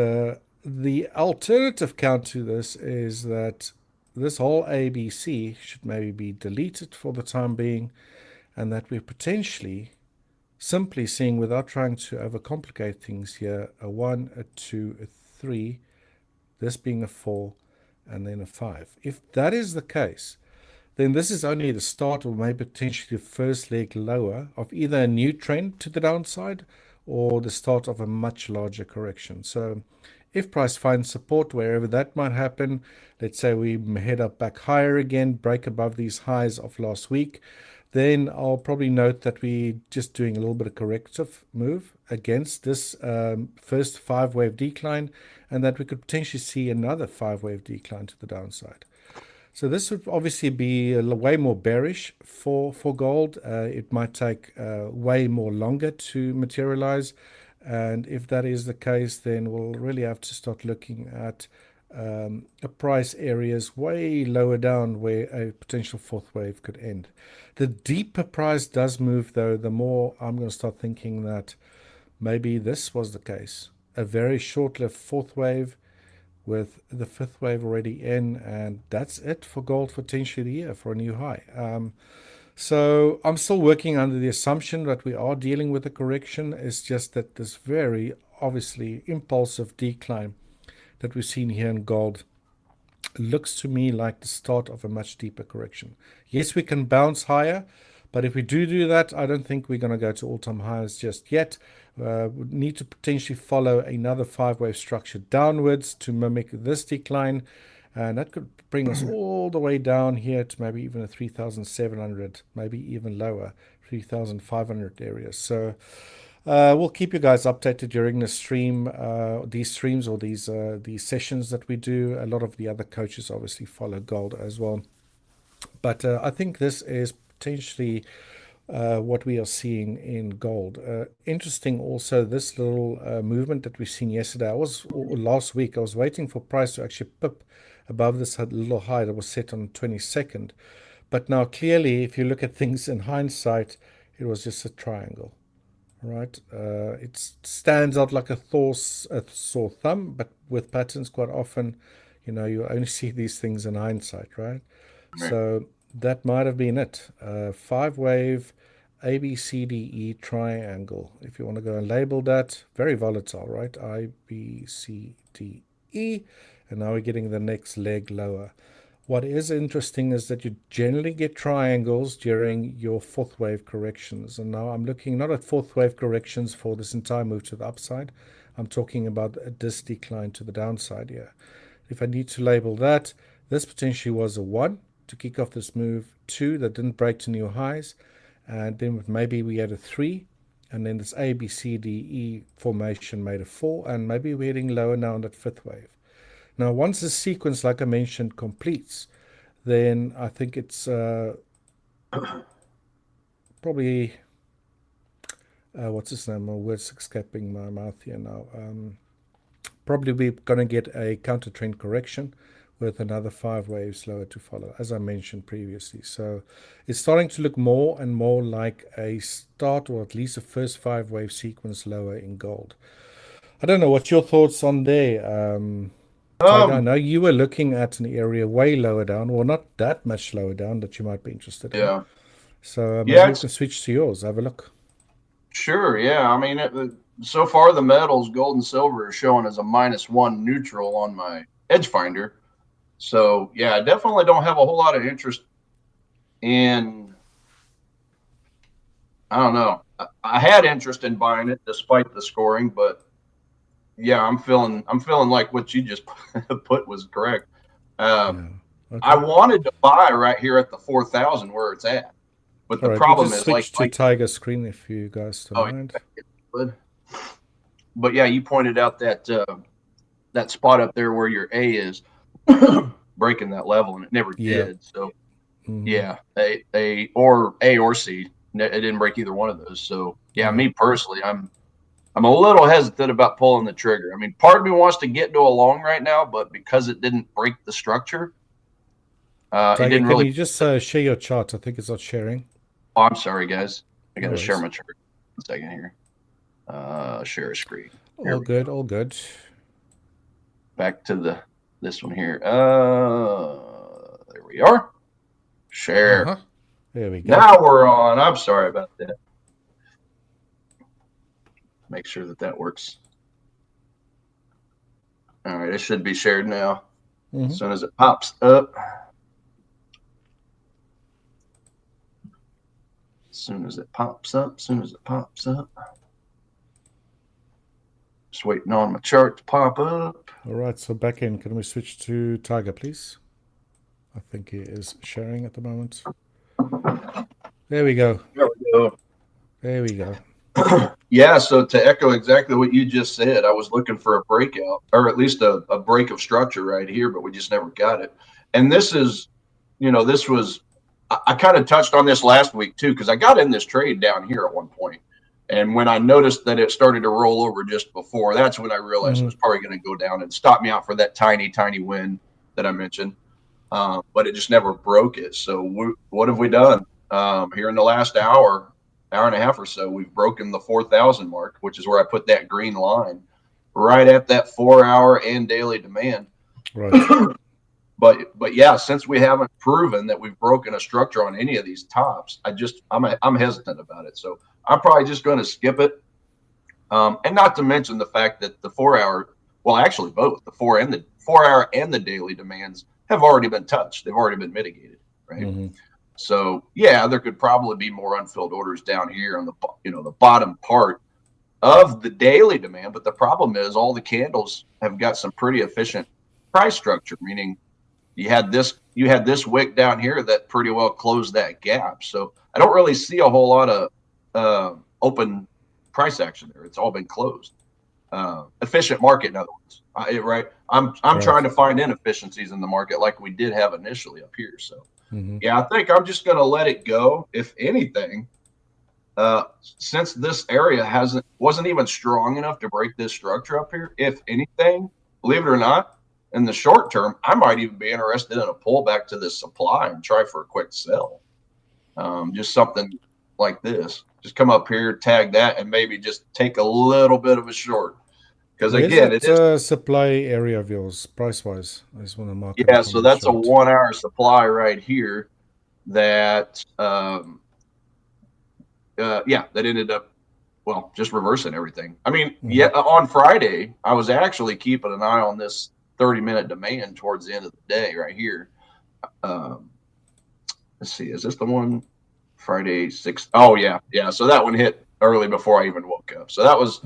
the alternative count to this is that this whole ABC should maybe be deleted for the time being, and that we're potentially simply seeing, without trying to overcomplicate things here, a 1, a 2, a 3, this being a 4, and then a 5. If that is the case, then this is only the start, or maybe potentially the first leg lower of either a new trend to the downside or the start of a much larger correction. So if price finds support wherever that might happen, let's say we head up back higher again, break above these highs of last week, then I'll probably note that we're just doing a little bit of corrective move against this first 5-wave decline, and that we could potentially see another 5-wave decline to the downside. So this would obviously be way more bearish for gold. It might take way more longer to materialize. And if that is the case, then we'll really have to start looking at price areas way lower down where a potential fourth wave could end. The deeper price does move, though, the more I'm going to start thinking that maybe this was the case. A very short-lived fourth wave with the fifth wave already in, and that's it for gold for potentially the year for a new high. So I'm still working under the assumption that we are dealing with a correction. It's just that this very obviously impulsive decline that we've seen here in gold looks to me like the start of a much deeper correction. Yes, we can bounce higher, but if we do that, I don't think we're going to go to all-time highs just yet. We need to potentially follow another 5-wave structure downwards to mimic this decline, and that could bring us all the way down here to maybe even a 3,700, maybe even lower, 3,500 area. So we'll keep you guys updated during the stream, these streams or these sessions that we do. A lot of the other coaches obviously follow gold as well. But I think this is potentially what we are seeing in gold. Interesting also, this little movement that we've seen yesterday, last week, I was waiting for price to actually pip above this little high that was set on the 22nd. But now clearly, if you look at things in hindsight, it was just a triangle. Right, it stands out like a sore thumb, but with patterns quite often, you only see these things in hindsight, right? So that might have been it. 5-wave ABCDE triangle, if you want to go and label that. Very volatile, right? IBCDE, and now we're getting the next leg lower. What is interesting is that you generally get triangles during your fourth wave corrections. And now I'm looking not at fourth wave corrections for this entire move to the upside. I'm talking about this decline to the downside here. If I need to label that, this potentially was a 1 to kick off this move, 2 that didn't break to new highs, and then maybe we had a 3, and then this ABCDE formation made a 4, and maybe we're heading lower now on that fifth wave. Now, once this sequence, like I mentioned, completes, then I think it's probably, what's his name? My word's escaping my mouth here now. Probably we're going to get a counter trend correction with another 5 waves lower to follow, as I mentioned previously. So it's starting to look more and more like a start, or at least a first 5-wave sequence lower in gold. I don't know, what's your thoughts on there? I know you were looking at an area way lower down, or not that much lower down, that you might be interested in. Yeah. So maybe you can switch to yours. Have a look. Sure. Yeah. I mean, so far the metals, gold and silver, are showing as a -1 neutral on my edge finder. So yeah, I definitely don't have a whole lot of interest in. I don't know. I had interest in buying it despite the scoring, but yeah, I'm feeling like what you just put was correct. Okay. I wanted to buy right here at the 4,000 where it's at, but the problem is switch to Tiger screen if you guys don't mind. But yeah, you pointed out that that spot up there where your A is breaking that level, and it never did. So yeah, A or C. It didn't break either one of those. So yeah, me personally, I'm a little hesitant about pulling the trigger. I mean, part of me wants to get into a long right now, but because it didn't break the structure, it didn't really. Can you just share your chart? I think it's not sharing. Oh, I'm sorry, guys. I got to No share worries. my chart. 1 second here. Share a screen. All good, all good. Back to this one here. There we are. Share. There we go. Now we're on. I'm sorry about that. Make sure that works. All right, it should be shared now. As soon as it pops up. As soon as it pops up. Just waiting on my chart to pop up. All right, so back in. Can we switch to Tiger, please? I think he is sharing at the moment. There we go. There we go. Yeah, so to echo exactly what you just said, I was looking for a breakout, or at least a break of structure right here, but we just never got it. And this is, this was, I kind of touched on this last week too, because I got in this trade down here at one point. And when I noticed that it started to roll over just before, that's when I realized it was probably going to go down and stop me out for that tiny win that I mentioned. But it just never broke it. So what have we done? Here in the last hour and a half or so, we've broken the 4,000 mark, which is where I put that green line right at that 4-hour and daily demand. Right. But yeah, since we haven't proven that we've broken a structure on any of these tops, I'm hesitant about it. So I'm probably just going to skip it. And not to mention the fact that the 4-hour, well, actually both the 4-hour and the daily demands have already been touched. They've already been mitigated, right? So yeah, there could probably be more unfilled orders down here on the bottom part of the daily demand. But the problem is all the candles have got some pretty efficient price structure, meaning you had this wick down here that pretty well closed that gap. So I don't really see a whole lot of open price action there. It's all been closed. Efficient market, in other words, right? I'm trying to find inefficiencies in the market like we did have initially up here. So yeah, I think I'm just going to let it go. If anything, since this area wasn't even strong enough to break this structure up here, if anything, believe it or not, in the short term, I might even be interested in a pullback to this supply and try for a quick sell. Just something like this. Just come up here, tag that, and maybe just take a little bit of a short. Because again, it is a supply area of yours, price-wise. I just want to mark it. Yeah, so that's a 1-hour supply right here that, that ended up, just reversing everything. I mean, on Friday, I was actually keeping an eye on this 30-minute demand towards the end of the day right here. Let's see, is this the one? Friday 6. Oh yeah. So that one hit early before I even woke up. So that was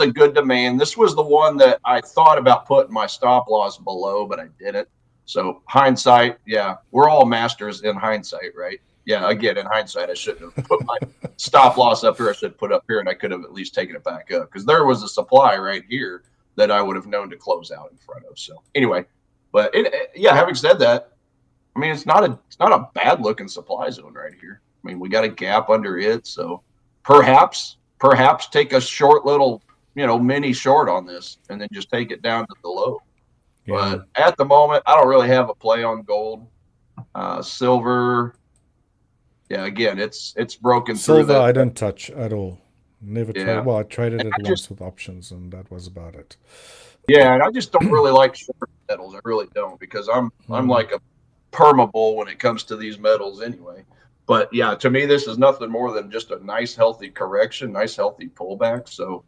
a good demand. This was the one that I thought about putting my stop loss below, but I didn't. So hindsight, we're all masters in hindsight, right? Yeah, again, in hindsight, I shouldn't have put my stop loss up here. I should have put up here, and I could have at least taken it back up because there was a supply right here that I would have known to close out in front of. So anyway, but having said that, I mean, it's not a bad looking supply zone right here. I mean, we got a gap under it, so perhaps take a short little, mini short on this, and then just take it down to the low. Yeah. But at the moment, I don't really have a play on gold, silver. Yeah, again, it's broken silver. Through that. I don't touch at all. Never tried. Well, I traded it once with options, and that was about it. Yeah, and I just don't really like short metals. I really don't, because I'm like a perma bull when it comes to these metals anyway. But yeah, to me, this is nothing more than just a nice, healthy correction, nice, healthy pullback. So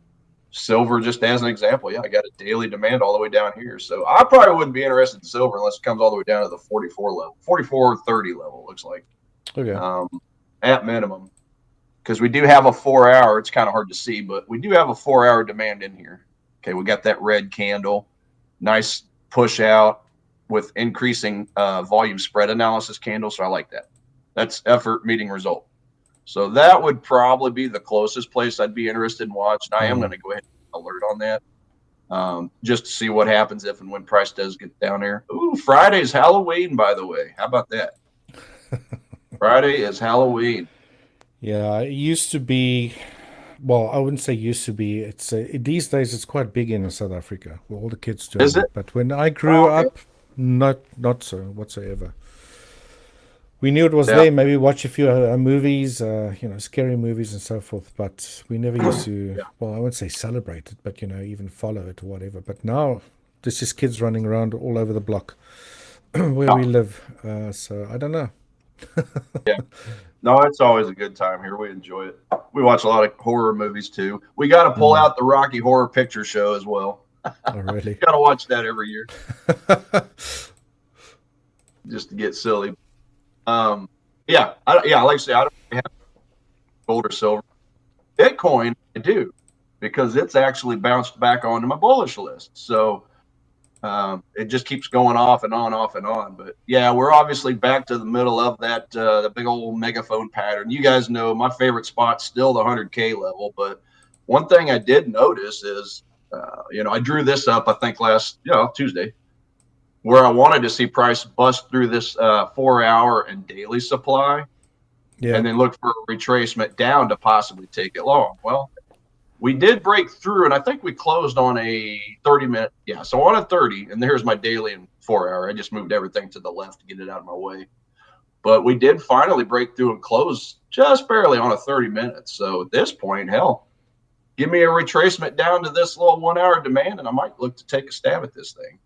silver, just as an example, I got a daily demand all the way down here. So I probably wouldn't be interested in silver unless it comes all the way down to the 44 level, 44.30 level, looks like. Okay. At minimum. Because we do have a 4-hour. It's kind of hard to see, but we do have a 4-hour demand in here. Okay, we got that red candle. Nice push out with increasing volume spread analysis candle. So I like that. That's effort meeting result. So that would probably be the closest place I'd be interested in watching. I am going to go ahead and alert on that. just to see what happens if and when price does get down there. Ooh, Friday's Halloween, by the way. How about that? Friday is Halloween. Yeah, it used to be. Well, I wouldn't say used to be. It's these days it's quite big in South Africa. Where all the kids doing Is it? But when I grew up, not so whatsoever. We knew it was there. Maybe watch a few movies, scary movies and so forth. But we never used to. Well, I wouldn't say celebrate it, but even follow it or whatever. But now there's just kids running around all over the block where we live. So I don't know. No, it's always a good time here. We enjoy it. We watch a lot of horror movies too. We got to pull out the Rocky Horror Picture Show as well. Oh, really? Got to watch that every year, just to get silly. Like I say, I don't have gold or silver. Bitcoin, I do, because it's actually bounced back onto my bullish list. So it just keeps going off and on, off and on. But yeah, we're obviously back to the middle of that the big old megaphone pattern. You guys know my favorite spot's still the 100K level. But one thing I did notice is, I drew this up, I think last Tuesday, where I wanted to see price bust through this 4-hour and daily supply, and then look for a retracement down to possibly take it long. Well, we did break through, and I think we closed on a 30-minute. Yeah, so on a 30, and there's my daily and 4-hour. I just moved everything to the left to get it out of my way. But we did finally break through and close just barely on a 30 minutes. So at this point, hell, give me a retracement down to this little 1-hour demand, and I might look to take a stab at this thing.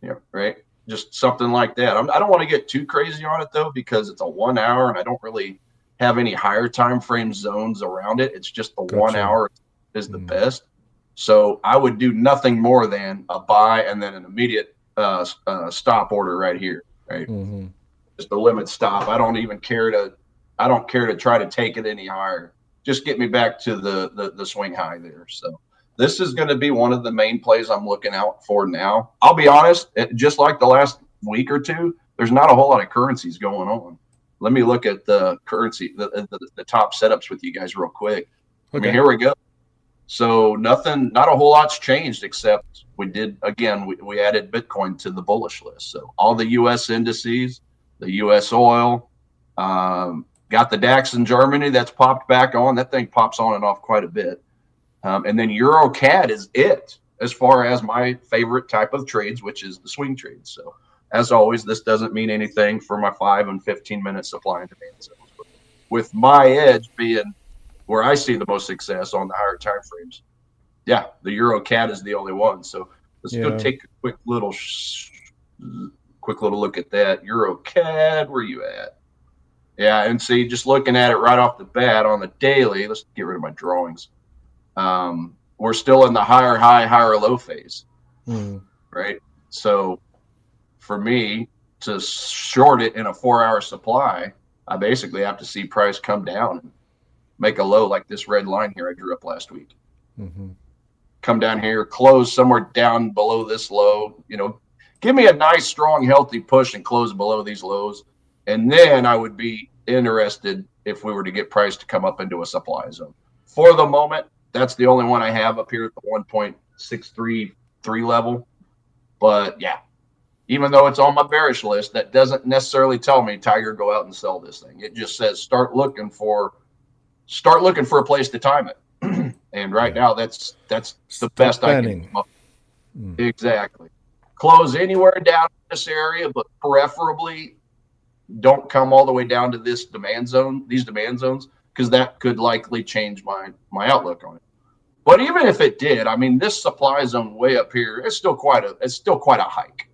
Yeah, right? Just something like that. I don't want to get too crazy on it, though, because it's a 1 hour, and I don't really have any higher time frame zones around it. It's just the 1 hour is the best. So I would do nothing more than a buy and then an immediate stop order right here, right? Just a limit stop. I don't care to try to take it any higher. Just get me back to the swing high there. So this is going to be one of the main plays I'm looking out for now. I'll be honest, just like the last week or two, there's not a whole lot of currencies going on. Let me look at the currency, the top setups with you guys real quick. Okay. I mean, here we go. So not a whole lot's changed, except we added Bitcoin to the bullish list. So all the U.S. indices, the U.S. oil, got the DAX in Germany that's popped back on. That thing pops on and off quite a bit. And then Euro CAD is it as far as my favorite type of trades, which is the swing trades. So as always, this doesn't mean anything for my 5 and 15-minute supply and demand zones. But with my edge being where I see the most success on the higher time frames, the Euro CAD is the only one. So let's go take a quick little look at that. Euro CAD, where you at? Yeah, and see, just looking at it right off the bat on the daily, let's get rid of my drawings. We're still in the higher high, higher low phase, right? So for me to short it in a 4-hour supply, I basically have to see price come down and make a low like this red line here I drew up last week. Come down here, close somewhere down below this low, give me a nice, strong, healthy push and close below these lows. And then I would be interested if we were to get price to come up into a supply zone. For the moment, that's the only one I have up here at the 1.633 level. But yeah, even though it's on my bearish list, that doesn't necessarily tell me, Tiger, go out and sell this thing. It just says start looking for a place to time it. And right now, that's the best planning. I can. Exactly. Close anywhere down in this area, but preferably don't come all the way down to these demand zones, because that could likely change my outlook on it. But even if it did, I mean, this supply zone way up here, it's still quite a hike.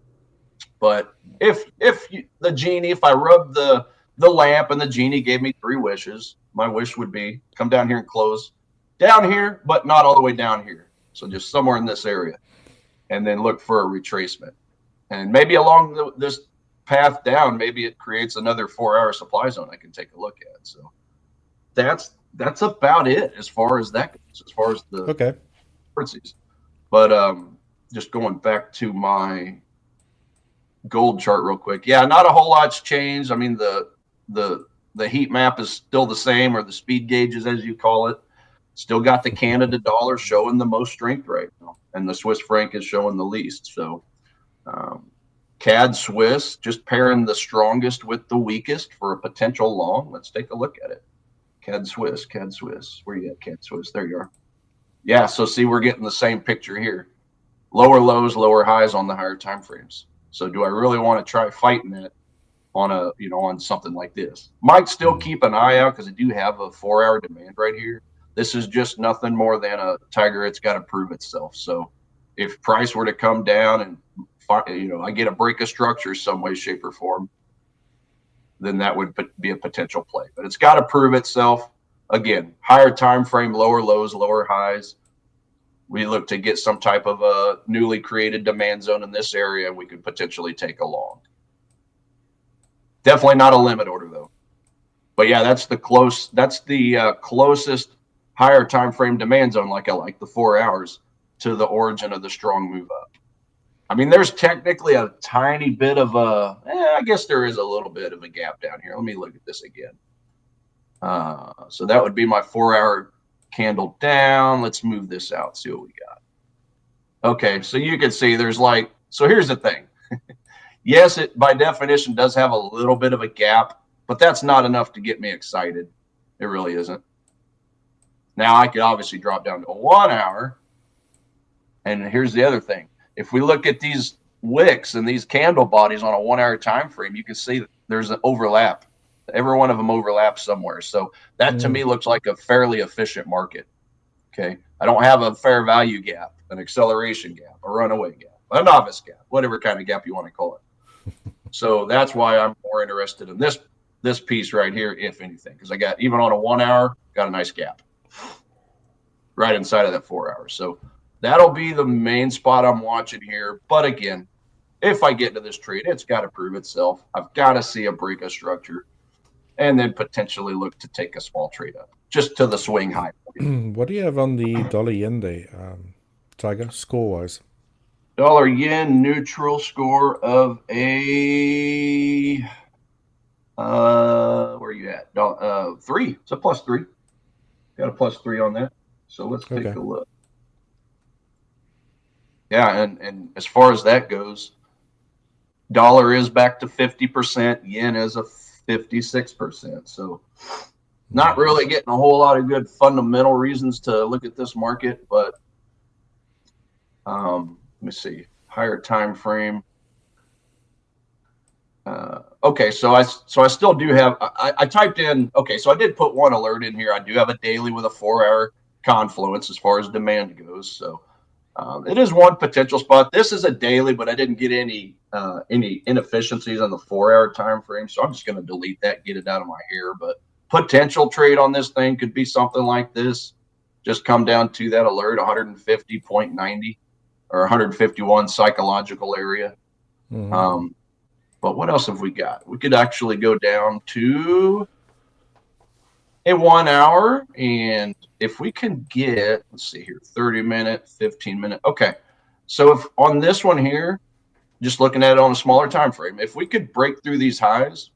But if I rubbed the lamp and the genie gave me 3 wishes, my wish would be come down here and close down here, but not all the way down here. So just somewhere in this area, and then look for a retracement. And maybe along this path down, maybe it creates another 4-hour supply zone I can take a look at. So that's about it as far as that goes, as far as the currencies. But just going back to my gold chart real quick. Yeah, not a whole lot's changed. I mean, the heat map is still the same, or the speed gauges as you call it. Still got the Canada dollar showing the most strength right now, and the Swiss franc is showing the least. So CAD Swiss just pairing the strongest with the weakest for a potential long. Let's take a look at it. CAD Swiss. Where you at, CAD Swiss? There you are. Yeah, so see, we're getting the same picture here. Lower lows, lower highs on the higher time frames. So do I really want to try fighting it on a, on something like this? Might still keep an eye out because I do have a 4-hour demand right here. This is just nothing more than a tiger. It's got to prove itself. So if price were to come down and, I get a break of structure some way, shape, or form, then that would be a potential play. But it's got to prove itself. Again, higher time frame, lower lows, lower highs. We look to get some type of a newly created demand zone in this area. We could potentially take a long. Definitely not a limit order though. But yeah, that's the closest higher time frame demand zone, like I like the 4 hours, to the origin of the strong move up. I mean, there's technically a tiny bit of I guess there is a little bit of a gap down here. Let me look at this again. So that would be my 4-hour candle down. Let's move this out, see what we got. Okay, so you can see there's so here's the thing. Yes, it by definition does have a little bit of a gap, but that's not enough to get me excited. It really isn't. Now I could obviously drop down to a 1 hour. And here's the other thing. If we look at these wicks and these candle bodies on a 1 hour time frame, you can see that there's an overlap. Every one of them overlaps somewhere. So that to me looks like a fairly efficient market. Okay. I don't have a fair value gap, an acceleration gap, a runaway gap, a novice gap, whatever kind of gap you want to call it. So that's why I'm more interested in this piece right here, if anything, because I got, even on a 1 hour, got a nice gap right inside of that 4 hours. So that'll be the main spot I'm watching here. But again, if I get into this trade, it's got to prove itself. I've got to see a break of structure and then potentially look to take a small trade up just to the swing high. What do you have on the dollar yen there, Tiger, score wise? Dollar yen neutral score of a where are you at? 3. It's a +3. Got a +3 on that. So let's take a look. Yeah, and as far as that goes, dollar is back to 50%, yen is a 56%. So not really getting a whole lot of good fundamental reasons to look at this market, but let me see, higher time frame. Okay, so I still do have, I typed in, okay, so I did put one alert in here. I do have a daily with a 4 hour confluence as far as demand goes. So it is one potential spot. This is a daily, but I didn't get any inefficiencies on the 4 hour time frame. So I'm just going to delete that, get it out of my hair. But potential trade on this thing could be something like this. Just come down to that alert, 150.90 or 151 psychological area. Mm-hmm. But what else have we got? We could actually go down to a 1 hour. And if we can get, let's see here, 30 minute, 15 minute. Okay. So if on this one here, just looking at it on a smaller time frame, if we could break through these highs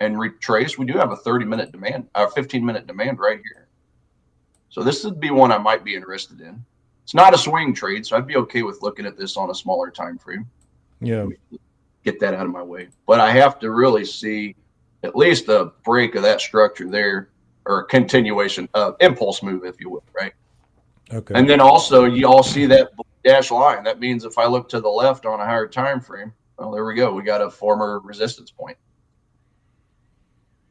and retrace, we do have a 30-minute demand, or 15-minute demand right here. So this would be one I might be interested in. It's not a swing trade, so I'd be okay with looking at this on a smaller time frame. Yeah. Get that out of my way. But I have to really see at least a break of that structure there, or a continuation of impulse move, if you will, right? Okay. And then also you all see that dash line. That means if I look to the left on a higher time frame, well, there we go. We got a former resistance point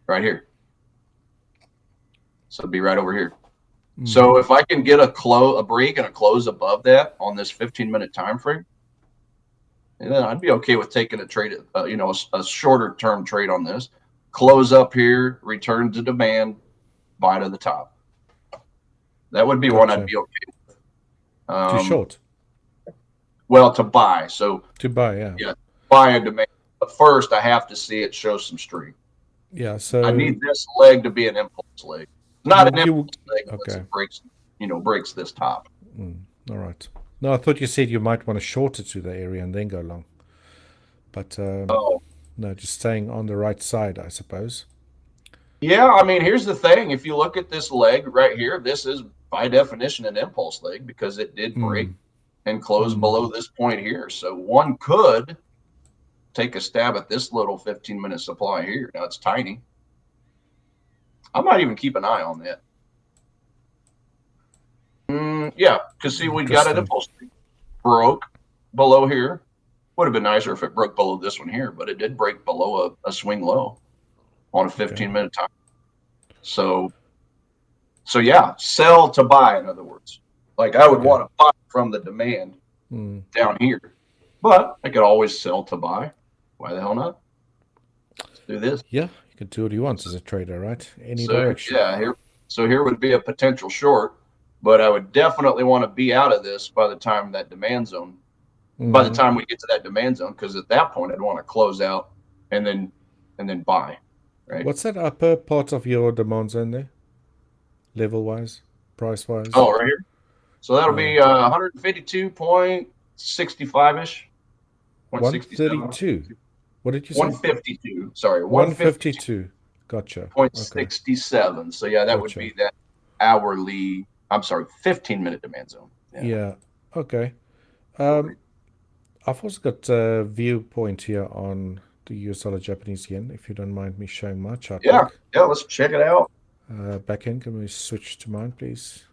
right here. So it'd be right over here. Mm-hmm. So if I can get a break and a close above that on this 15-minute time frame, and then I'd be okay with taking a trade, a shorter term trade on this. Close up here, return to demand, buy to the top. That would be one I'd be okay with. Too short? Well, to buy. So to buy, yeah. Yeah, buy and demand. But first, I have to see it show some strength. Yeah, so I need this leg to be an impulse leg. Not an impulse leg unless it breaks this top. All right. No, I thought you said you might want to short it to the area and then go long. But no, just staying on the right side, I suppose. Yeah, I mean, here's the thing. If you look at this leg right here, this is by definition an impulse leg because it did break and close below this point here. So one could take a stab at this little 15-minute supply here. Now it's tiny. I might even keep an eye on that. Yeah, because see, we got an impulse leg. Broke below here. Would have been nicer if it broke below this one here, but it did break below a swing low on a 15-minute time. So yeah, sell to buy, in other words. Like I would want to buy from the demand down here, but I could always sell to buy. Why the hell not? Let's do this. Yeah, you can do what you want as a trader, right? Any direction. Yeah, here would be a potential short, but I would definitely want to be out of this by the time that demand zone. By the time we get to that demand zone, because at that point I'd want to close out and then buy. Right. What's that upper part of your demand zone there? Level wise, price wise? Oh, right here. So that'll be 152.65 ish. 132. What did you say? 152. Sorry, 152. Gotcha. 0.67. So yeah, that would be that hourly. I'm sorry, 15-minute demand zone. Yeah. Okay. I've also got a viewpoint here on the US dollar Japanese yen, if you don't mind me showing my chart. Yeah, let's check it out. Back end, can we switch to mine, please?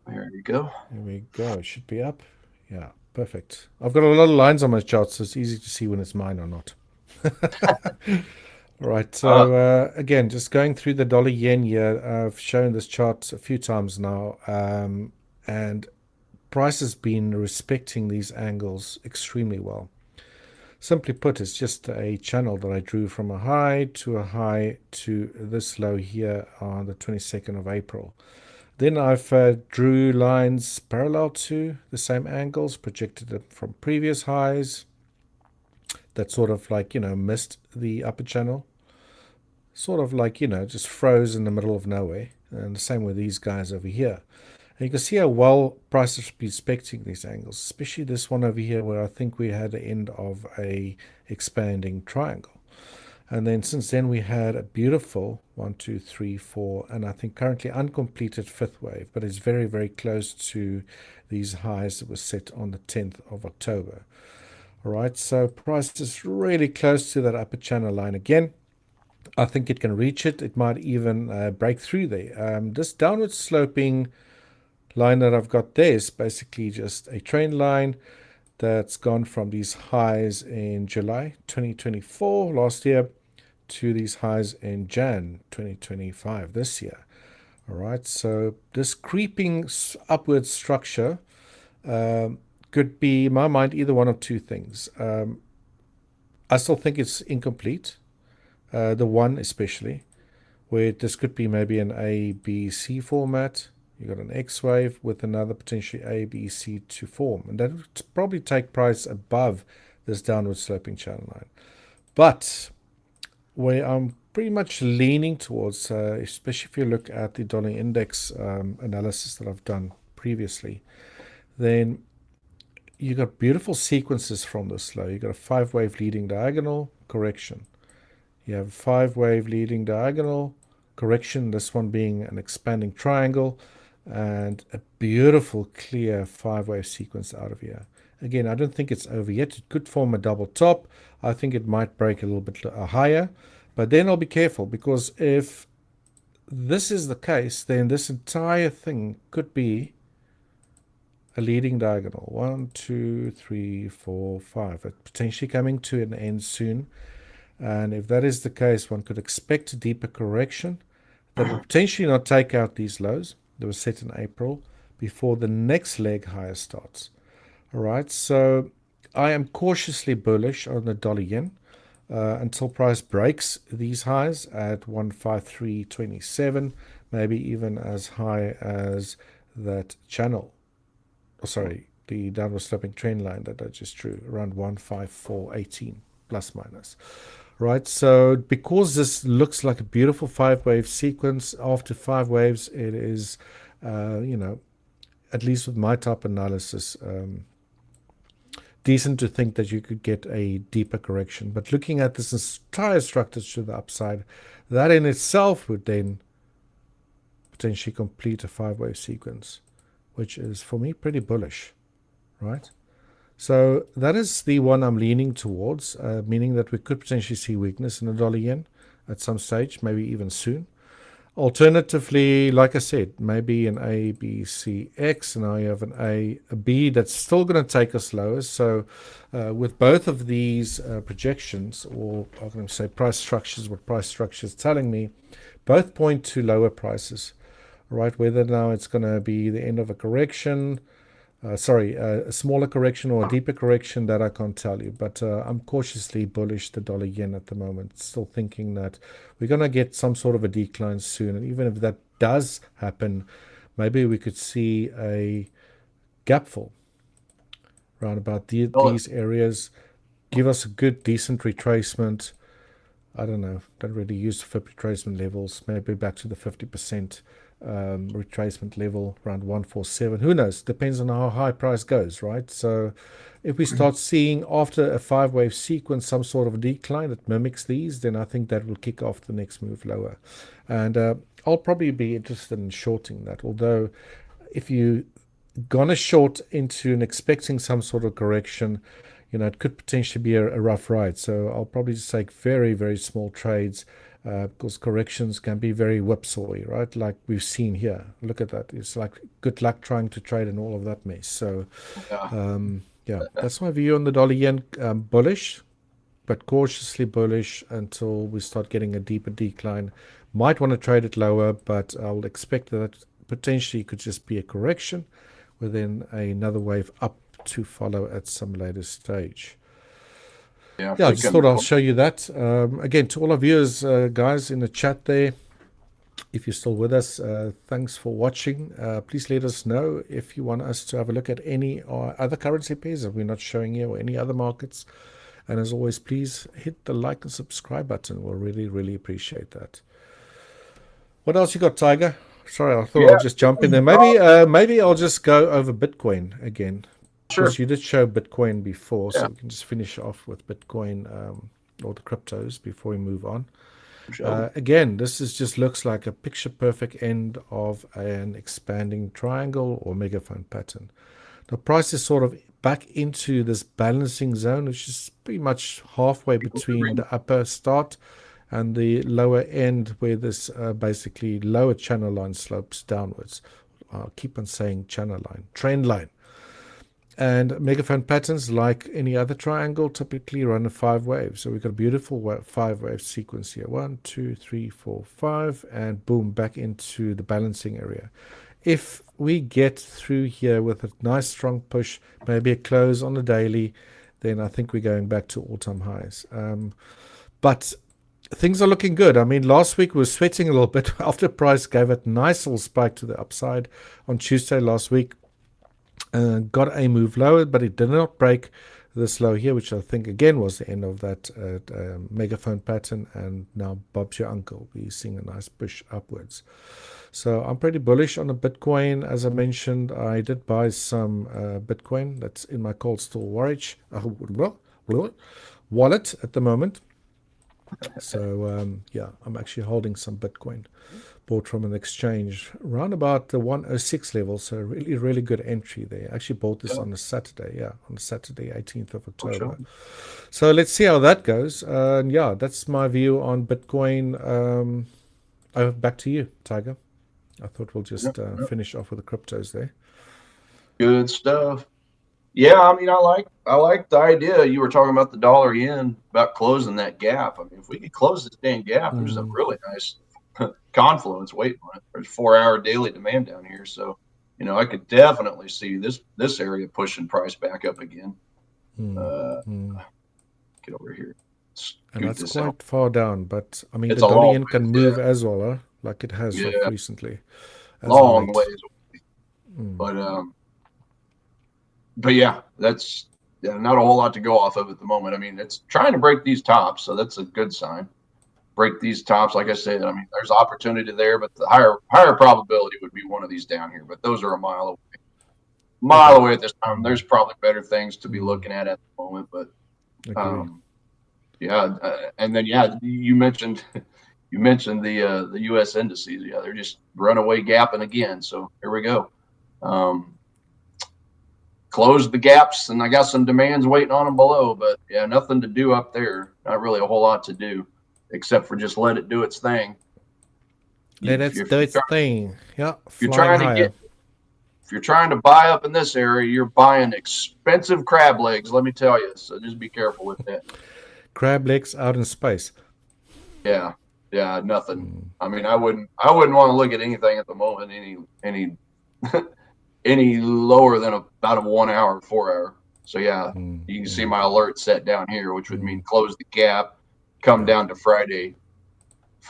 There you go. There we go. It should be up. Yeah, perfect. I've got a lot of lines on my chart, so it's easy to see when it's mine or not. All right, so again, just going through the dollar yen here. I've shown this chart a few times now, and price has been respecting these angles extremely well. Simply put, it's just a channel that I drew from a high to this low here on the 22nd of April. Then I've drew lines parallel to the same angles, projected it from previous highs that sort of like, missed the upper channel. Sort of like, just froze in the middle of nowhere. And the same with these guys over here. And you can see how well price is respecting these angles, especially this one over here where I think we had the end of a expanding triangle. And then since then we had a beautiful 1, 2, 3, 4, and I think currently uncompleted fifth wave, but it's very, very close to these highs that were set on the 10th of October. All right, so price is really close to that upper channel line again. I think it can reach it. It might even break through there. This downward sloping line that I've got there is basically just a trend line that's gone from these highs in July 2024 last year to these highs in Jan 2025 this year. All right, so this creeping upward structure could be, in my mind, either one of two things. I still think it's incomplete, the one especially, where this could be maybe an A, B, C format. You got an X wave with another potentially A, B, C to form, and that would probably take price above this downward sloping channel line. But where I'm pretty much leaning towards, especially if you look at the dollar index analysis that I've done previously, then you got beautiful sequences from this low. You got a 5-wave leading diagonal correction. You have a 5-wave leading diagonal correction. This one being an expanding triangle. And a beautiful clear 5-wave sequence out of here. Again, I don't think it's over yet. It could form a double top. I think it might break a little bit higher, but then I'll be careful, because if this is the case, then this entire thing could be a leading diagonal. 1, 2, 3, 4, 5. It's potentially coming to an end soon. And if that is the case, one could expect a deeper correction that will potentially not take out these lows that was set in April before the next leg higher starts. All right, so I am cautiously bullish on the dollar yen until price breaks these highs at 153.27, maybe even as high as that channel. Oh, sorry, the downward sloping trend line that I just drew, around 154.18 plus minus. Right, so because this looks like a beautiful 5-wave sequence, after 5 waves, it is, at least with my type analysis, decent to think that you could get a deeper correction. But looking at this entire structure to the upside, that in itself would then potentially complete a 5-wave sequence, which is for me pretty bullish, right? So that is the one I'm leaning towards, meaning that we could potentially see weakness in the dollar yen at some stage, maybe even soon. Alternatively, like I said, maybe an A, B, C, X, and now you have an A, a B that's still going to take us lower. So with both of these projections, or I'm going to say price structures, what price structure is telling me, both point to lower prices, right? Whether now it's going to be the end of a correction, a smaller correction or a deeper correction, that I can't tell you. But I'm cautiously bullish the dollar yen at the moment, still thinking that we're going to get some sort of a decline soon. And even if that does happen, maybe we could see a gap fill around about these areas, give us a good, decent retracement. I don't know, don't really use FIB retracement levels, maybe back to the 50%. Retracement level around 147. Who knows? Depends on how high price goes, right? So if we start seeing after a 5-wave sequence some sort of a decline that mimics these, then I think that will kick off the next move lower. And I'll probably be interested in shorting that. Although if you're gonna short into and expecting some sort of correction, it could potentially be a rough ride. So I'll probably just take very, very small trades. Because corrections can be very whipsawy, right? Like we've seen here. Look at that. It's like good luck trying to trade in all of that mess. So, that's my view on the dollar yen. Bullish, but cautiously bullish until we start getting a deeper decline. Might want to trade it lower, but I'll expect that potentially could just be a correction within another wave up to follow at some later stage. I just thought I'll show you that. Again, to all our viewers, guys in the chat there, if you're still with us, thanks for watching. Please let us know if you want us to have a look at any other currency pairs that we're not showing you, or any other markets. And as always, please hit the like and subscribe button. We'll really, really appreciate that. What else you got, Tiger? Sorry, I thought I'll just jump in there. Maybe I'll just go over Bitcoin again. Sure. Because you did show Bitcoin before, so we can just finish off with Bitcoin or the cryptos before we move on. Sure. Again, this just looks like a picture-perfect end of an expanding triangle or megaphone pattern. The price is sort of back into this balancing zone, which is pretty much halfway between the upper start and the lower end, where this basically lower channel line slopes downwards. I'll keep on saying channel line, trend line. And megaphone patterns, like any other triangle, typically run in 5 waves. So we've got a beautiful 5-wave sequence here. 1, 2, 3, 4, 5, and boom, back into the balancing area. If we get through here with a nice strong push, maybe a close on the daily, then I think we're going back to all-time highs. But things are looking good. I mean, last week we were sweating a little bit after price gave it a nice little spike to the upside on Tuesday last week. Got a move lower, but it did not break this low here, which I think again was the end of that megaphone pattern. And now Bob's your uncle. We're seeing a nice push upwards. So I'm pretty bullish on the Bitcoin. As I mentioned, I did buy some Bitcoin that's in my cold store wallet at the moment. So I'm actually holding some Bitcoin bought from an exchange around about the 106 level. So really, really good entry there. I actually bought this on a Saturday, on Saturday, 18th of October. Sure. So let's see how that goes. That's my view on Bitcoin. Back to you, Tiger. I thought we'll just finish off with the cryptos there. Good stuff. Yeah, I mean, I like the idea. You were talking about the dollar yen, about closing that gap. I mean, if we could close this dang gap, there's a really nice confluence waiting on it. There's 4-hour daily demand down here, so I could definitely see this area pushing price back up again. Get over here. And that's quite far down, but I mean, the dollar yen can move as well, like it has recently. Long ways away. But yeah, that's not a whole lot to go off of at the moment. I mean, it's trying to break these tops, so that's a good sign. Break these tops, like I said. I mean, there's opportunity there, but the higher probability would be one of these down here. But those are a mile away at this time. There's probably better things to be looking at the moment. But and then you mentioned you mentioned the U.S. indices. Yeah, they're just runaway gapping again. So here we go. Closed the gaps, and I got some demands waiting on them below. But yeah, nothing to do up there. Not really a whole lot to do, except for just let it do its thing. Let it do its thing. Yeah, if you're trying to buy up in this area, you're buying expensive crab legs. Let me tell you. So just be careful with that. Crab legs out in space. Yeah, nothing. I mean, I wouldn't want to look at anything at the moment any any lower than about a 1 hour, 4 hour. So yeah, you can see my alert set down here, which would mean close the gap, come down to Friday,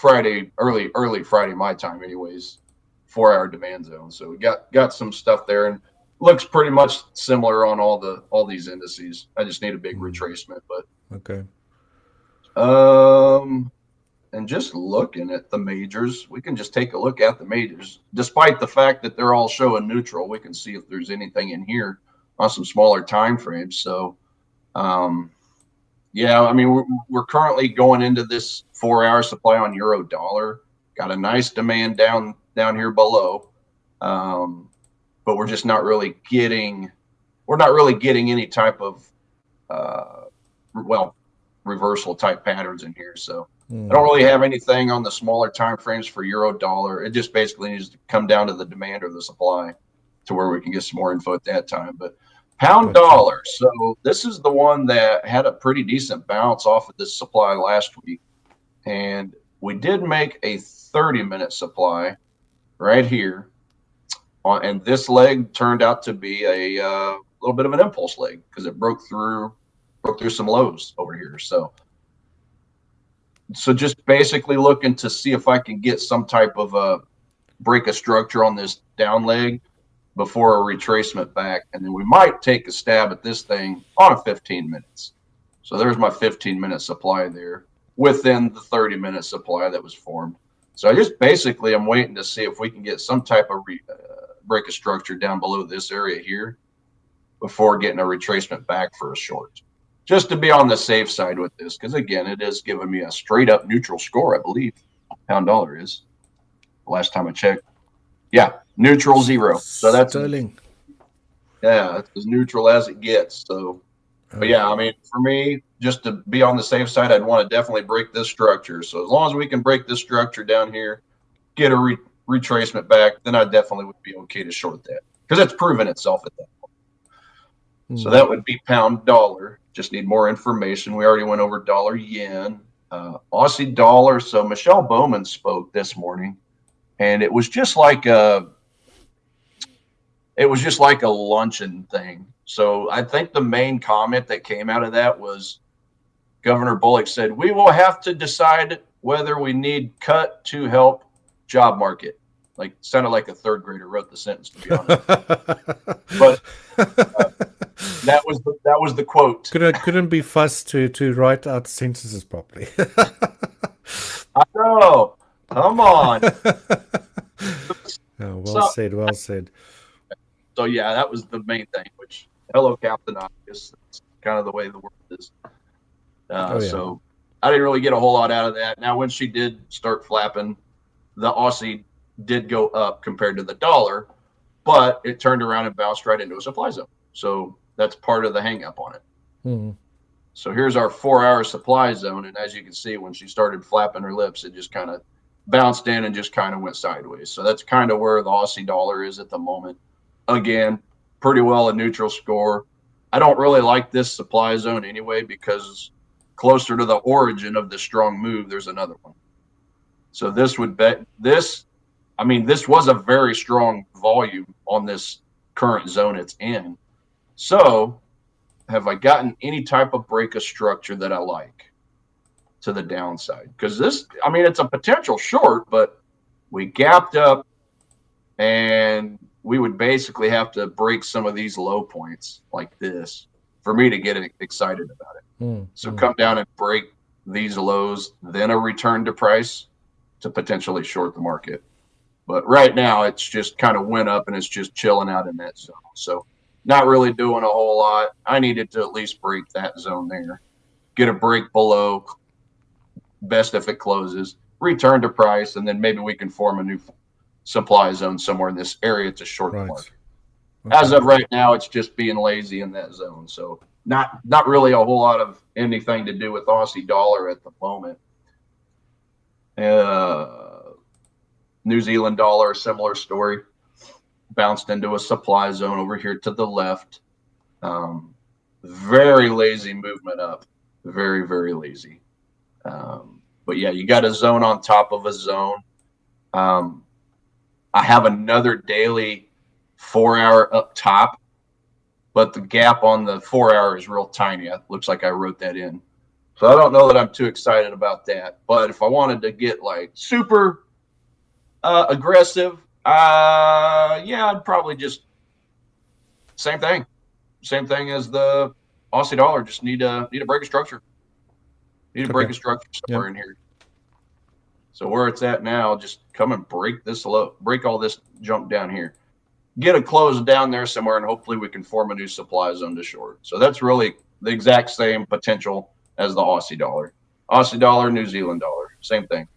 early Friday my time, anyways. 4 hour demand zone. So we got some stuff there, and looks pretty much similar on all these indices. I just need a big retracement, but okay. And just looking at the majors, we can just take a look at the majors. Despite the fact that they're all showing neutral, we can see if there's anything in here on some smaller time frames. So, yeah, I mean, we're currently going into this 4 hour supply on euro dollar. Got a nice demand down here below, but we're just not really getting any type of reversal type patterns in here. So I don't really have anything on the smaller time frames for euro dollar. It just basically needs to come down to the demand or the supply to where we can get some more info at that time. But pound dollar, so this is the one that had a pretty decent bounce off of this supply last week, and we did make a 30-minute supply right here and this leg turned out to be a little bit of an impulse leg because it broke through some lows over here. So just basically looking to see if I can get some type of a break of structure on this down leg before a retracement back, and then we might take a stab at this thing on a 15 minutes. So there's my 15-minute supply there within the 30-minute supply that was formed. So I just basically I'm waiting to see if we can get some type of break of structure down below this area here before getting a retracement back for a short, just to be on the safe side with this, because again, it is giving me a straight up neutral score, I believe. Pound dollar is last time I checked. Yeah, neutral 0. So that's sterling. Yeah, that's as neutral as it gets. So, but yeah, I mean, for me, just to be on the safe side, I'd want to definitely break this structure. So as long as we can break this structure down here, get a retracement back, then I definitely would be okay to short that because it's proven itself at that point. So that would be pound dollar. Just need more information. We already went over dollar yen, Aussie dollar. So Michelle Bowman spoke this morning, and it was just like a luncheon thing. So I think the main comment that came out of that was Governor Bullock said, we will have to decide whether we need cut to help job market. Like, sounded like a third grader wrote the sentence, to be honest. But that was the quote. Couldn't be fussed to write out sentences properly. I know. Come on. Oh, well said. So yeah, that was the main thing. Which, hello, Captain Obvious. That's kind of the way the world is. So I didn't really get a whole lot out of that. Now, when she did start flapping, the Aussie did go up compared to the dollar, but it turned around and bounced right into a supply zone. So that's part of the hang up on it. So here's our 4 hour supply zone. And as you can see, when she started flapping her lips, it just kind of bounced in and just kind of went sideways. So that's kind of where the Aussie dollar is at the moment. Again, pretty well a neutral score. I don't really like this supply zone anyway, because closer to the origin of the strong move, there's another one. So this would bet this. I mean, this was a very strong volume on this current zone it's in. So have I gotten any type of break of structure that I like to the downside? Because this, I mean, it's a potential short, but we gapped up and we would basically have to break some of these low points like this for me to get excited about it. So come down and break these lows, then a return to price to potentially short the market. But right now it's just kind of went up and it's just chilling out in that zone. So not really doing a whole lot. I needed to at least break that zone there, get a break below, best if it closes, return to price, and then maybe we can form a new supply zone somewhere in this area to short the market. Okay. As of right now, it's just being lazy in that zone. So not really a whole lot of anything to do with Aussie dollar at the moment. New Zealand dollar, similar story. Bounced into a supply zone over here to the left. Very lazy movement up. Very, very lazy. But yeah, you got a zone on top of a zone. I have another daily 4-hour up top, but the gap on the 4-hour is real tiny. It looks like I wrote that in. So I don't know that I'm too excited about that. But if I wanted to get like super aggressive, yeah, I'd probably just same thing as the Aussie dollar. Just need to break a structure. Need to break a structure somewhere in here. So where it's at now, just come and break this low, break all this junk down here. Get a close down there somewhere, and hopefully we can form a new supply zone to short. So that's really the exact same potential as the Aussie dollar. Aussie dollar, New Zealand dollar, same thing.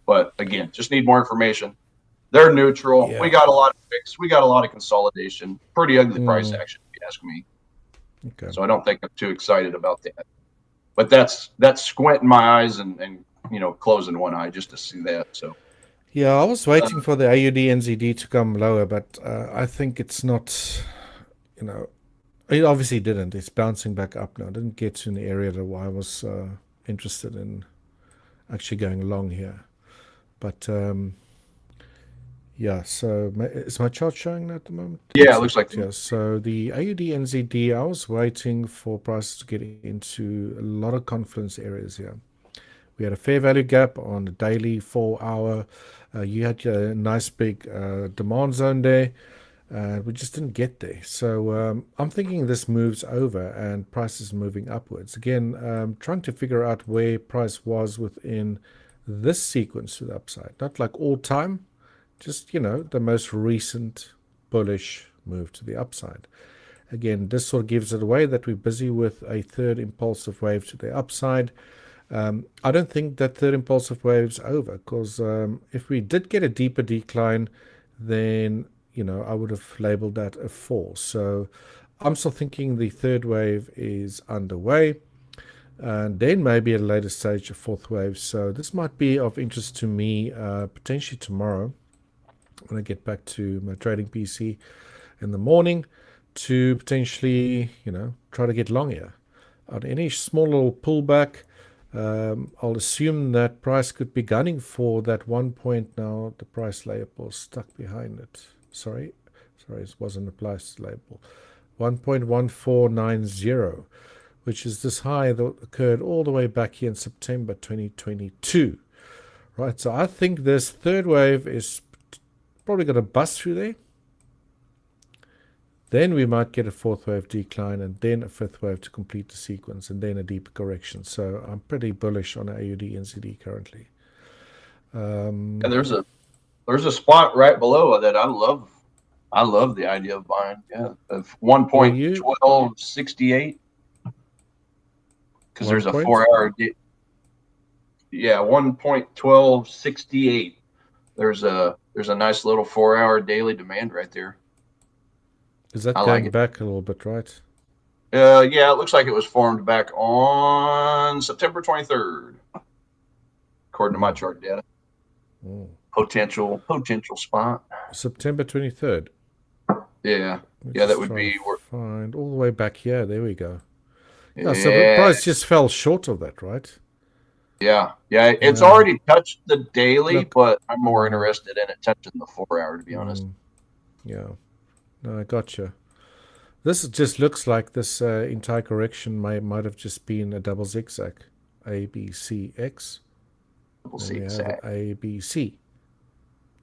But again, just need more information. They're neutral. Yeah. We got a lot of fix. We got a lot of consolidation. Pretty ugly price action, if you ask me. Okay. So I don't think I'm too excited about that. But that's squinting my eyes and closing one eye just to see that. So yeah, I was waiting for the AUD NZD to come lower, but I think it's not. It obviously didn't. It's bouncing back up now. It didn't get to an area that I was interested in actually going long here. But yeah, so is my chart showing that at the moment? Yeah, it looks like. Yeah, so the AUD NZD, I was waiting for prices to get into a lot of confluence areas here. We had a fair value gap on the daily 4-hour. You had a nice big demand zone there. We just didn't get there. So I'm thinking this moves over and price is moving upwards. Again, trying to figure out where price was within this sequence to the upside. Not like all time, just, the most recent bullish move to the upside. Again, this sort of gives it away that we're busy with a third impulsive wave to the upside. I don't think that third impulsive wave's over, because if we did get a deeper decline, then I would have labeled that a fall. So I'm still thinking the third wave is underway, and then maybe at a later stage a fourth wave. So this might be of interest to me potentially tomorrow when I get back to my trading PC in the morning to potentially try to get long here. On any small little pullback, I'll assume that price could be gunning for that 1 point. Now the price label stuck behind it. Sorry, it wasn't a price label. 1.1490, which is this high that occurred all the way back here in September 2022. Right, so I think this third wave is probably going to bust through there. Then we might get a fourth wave decline, and then a fifth wave to complete the sequence, and then a deeper correction. So I'm pretty bullish on AUD NZD currently. And there's a spot right below that I love. I love the idea of buying. Yeah, of 1.1268, because there's a 4-hour. Yeah, 1.1268. There's a nice little 4-hour daily demand right there. Is that going back a little bit, right? Yeah, it looks like it was formed back on September 23rd, according to my chart data. Oh. Potential spot. September 23rd. Yeah, that would be. Find all the way back here. There we go. Yeah, so the price just fell short of that, right? Yeah. It's already touched the daily, but I'm more interested in it touching the 4-hour, to be honest. Yeah. No, I gotcha. This just looks like this entire correction might have just been a double zigzag. A, B, C, X. Double zigzag. A, B, C.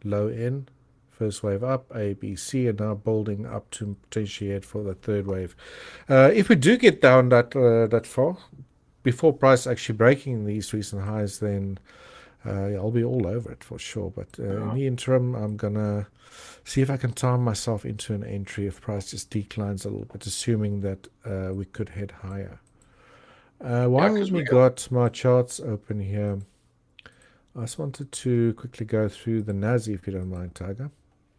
Low end, first wave up, A, B, C, and now building up to potentially head for the third wave. If we do get down that far, before price actually breaking these recent highs, then I'll be all over it for sure. But in the interim, I'm gonna see if I can time myself into an entry if price just declines a little bit, assuming that we could head higher. While we got my charts open here, I just wanted to quickly go through the Nasdaq, if you don't mind, Tiger.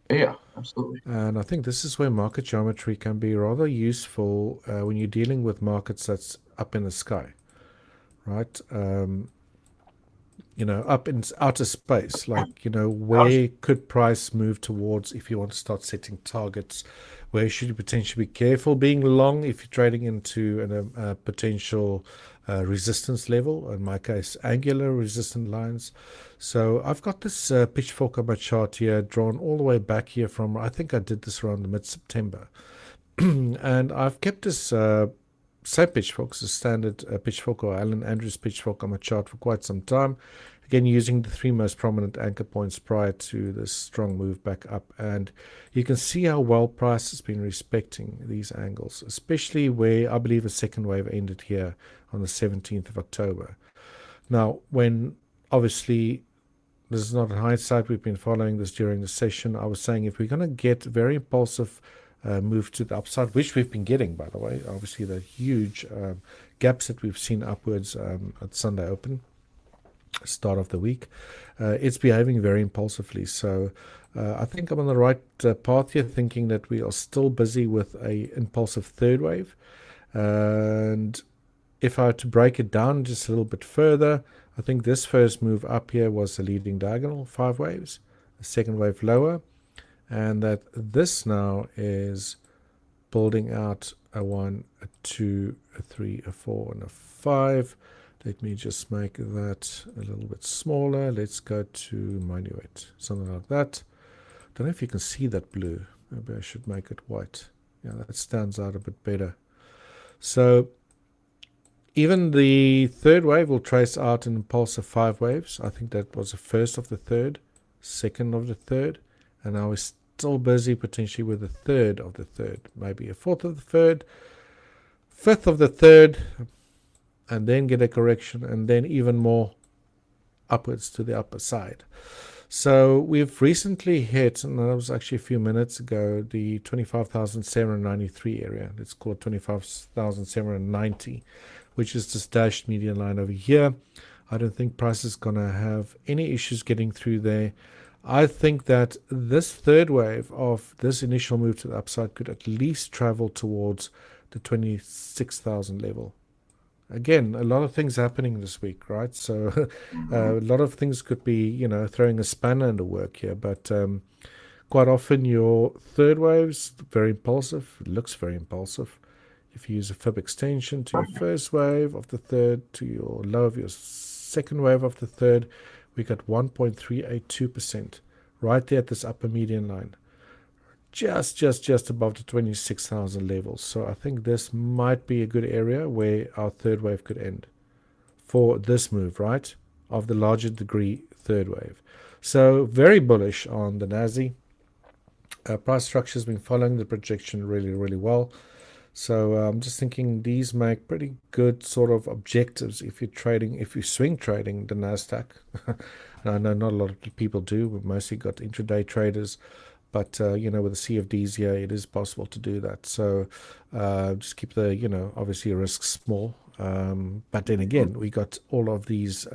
Yeah, absolutely. And I think this is where market geometry can be rather useful when you're dealing with markets that's up in the sky, right? Up in outer space, like, where could price move towards if you want to start setting targets? Where should you potentially be careful being long if you're trading into a potential resistance level, in my case, angular resistant lines? So I've got this pitchfork on my chart here drawn all the way back here from, I think I did this around the mid-September. And I've kept this same pitchfork, the standard pitchfork or Alan Andrews pitchfork on my chart for quite some time. Again, using the three most prominent anchor points prior to this strong move back up. And you can see how well price has been respecting these angles, especially where I believe a second wave ended here on the 17th of October. Now, when obviously this is not in hindsight, we've been following this during the session, I was saying if we're going to get very impulsive move to the upside, which we've been getting, by the way, obviously the huge gaps that we've seen upwards at Sunday open, start of the week, it's behaving very impulsively. So I think I'm on the right path here, thinking that we are still busy with a impulsive third wave. And if I were to break it down just a little bit further, I think this first move up here was the leading diagonal, 5 waves, the second wave lower, and that this now is building out a 1, a 2, a 3, a 4, and a 5. Let me just make that a little bit smaller. Let's go to -8, something like that. Don't know if you can see that blue. Maybe I should make it white. Yeah, that stands out a bit better. So even the third wave will trace out an impulsive 5 waves. I think that was the first of the third, second of the third, and now we're still busy potentially with the third of the third, maybe a fourth of the third, fifth of the third, and then get a correction, and then even more upwards to the upper side. So we've recently hit, and that was actually a few minutes ago, the 25,793 area. Let's call it 25,790, which is this dashed median line over here. I don't think price is going to have any issues getting through there. I think that this third wave of this initial move to the upside could at least travel towards the 26,000 level. Again, a lot of things happening this week, right? So a lot of things could be, throwing a spanner in the work here. But quite often your third wave's very impulsive. It looks very impulsive. If you use a fib extension to your first wave of the third, to your low of your second wave of the third, we got 1.382% right there at this upper median line. Just above the 26,000 levels. So I think this might be a good area where our third wave could end for this move, right? Of the larger degree third wave. So very bullish on the Nasdaq. Price structure has been following the projection really, really well. So I'm just thinking these make pretty good sort of objectives if you're swing trading the Nasdaq. I know not a lot of people do. We've mostly got intraday traders. But, with the CFDs here, it is possible to do that. So just keep the, obviously risks small. But then again, we got all of these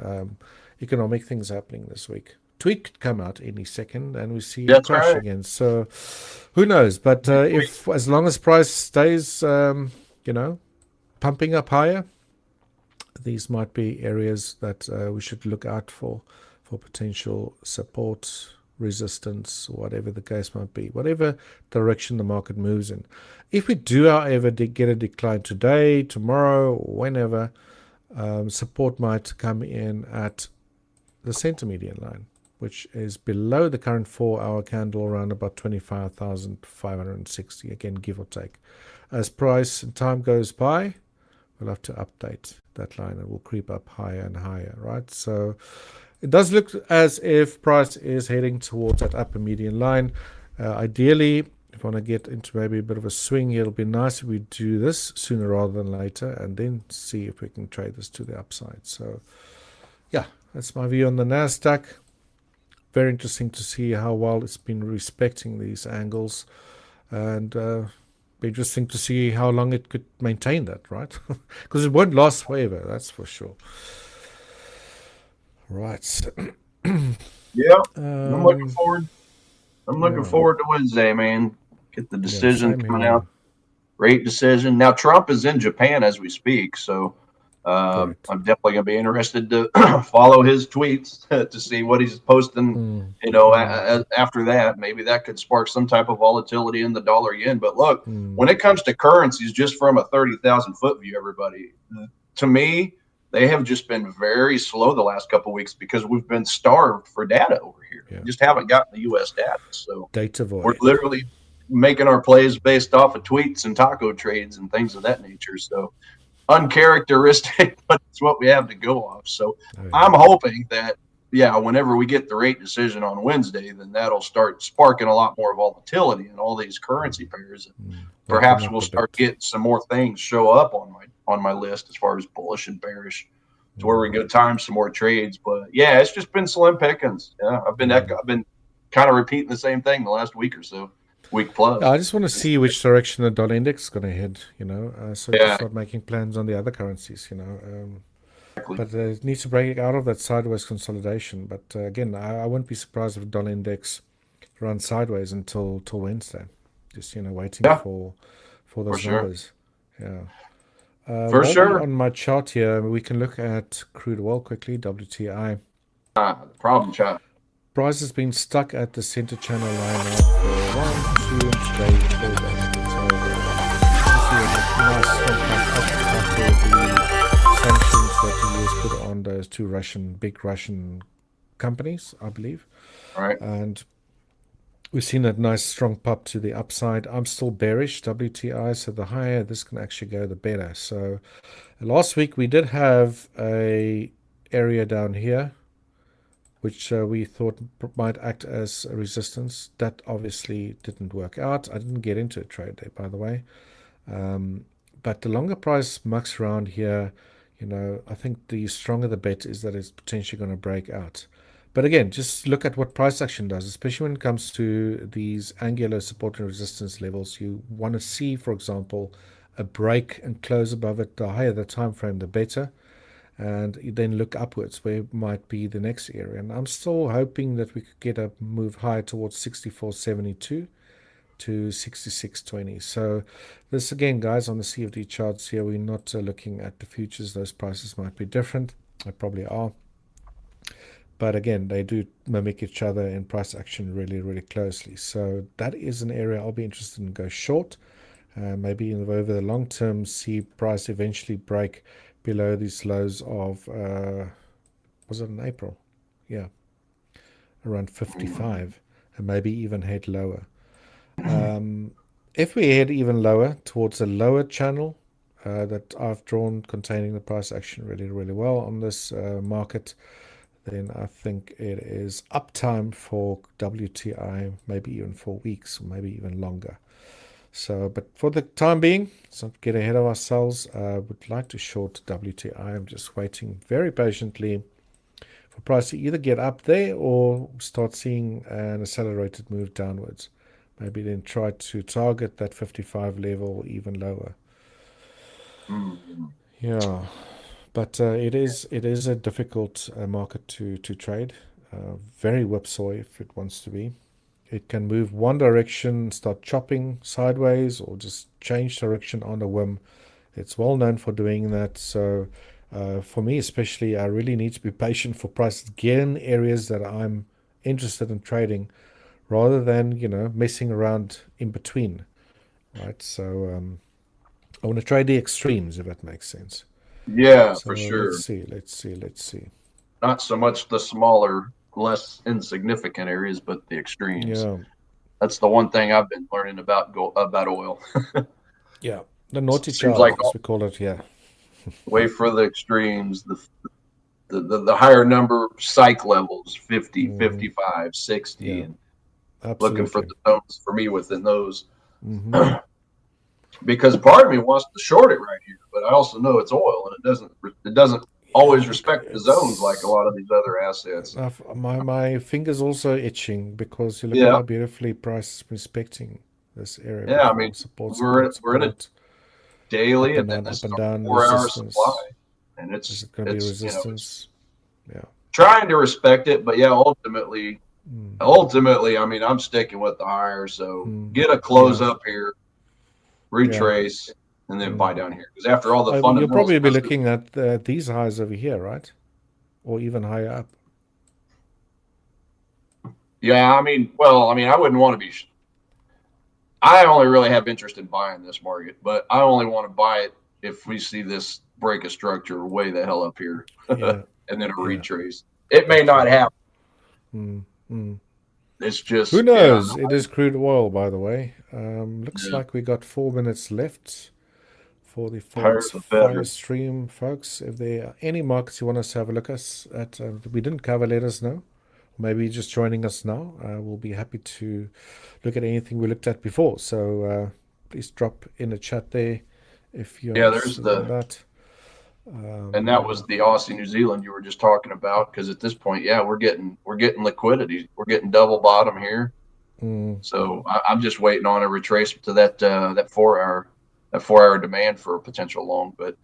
economic things happening this week. Tweet could come out any second and we see it crash again. So who knows? But as long as price stays, pumping up higher, these might be areas that we should look out for potential support, resistance, whatever the case might be, whatever direction the market moves in. If we do, however, get a decline today, tomorrow, or whenever, support might come in at the center median line, which is below the current 4-hour candle, around about 25,560, again, give or take. As price and time goes by, we'll have to update that line. It will creep up higher and higher, right? So it does look as if price is heading towards that upper median line. Ideally, if I want to get into maybe a bit of a swing here, it'll be nice if we do this sooner rather than later and then see if we can trade this to the upside. So, yeah, that's my view on the Nasdaq. Very interesting to see how well it's been respecting these angles. And be interesting to see how long it could maintain that, right? Because it won't last forever, that's for sure. Right. Yeah, I'm looking forward. I'm looking forward to Wednesday, man. Get the decision coming out. Rate decision. Now Trump is in Japan as we speak, so I'm definitely going to be interested to follow his tweets to see what he's posting. After that, maybe that could spark some type of volatility in the dollar yen. But look, when it comes to currencies, just from a 30,000 foot view, everybody, to me, they have just been very slow the last couple of weeks because we've been starved for data over here. We just haven't gotten the U.S. data, so we're literally making our plays based off of tweets and taco trades and things of that nature. So uncharacteristic, but it's what we have to go off. So I'm hoping that, whenever we get the rate decision on Wednesday, then that'll start sparking a lot more volatility in all these currency pairs. And perhaps we'll start getting some more things show up on my list as far as bullish and bearish, to where we go time some more trades. But yeah, it's just been slim pickings. Yeah, I've been kind of repeating the same thing the last week or so. Week plus. I just want to see which direction the dollar index is going to head, so to start making plans on the other currencies, But it needs to break out of that sideways consolidation. But again, I wouldn't be surprised if the dollar index runs sideways until Wednesday. Just waiting for those numbers. Yeah. For sure. On my chart here, we can look at crude oil quickly. WTI. Problem chart. Price has been stuck at the center channel line now for 1, 2, and today 4 days. So nice strong after the sanctions that the US put on those two big Russian companies, I believe. Right. And we've seen that nice strong pop to the upside. I'm still bearish WTI, so the higher this can actually go, the better. So last week we did have a area down here, which we thought might act as a resistance. That obviously didn't work out. I didn't get into a trade there, by the way. But the longer price mucks around here, I think the stronger the bet is that it's potentially going to break out. But again, just look at what price action does, especially when it comes to these angular support and resistance levels. You want to see, for example, a break and close above it. The higher the time frame, the better. And you then look upwards where might be the next area. And I'm still hoping that we could get a move higher towards 64.72 to 66.20. So this again, guys, on the CFD charts here, we're not looking at the futures. Those prices might be different. They probably are. But again, they do mimic each other in price action really, really closely. So that is an area I'll be interested in go short. Maybe over the long term, see price eventually break below these lows of, was it in April? Yeah, around 55, and maybe even head lower. If we head even lower towards a lower channel that I've drawn containing the price action really, really well on this market, then I think it is up time for WTI, maybe even 4 weeks, or maybe even longer. So, but for the time being, let's not get ahead of ourselves. I would like to short WTI. I'm just waiting very patiently for price to either get up there or start seeing an accelerated move downwards. Maybe then try to target that 55 level even lower. Yeah, but it is a difficult market to trade. Very whipsaw if it wants to be. It can move one direction, start chopping sideways, or just change direction on a whim. It's well known for doing that. So for me especially, I really need to be patient for prices to get in areas that I'm interested in trading, rather than messing around in between, right? So I want to trade the extremes, if that makes sense. Yeah, so for sure. Let's see. Not so much the smaller, less insignificant areas, but the extremes. Yeah, that's the one thing I've been learning about oil. Yeah, the naughty Seems chart, like as we call it. Yeah, way for the extremes, the higher number psych levels, 50, 55, 60, and absolutely. looking for the zones for me within those. Because part of me wants to short it right here, but I also know it's oil, and it doesn't always respect the zones like a lot of these other assets. My fingers also itching, because you look at how beautifully price is respecting this area. Yeah, I mean, we're in a daily up and then down, this up and down 4-hour resistance. supply, and it's going to be resistance. Yeah, trying to respect it, but yeah, ultimately, I mean, I'm sticking with the higher. So get a close up here, retrace, and then buy down here. Because after all the fundamentals, you'll probably be looking at these highs over here, right? Or even higher up. Yeah, I mean, I wouldn't want to be. I only really have interest in buying this market, but I only want to buy it if we see this break a structure way the hell up here, and then a retrace. It may not happen. It's just who knows. It is crude oil, by the way. Looks like we got 4 minutes left for the Forex Fire stream, folks. If there are any markets you want us to have a look at we didn't cover, let us know. Maybe you're just joining us now. We'll be happy to look at anything we looked at before. So please drop in the chat there if you're there's that. And that was the Aussie New Zealand you were just talking about, because at this point, we're getting liquidity. We're getting double bottom here. So I'm just waiting on a retracement to that 4 hour demand for a potential long. But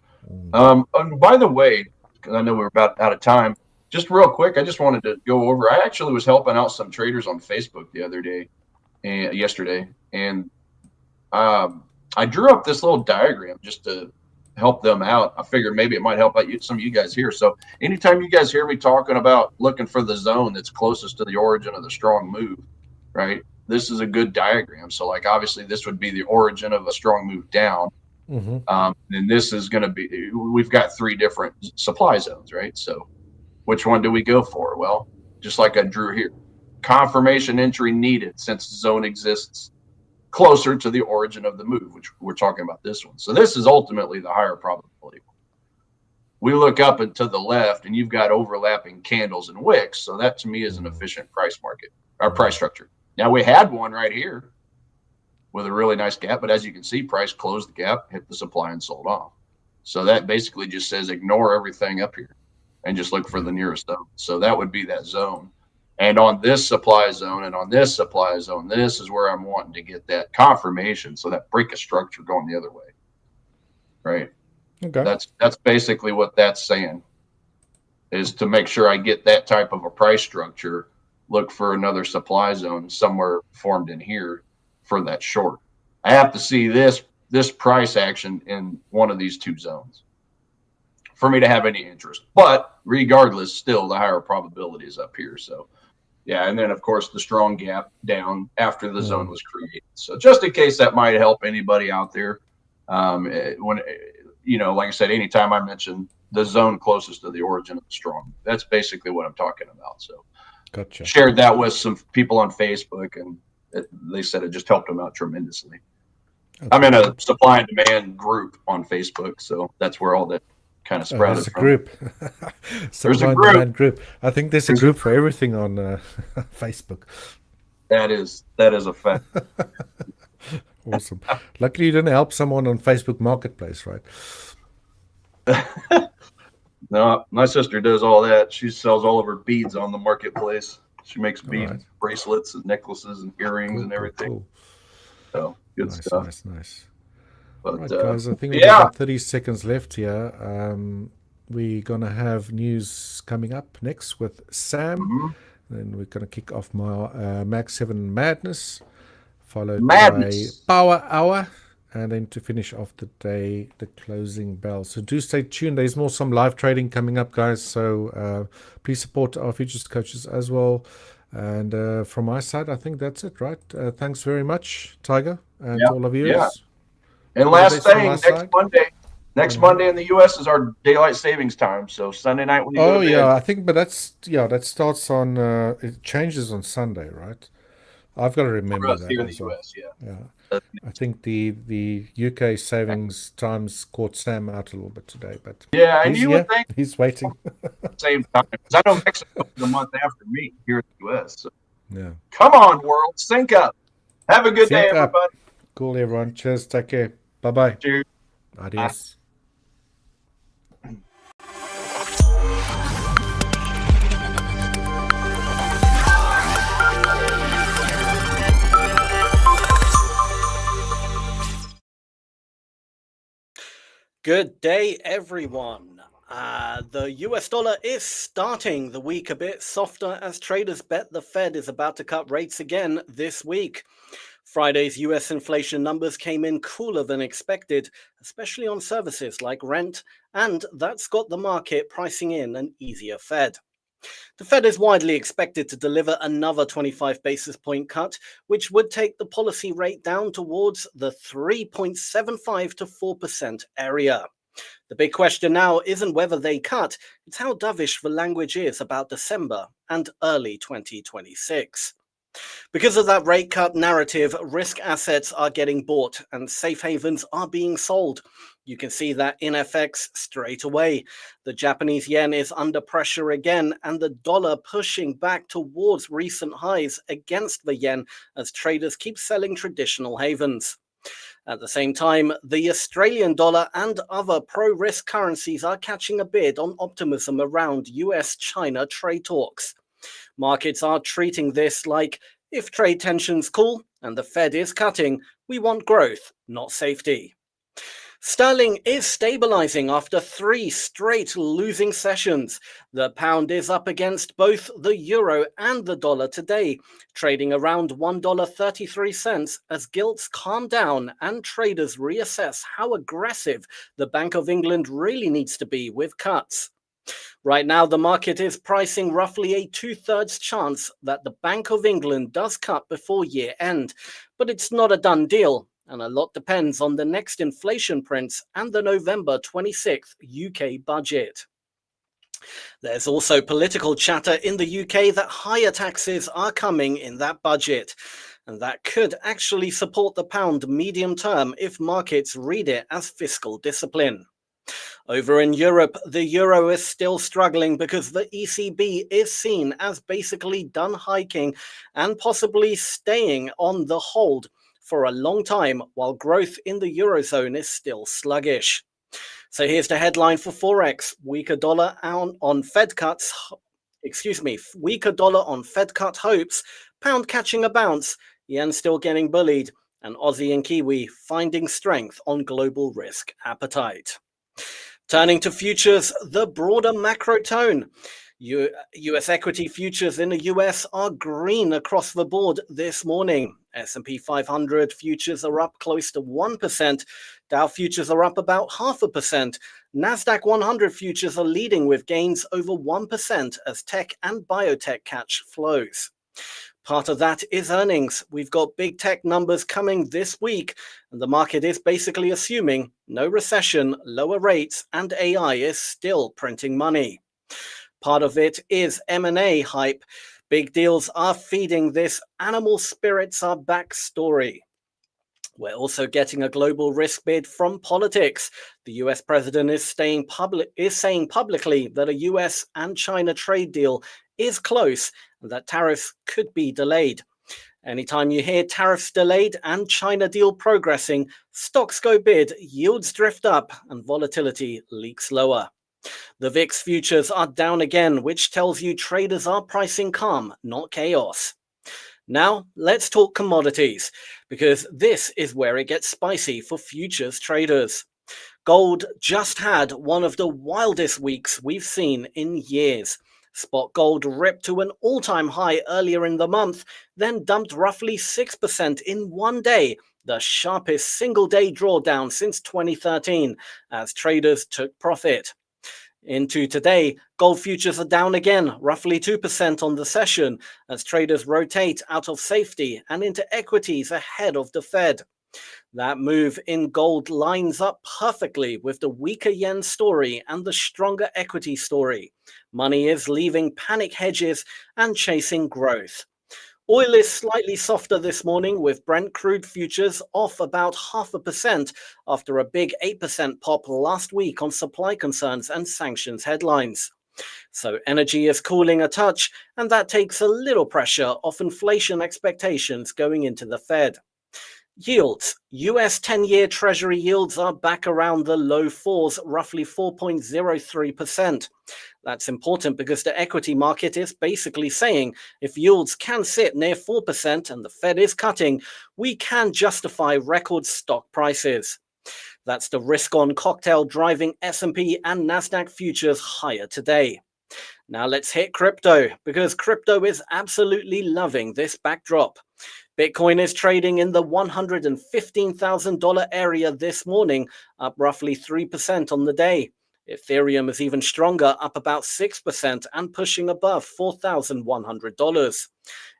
and by the way, because I know we're about out of time, just real quick, I just wanted to go over. I actually was helping out some traders on Facebook the other day and yesterday, and I drew up this little diagram just to help them out. I figured maybe it might help out some of you guys here. So anytime you guys hear me talking about looking for the zone that's closest to the origin of the strong move, right? This is a good diagram. So like obviously this would be the origin of a strong move down. And this is going to be, we've got 3 different supply zones, right? So which one do we go for? Well, just like I drew here, confirmation entry needed since the zone exists closer to the origin of the move, which we're talking about this one. So this is ultimately the higher probability. We look up and to the left and you've got overlapping candles and wicks. So that to me is an efficient price market or price structure. Now we had one right here with a really nice gap, but as you can see, price closed the gap, hit the supply and sold off. So that basically just says ignore everything up here and just look for the nearest zone. So that would be that zone. And on this supply zone and on this supply zone, this is where I'm wanting to get that confirmation. So that break a structure going the other way, right? Okay. That's basically what that's saying, is to make sure I get that type of a price structure, look for another supply zone somewhere formed in here for that short. I have to see this price action in one of these 2 zones for me to have any interest. But regardless, still the higher probability is up here. So yeah, and then of course the strong gap down after the zone was created. So just in case that might help anybody out there, when like I said, anytime I mention the zone closest to the origin of the strong, that's basically what I'm talking about. So gotcha. Shared that with some people on Facebook, and they said it just helped them out tremendously. I'm in a supply and demand group on Facebook, so that's where all that kind of sprouted there's a from. group. There's a group. I think there's a group for everything on Facebook. That is a fact. Awesome. Luckily you didn't help someone on Facebook Marketplace, right? No, my sister does all that. She sells all of her beads on the marketplace. She makes bead bracelets and necklaces and earrings and everything. Cool. So good stuff. Nice. But, all right, guys, I think we've got 30 seconds left here. We're going to have news coming up next with Sam. Then we're going to kick off my Max 7 Madness, followed by Power Hour, and then to finish off the day, the closing bell. So do stay tuned. There's some live trading coming up, guys. So please support our futures coaches as well. And from my side, I think that's it, right? Thanks very much, Tiger, and to all of you. Yeah. And last thing, next Monday in the U.S. is our daylight savings time. So Sunday night when you go to bed. I think, but that starts on. It changes on Sunday, right? I've got to remember that. Here in the U.S., yeah. I think the UK savings times caught Sam out a little bit today, but and you would think he's waiting. Same time, because I know Mexico is a month after me here in the U.S. So. Yeah. Come on, world, sync up. Have a good day, everybody. Cool, everyone. Cheers. Take care. Bye-bye. Cheers. Adios. Good day, everyone. The US dollar is starting the week a bit softer as traders bet the Fed is about to cut rates again this week. Friday's US inflation numbers came in cooler than expected, especially on services like rent, and that's got the market pricing in an easier Fed. The Fed is widely expected to deliver another 25 basis point cut, which would take the policy rate down towards the 3.75 to 4% area. The big question now isn't whether they cut, it's how dovish the language is about December and early 2026. Because of that rate cut narrative, risk assets are getting bought and safe havens are being sold. You can see that in FX straight away. The Japanese yen is under pressure again and the dollar pushing back towards recent highs against the yen as traders keep selling traditional havens. At the same time, the Australian dollar and other pro-risk currencies are catching a bid on optimism around US-China trade talks. Markets are treating this like, if trade tensions cool and the Fed is cutting, we want growth, not safety. Sterling is stabilizing after 3 straight losing sessions. The pound is up against both the euro and the dollar today, trading around $1.33 as gilts calm down and traders reassess how aggressive the Bank of England really needs to be with cuts. Right now, the market is pricing roughly a 2/3 chance that the Bank of England does cut before year end, but it's not a done deal. And a lot depends on the next inflation prints and the November 26th UK budget. There's also political chatter in the UK that higher taxes are coming in that budget, and that could actually support the pound medium term if markets read it as fiscal discipline. Over in Europe, the euro is still struggling because the ECB is seen as basically done hiking and possibly staying on the hold for a long time while growth in the Eurozone is still sluggish. So here's the headline for Forex. Weaker dollar on Fed cuts, weaker dollar on Fed cut hopes, pound catching a bounce, yen still getting bullied, and Aussie and Kiwi finding strength on global risk appetite. Turning to futures, the broader macro tone. US equity futures in the US are green across the board this morning. S&P 500 futures are up close to 1%. Dow futures are up about 0.5%. Nasdaq 100 futures are leading with gains over 1% as tech and biotech catch flows. Part of that is earnings. We've got big tech numbers coming this week, and the market is basically assuming no recession, lower rates, and AI is still printing money. Part of it is M&A hype. Big deals are feeding this animal spirits are back story. We're also getting a global risk bid from politics. The US president is saying publicly that a US and China trade deal is close and that tariffs could be delayed. Anytime you hear tariffs delayed and China deal progressing, stocks go bid, yields drift up, and volatility leaks lower. The VIX futures are down again, which tells you traders are pricing calm, not chaos. Now, let's talk commodities, because this is where it gets spicy for futures traders. Gold just had one of the wildest weeks we've seen in years. Spot gold ripped to an all-time high earlier in the month, then dumped roughly 6% in one day, the sharpest single-day drawdown since 2013, as traders took profit. Into today, gold futures are down again, roughly 2% on the session, as traders rotate out of safety and into equities ahead of the Fed. That move in gold lines up perfectly with the weaker yen story and the stronger equity story. Money is leaving panic hedges and chasing growth. Oil is slightly softer this morning, with Brent crude futures off about 0.5% after a big 8% pop last week on supply concerns and sanctions headlines. So energy is cooling a touch, and that takes a little pressure off inflation expectations going into the Fed. Yields. US 10-year Treasury yields are back around the low fours, roughly 4.03%. That's important because the equity market is basically saying if yields can sit near 4% and the Fed is cutting, we can justify record stock prices. That's the risk-on cocktail driving S&P and Nasdaq futures higher today. Now let's hit crypto, because crypto is absolutely loving this backdrop. Bitcoin is trading in the $115,000 area this morning, up roughly 3% on the day. Ethereum is even stronger, up about 6% and pushing above $4,100.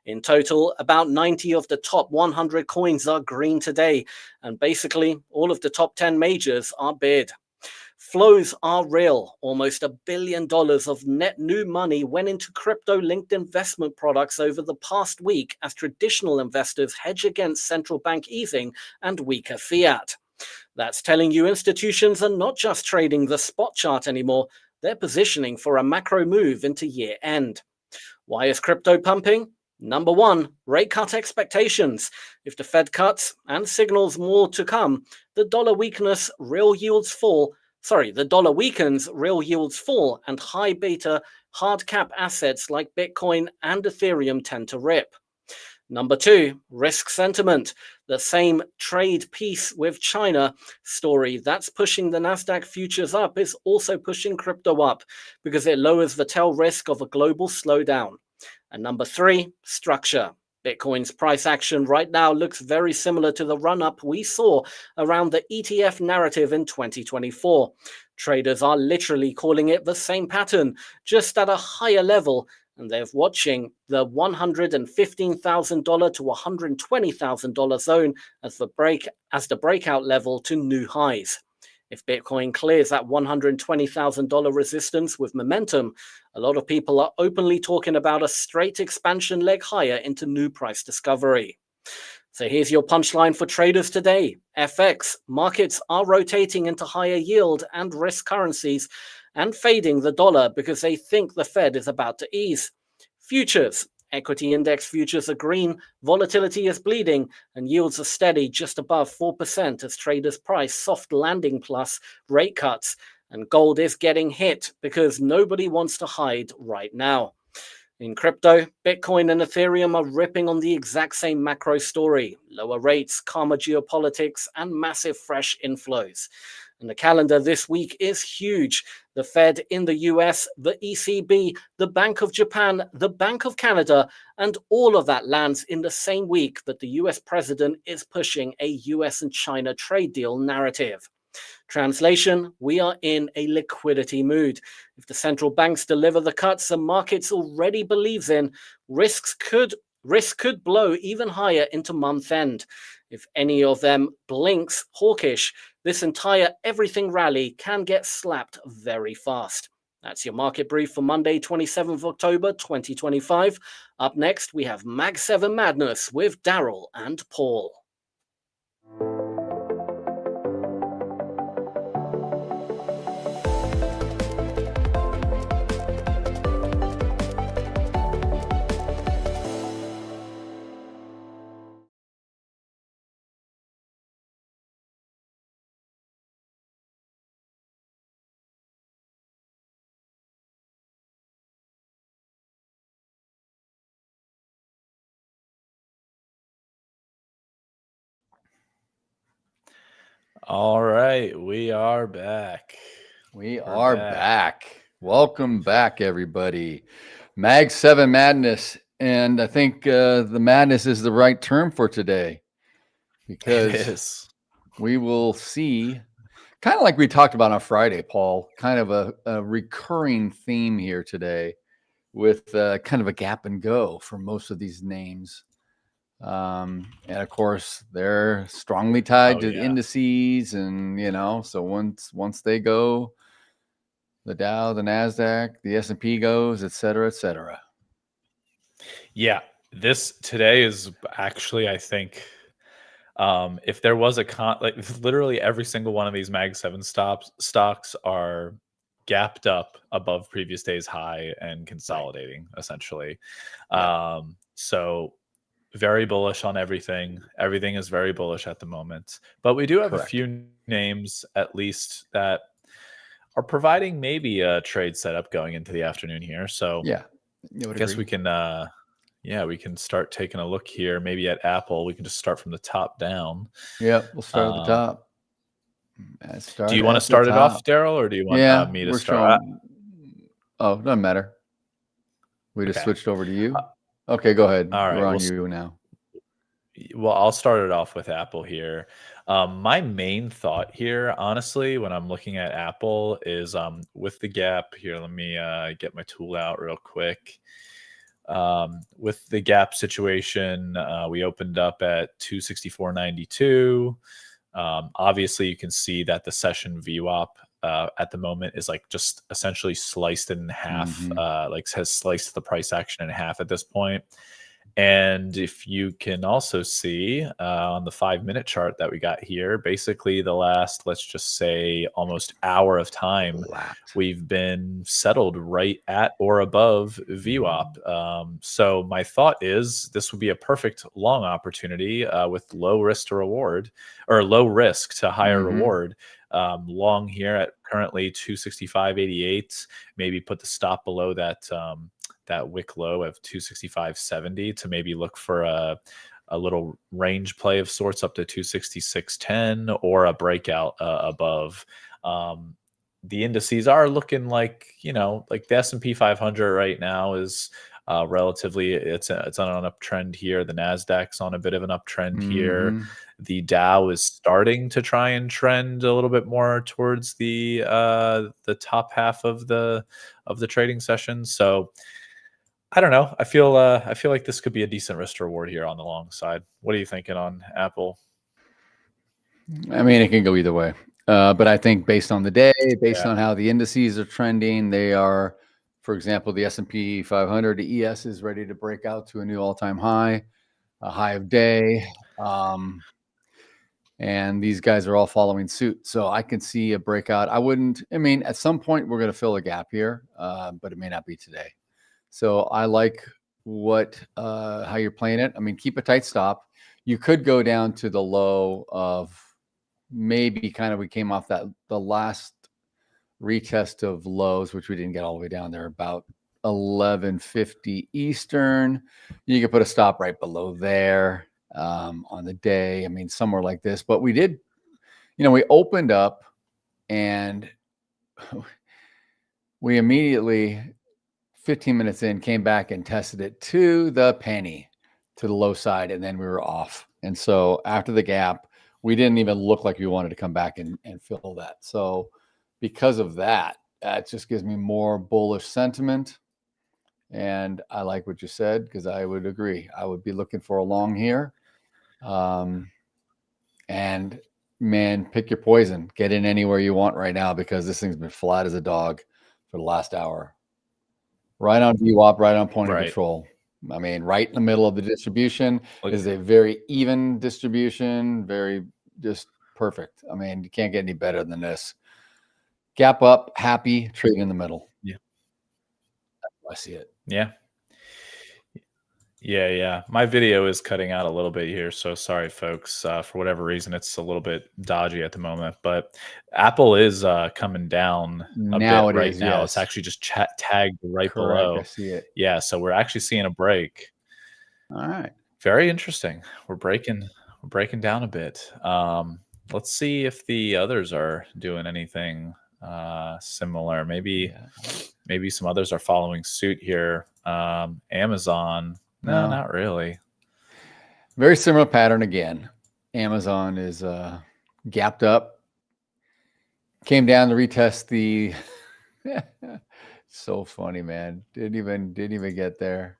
In total, about 90 of the top 100 coins are green today, and basically all of the top 10 majors are bid. Flows are real. Almost $1 billion of net new money went into crypto-linked investment products over the past week as traditional investors hedge against central bank easing and weaker fiat. That's telling you institutions are not just trading the spot chart anymore, they're positioning for a macro move into year end. Why is crypto pumping? Number one, rate cut expectations. If the Fed cuts and signals more to come, the dollar weakens, real yields fall, and high beta hard cap assets like Bitcoin and Ethereum tend to rip. Number two, risk sentiment. The same trade peace with China story that's pushing the Nasdaq futures up is also pushing crypto up because it lowers the tail risk of a global slowdown. And number three, structure. Bitcoin's price action right now looks very similar to the run-up we saw around the ETF narrative in 2024. Traders are literally calling it the same pattern, just at a higher level, and they're watching the $115,000 to $120,000 zone as the breakout level to new highs. If Bitcoin clears that $120,000 resistance with momentum, a lot of people are openly talking about a straight expansion leg higher into new price discovery. So here's your punchline for traders today. FX markets are rotating into higher yield and risk currencies and fading the dollar because they think the Fed is about to ease. Futures. Equity index futures are green, volatility is bleeding, and yields are steady just above 4% as traders price soft landing plus rate cuts. And gold is getting hit because nobody wants to hide right now. In crypto, Bitcoin and Ethereum are ripping on the exact same macro story. Lower rates, calmer geopolitics, and massive fresh inflows. And the calendar this week is huge. The Fed in the US, the ECB, the Bank of Japan, the Bank of Canada, and all of that lands in the same week that the US president is pushing a US and China trade deal narrative. Translation, we are in a liquidity mood. If the central banks deliver the cuts the markets already believes in, risk could blow even higher into month end. If any of them blinks hawkish, this entire everything rally can get slapped very fast. That's your market brief for Monday, 27th October, 2025. Up next, we have Mag 7 Madness with Daryl and Paul. All right, we are back. We're back. Welcome back, everybody. Mag 7 Madness. And I think the madness is the right term for today, because we will see, kind of like we talked about on Friday, Paul, kind of a recurring theme here today with kind of a gap and go for most of these names. And of course, they're strongly tied to indices, and so once they go, the Dow, the Nasdaq, the S&P goes, et cetera, et cetera. Yeah, this today is actually, I think, if there was like literally every single one of these Mag 7 stocks are gapped up above previous day's high and consolidating essentially. So very bullish on everything. Everything is very bullish at the moment. But we do have a few names, at least, that are providing maybe a trade setup going into the afternoon here. So I guess we can, we can start taking a look here. Maybe at Apple, we can just start from the top down. Yeah, we'll start at the top. Do you want to start it off, Daryl, or do you want me to start? Oh, doesn't matter. We just switched over to you. Okay, go ahead. All right, we're on you now. Well, I'll start it off with Apple here. My main thought here, honestly, when I'm looking at Apple is with the gap here. Let me get my tool out real quick. With the gap situation, we opened up at 264.92. Obviously, you can see that the session VWAP at the moment is like just essentially sliced in half, like has sliced the price action in half at this point. And if you can also see on the 5-minute chart that we got here, basically the last, let's just say, almost hour of time, we've been settled right at or above VWAP. So my thought is this would be a perfect long opportunity with low risk to reward, or low risk to higher reward. Long here at currently 265.88, maybe put the stop below that that wick low of 265.70 to maybe look for a little range play of sorts up to 266.10 or a breakout above. The indices are looking like, like the S&P 500 right now is relatively, it's on an uptrend here. The Nasdaq's on a bit of an uptrend here. The Dow is starting to try and trend a little bit more towards the top half of the trading session. So I don't know. I feel like this could be a decent risk to reward here on the long side. What are you thinking on Apple? I mean, it can go either way. But I think based on the day, based on how the indices are trending, they are, for example, the S&P 500, the ES is ready to break out to a new all-time high, a high of day. And these guys are all following suit. So I can see a breakout. I mean, at some point we're going to fill a gap here, but it may not be today. So I like how you're playing it. I mean, keep a tight stop. You could go down to the low of maybe kind of, we came off the last retest of lows, which we didn't get all the way down there, about 11:50 Eastern. You could put a stop right below there on the day. I mean, somewhere like this. But we did, we opened up and we immediately, 15 minutes in, came back and tested it to the penny, to the low side, and then we were off. And so after the gap, we didn't even look like we wanted to come back and fill that. So because of that, it just gives me more bullish sentiment. And I like what you said, because I would agree. I would be looking for a long here. And man, pick your poison. Get in anywhere you want right now, because this thing's been flat as a dog for the last hour. Right on VWAP, right on point of control. I mean, right in the middle of the distribution is a very even distribution, very just perfect. I mean, you can't get any better than this. Gap up, happy, trade in the middle. Yeah. That's how I see it. Yeah. Yeah. My video is cutting out a little bit here, so sorry, folks. For whatever reason, it's a little bit dodgy at the moment. But Apple is coming down a bit right now. It's actually just tagged right below. I see it. Yeah, so we're actually seeing a break. All right. Very interesting. We're breaking down a bit. Let's see if the others are doing anything similar. Maybe some others are following suit here. Amazon. No, not really. Very similar pattern again. Amazon is gapped up, came down to retest the. So funny, man. Didn't even get there.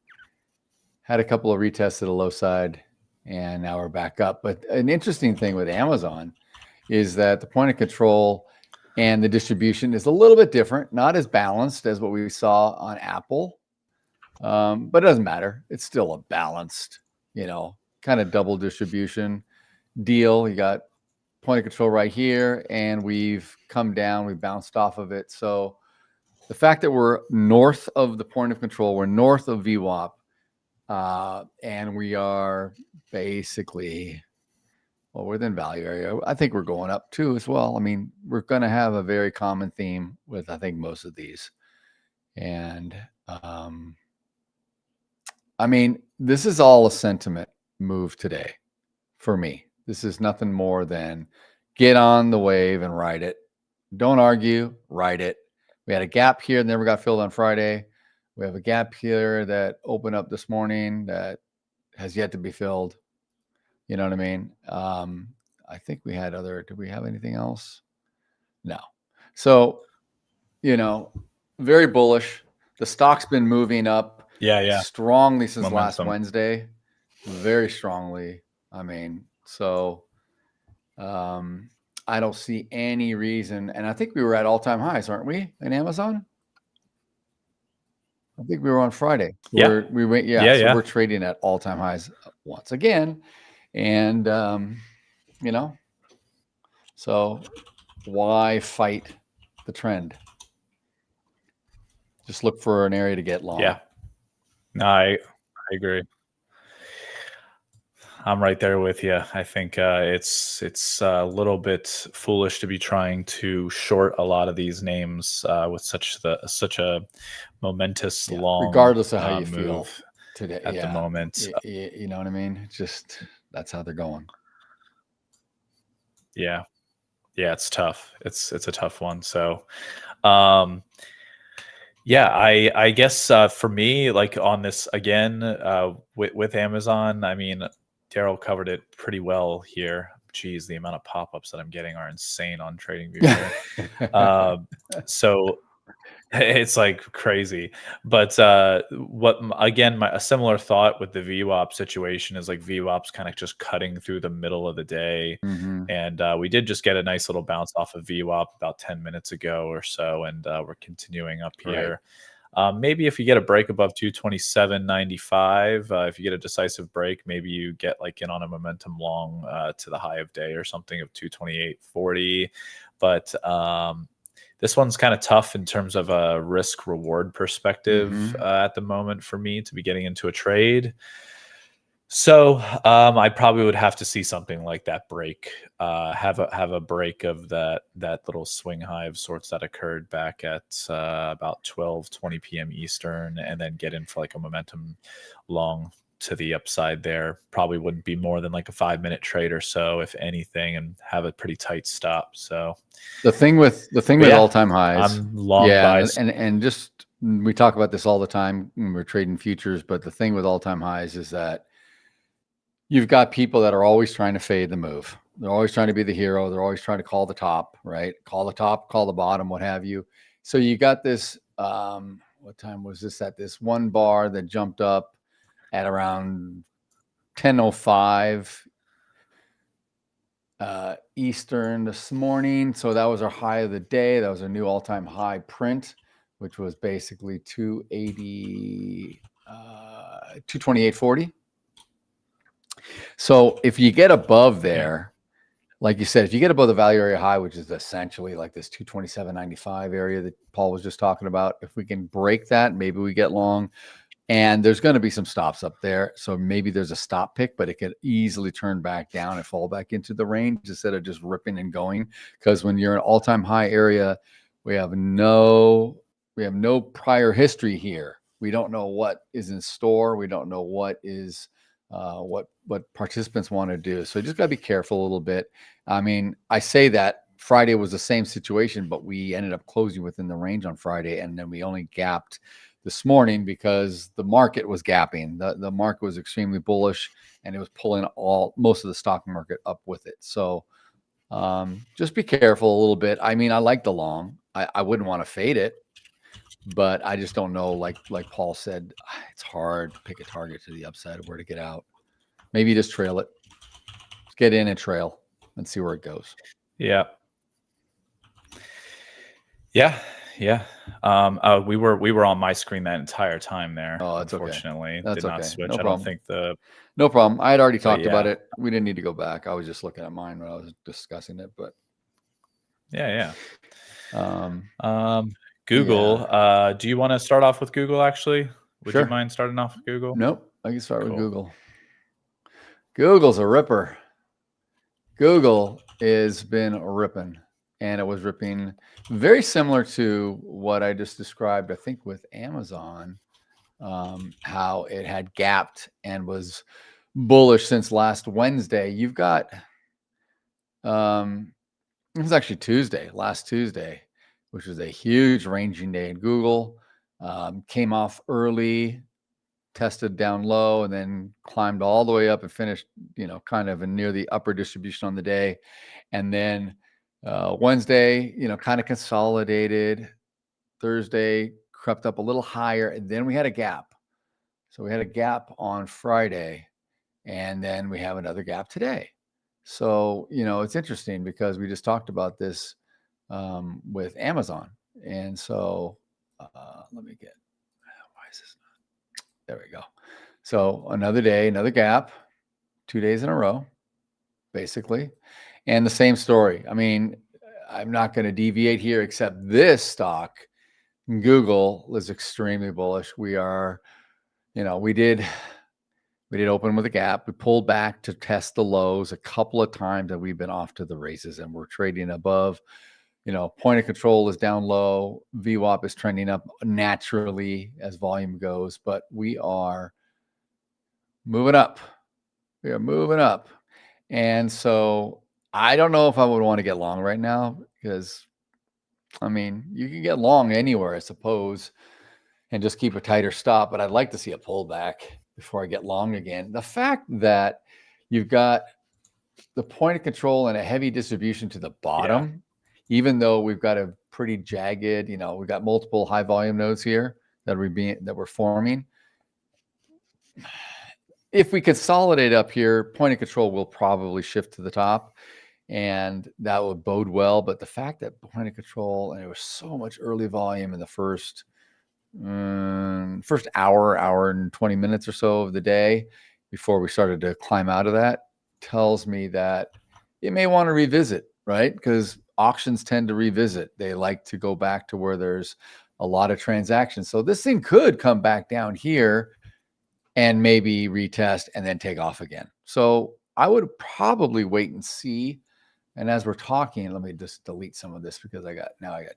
Had a couple of retests at the low side, and now we're back up. But an interesting thing with Amazon is that the point of control and the distribution is a little bit different, not as balanced as what we saw on Apple. But it doesn't matter. It's still a balanced, kind of double distribution deal. You got point of control right here, and we've come down. We bounced off of it. So the fact that we're north of the point of control, we're north of VWAP, and we are basically, within value area. I think we're going up too as well. I mean, we're going to have a very common theme with, I think, most of these. And I mean, this is all a sentiment move today for me. This is nothing more than get on the wave and ride it. Don't argue, ride it. We had a gap here that never got filled on Friday. We have a gap here that opened up this morning that has yet to be filled. You know what I mean? I think we had did we have anything else? No. So, very bullish. The stock's been moving up strongly since last Wednesday. Very strongly. I mean, so I don't see any reason. And I think we were at all-time highs, aren't we, in Amazon? I think we were on Friday. Yeah. We went, so we're trading at all-time highs once again. And, so why fight the trend? Just look for an area to get long. Yeah. No, I agree. I'm right there with you. I think it's a little bit foolish to be trying to short a lot of these names with such a momentous long, regardless of how you feel today at the moment. You know what I mean? Just that's how they're going. Yeah, it's tough. It's a tough one. So, I guess for me, like on this again with Amazon, I mean, Daryl covered it pretty well here. Geez, the amount of pop-ups that I'm getting are insane on TradingView. So it's like crazy. But a similar thought with the VWAP situation is like VWAP's kind of just cutting through the middle of the day. Mm-hmm. And we did just get a nice little bounce off of VWAP about 10 minutes ago or so. And we're continuing up here. Right. Maybe if you get a break above 227.95, if you get a decisive break, maybe you get like in on a momentum long to the high of day or something of 228.40. But this one's kind of tough in terms of a risk reward perspective at the moment for me to be getting into a trade. So I probably would have to see something like that break, have a break of that little swing high of sorts that occurred back at about 12:20 p.m. Eastern, and then get in for like a momentum long to the upside there. Probably wouldn't be more than like a 5-minute trade or so, if anything, and have a pretty tight stop. So the thing with all-time highs, I'm long buys. and just we talk about this all the time when we're trading futures, but the thing with all-time highs is that you've got people that are always trying to fade the move. They're always trying to be the hero. They're always trying to call the top, right? Call the top, call the bottom, what have you. So you got this, what time was this at this one bar that jumped up at around 10:05 Eastern this morning. So that was our high of the day. That was a new all-time high print, which was basically 228.40. So if you get above there, like you said, if you get above the value area high, which is essentially like this 227.95 area that Paul was just talking about, if we can break that, maybe we get long. And there's going to be some stops up there. So maybe there's a stop pick, but it could easily turn back down and fall back into the range instead of just ripping and going. Because when you're in an all-time high area, we have no prior history here. We don't know what is in store. We don't know what is what participants want to do. So you just got to be careful a little bit. I mean, I say that Friday was the same situation, but we ended up closing within the range on Friday, and then we only gapped this morning because the market was gapping. The market was extremely bullish, and it was pulling most of the stock market up with it. So just be careful a little bit. I mean, I like the long. I wouldn't want to fade it, but I just don't know. Like Paul said, it's hard to pick a target to the upside of where to get out. Maybe you just trail it. Just get in and trail and see where it goes. Yeah. We were on my screen that entire time there. Oh, that's unfortunately. Okay. That's did not okay. switch. No I problem. don't think no problem. I had already talked about it. We didn't need to go back. I was just looking at mine when I was discussing it, but Google. Do you want to start off with Google actually? Would Sure. you mind starting off with Google? Nope. I can start with Google. Google's a ripper. Google has been ripping, and it was ripping very similar to what I just described, I think, with Amazon, how it had gapped and was bullish since last Wednesday. You've got It was actually Tuesday, last Tuesday, which was a huge ranging day in Google. Came off early, tested down low, and then climbed all the way up and finished, kind of near the upper distribution on the day. And then Wednesday, kind of consolidated. Thursday crept up a little higher, and then we had a gap. So we had a gap on Friday, and then we have another gap today. So, it's interesting because we just talked about this with Amazon. And so let me get, why is this not? There we go. So another day, another gap, 2 days in a row, basically. And the same story. I mean, I'm not going to deviate here, except this stock, Google, is extremely bullish. We are, we did open with a gap. We pulled back to test the lows a couple of times, and we've been off to the races, and we're trading above. Point of control is down low. VWAP is trending up naturally as volume goes, but we are moving up. We are moving up. And so I don't know if I would want to get long right now because, I mean, you can get long anywhere, I suppose, and just keep a tighter stop, but I'd like to see a pullback before I get long again. The fact that you've got the point of control and a heavy distribution to the bottom, even though we've got a pretty jagged, we've got multiple high volume nodes here that we're forming. If we consolidate up here, point of control will probably shift to the top, and that would bode well. But the fact that point of control, and there was so much early volume in the first hour and 20 minutes or so of the day before we started to climb out of that, tells me that it may want to revisit, right? Because auctions tend to revisit. They like to go back to where there's a lot of transactions. So this thing could come back down here and maybe retest and then take off again. So I would probably wait and see. And as we're talking, let me just delete some of this because I got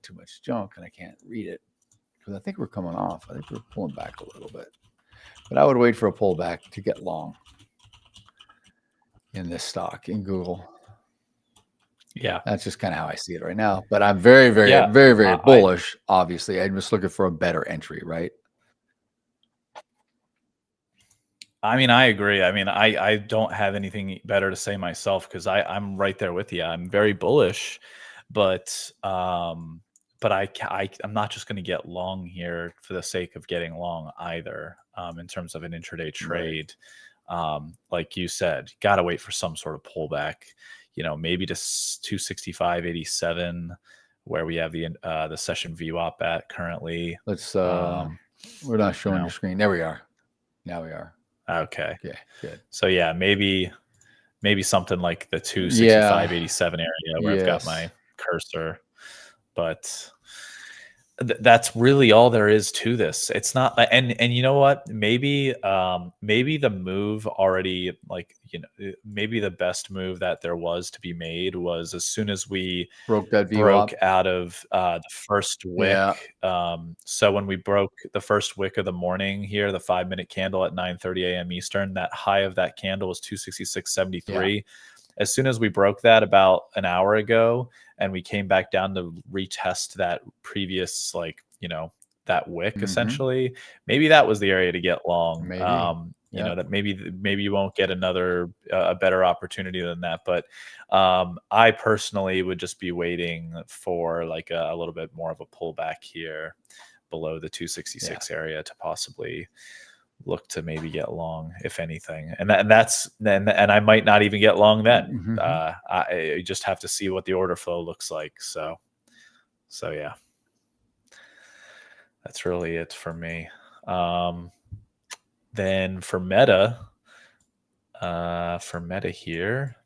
too much junk and I can't read it. Because I think we're coming off. I think we're pulling back a little bit. But I would wait for a pullback to get long in this stock in Google. Yeah. That's just kind of how I see it right now. But I'm very, very bullish, obviously. I'm just looking for a better entry, right? I mean, I agree. I mean, I don't have anything better to say myself because I'm right there with you. I'm very bullish, but I'm not just going to get long here for the sake of getting long either. In terms of an intraday trade, like you said, got to wait for some sort of pullback. Maybe to 265.87, where we have the session VWAP at currently. Let's. We're not showing your screen. There we are. Now we are. Okay. Yeah. Good. So yeah, maybe something like the 265.87 area where I've got my cursor, but that's really all there is to this. It's not, and you know what? Maybe the move already, maybe the best move that there was to be made was as soon as we broke out of the first wick. Yeah. So when we broke the first wick of the morning here, the 5-minute candle at 9:30 a.m. Eastern, that high of that candle was 266.73. Yeah. As soon as we broke that about an hour ago and we came back down to retest that previous, that wick, essentially, maybe that was the area to get long. Maybe. That maybe you won't get a better opportunity than that. But I personally would just be waiting for a little bit more of a pullback here below the 266 area to possibly look to maybe get long, if anything, and I might not even get long then. I just have to see what the order flow looks like. So yeah, that's really it for me. Then for Meta here.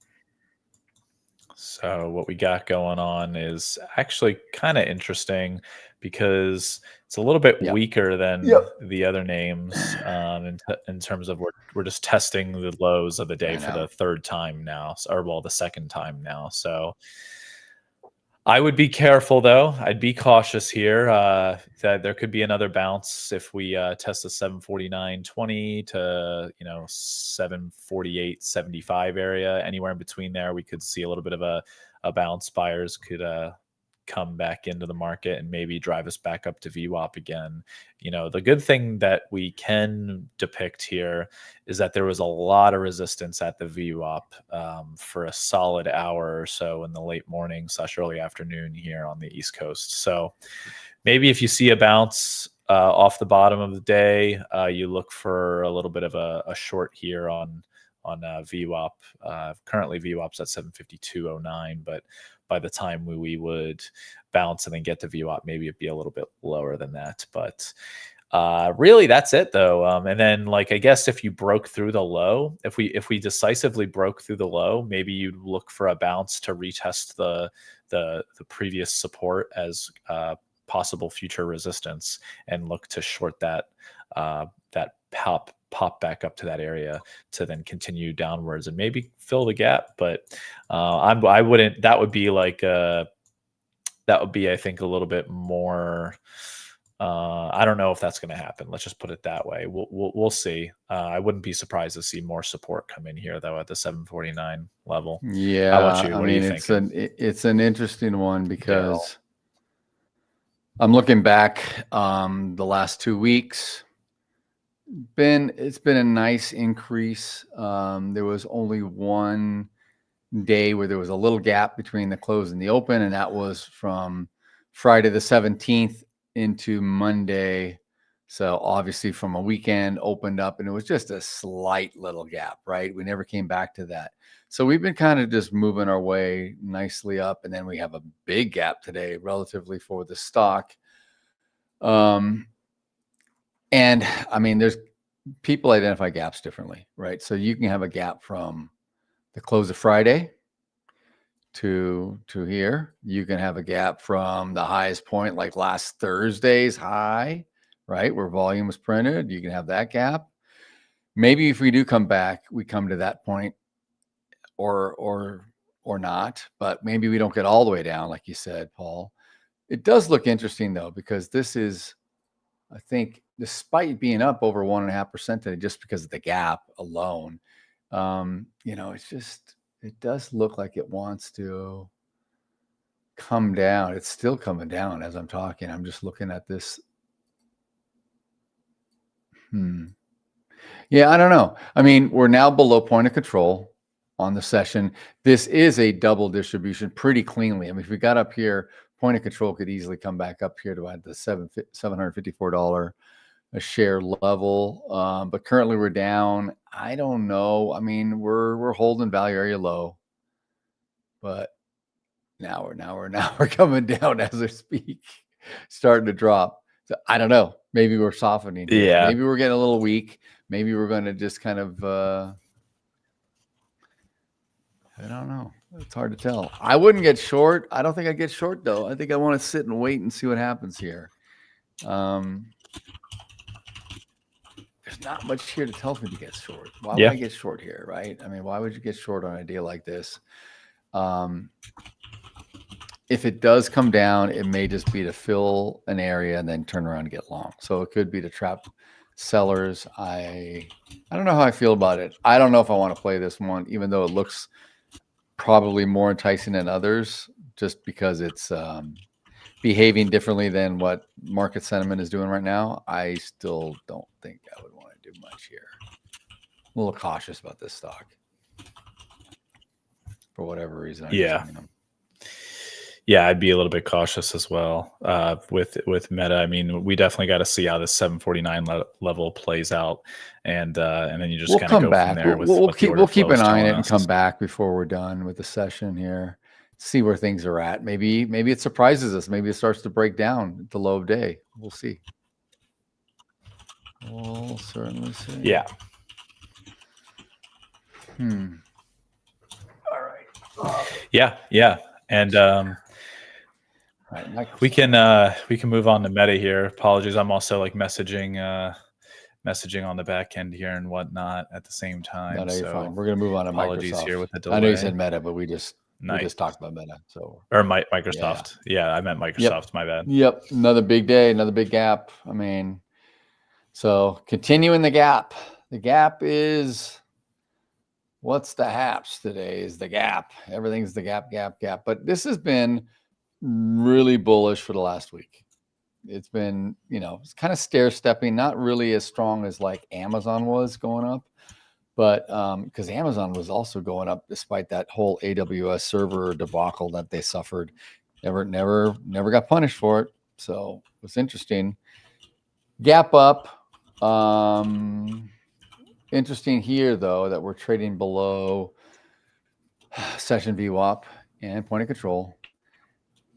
So what we got going on is actually kind of interesting because it's a little bit weaker than the other names in terms of we're just testing the lows of the day for the third time now, or the second time now. So I would be careful though. I'd be cautious here that there could be another bounce if we test the 749.20 to 748.75 area. Anywhere in between there, we could see a little bit of a a bounce, buyers could come back into the market and maybe drive us back up to VWAP again. You know, the good thing that we can depict here is that there was a lot of resistance at the VWAP for a solid hour or so in the late morning / early afternoon here on the East Coast. So maybe if you see a bounce off the bottom of the day, you look for a little bit of a short here on VWAP. Currently VWAP's at 752.09, but by the time we would bounce and then get to VWAP, maybe it'd be a little bit lower than that. But really, that's it though. And then, like, I guess if you broke through the low, if we decisively broke through the low, maybe you'd look for a bounce to retest the previous support as possible future resistance and look to short that pop back up to that area to then continue downwards and maybe fill the gap. But I wouldn't. That would be like I think a little bit more. I don't know if that's going to happen. Let's just put it that way. We'll see. I wouldn't be surprised to see more support come in here though at the 749 level. Yeah, how about you? I What mean, do you think? it's an interesting one because I'm looking back the last 2 weeks. It's been a nice increase. There was only one day where there was a little gap between the close and the open, and that was from Friday the 17th into Monday. So obviously from a weekend opened up, and it was just a slight little gap, right? We never came back to that. So we've been kind of just moving our way nicely up, and then we have a big gap today relatively for the stock. And I mean, there's people identify gaps differently, right? So you can have a gap from the close of Friday to here. You can have a gap from the highest point, like last Thursday's high, right? Where volume was printed. You can have that gap. Maybe if we do come back, we come to that point or not, but maybe we don't get all the way down, like you said, Paul. It does look interesting though, because this is, I think, despite being up over 1.5% today, just because of the gap alone, you know, it does look like it wants to come down. It's still coming down as I'm talking. I'm just looking at this. Yeah, I don't know. I mean, we're now below point of control on the session. This is a double distribution pretty cleanly. I mean, if we got up here, point of control could easily come back up here to at the $754 a share level. But currently we're down. I don't know. I mean, we're holding value area low, but now we're coming down as I speak, starting to drop. So I don't know. Maybe we're softening. Yeah. Maybe we're getting a little weak. Maybe we're going to just kind of, I don't know. It's hard to tell. I wouldn't get short. I don't think I'd get short though. I think I want to sit and wait and see what happens here. There's not much here to tell me to get short. Why would I get short here, right? I mean, why would you get short on a deal like this? If it does come down, it may just be to fill an area and then turn around and get long. So it could be to trap sellers. I don't know how I feel about it. I don't know if I want to play this one, even though it looks probably more enticing than others, just because it's behaving differently than what market sentiment is doing right now. I still don't think I would want to do much here. I'm a little cautious about this stock for whatever reason. Yeah, I'd be a little bit cautious as well with Meta. I mean, we definitely got to see how this 749 level plays out, and then you just kind of go back. from there. We'll keep an eye on it and come back before we're done with the session here. See where things are at. Maybe it surprises us. Maybe it starts to break down at the low of day. We'll see. We'll certainly see. Yeah. All right. Yeah. And we can move on to Meta here. Apologies, I'm also like messaging on the back end here and whatnot at the same time. No, you're fine. We're gonna move on to apologies Microsoft. here with the delay. I know you said Meta, but we just talked about Meta. So Microsoft. Yeah, I meant Microsoft. Yep. My bad. Yep. Another big day, another big gap. I mean, so continuing the gap. The gap is what's the haps today is the gap. Everything's the gap. But this has been really bullish for the last week. It's been, it's kind of stair-stepping, not really as strong as like Amazon was going up, but because Amazon was also going up despite that whole AWS server debacle that they suffered. Never got punished for it. So it was interesting. Gap up. Interesting here, though, that we're trading below session VWAP and point of control.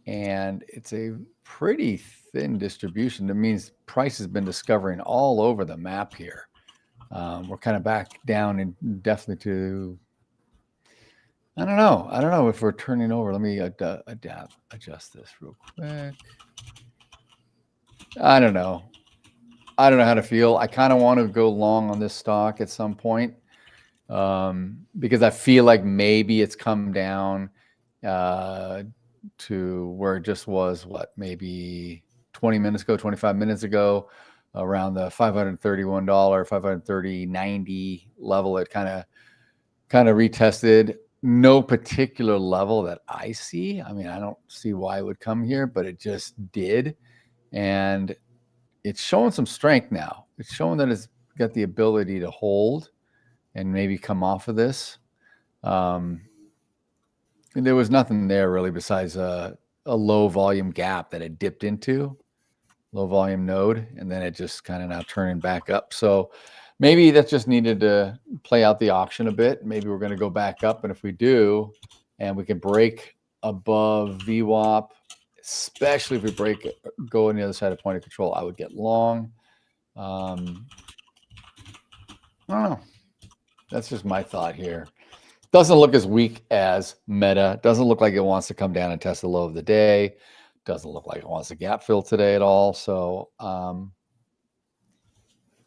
And it's a pretty thin distribution. That means price has been discovering all over the map here. We're kind of back down and definitely to, I don't know if we're turning over. Let me adjust this real quick. I don't know how to feel. I kind of want to go long on this stock at some point because I feel like maybe it's come down to where it just was, maybe 20 minutes ago, 25 minutes ago, around the $531, $530.90 level. It kind of retested. No particular level that I see. I mean, I don't see why it would come here, but it just did. And it's showing some strength now. It's showing that it's got the ability to hold and maybe come off of this. And there was nothing there really besides a low volume gap that it dipped into, low volume node, and then it just kind of now turning back up. So maybe that just needed to play out the auction a bit. Maybe we're going to go back up. And if we do, and we can break above VWAP, especially if we go on the other side of point of control, I would get long. I don't know. That's just my thought here. Doesn't look as weak as Meta. Doesn't look like it wants to come down and test the low of the day. Doesn't look like it wants to gap fill today at all. So,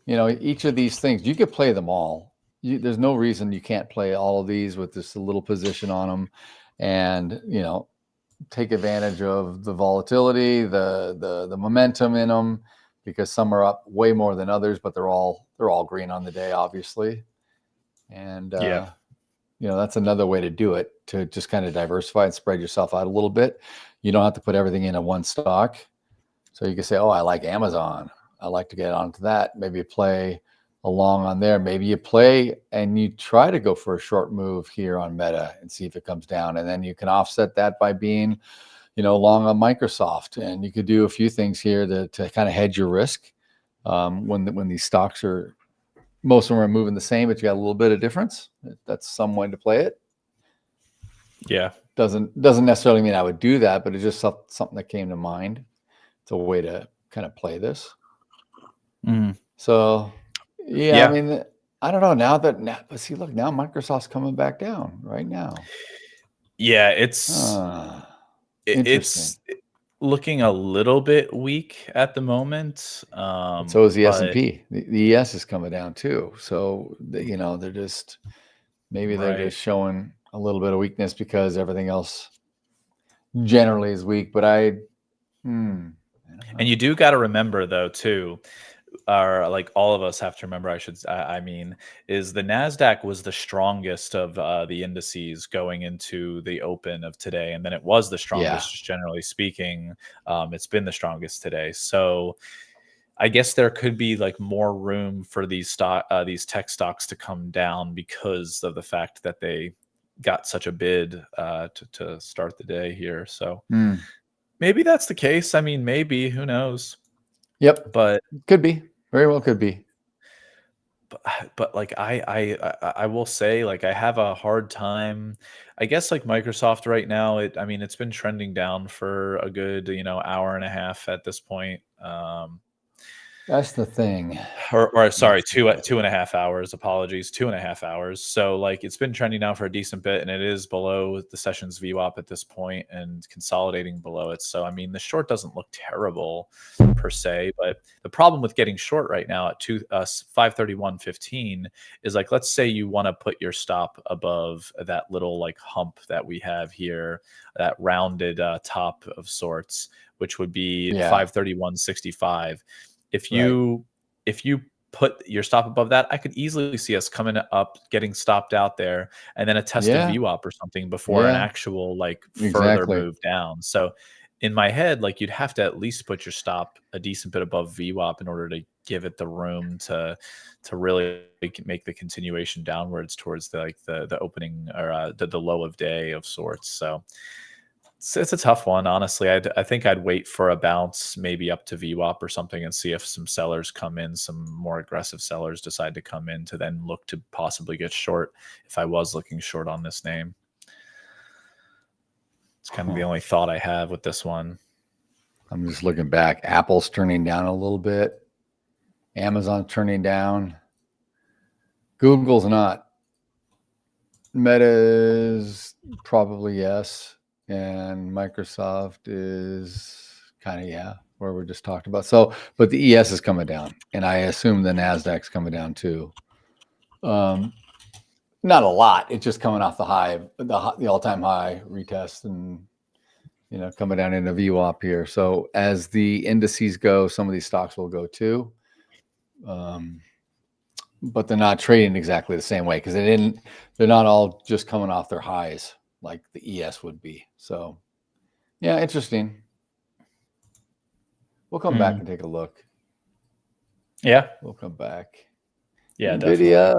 each of these things, you could play them all. There's no reason you can't play all of these with just a little position on them and, take advantage of the volatility, the momentum in them, because some are up way more than others, but they're all green on the day, obviously. And, that's another way to do it, to just kind of diversify and spread yourself out a little bit. You don't have to put everything in one stock. So you can say, oh, I like Amazon. I like to get onto that. Maybe you play along on there. Maybe you play and you try to go for a short move here on Meta and see if it comes down. And then you can offset that by being, long on Microsoft. And you could do a few things here to kind of hedge your risk when these stocks are, most of them are moving the same, but you got a little bit of difference. That's some way to play it. Yeah. Doesn't necessarily mean I would do that, but it's just something that came to mind. It's a way to kind of play this. So, I mean, I don't know but see, look, now Microsoft's coming back down right now. Yeah, it's looking a little bit weak at the moment. So is the S&P. The ES is coming down too. So, they're just, maybe they're just showing a little bit of weakness because everything else generally is weak. But and you do got to remember though too, or like all of us have to remember, is the Nasdaq was the strongest of the indices going into the open of today, and then it was the strongest. Just generally speaking, it's been the strongest today. So I guess there could be like more room for these tech stocks to come down because of the fact that they got such a bid to start the day here. So maybe that's the case. I mean, maybe, who knows? Yep. But could be. Very well could be. But like I will say, like, I have a hard time. I guess like Microsoft right now, it's been trending down for a good, hour and a half at this point. That's the thing. Or sorry, 2.5 hours. Apologies, 2.5 hours. So like it's been trending down for a decent bit, and it is below the session's VWAP at this point and consolidating below it. So I mean, the short doesn't look terrible per se, but the problem with getting short right now at 531.15 is like, let's say you want to put your stop above that little like hump that we have here, that rounded top of sorts, which would be 531.65. If you put your stop above that, I could easily see us coming up, getting stopped out there, and then a test of VWAP or something before an actual like further move down. So in my head, like you'd have to at least put your stop a decent bit above VWAP in order to give it the room to really make the continuation downwards towards the opening or the low of day of sorts. So it's a tough one, honestly. I think I'd wait for a bounce, maybe up to VWAP or something, and see if some sellers come in, some more aggressive sellers decide to come in to then look to possibly get short if I was looking short on this name. It's kind of the only thought I have with this one. I'm just looking back. Apple's turning down a little bit. Amazon's turning down. Google's not. Meta's probably yes. And Microsoft is kind of, where we're just talked about. So, but the ES is coming down. And I assume the Nasdaq's coming down too. Not a lot. It's just coming off the high, the all-time high retest, and coming down into VWAP here. So as the indices go, some of these stocks will go too. But they're not trading exactly the same way because they're not all just coming off their highs like the ES would be. So yeah, interesting. We'll come back and take a look. Yeah, we'll come back. Yeah, Nvidia.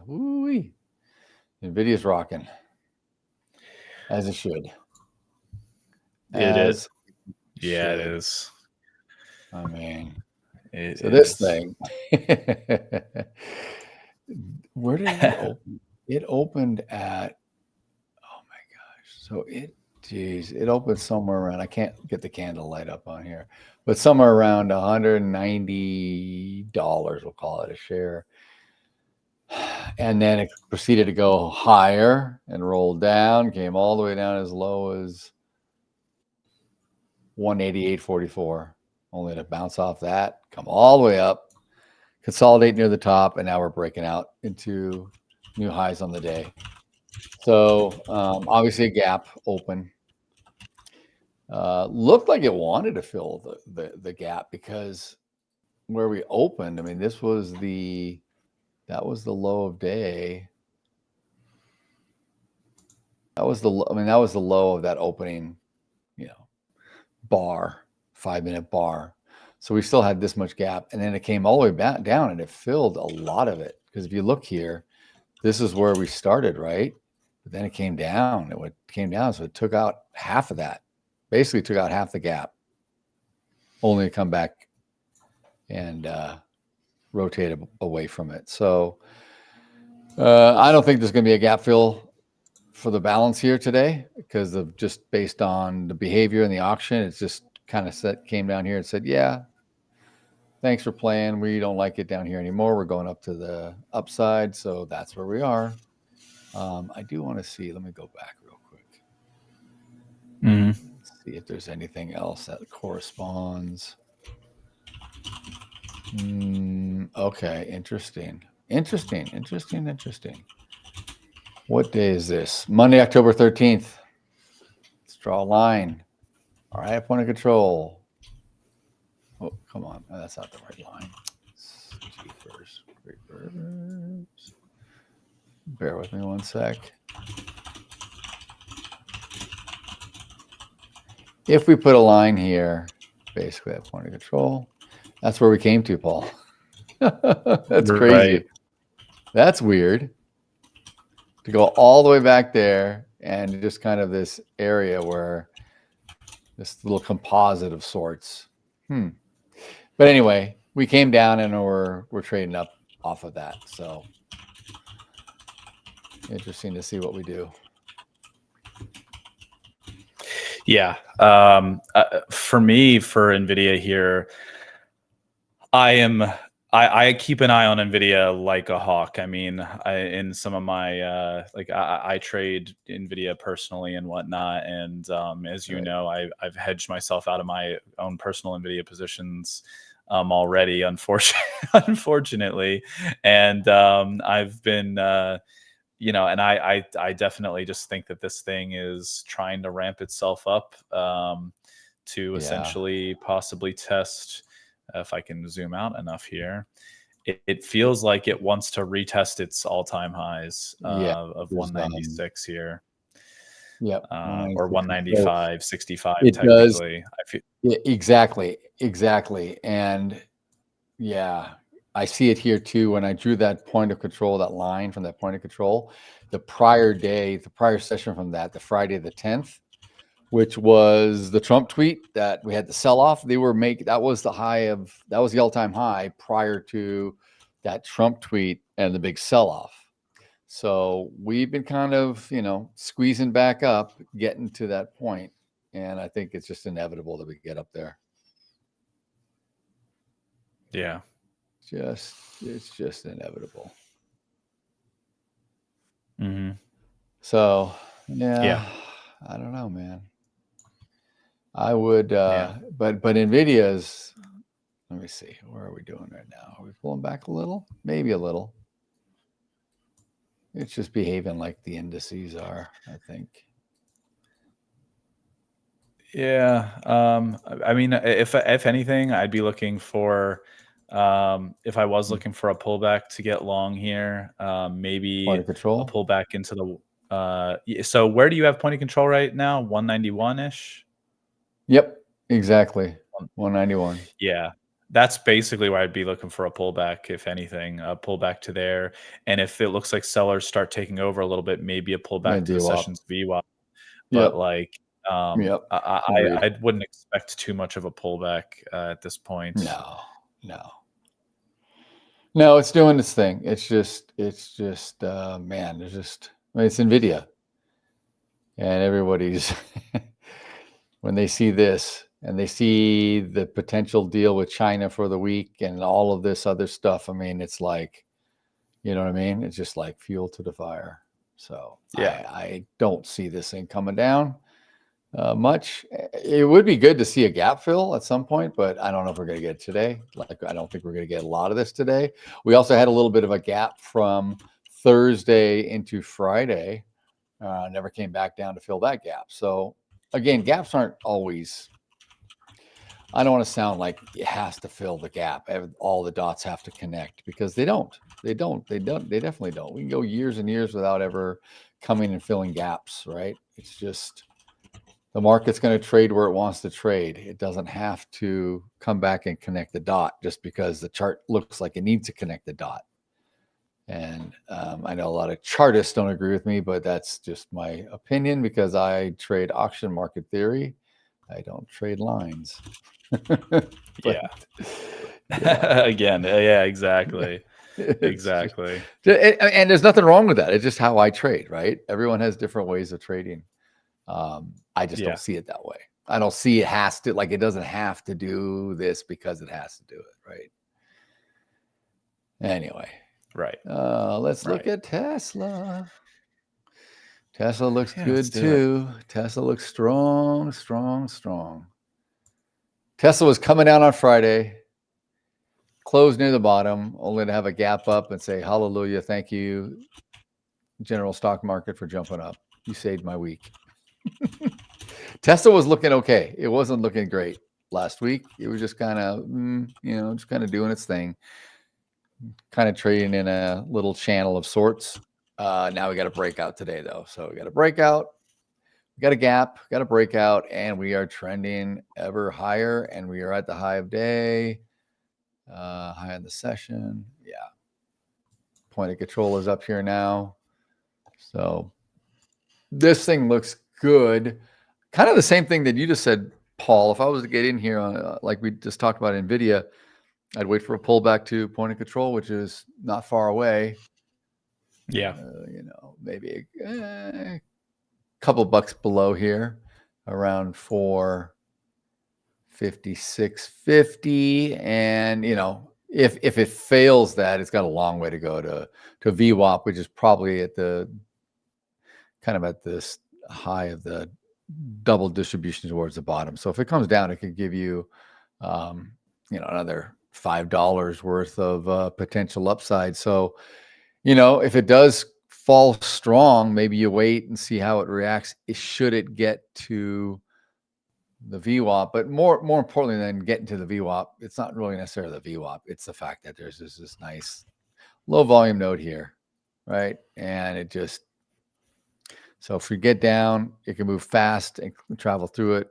Woo-wee. Nvidia's rocking, as it should. It is. Yeah, it is. I mean, this thing. Where did it open? It opened at, oh my gosh. So it opened somewhere around, I can't get the candle light up on here, but somewhere around $190, we'll call it a share. And then it proceeded to go higher and rolled down, came all the way down as low as 188.44, only to bounce off that, come all the way up, consolidate near the top, and now we're breaking out into new highs on the day. So obviously a gap open. Looked like it wanted to fill the gap because where we opened, I mean, that was the low of day. That was the low of that opening, bar, 5-minute bar. So we still had this much gap, and then it came all the way back down, and it filled a lot of it. Because if you look here, this is where we started, right? But then it came down. It came down, so it took out half of that. Basically took out half the gap, only to come back and rotate away from it. So I don't think there's going to be a gap fill for the balance here today because of just based on the behavior in the auction. It's just kind of came down here and said, yeah, thanks for playing. We don't like it down here anymore. We're going up to the upside. So that's where we are. I do want to see, let me go back real quick. See if there's anything else that corresponds. Okay, interesting. What day is this? Monday, October 13th. Let's draw a line. All right, point of control. Oh, come on. Oh, that's not the right line. Bear with me one sec. If we put a line here, basically at point of control, that's where we came to, Paul. That's crazy. Right. That's weird. To go all the way back there and just kind of this area where this little composite of sorts. But anyway, we came down and we're trading up off of that. So interesting to see what we do. Yeah. For me, for NVIDIA here, I keep an eye on NVIDIA like a hawk. I mean, in some of my, I trade NVIDIA personally and whatnot. And as you know, I've hedged myself out of my own personal NVIDIA positions already, unfortunately. And I've been, and I definitely just think that this thing is trying to ramp itself up to essentially possibly test if I can zoom out enough here, it feels like it wants to retest its all-time highs of 196 here. Yep. Or 195.65 it technically. Exactly. And yeah, I see it here too. When I drew that point of control, that line from that point of control, the prior session from that, the Friday the 10th, which was the Trump tweet that we had the sell-off. That was the all-time high prior to that Trump tweet and the big sell-off. So we've been kind of, squeezing back up, getting to that point. And I think it's just inevitable that we get up there. Yeah. It's just inevitable. Mm-hmm. So, yeah, I don't know, man. I would, but NVIDIA's, let me see, where are we doing right now? Are we pulling back a little? Maybe a little. It's just behaving like the indices are, I think. Yeah. I mean, if anything, I'd be looking for, if I was looking for a pullback to get long here, maybe point of control, a pullback into the, so where do you have point of control right now? 191-ish? Yep, exactly. 191. Yeah. That's basically where I'd be looking for a pullback, if anything, a pullback to there. And if it looks like sellers start taking over a little bit, maybe a pullback to the session's VWAP. But I wouldn't expect too much of a pullback at this point. No, it's doing its thing. It's just man, it's NVIDIA. And everybody's, when they see this and they see the potential deal with China for the week and all of this other stuff, I mean, it's like, you know what I mean? It's just like fuel to the fire. So I don't see this thing coming down much. It would be good to see a gap fill at some point, but I don't know if we're going to get it today. Like, I don't think we're going to get a lot of this today. We also had a little bit of a gap from Thursday into Friday. Never came back down to fill that gap. So again, gaps aren't always, I don't want to sound like it has to fill the gap. All the dots have to connect, because they don't. They definitely don't. We can go years and years without ever coming and filling gaps, right? It's just the market's going to trade where it wants to trade. It doesn't have to come back and connect the dot just because the chart looks like it needs to connect the dot. And I know a lot of chartists don't agree with me, but that's just my opinion, because I trade auction market theory. I don't trade lines. Again, yeah, exactly. Exactly. And there's nothing wrong with that. It's just how I trade, right? Everyone has different ways of trading. I just don't see it that way. I don't see it doesn't have to do this because it has to do it, right? Anyway. Right. Let's look at Tesla. Tesla looks good too. Tesla looks strong. Tesla was coming down on Friday, closed near the bottom, only to have a gap up and say, hallelujah, thank you, general stock market, for jumping up. You saved my week. Tesla was looking okay. It wasn't looking great last week. It was just kind of, just kind of doing its thing, kind of trading in a little channel of sorts. Now we got a breakout today, though. So we got a breakout, we got a gap, got a breakout, and we are trending ever higher. And we are at the high of day, high of the session. Yeah. Point of control is up here now. So this thing looks good. Kind of the same thing that you just said, Paul. If I was to get in here on, like we just talked about NVIDIA, I'd wait for a pullback to point of control, which is not far away. Yeah. Maybe a couple bucks below here, around 456.50. And, if it fails that, it's got a long way to go to VWAP, which is probably at the this high of the double distribution towards the bottom. So if it comes down, it could give you, another $5 worth of potential upside. So, if it does fall strong, maybe you wait and see how it reacts. Should it get to the VWAP, but more importantly than getting to the VWAP, it's not really necessarily the VWAP. It's the fact that there's this nice low volume node here, right? And it just, so if we get down, it can move fast and travel through it,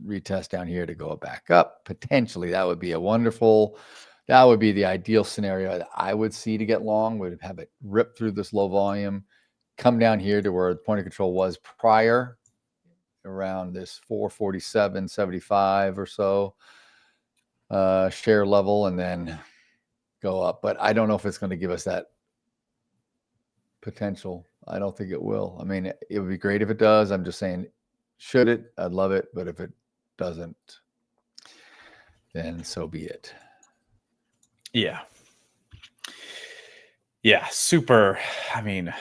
retest down here to go back up. Potentially, that would be that would be the ideal scenario that I would see to get long, would have it rip through this low volume, come down here to where the point of control was prior, around this 447.75 or so share level, and then go up. But I don't know if it's going to give us that potential. I don't think it will. I mean, it would be great if it does. I'm just saying, should it? I'd love it. But if it doesn't, then so be it. Yeah. Yeah. Super. I mean,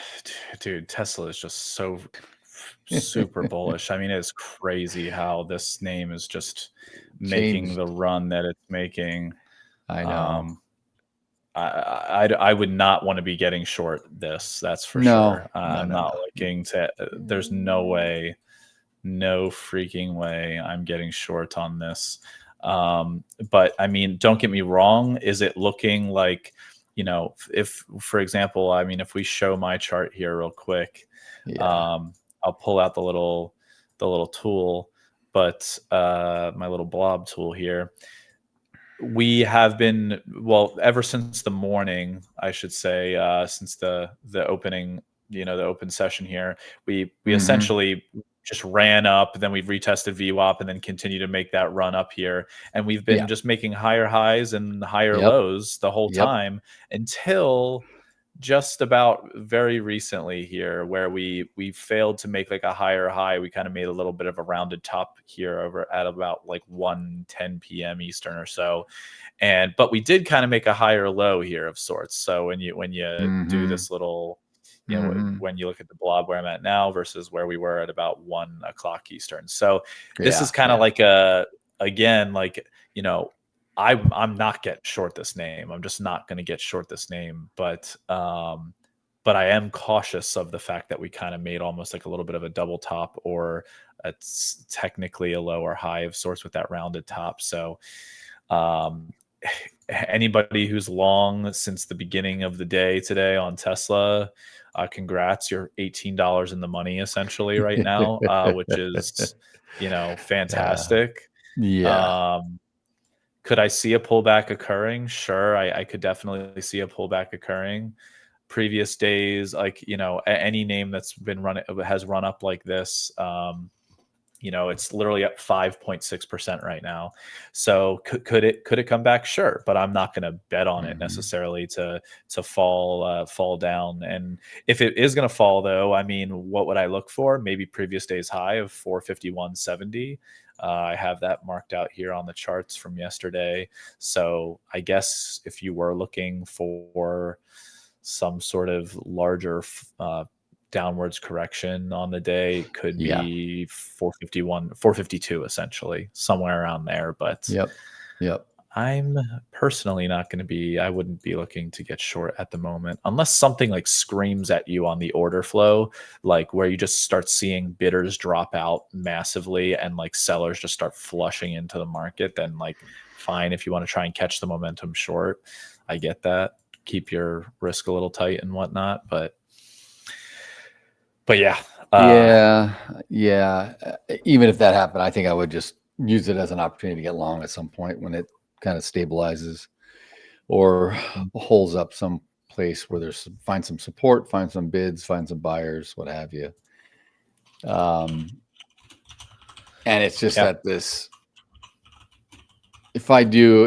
dude, Tesla is just so super bullish. I mean, it's crazy how this name is just making the run that it's making. I know. I would not want to be getting short this. That's for sure. I'm not looking to. There's no way, no freaking way I'm getting short on this. But I mean, don't get me wrong. Is it looking like, you know, if, for example, I mean, if we show my chart here real quick, I'll pull out the little tool, but my little blob tool here. We have been, well, ever since the morning, I should say, since the opening, you know, the open session here, we essentially just ran up, then we've retested VWAP and then continue to make that run up here. And we've been just making higher highs and higher lows the whole time until just about very recently here, where we failed to make like a higher high. We kind of made a little bit of a rounded top here over at about like 1:10 p.m. Eastern or so. But we did kind of make a higher low here of sorts. So when you do this little, you know, when you look at the blob where I'm at now versus where we were at about 1 o'clock Eastern. So this is kind of like again, like, you know, I'm not getting short this name. I'm just not going to get short this name. But I am cautious of the fact that we kind of made almost like a little bit of a double top, or it's technically a low or high of sorts with that rounded top. So anybody who's long since the beginning of the day today on Tesla, congrats, you're $18 in the money essentially right now, which is, you know, fantastic. Could I see a pullback occurring? Sure, I could definitely see a pullback occurring. Previous days, like, you know, any name that's been has run up like this, you know, it's literally up 5.6% right now. So could it come back? Sure, but I'm not going to bet on it necessarily to fall down. And if it is going to fall, though, I mean, what would I look for? Maybe previous day's high of 451.70. I have that marked out here on the charts from yesterday. So I guess if you were looking for some sort of larger downwards correction on the day, it could be 452 essentially, somewhere around there. But I'm personally not going to be, I wouldn't be looking to get short at the moment, unless something like screams at you on the order flow, like where you just start seeing bidders drop out massively and like sellers just start flushing into the market. Then like, fine, if you want to try and catch the momentum short, I get that. Keep your risk a little tight and whatnot. But yeah. Even if that happened, I think I would just use it as an opportunity to get long at some point when it kind of stabilizes or holds up some place where find some support, find some bids, find some buyers, what have you. And it's just that this, if I do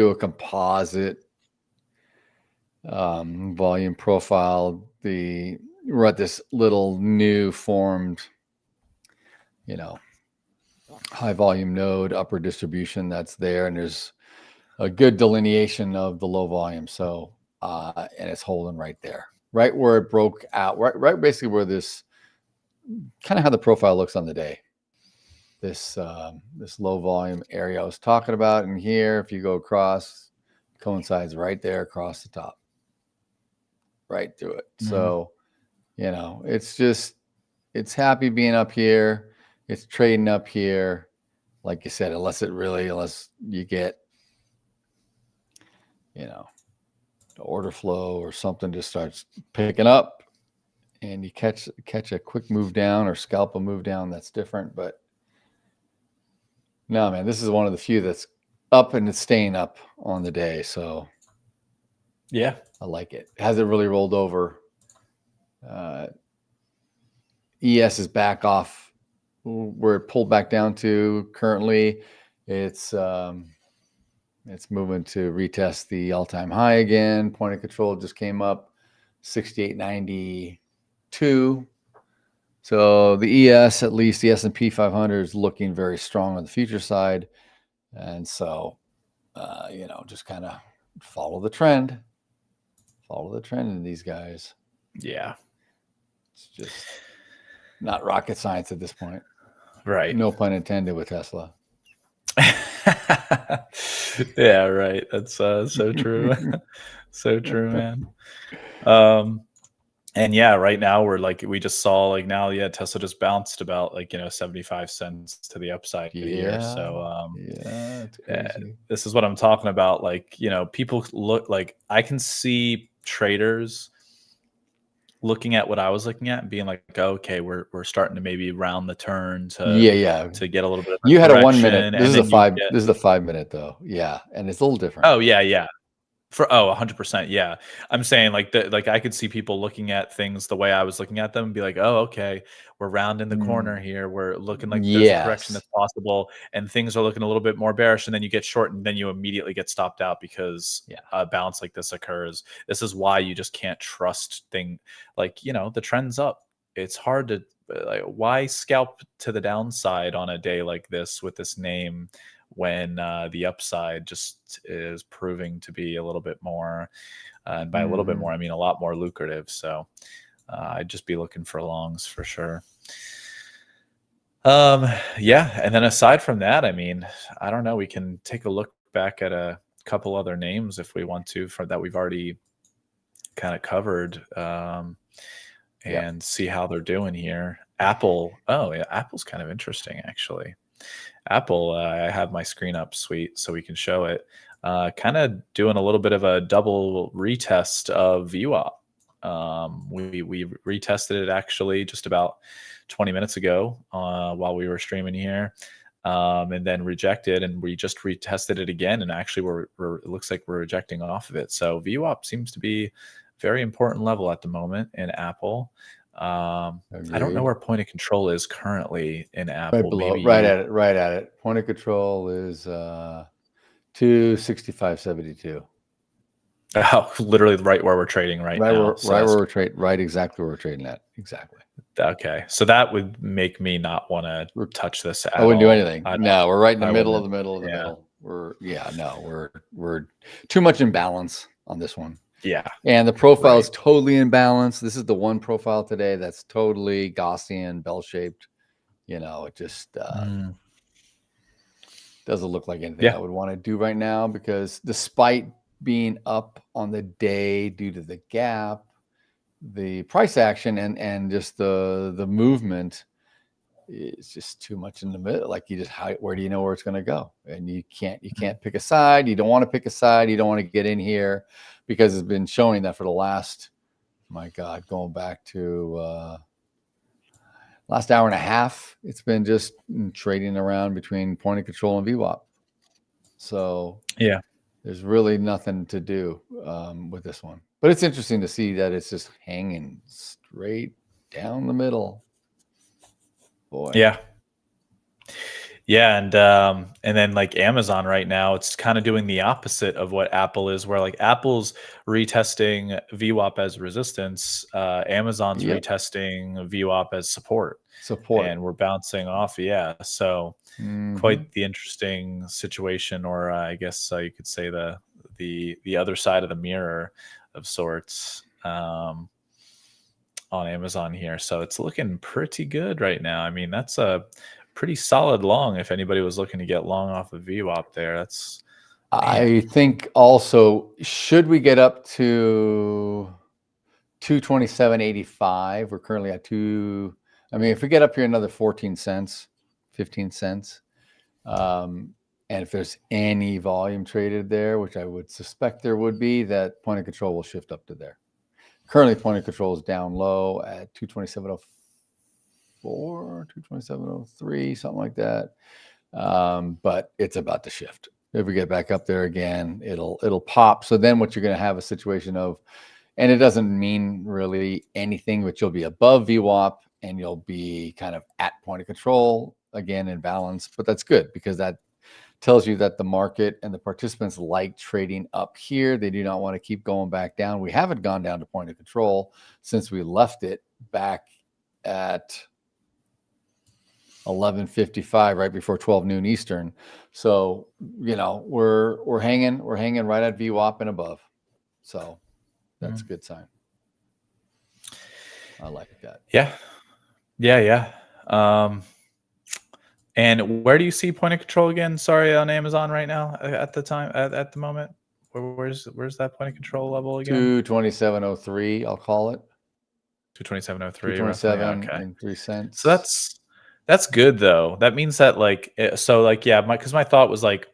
a composite volume profile, we're at this little new formed, you know, high volume node, upper distribution that's there, and there's a good delineation of the low volume. So and it's holding right there, right where it broke out, right basically where this kind of how the profile looks on the day. This low volume area I was talking about, and here, if you go across, coincides right there across the top, right through it. So, you know, it's happy being up here. It's trading up here. like you said, unless you get, the order flow or something just starts picking up and you catch a quick move down or scalp a move down, that's different. But no, man, this is one of the few that's up and it's staying up on the day. So yeah, I like it. It hasn't really rolled over. ES is back off where it pulled back down to currently. It's moving to retest the all-time high again. Point of control just came up 68.92. So the ES, at least the S&P 500, is looking very strong on the future side. And so, just kind of follow the trend. Follow the trend in these guys. Yeah. It's just not rocket science at this point. Right. No pun intended with Tesla. Yeah, right. That's so true. So true, man. And yeah, right now we just saw Tesla just bounced about 75 cents to the upside here. So it's crazy. This is what I'm talking about. People look I can see traders looking at what I was looking at and being like, okay, we're starting to maybe round the turn to get a little bit of you had a 1 minute. This is a 5 minute though. Yeah. And it's a little different. Oh yeah. 100%. Yeah. I'm saying I could see people looking at things the way I was looking at them and be like, oh, okay, we're rounding the corner here. We're looking like there's a correction that's possible and things are looking a little bit more bearish, and then you get short and then you immediately get stopped out because a bounce like this occurs. This is why you just can't trust the trend's up. It's hard to why scalp to the downside on a day like this with this name when the upside just is proving to be a little bit more, and by a little bit more, I mean a lot more lucrative. So I'd just be looking for longs for sure. Yeah. And then aside from that, I mean, I don't know, we can take a look back at a couple other names if we want to, for that we've already kind of covered, and see how they're doing here. Apple. Oh yeah. Apple's kind of interesting actually. Apple, I have my screen up, sweet, so we can show it. Kind of doing a little bit of a double retest of VWAP. We retested it actually just about 20 minutes ago while we were streaming here, and then rejected, and we just retested it again, and actually it looks like we're rejecting off of it. So VWAP seems to be a very important level at the moment in Apple. I don't know where point of control is currently in Apple. Right below, right at it. Point of control is 265.72. Oh, literally right where we're trading right now. Right exactly where we're trading at. Exactly. Okay, so that would make me not want to touch this at all. I wouldn't do anything. No, we're right in the middle of the middle. We're too much imbalance on this one. Yeah. And the profile is totally in balance. This is the one profile today that's totally Gaussian, bell-shaped. It just doesn't look like anything I would want to do right now, because despite being up on the day due to the gap, the price action and just the movement is just too much in the middle. Where do you know where it's going to go? And you can't pick a side. You don't want to pick a side. You don't want to get in here, because it's been showing that for the last, going back to last hour and a half, it's been just trading around between point of control and VWAP. So yeah, there's really nothing to do with this one. But it's interesting to see that it's just hanging straight down the middle. Boy. Yeah. Yeah, and then Amazon right now, it's kind of doing the opposite of what Apple is, where Apple's retesting VWAP as resistance, Amazon's retesting VWAP as support, and we're bouncing off. Yeah, so quite the interesting situation, or I guess you could say the other side of the mirror of sorts on Amazon here. So it's looking pretty good right now. I mean, that's a pretty solid long. If anybody was looking to get long off of VWAP there, that's. I think also, should we get up to 227.85? We're currently at if we get up here another 14 cents, 15 cents, And if there's any volume traded there, which I would suspect there would be, that point of control will shift up to there. Currently, point of control is down low at 227.04, 227.03, something like that. But it's about to shift. If we get back up there again, it'll pop. So then what you're going to have a situation of, and it doesn't mean really anything, but you'll be above VWAP and you'll be kind of at point of control again in balance. But that's good because that tells you that the market and the participants like trading up here. They do not want to keep going back down. We haven't gone down to point of control since we left it back at 11:55, right before 12 noon Eastern. So, you know, we're hanging right at VWAP and above. So that's a good sign. I like that. Yeah. And where do you see point of control again? Sorry, on Amazon right now at the moment. Where's that point of control level again? 227.03, I'll call it. 227.03. 227 and 3 cents. So that's good though. That means that because my thought was like,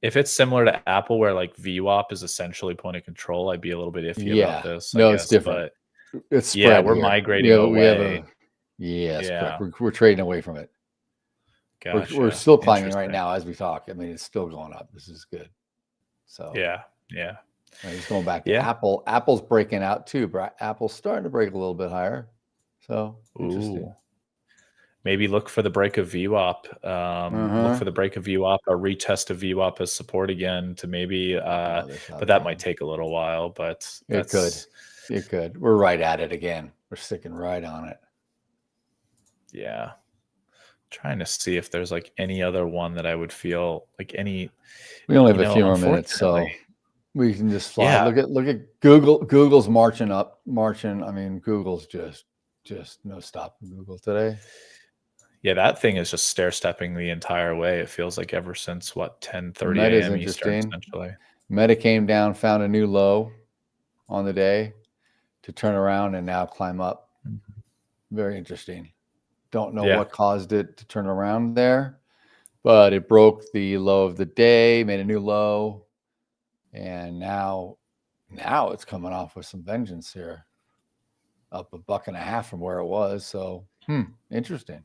if it's similar to Apple where like VWAP is essentially point of control, I'd be a little bit iffy about this. No, it's different. But it's spread we're here. migrating away. We're trading away from it. Gotcha. We're still climbing right now as we talk. I mean, it's still going up. This is good. So yeah. And he's going back to Apple. Apple's breaking out too, but Apple's starting to break a little bit higher. So interesting. Maybe look for the break of VWAP. Look for the break of VWAP, a retest of VWAP as support again to maybe, but that might take a little while. But it could. We're right at it again. We're sticking right on it. Yeah. Trying to see if there's like any other one that I would feel like any. We only have a few more minutes, so we can just fly. Yeah. Look at Google. Google's marching. I mean, Google's just no stopping Google today. Yeah, that thing is just stair-stepping the entire way. It feels like ever since 10:30 a.m. Eastern, essentially. Meta came down, found a new low on the day to turn around and now climb up. Very interesting. Don't know what caused it to turn around there, but it broke the low of the day, made a new low, and now it's coming off with some vengeance here, up $1.50 from where it was. So, interesting.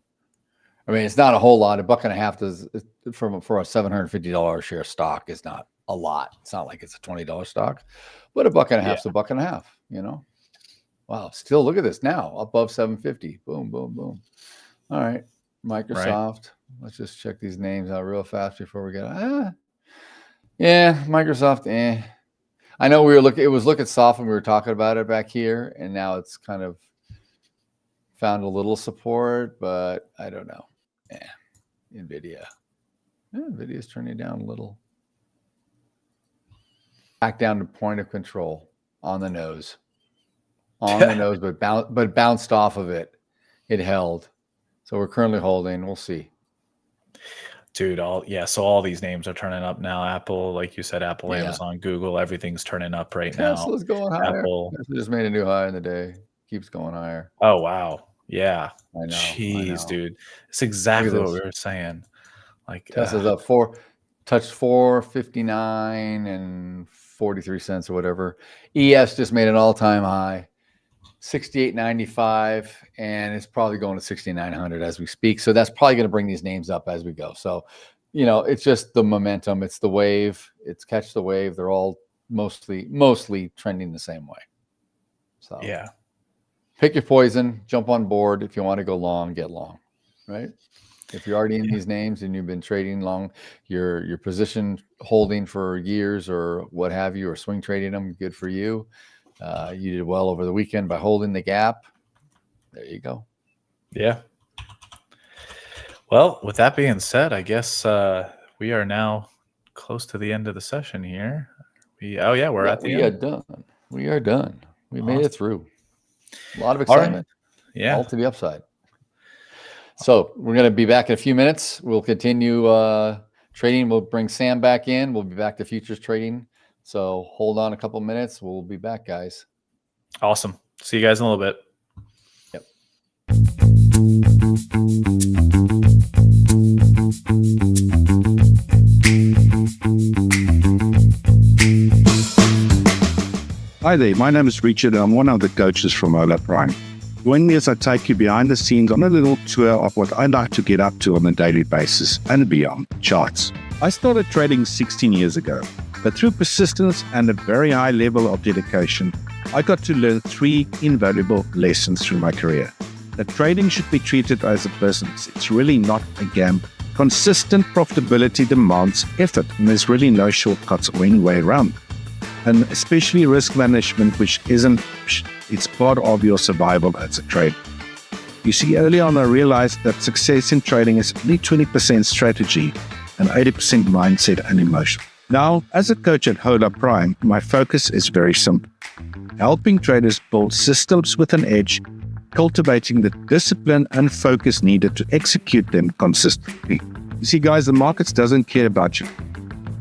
I mean, it's not a whole lot. $1.50 does for a $750 share stock is not a lot. It's not like it's a $20 stock, but $1.50 is $1.50. You know. Wow, still look at this now, above 750. Boom, boom, boom. All right, Microsoft. Right. Let's just check these names out real fast before we get. Microsoft. I know it was looking soft when we were talking about it back here, and now it's kind of found a little support, but I don't know. Nvidia. Nvidia's turning down a little. Back down to point of control on the nose. On the nose, but bounced off of it. It held. So we're currently holding. We'll see. Dude, so all these names are turning up now. Apple, like you said, Apple, Amazon, Google, everything's turning up right now. Tesla's going higher. Apple just made a new high in the day. Keeps going higher. Oh, wow. Yeah. I know. Jeez, dude. It's exactly what we were saying. Like Tesla's up touched 459 and 43 cents or whatever. ES just made an all-time high. 68.95, and it's probably going to 6,900 as we speak. So that's probably going to bring these names up as we go. So, you know, it's just the momentum. It's the wave. It's catch the wave. They're all mostly trending the same way. So yeah, pick your poison. Jump on board. If you want to go long, get long. Right. If you're already in these names and you've been trading long, your position holding for years or what have you, or swing trading them, good for you. You did well over the weekend by holding the gap. There you go. Yeah. Well, with that being said, I guess we are now close to the end of the session here. We're at the end. We are done. We made it through. A lot of excitement. Right. Yeah. All to the upside. So we're going to be back in a few minutes. We'll continue trading. We'll bring Sam back in. We'll be back to futures trading. So hold on a couple minutes. We'll be back, guys. Awesome. See you guys in a little bit. Yep. Hi there, my name is Richard and I'm one of the coaches from Hola Prime. Join me as I take you behind the scenes on a little tour of what I like to get up to on a daily basis and beyond charts. I started trading 16 years ago, but through persistence and a very high level of dedication, I got to learn 3 invaluable lessons through my career. That trading should be treated as a business. It's really not a gamble. Consistent profitability demands effort, and there's really no shortcuts or any way around. And especially risk management, which it's part of your survival as a trader. You see, early on I realized that success in trading is only 20% strategy and 80% mindset and emotion. Now, as a coach at Hola Prime, my focus is very simple. Helping traders build systems with an edge, cultivating the discipline and focus needed to execute them consistently. You see, guys, the markets doesn't care about you.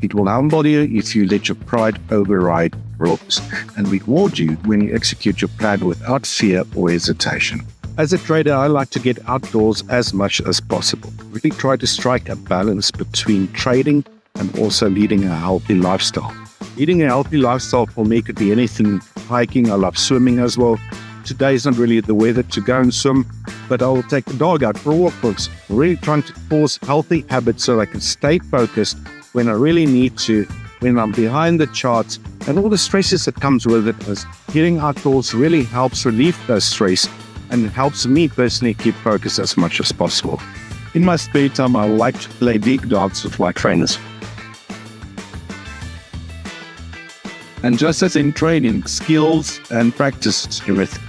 It will humble you if you let your pride override rules and reward you when you execute your plan without fear or hesitation. As a trader, I like to get outdoors as much as possible. Really try to strike a balance between trading and also leading a healthy lifestyle. Leading a healthy lifestyle for me could be anything. Hiking, I love swimming as well. Today is not really the weather to go and swim, but I will take the dog out for a walk. I'm really trying to force healthy habits so I can stay focused when I really need to, when I'm behind the charts, and all the stresses that comes with it. As getting outdoors really helps relieve those stress and it helps me personally keep focused as much as possible. In my spare time, I like to play big dogs with my trainers. And just as in training, skills and practice is everything.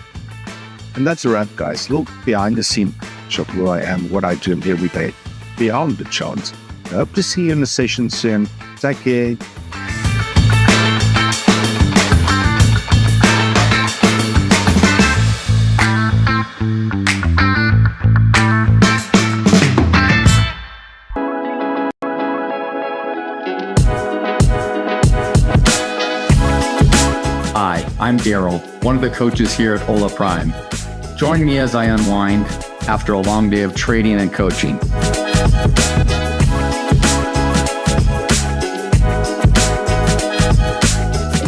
And that's a wrap, guys. Look behind the scene of who I am, what I do every day, beyond the charts. I hope to see you in the session soon. Take care. Hi, I'm Daryl, one of the coaches here at Hola Prime. Join me as I unwind after a long day of trading and coaching.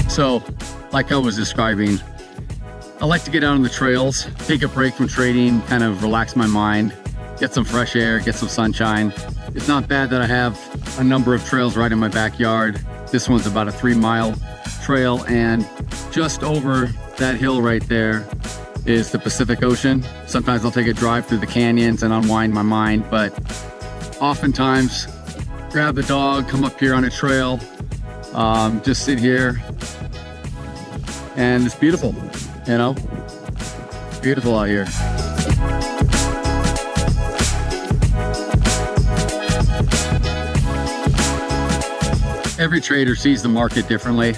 So, like I was describing, I like to get out on the trails, take a break from trading, kind of relax my mind, get some fresh air, get some sunshine. It's not bad that I have a number of trails right in my backyard. This one's about a 3-mile trail, and just over that hill right there is the Pacific Ocean. Sometimes I'll take a drive through the canyons and unwind my mind, but oftentimes grab the dog, come up here on a trail, just sit here, and it's beautiful, you know, beautiful out here. Every trader sees the market differently,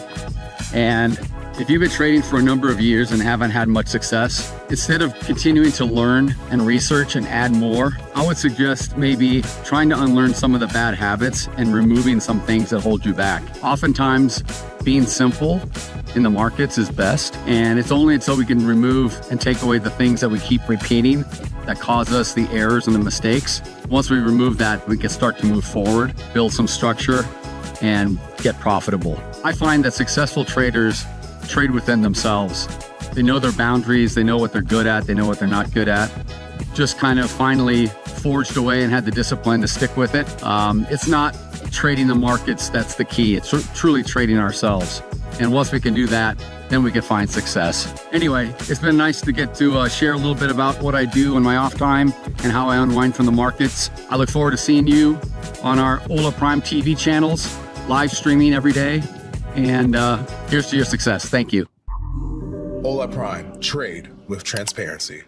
and if you've been trading for a number of years and haven't had much success, instead of continuing to learn and research and add more, I would suggest maybe trying to unlearn some of the bad habits and removing some things that hold you back. Oftentimes, being simple in the markets is best, and it's only until we can remove and take away the things that we keep repeating that cause us the errors and the mistakes. Once we remove that, we can start to move forward, build some structure, and get profitable. I find that successful traders trade within themselves. They know their boundaries, they know what they're good at, they know what they're not good at. Just kind of finally forged away and had the discipline to stick with it. It's not trading the markets that's the key. It's truly trading ourselves. And once we can do that, then we can find success. Anyway, it's been nice to get to share a little bit about what I do in my off time and how I unwind from the markets. I look forward to seeing you on our Hola Prime TV channels, live streaming every day. And here's to your success. Thank you. Hola Prime. Trade with transparency.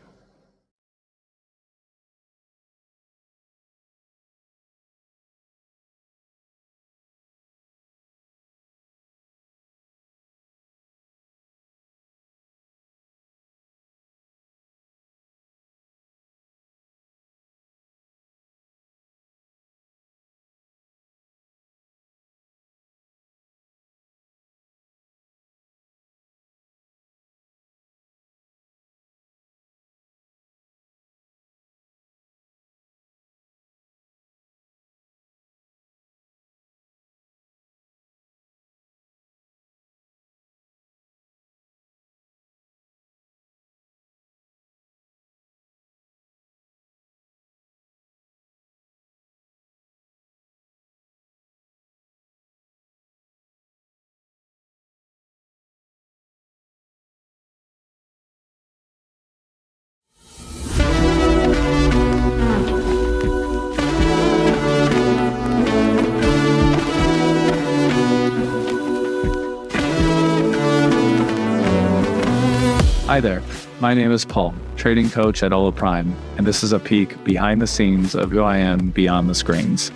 Hi there, my name is Paul, trading coach at Hola Prime, and this is a peek behind the scenes of who I am beyond the screens.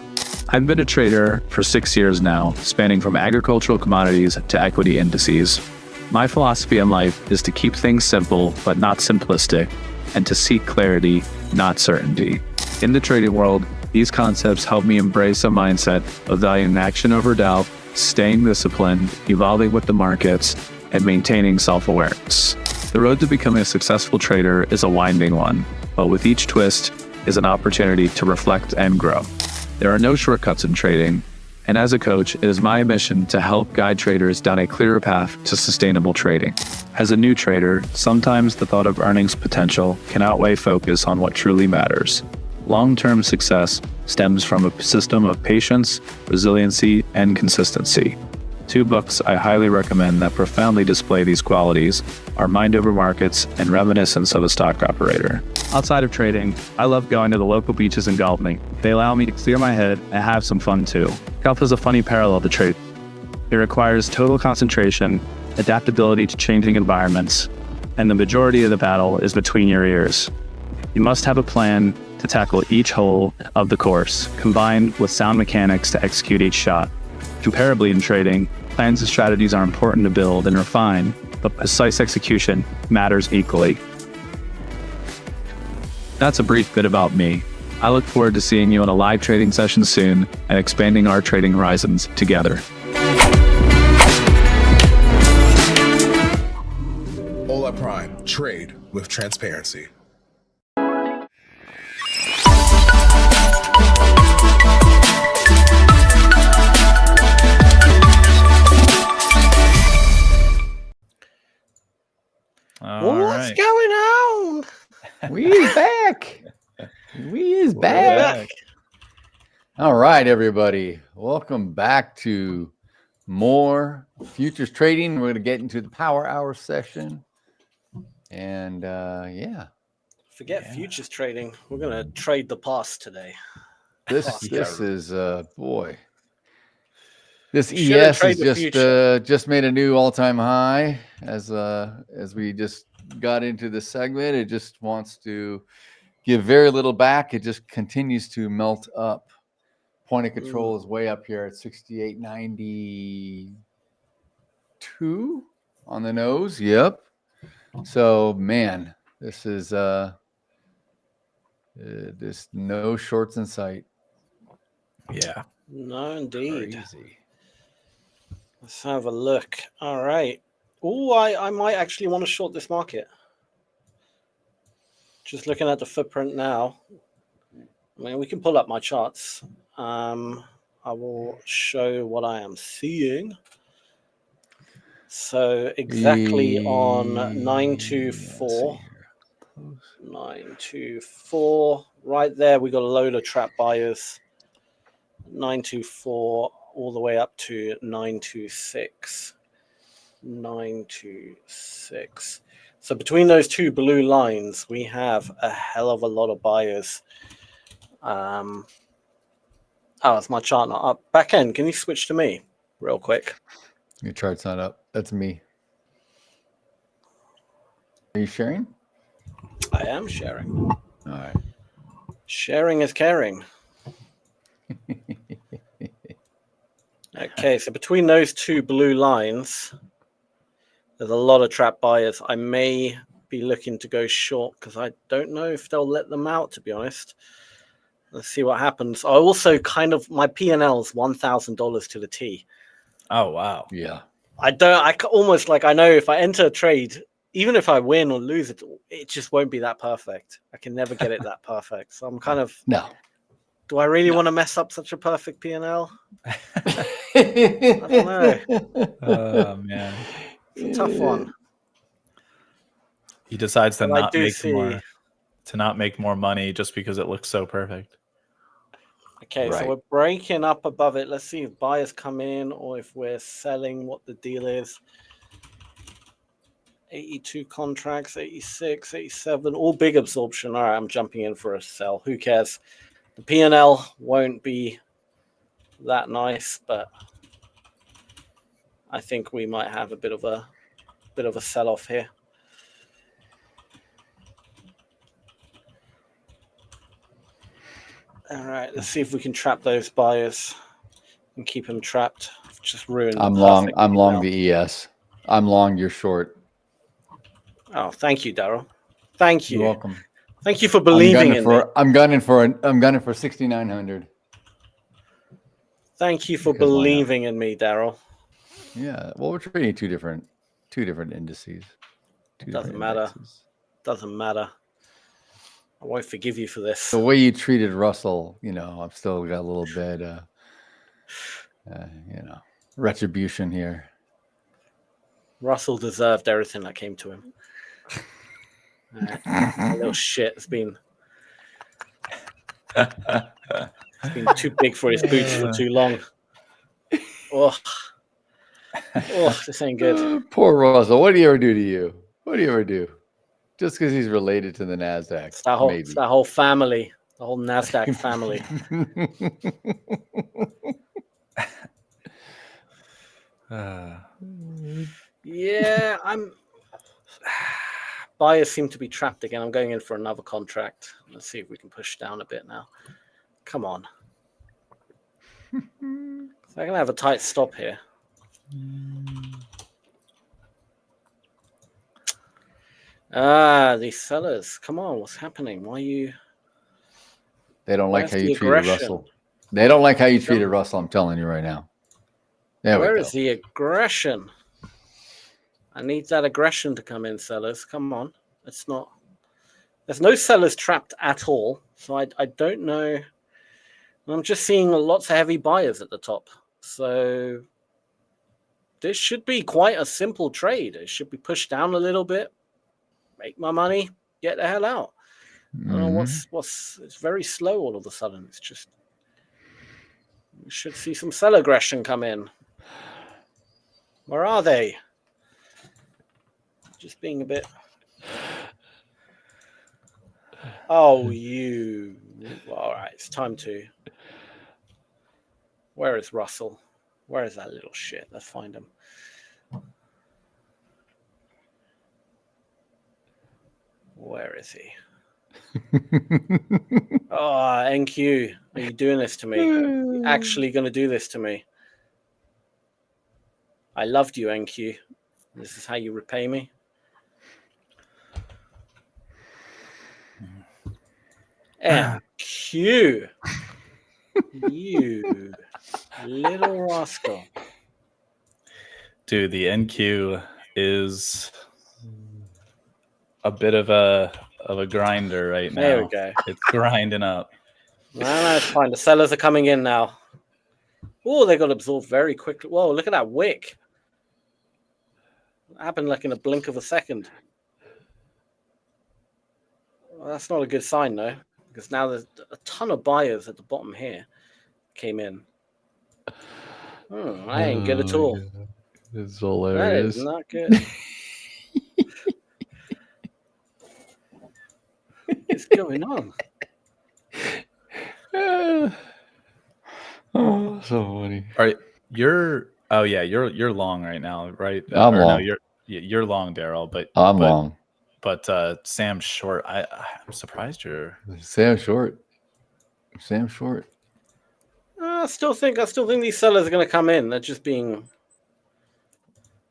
I've been a trader for 6 years now, spanning from agricultural commodities to equity indices. My philosophy in life is to keep things simple but not simplistic, and to seek clarity, not certainty. In the trading world, these concepts help me embrace a mindset of valuing action over doubt, staying disciplined, evolving with the markets, and maintaining self-awareness. The road to becoming a successful trader is a winding one, but with each twist is an opportunity to reflect and grow. There are no shortcuts in trading, and as a coach, it is my mission to help guide traders down a clearer path to sustainable trading. As a new trader, sometimes the thought of earnings potential can outweigh focus on what truly matters. Long-term success stems from a system of patience, resiliency, and consistency. 2 books I highly recommend that profoundly display these qualities are Mind Over Markets and Reminiscence of a Stock Operator. Outside of trading, I love going to the local beaches and golfing. They allow me to clear my head and have some fun too. Golf is a funny parallel to trade. It requires total concentration, adaptability to changing environments, and the majority of the battle is between your ears. You must have a plan to tackle each hole of the course, combined with sound mechanics to execute each shot. Comparably in trading, plans and strategies are important to build and refine, but precise execution matters equally. That's a brief bit about me. I look forward to seeing you in a live trading session soon and expanding our trading horizons together. Hola Prime. Trade with transparency. What's going on? We is back. We is back. All right, everybody. Welcome back to more futures trading. We're going to get into the power hour session. And Forget futures trading. We're going to trade the past today. This is boy. This ES has just made a new all-time high as we just got into the segment. It just wants to give very little back. It just continues to melt up. Point of control is way up here at 68.92 on the nose. Yep. So man, this is there's no shorts in sight. Yeah. No, indeed. Crazy. Let's have a look. All right. Oh, I might actually want to short this market. Just looking at the footprint now. I mean, we can pull up my charts. I will show what I am seeing. So exactly on 924. 924. Right there, we got a load of trap buyers. 924 all the way up to 926. 926. So between those two blue lines, we have a hell of a lot of buyers. Oh, it's my chart not up. Back end, can you switch to me real quick? Your chart's not up. That's me. Are you sharing? I am sharing. All right. Sharing is caring. Okay, so between those two blue lines, there's a lot of trap buyers. I may be looking to go short because I don't know if they'll let them out, to be honest. Let's see what happens. I also my P&L is $1,000 to the T. Oh, wow. Yeah. I know if I enter a trade, even if I win or lose it, it just won't be that perfect. I can never get it that perfect. So I'm no. Do I really want to mess up such a perfect P&L? I don't know. Oh, man. It's a tough one. He decides to not make more money just because it looks so perfect. Okay, Right. so we're breaking up above it. Let's see if buyers come in or if we're selling, what the deal is. 82 contracts, 86, 87, all big absorption. All right, I'm jumping in for a sell. Who cares? The P&L won't be that nice, but I think we might have a bit of a sell-off here. All right, let's see if we can trap those buyers and keep them trapped. Just ruin. I'm long the ES. I'm long, you're short. Oh, thank you, Daryl. Thank you. You're welcome. Thank you for believing in me. I'm gunning for 6,900. Thank you for believing in me, Daryl. Yeah. Well, we're trading two different indices. Doesn't matter. Doesn't matter. I won't forgive you for this. The way you treated Russell, I've still got a little bit, retribution here. Russell deserved everything that came to him. A little shit. It's been too big for his boots for too long. Oh, this ain't good. Poor Russell. What did he ever do to you? What did he ever do? Just because he's related to the Nasdaq. It's that whole family, the whole Nasdaq family. Yeah, buyers seem to be trapped again. I'm going in for another contract. Let's see if we can push down a bit now. Come on. So I'm gonna have a tight stop here. These sellers. Come on, what's happening? Why are you? They don't like how you treated Russell. They don't like how you treated Russell. I'm telling you right now. Where is the aggression? I need that aggression to come in, sellers. Come on. It's not. There's no sellers trapped at all. So I don't know. I'm just seeing lots of heavy buyers at the top. So this should be quite a simple trade. It should be pushed down a little bit, make my money, get the hell out. I don't know it's very slow all of a sudden. It's just, we should see some seller aggression come in. Where are they? Just being a bit. Oh, you. All right, it's time to. Where is Russell? Where is that little shit? Let's find him. Where is he? Oh, NQ, are you doing this to me? Are you actually going to do this to me? I loved you, NQ. This is how you repay me? NQ. You little rascal. Dude, the NQ is a bit of a grinder right now. There we go. It's grinding up. No, it's fine. The sellers are coming in now. Oh, they got absorbed very quickly. Whoa, look at that wick. It happened like in a blink of a second. Well, that's not a good sign, though, because now there's a ton of buyers at the bottom here came in. Oh, I ain't good at all. It's hilarious. That is not good. What's going on? Oh, so funny. All right, you're long right now, right? I'm long. No, you're long, Daryl, but I'm long. But Sam's short. I'm surprised you're Sam's short. Sam's short. I still think these sellers are going to come in. They're just being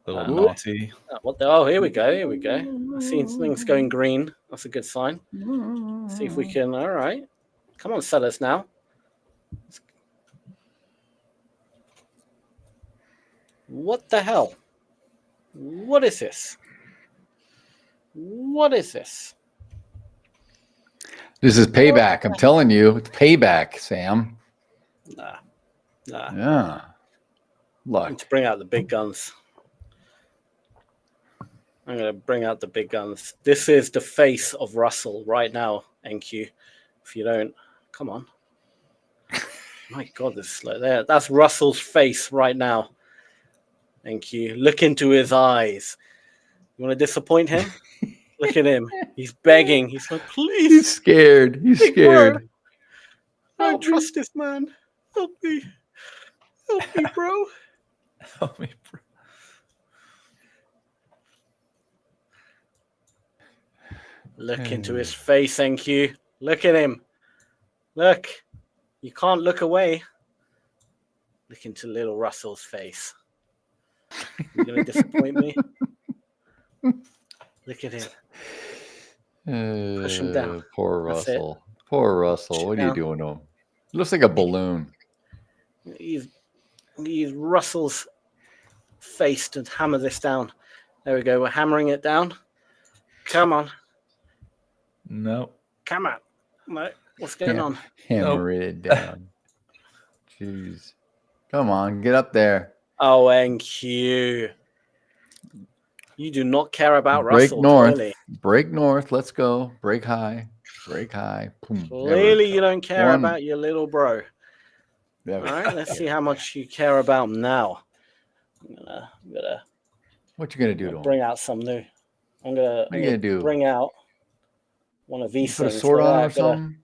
a little naughty. Here we go. Here we go. I see things going green. That's a good sign. Let's see if we can. All right. Come on, sellers now. What the hell? What is this? What is this? This is payback. I'm telling you, it's payback, Sam. Nah. Yeah. Look. Need to bring out the big guns. I'm going to bring out the big guns. This is the face of Russell right now, NQ. If you don't, come on. My God, this is slow. There, that's Russell's face right now. NQ. Look into his eyes. You want to disappoint him? Look at him. He's begging. He's like, please. He's scared. He's scared. I don't trust this man. Help me. Help me, bro. Help me, bro. Look into his face, NQ. Look at him. Look. You can't look away. Look into little Russell's face. You're going to disappoint me? Look at him. Push him down. Poor That's Russell. Poor Russell. What are you doing to him? Looks like a balloon. Use Russell's face to hammer this down. There we go. We're hammering it down. Come on. No. Come on. No. What's going on? Hammer it down. Jeez. Come on. Get up there. Oh, NQ. You do not care about Break Russell. north. Clearly. Break north. Let's go. Break high. Break high. Boom. Clearly you don't care about your little bro. All right. Let's see how much you care about him now. I'm gonna what you gonna do to him? Bring out some new. I'm gonna do? Bring out one of these Put things. a sword on or something?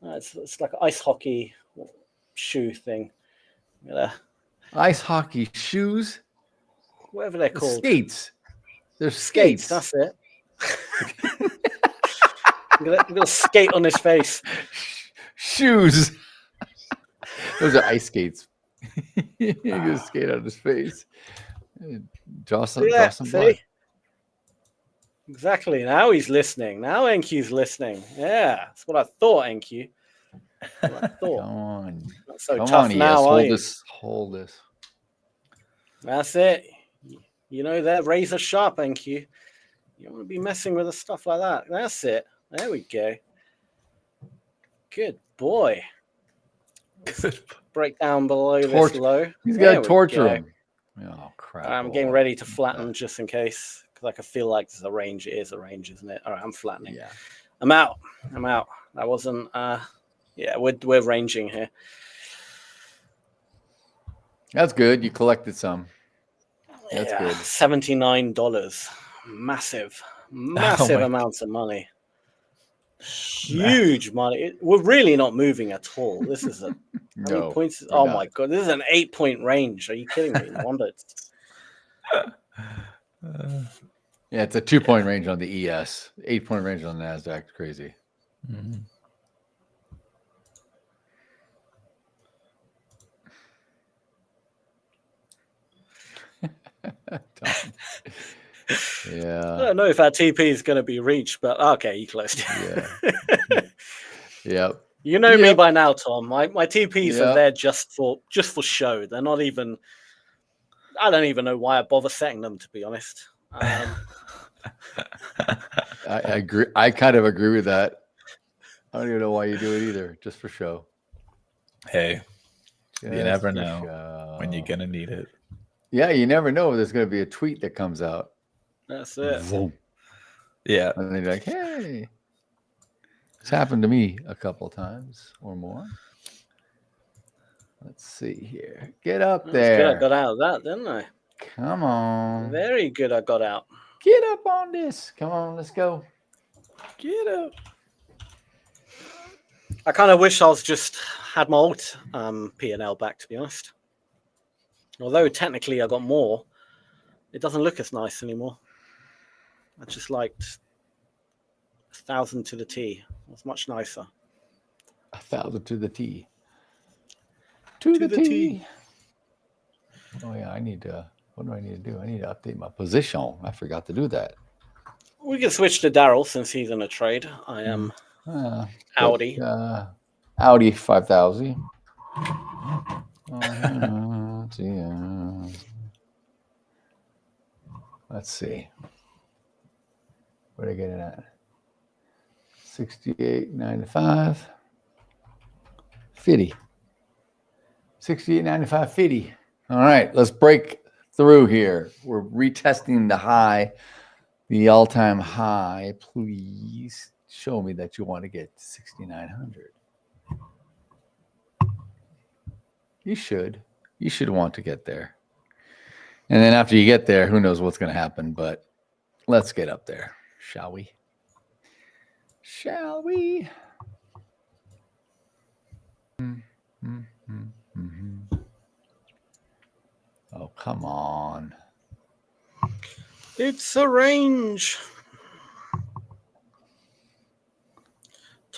It's like an ice hockey shoe thing. Ice hockey shoes? Whatever they're called. Skates. They're skates. That's it. I'm gonna skate on his face. Shoes. Those are ice skates. You're gonna skate on his face. Draw some blood. Exactly. Now he's listening. Now NQ's listening. Yeah, that's what I thought, NQ. What I thought. Come on. Not so Come tough on, now, are you? Hold this. That's it. You know they're razor sharp, NQ. You don't want to be messing with stuff like that. That's it. There we go. Good boy. Break down below this low. He's got to torture him. Oh, crap. I'm getting ready to flatten just in case, because I feel like there's a range. It is a range, isn't it? All right, I'm flattening. Yeah. I'm out. That wasn't, yeah, we're ranging here. That's good. You collected some. That's good. $79. Massive amounts of money. Huge money. We're really not moving at all. This is how many points? Oh my god, this is an 8-point range. Are you kidding me? Yeah, it's a 2-point range on the ES, 8-point range on the Nasdaq. Crazy. Mm-hmm. Yeah. I don't know if our TP is going to be reached, but okay, you closed it. Yeah. Yep. You know me by now, Tom. My TPs Yep. are there just for show. They're not even. I don't even know why I bother setting them, to be honest. I agree. I kind of agree with that. I don't even know why you do it either, just for show. Hey, you never for know when you're gonna need it. Yeah, you never know. There's going to be a tweet that comes out. That's it. Vroom. Yeah. And they're like, hey, it's happened to me a couple times or more. Let's see here. Get up there. Good. I got out of that, didn't I? Come on. Very good. I got out. Get up on this. Come on, let's go. Get up. I kind of wish I was just had my alt P&L back, to be honest. Although technically I got more, it doesn't look as nice anymore. I just liked 1,000 to the T. It was much nicer. 1,000 to the T. To the T. Oh yeah, I need to. What do I need to do? I need to update my position. I forgot to do that. We can switch to Daryl since he's in a trade. I am Audi. Audi 5000. Let's see. What are I getting at? 68.95. 50. 68.95, 50. All right, let's break through here. We're retesting the high, the all-time high. Please show me that you want to get to 6,900. You should. You should want to get there. And then after you get there, who knows what's going to happen, but let's get up there, shall we? Shall we? Oh, come on. It's a range.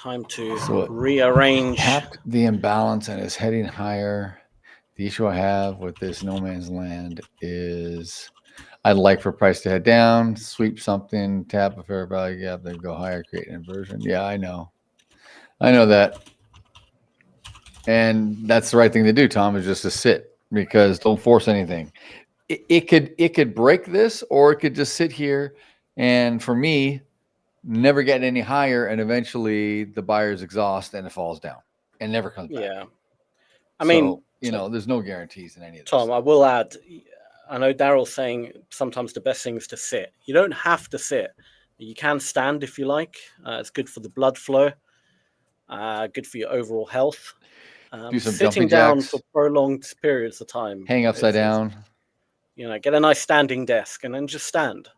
time to So rearrange. Tapped the imbalance and is heading higher. The issue I have with this no man's land is I'd like for price to head down, sweep something, tap a fair value gap, then go higher, create an inversion. Yeah, I know that. And that's the right thing to do, Tom, is just to sit, because don't force anything. It could break this, or it could just sit here and, for me, never get any higher, and eventually the buyers exhaust and it falls down and never comes back. Yeah. I mean, there's no guarantees in any of this. Tom, I will add, I know Daryl's saying sometimes the best thing is to sit. You don't have to sit. You can stand if you like. It's good for the blood flow, good for your overall health. Do some sitting jumping down jacks, for prolonged periods of time. hang upside down. Get a nice standing desk and then just stand.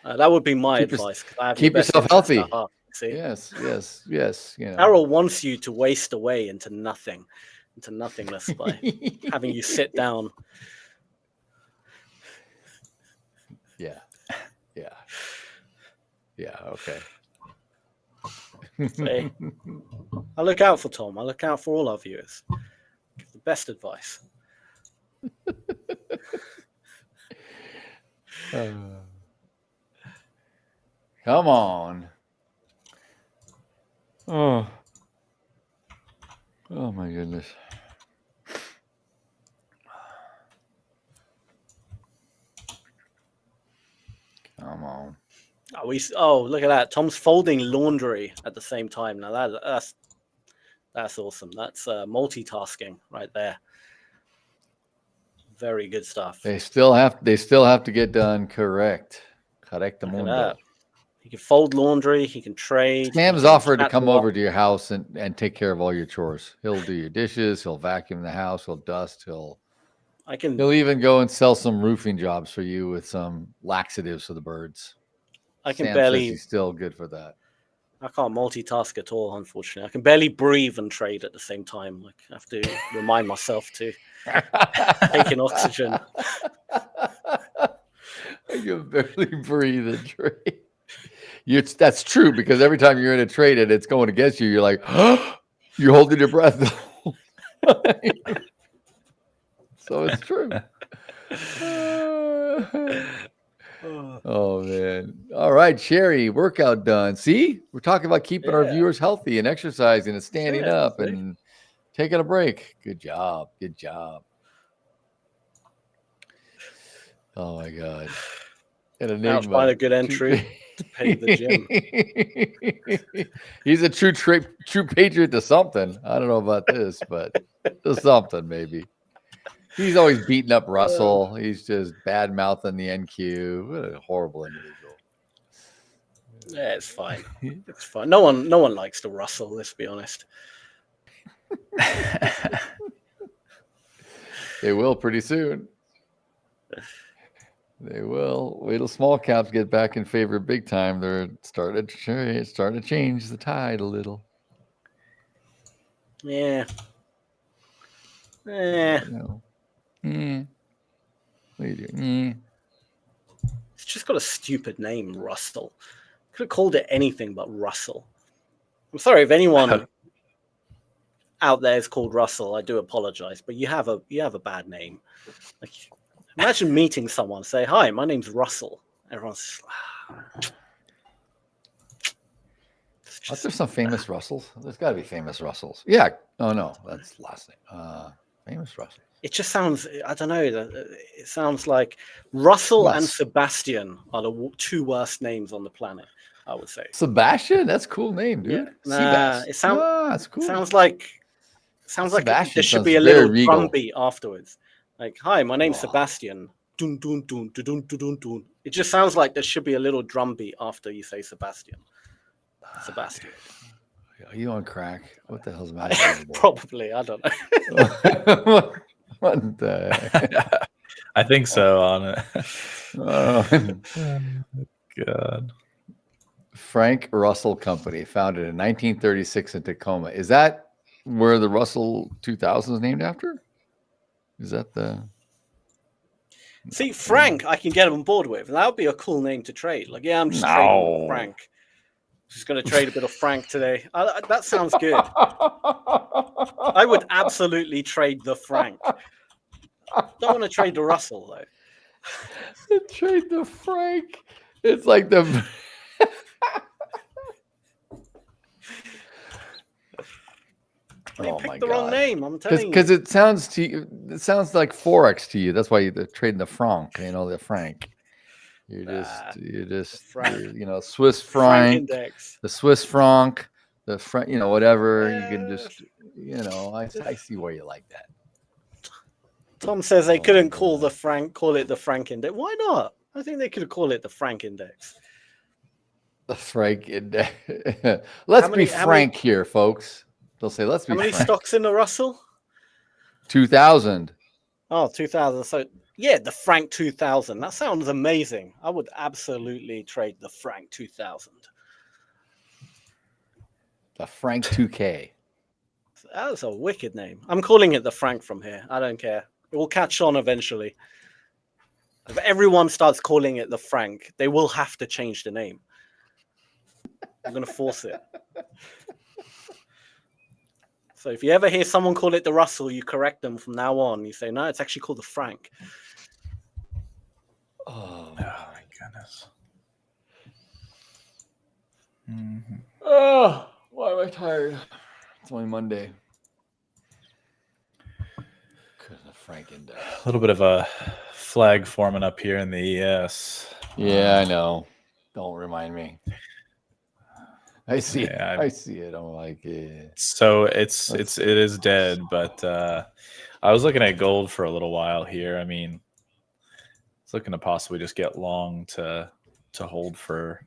That would be my advice. Keep yourself healthy. Heart, see? Yes. Darryl wants you to waste away into nothing, into nothingness by having you sit down. Yeah. Okay. See? I look out for Tom. I look out for all our viewers. Give the best advice. Come on. Oh my goodness. Come on. Look at that. Tom's folding laundry at the same time. Now that's awesome. That's multitasking right there. Very good stuff. They still have to get done. Correct. He can fold laundry. He can trade. Sam's offered to come over to your house and take care of all your chores. He'll do your dishes. He'll vacuum the house. He'll dust. He'll even go and sell some roofing jobs for you with some laxatives for the birds. Sam says he's still good for that. I can't multitask at all, unfortunately. I can barely breathe and trade at the same time. Like, I have to remind myself to take in oxygen. I can barely breathe and trade. That's true, because every time you're in a trade and it's going against you, you're like, you're holding your breath. So it's true. Oh man. All right, Sherry, workout done. See, we're talking about keeping our viewers healthy and exercising and standing up and taking a break. Good job. Oh my God. Now find a good entry to pay the gym. He's a true patriot to something. I don't know about this, but to something maybe. He's always beating up Russell. He's just bad mouthing the NQ. What a horrible individual. Yeah, it's fine. It's fine. No one likes the Russell. Let's be honest. They will pretty soon. They will. Wait till small caps get back in favor big time. They're starting to change the tide a little. Yeah. What are you doing? It's just got a stupid name, Russell. Could have called it anything but Russell. I'm sorry if anyone out there is called Russell. I do apologize, but you have a bad name. Like, imagine meeting someone, say, "Hi, my name's Russell." Everyone's Aren't there some famous Russells? There's got to be famous Russells. Yeah. Oh no, that's the last name. Famous Russell. It just sounds, I don't know, it sounds like Russell and Sebastian are the two worst names on the planet, I would say. Sebastian? That's a cool name, dude. Yeah. It that's cool. sounds like there should be a little drumbeat afterwards. Like, "Hi, my name's Sebastian." Dun, dun, dun, dun, dun, dun, dun. It just sounds like there should be a little drumbeat after you say Sebastian. Sebastian. Are you on crack? What the hell's the matter? Probably, I don't know. What the heck? I think so on it. God. Frank Russell Company, founded in 1936 in Tacoma. Is that where the Russell 2000 is named after? Is that the... See, Frank, I can get on board with. That would be a cool name to trade. Like, yeah, I'm just trading with Frank. Just going to trade a bit of franc today. That sounds good. I would absolutely trade the franc. Don't want to trade the Russell though. Trade the franc. It's like the. They picked the wrong name. I'm telling you. Because it sounds like Forex to you. That's why you're trading the franc. You know, the franc. You're Swiss franc index. The Swiss franc, the franc, whatever. You can just, I see why you like that. Tom says they couldn't call it the franc index. Why not? I think they could call it the franc index. The franc index. Let's be frank here, folks. They'll say, let's be frank. How many stocks in the Russell? 2,000. Oh, 2,000. So, yeah, the franc 2,000. That sounds amazing. I would absolutely trade the franc 2,000. The franc 2K. That's a wicked name. I'm calling it the franc from here. I don't care. It will catch on eventually. If everyone starts calling it the franc, they will have to change the name. I'm going to force it. So if you ever hear someone call it the Russell, you correct them from now on. You say, no, it's actually called the franc. Oh my goodness. Mm-hmm. Oh, why am I tired? It's only Monday. The franc index. A little bit of a flag forming up here in the ES. Yeah, I know. Don't remind me. I see it. I see it. I'm like, yeah. So it is dead, but I was looking at gold for a little while here. I mean, it's looking to possibly just get long to hold for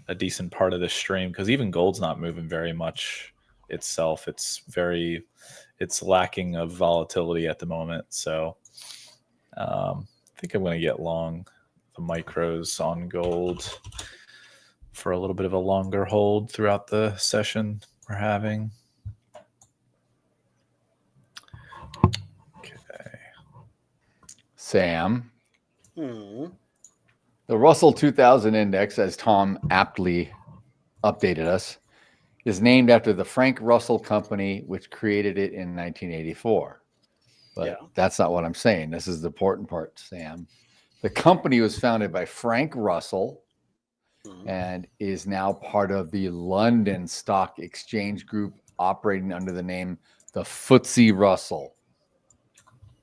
a decent part of the stream, because even gold's not moving very much itself. It's lacking of volatility at the moment. So I think I'm going to get long the micros on gold for a little bit of a longer hold throughout the session we're having. Okay. Sam. The Russell 2000 index, as Tom aptly updated us, is named after the Frank Russell Company, which created it in 1984. But that's not what I'm saying. This is the important part, Sam. The company was founded by Frank Russell and is now part of the London Stock Exchange Group, operating under the name the FTSE Russell.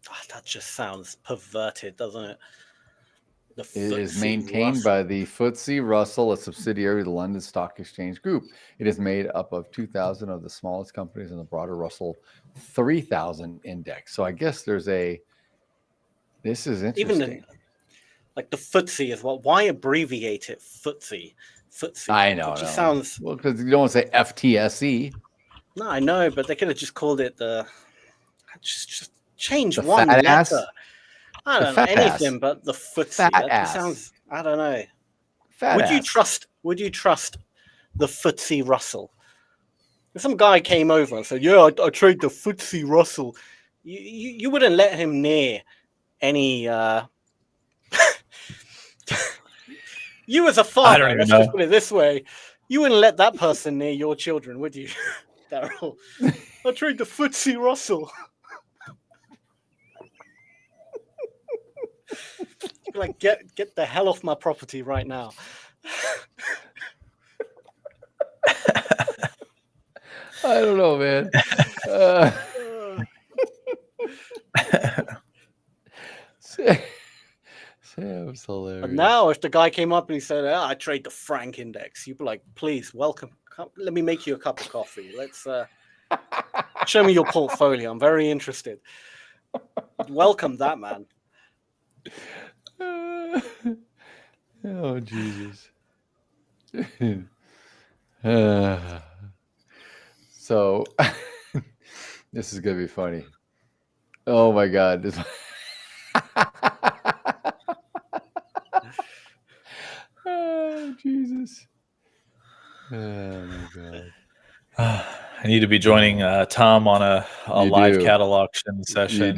Oh, that just sounds perverted, doesn't it? It is maintained by the FTSE Russell, a subsidiary of the London Stock Exchange Group. It is made up of 2,000 of the smallest companies in the broader Russell 3000 index. So I guess this is interesting. Like the FTSE as well. Why abbreviate it FTSE? FTSE. I know. It just sounds. Well, because you don't want to say FTSE. No, I know, but they could have just called it the. Just change the one fat letter. Ass. I don't know anything but the FTSE. That just sounds. I don't know. Would you trust the FTSE Russell? If some guy came over and said, "Yeah, I trade the FTSE Russell," you wouldn't let him near any. You as a father, let's just put it this way, you wouldn't let that person near your children, would you, Daryl? I trade the FTSE Russell. Like, get the hell off my property right now. I don't know, man. Sam's hilarious. But now, if the guy came up and he said, I trade the franc index, you'd be like, please, welcome. Let me make you a cup of coffee. Let's show me your portfolio. I'm very interested. Welcome that, man. Oh, Jesus. So, this is going to be funny. Oh, my God. Oh, Jesus. Oh, my God. I need to be joining Tom on a live cattle auction session. You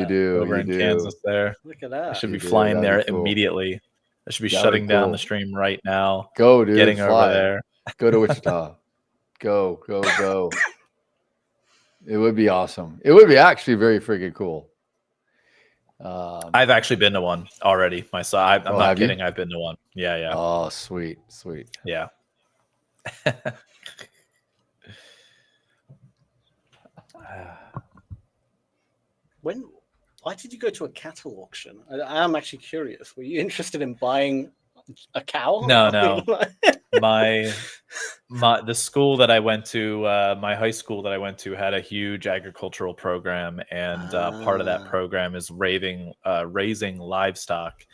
do. Over in Kansas there. Look at that. I should be flying there immediately. I should be shutting down the stream right now. Go, dude. Getting over there. Go to Wichita. Go. It would be awesome. It would be actually very freaking cool. I've actually been to one already myself. I'm not kidding. I've been to one. Yeah. Oh, sweet. Yeah. Why did you go to a cattle auction? I am actually curious. Were you interested in buying a cow? No. The school that I went to, my high school that I went to, had a huge agricultural program, and part of that program is raising livestock.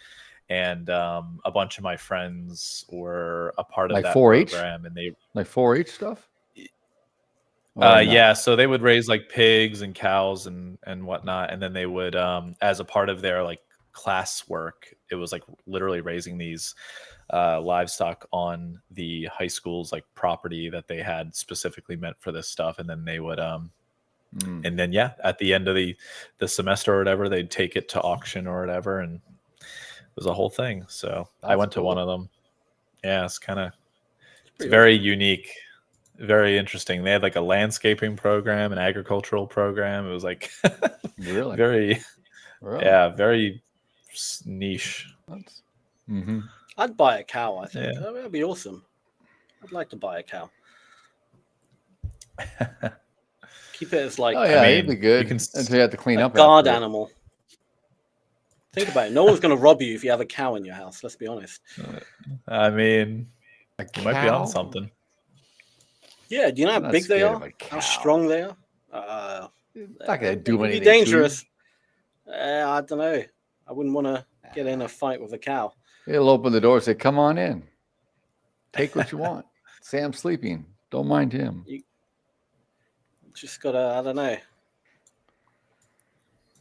And a bunch of my friends were a part of that 4-H? program, and they like 4-H stuff. Yeah, so they would raise like pigs and cows and whatnot, and then they would, as a part of their like class work, it was like literally raising these livestock on the high school's like property that they had specifically meant for this stuff, and then they would and then at the end of the semester or whatever, they'd take it to auction or whatever, and it was a whole thing. So I went to one of them. Yeah, it's very unique. Very interesting. They had like a landscaping program, an agricultural program. It was like really very niche. I'd buy a cow. I think that'd be awesome. I'd like to buy a cow. Keep it as like it'd be good. Until you have to clean up. Guard animal. Think about it. No one's going to rob you if you have a cow in your house. Let's be honest. I mean, you might be on something. Yeah, do you know how big they are? How strong they are? Not gonna do anything. Dangerous. I don't know. I wouldn't want to get in a fight with a cow. He'll open the door and say, "Come on in. Take what you want." Sam's sleeping. Don't mind him. You just gotta. I don't know.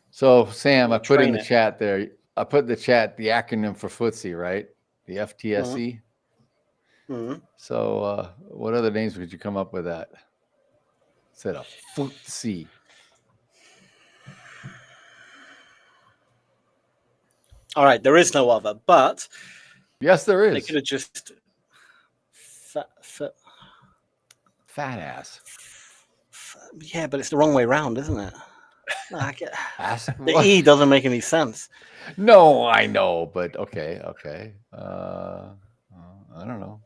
So Sam, I put in the chat there. I put in the chat the acronym for FTSE, right? The FTSE. So what other names would you come up with that? Instead of FTSE. All right, there is no other, but yes, there is. They could have just fat ass. Yeah, but it's the wrong way around, isn't it? The E doesn't make any sense. No, I know, but okay. I don't know.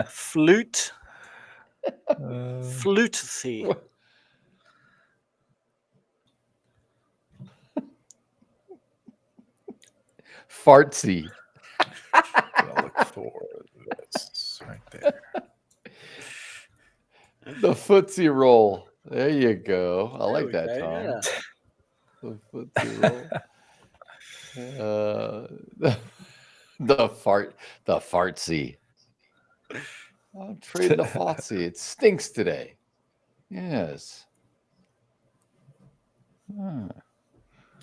Flute. Flute-C. Fartsy. I'll look for this right there. The footsie roll. There you go. I like that, Tom. Yeah. The footsie roll. The fartsy. I'll trade the fartsy. It stinks today. Yes.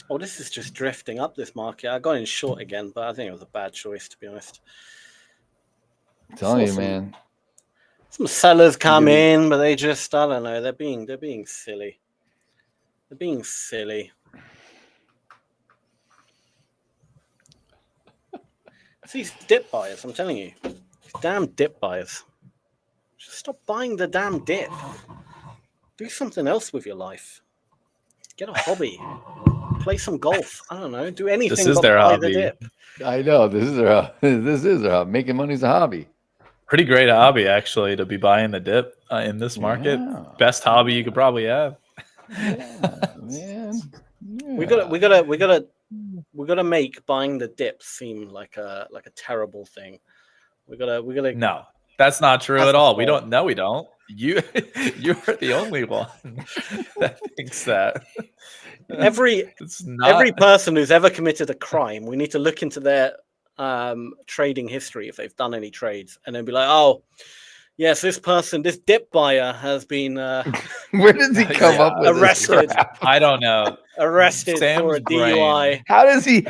Oh, this is just drifting up this market. I got in short again, but I think it was a bad choice, to be honest. I'm telling you, man. Some sellers come in, but they just, I don't know, they're being silly. They're being silly. It's these dip buyers, I'm telling you. These damn dip buyers. Just stop buying the damn dip. Do something else with your life. Get a hobby. Play some golf. I don't know. Do anything. This is their hobby. The dip. I know. This is their hobby. Making money is a hobby. Pretty great hobby, actually, to be buying the dip in this market. Yeah. Best hobby you could probably have. Yeah, man. Yeah. We gotta make buying the dip seem like a terrible thing. We gotta. No, that's not true at all. We don't. No, we don't. You're the only one that thinks that. Every person who's ever committed a crime, we need to look into their trading history if they've done any trades, and then be like, oh, yes, this dip buyer has been where does he come up with arrested? I don't know. Arrested for a DUI. How does he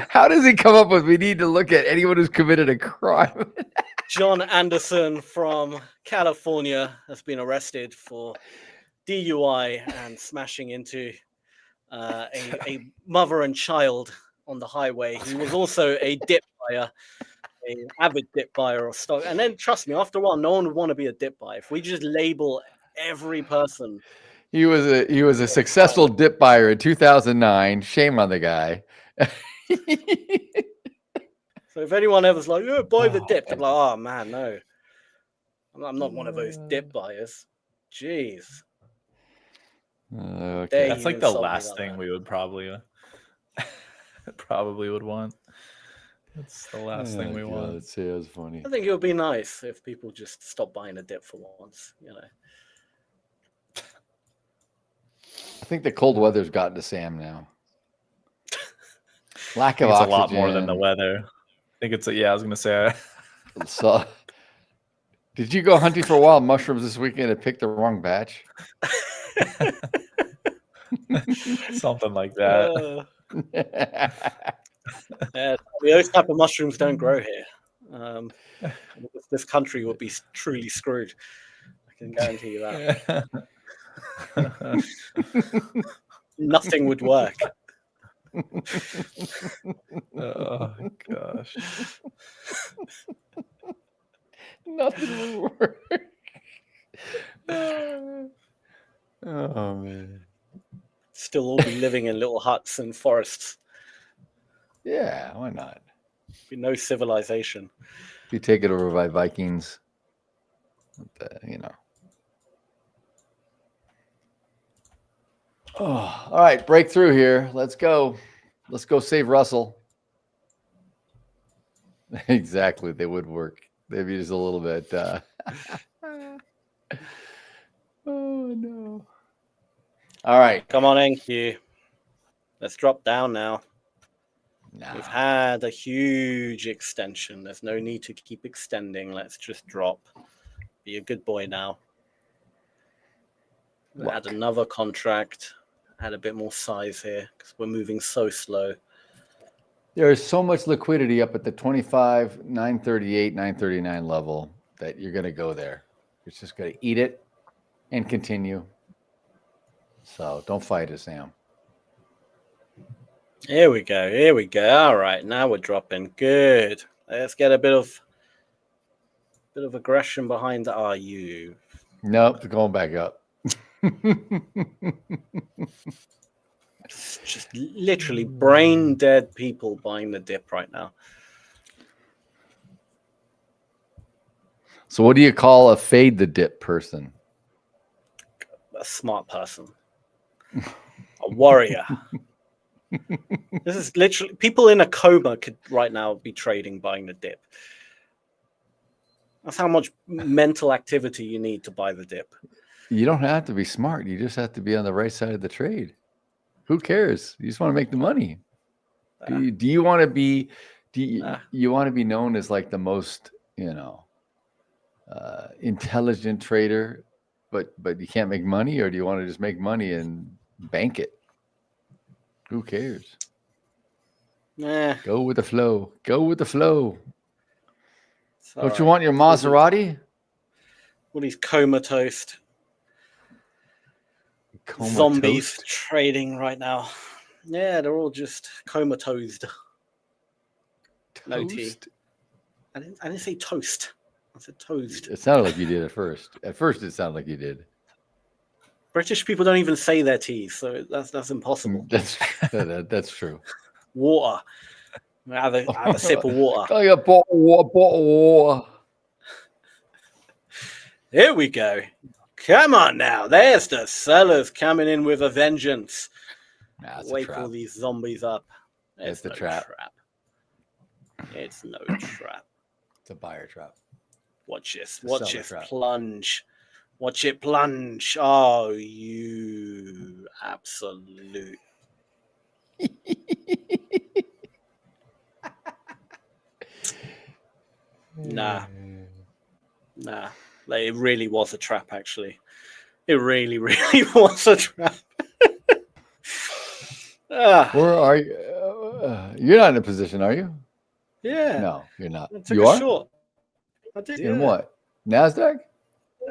come up with? We need to look at anyone who's committed a crime. John Anderson from California has been arrested for DUI and smashing into a mother and child on the highway. He was also a dip buyer, an avid dip buyer or stock. And then trust me, after a while, no one would want to be a dip buyer. If we just label every person. He was a successful dip buyer in 2009. Shame on the guy. So if anyone ever's like, "Yeah, buy the dip," I'm like, "Oh man, no, I'm not one of those dip buyers." Jeez. Okay. That's like the last thing we would probably would want. That's the last thing we want. Let's see, that was funny. I think it would be nice if people just stop buying a dip for once, you know. I think the cold weather's gotten to Sam now. Lack of It's oxygen. a lot more than the weather. I think it's I was gonna say. So, did you go hunting for wild mushrooms this weekend and pick the wrong batch? Something like that. Those type of mushrooms don't grow here. This country would be truly screwed. I can guarantee you that. Nothing would work. Oh gosh. Nothing would work. Oh man. Still all be living in little huts and forests. Yeah, why not? Be no civilization. Be taken over by Vikings. You know. Oh, all right, breakthrough here. Let's go. Let's go save Russell. Exactly, they would work. They'd be just a little bit. Oh no! All right, come on, NQ. Let's drop down now. Nah. We've had a huge extension. There's no need to keep extending. Let's just drop. Be a good boy now. Add another contract. Add a bit more size here because we're moving so slow. There is so much liquidity up at the 25, 938, 939 level that you're going to go there. You're just going to eat it and continue. So don't fight it, Sam. Here we go. Here we go. All right, now we're dropping. Good. Let's get a bit of aggression behind. Are you? Nope, it's going back up. Just literally brain dead people buying the dip right now. So what do you call a fade the dip person? A smart person. A warrior. This is literally people in a coma could right now be trading buying the dip. That's how much mental activity you need to buy the dip. You don't have to be smart. You just have to be on the right side of the trade. Who cares? You just want to make the money. Do you want to be? You want to be known as like the most, intelligent trader, but you can't make money, or do you want to just make money and bank it? Who cares? Go with the flow. Go with the flow. Don't you want your Maserati? All these comatose zombies trading right now. Yeah, they're all just comatose. No tea. I didn't say toast. I said toast. It sounded like you did at first. At first, it sounded like you did. British people don't even say their teas, so that's impossible. That's true. Water. Have a sip of water. Oh, yeah, bottle of water. Here we go. Come on now. There's the sellers coming in with a vengeance. Wake all these zombies up. It's the trap. It's no trap. It's a buyer trap. Watch this. Watch it plunge. Watch it plunge. Oh, you absolute. Nah. Like, it really was a trap, actually. It really, really was a trap. Where are you? You're not in a position, are you? Yeah. No, you're not. I took You are? short. I did. In what? Nasdaq?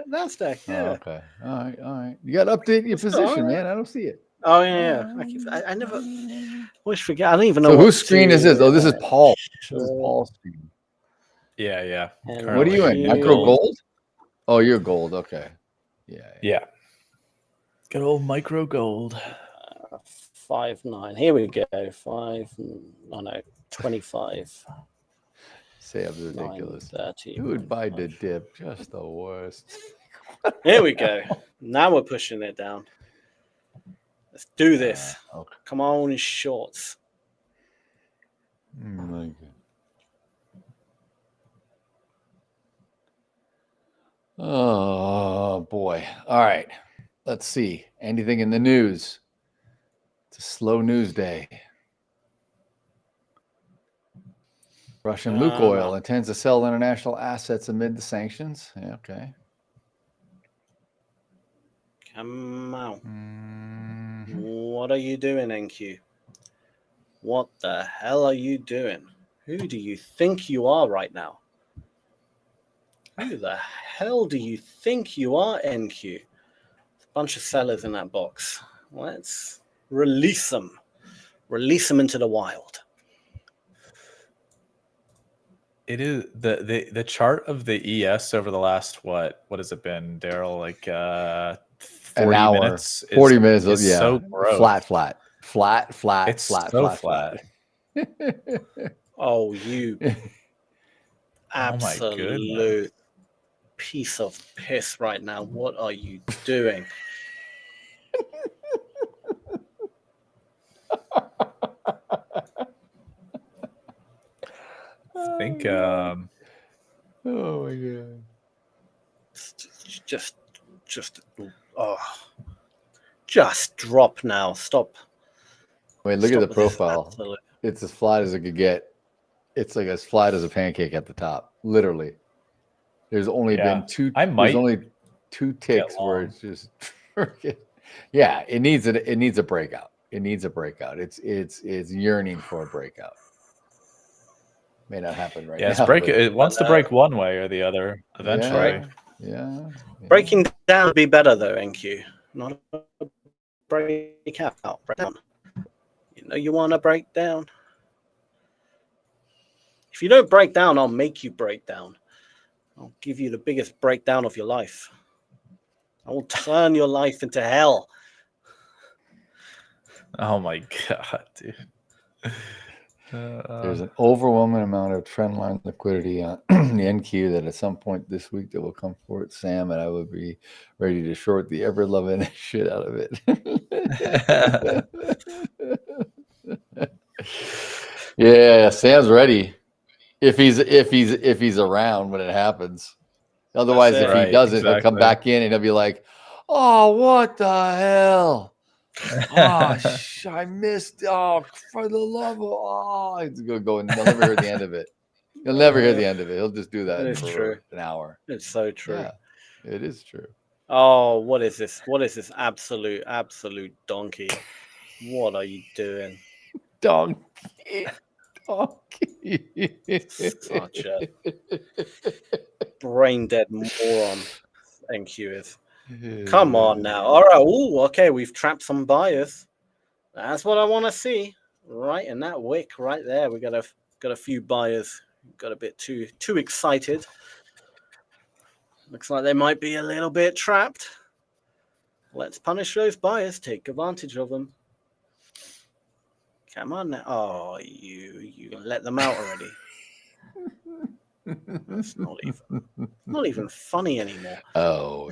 Nasdaq, yeah. Oh, okay. All right. You got to update your position, man. I don't see it. Oh, yeah. I never... Always forget. I don't even know. So what whose screen is this? Oh, this is Paul. This is Short Paul's screen. Yeah. and What are you in? Q. Micro gold? Oh, you're gold. Okay. Yeah. Good old micro gold. 5.9. Here we go. 25. Say I'm ridiculous. 9:30. Who would buy the dip? Just the worst. Here we go. Now we're pushing it down. Let's do this. Okay. Come on, shorts. My God. Oh boy. All right. Let's see. Anything in the news? It's a slow news day. Russian Lukoil intends to sell international assets amid the sanctions. Yeah, okay. Come on. What are you doing, NQ? What the hell are you doing? Who do you think you are right now? Who the hell do you think you are, NQ? There's a bunch of sellers in that box. Let's release them. Release them into the wild. It is the chart of the ES over the last what has it been, Daryl? Like 40 an hour, minutes. 40 minutes. Yeah, so gross. flat. It's flat, so flat. Oh, you absolute goodness. piece of piss right now. What are you doing? I think oh my God. Just drop now. Stop. Wait, look at the Stop with this profile. absolute- It's as flat as it could get. It's like as flat as a pancake at the top. Literally. There's only been two. There's only two ticks where it's just. Yeah, it needs a breakout. It needs a breakout. It's yearning for a breakout. May not happen right now. It wants to break one way or the other eventually. Yeah. Breaking down would be better though, NQ. Not a breakout. Breakdown. You know you want to break down. If you don't break down, I'll make you break down. I'll give you the biggest breakdown of your life. I will turn your life into hell. Oh my God, dude. There's an overwhelming amount of trend line liquidity on the NQ that at some point this week that will come for it, Sam, and I will be ready to short the ever loving shit out of it. Yeah, Sam's ready. If he's around when it happens. Otherwise, if he doesn't, he'll come back in and he'll be like, "Oh, what the hell? Oh, I missed. Oh, for the love of he's gonna go and he'll never hear the end of it. He'll never hear the end of it. He'll just do that for an hour. It's so true. Yeah, it is true. Oh, what is this? What is this absolute donkey? What are you doing? Donkey. Such a brain dead moron. NQ is. Come on now. All right. Ooh, okay. We've trapped some buyers. That's what I want to see. Right in that wick right there. We got a few buyers. Got a bit too excited. Looks like they might be a little bit trapped. Let's punish those buyers. Take advantage of them. Come on now. Oh, you let them out already. It's not even funny anymore. Oh,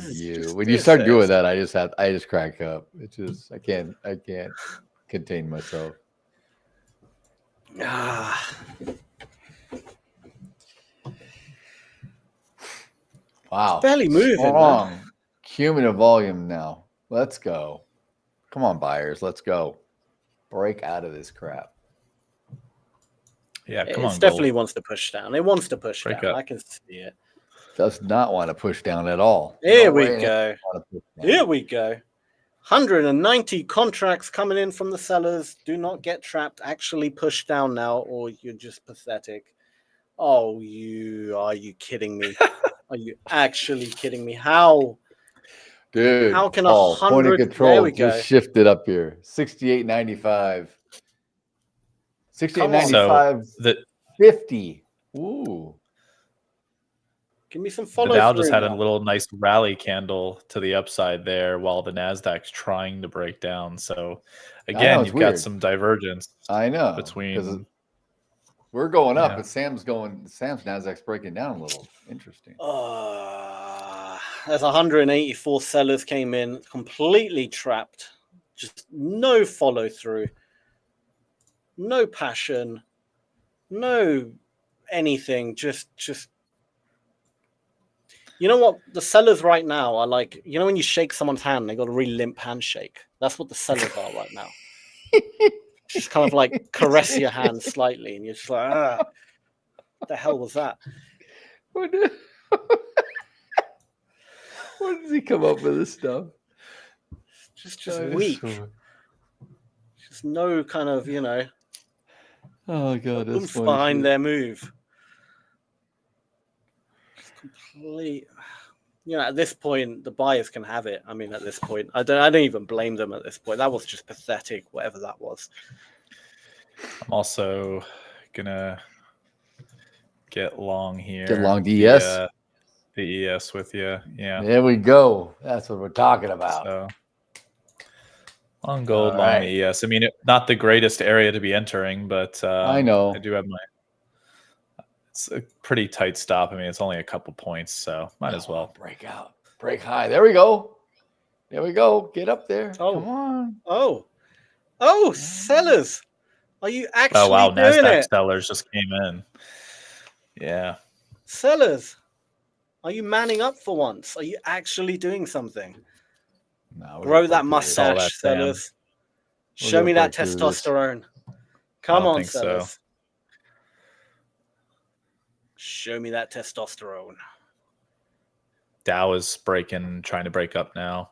when you start doing that, I just crack up. It's just I can't contain myself. Wow. It's barely moving. Strong cumulative volume now. Let's go. Come on, buyers. Let's go. Break out of this crap. Yeah, come on. It definitely wants to push down. It wants to push down. Up. I can see it. Does not want to push down at all. Here we go. Here we go. 190 contracts coming in from the sellers. Do not get trapped. Actually push down now, or you're just pathetic. Oh, are you kidding me? Are you actually kidding me? How? Dude, how can point of 100 control there we go. just shifted up here? 68.95. 68.95, So 50. Ooh. Give me some the follow Dow through just had now. a little nice rally candle to the upside there, while the Nasdaq's trying to break down. So again, you've got some divergence. I know, between we're going up, but Sam's Nasdaq's breaking down a little. Interesting. There's 184 sellers came in, completely trapped. Just no follow through, no passion, no anything. Just you know what? The sellers right now are like, you know, when you shake someone's hand, they got a really limp handshake. That's what the sellers are right now. Just kind of like caress your hand slightly, and you're just like, what the hell was that? What does he come up with this stuff? Just weak. Just no kind of, you know. Oh god, that's funny behind shit. their move. Just complete. You know, at this point, the buyers can have it. I mean, at this point, I don't even blame them. At this point, that was just pathetic. Whatever that was. I'm also gonna get long here. Get long ES. The ES with you. Yeah. There we go. That's what we're talking about. So, long gold, long ES. I mean, not the greatest area to be entering, but I know. I do have it's a pretty tight stop. I mean, it's only a couple points, so might as well. Break out. Break high. There we go. There we go. Get up there. Oh. Come on. Oh, sellers. Are you actually Oh, wow. doing Nasdaq it? sellers just came in. Yeah. Sellers. Are you manning up for once? Are you actually doing something? No, grow that mustache, sellers. Show me that testosterone. Come on, sellers. So. Show me that testosterone. Dow is trying to break up now,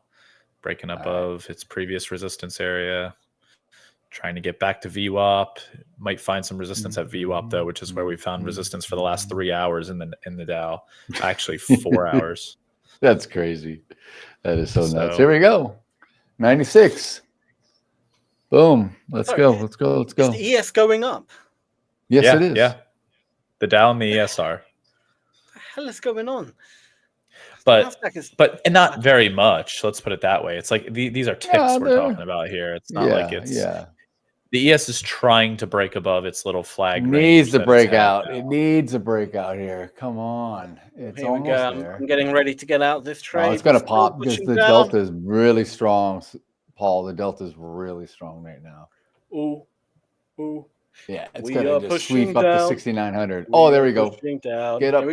breaking above its previous resistance area, trying to get back to VWAP. Might find some resistance at VWAP though, which is where we found resistance for the last 3 hours in the Dow. Actually, 4 hours. That's crazy. That is so nuts. Here we go. 96. Boom. Let's go. Let's go. Let's go. Is the ES going up? Yes, it is. Yeah. The Dow and the ES are. What the hell is going on? But not very much. Let's put it that way. It's like these are ticks we're talking about here. It's not like it's the ES is trying to break above its little flag. Needs to break out. It needs a breakout here. Come on. It's almost there. I'm getting ready to get out this trade. Oh, it's going to pop because the delta is really strong. Paul, the delta is really strong right now. Ooh. Yeah, it's going to just sweep up to 6,900. Oh, there we go. Get up,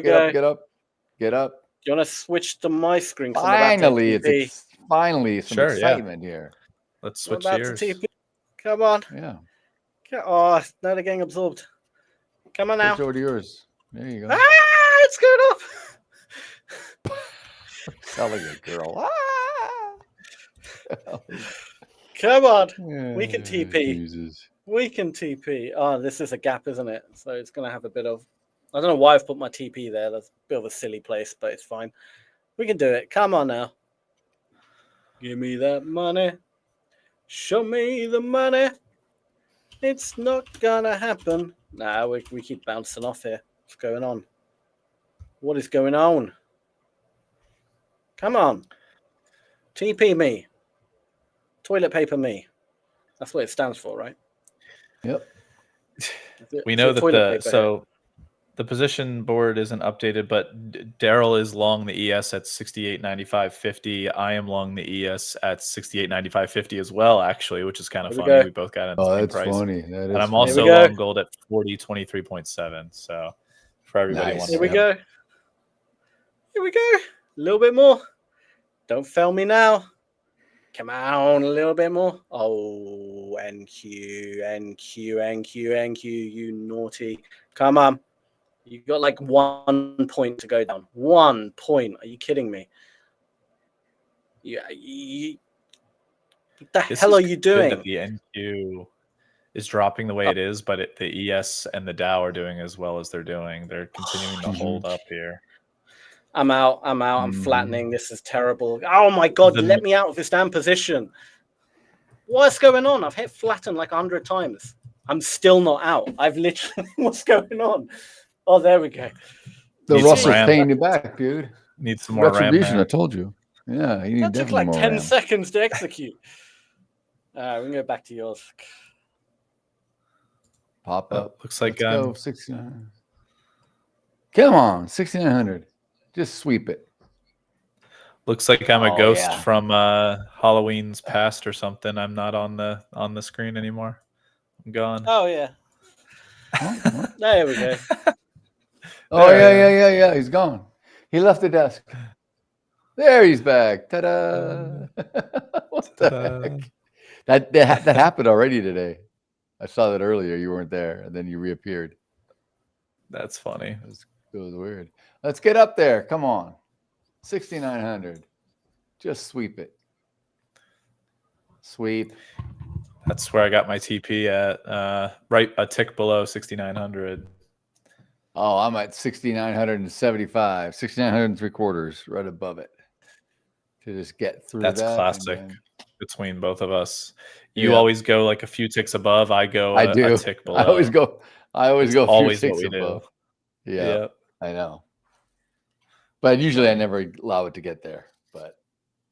get up. Do you want to switch to my screen? Finally, finally some excitement here. Let's switch gears. Come on. Yeah. Oh, now they're getting absorbed. Come on now. Switch over to yours. There you go. It's going up. Selling a girl. Come on. We can TP. Jesus. We can TP. Oh, this is a gap, isn't it? So it's going to have a bit of... I don't know why I've put my TP there. That's a bit of a silly place, but it's fine. We can do it. Come on now. Give me that money. Show me the money. It's not going to happen. Nah, we keep bouncing off here. What's going on? What is going on? Come on. TP me. Toilet paper me. That's what it stands for, right? Yep. We know that the position board isn't updated, but Daryl is long the ES at 68.95.50. I am long the ES at 68.95.50 as well, actually, which is kind of funny. We both got it at the same price. Funny. And I'm also long gold at 40.23.7. So for everybody wants Here we go. Here we go. A little bit more. Don't fail me now. Come on, a little bit more. Oh, NQ, you naughty. Come on. You got like 1 point to go down. 1 point. Are you kidding me? What the hell are you doing? That the NQ is dropping the way it is, but the ES and the Dow are doing as well as they're doing. They're continuing to hold up here. I'm out. I'm flattening. This is terrible. Oh my God, let me out of this damn position. What's going on? I've hit flatten like 100 times. I'm still not out. I've literally, what's going on? Oh, there we go. The Need Russell's some paying you back, dude. Need some more RAM Retribution, I there. told you. Yeah, you need That took definitely like more 10 RAM. seconds to execute. We can go back to yours. Pop up. Looks like Let's go 6900. Come on, 6900. Just sweep it. looks like I'm a Oh, ghost yeah. from Halloween's past or something. I'm not on the screen anymore. I'm gone. Oh, yeah. There we go. Oh, yeah. He's gone. He left the desk. There he's back. Ta-da. What the heck? That happened already today. I saw that earlier. You weren't there, and then you reappeared. That's funny. It was weird. Let's get up there. Come on. 6,900. Just sweep it. Sweep. That's where I got my TP at. Right a tick below 6,900. Oh, I'm at 6,975. 6,903 right above it. To just get through That's that. classic between both of us. You always go like a few ticks above. I go I do. a tick below. I always go a few always ticks what we above. do. Yeah, I know. But usually I never allow it to get there. But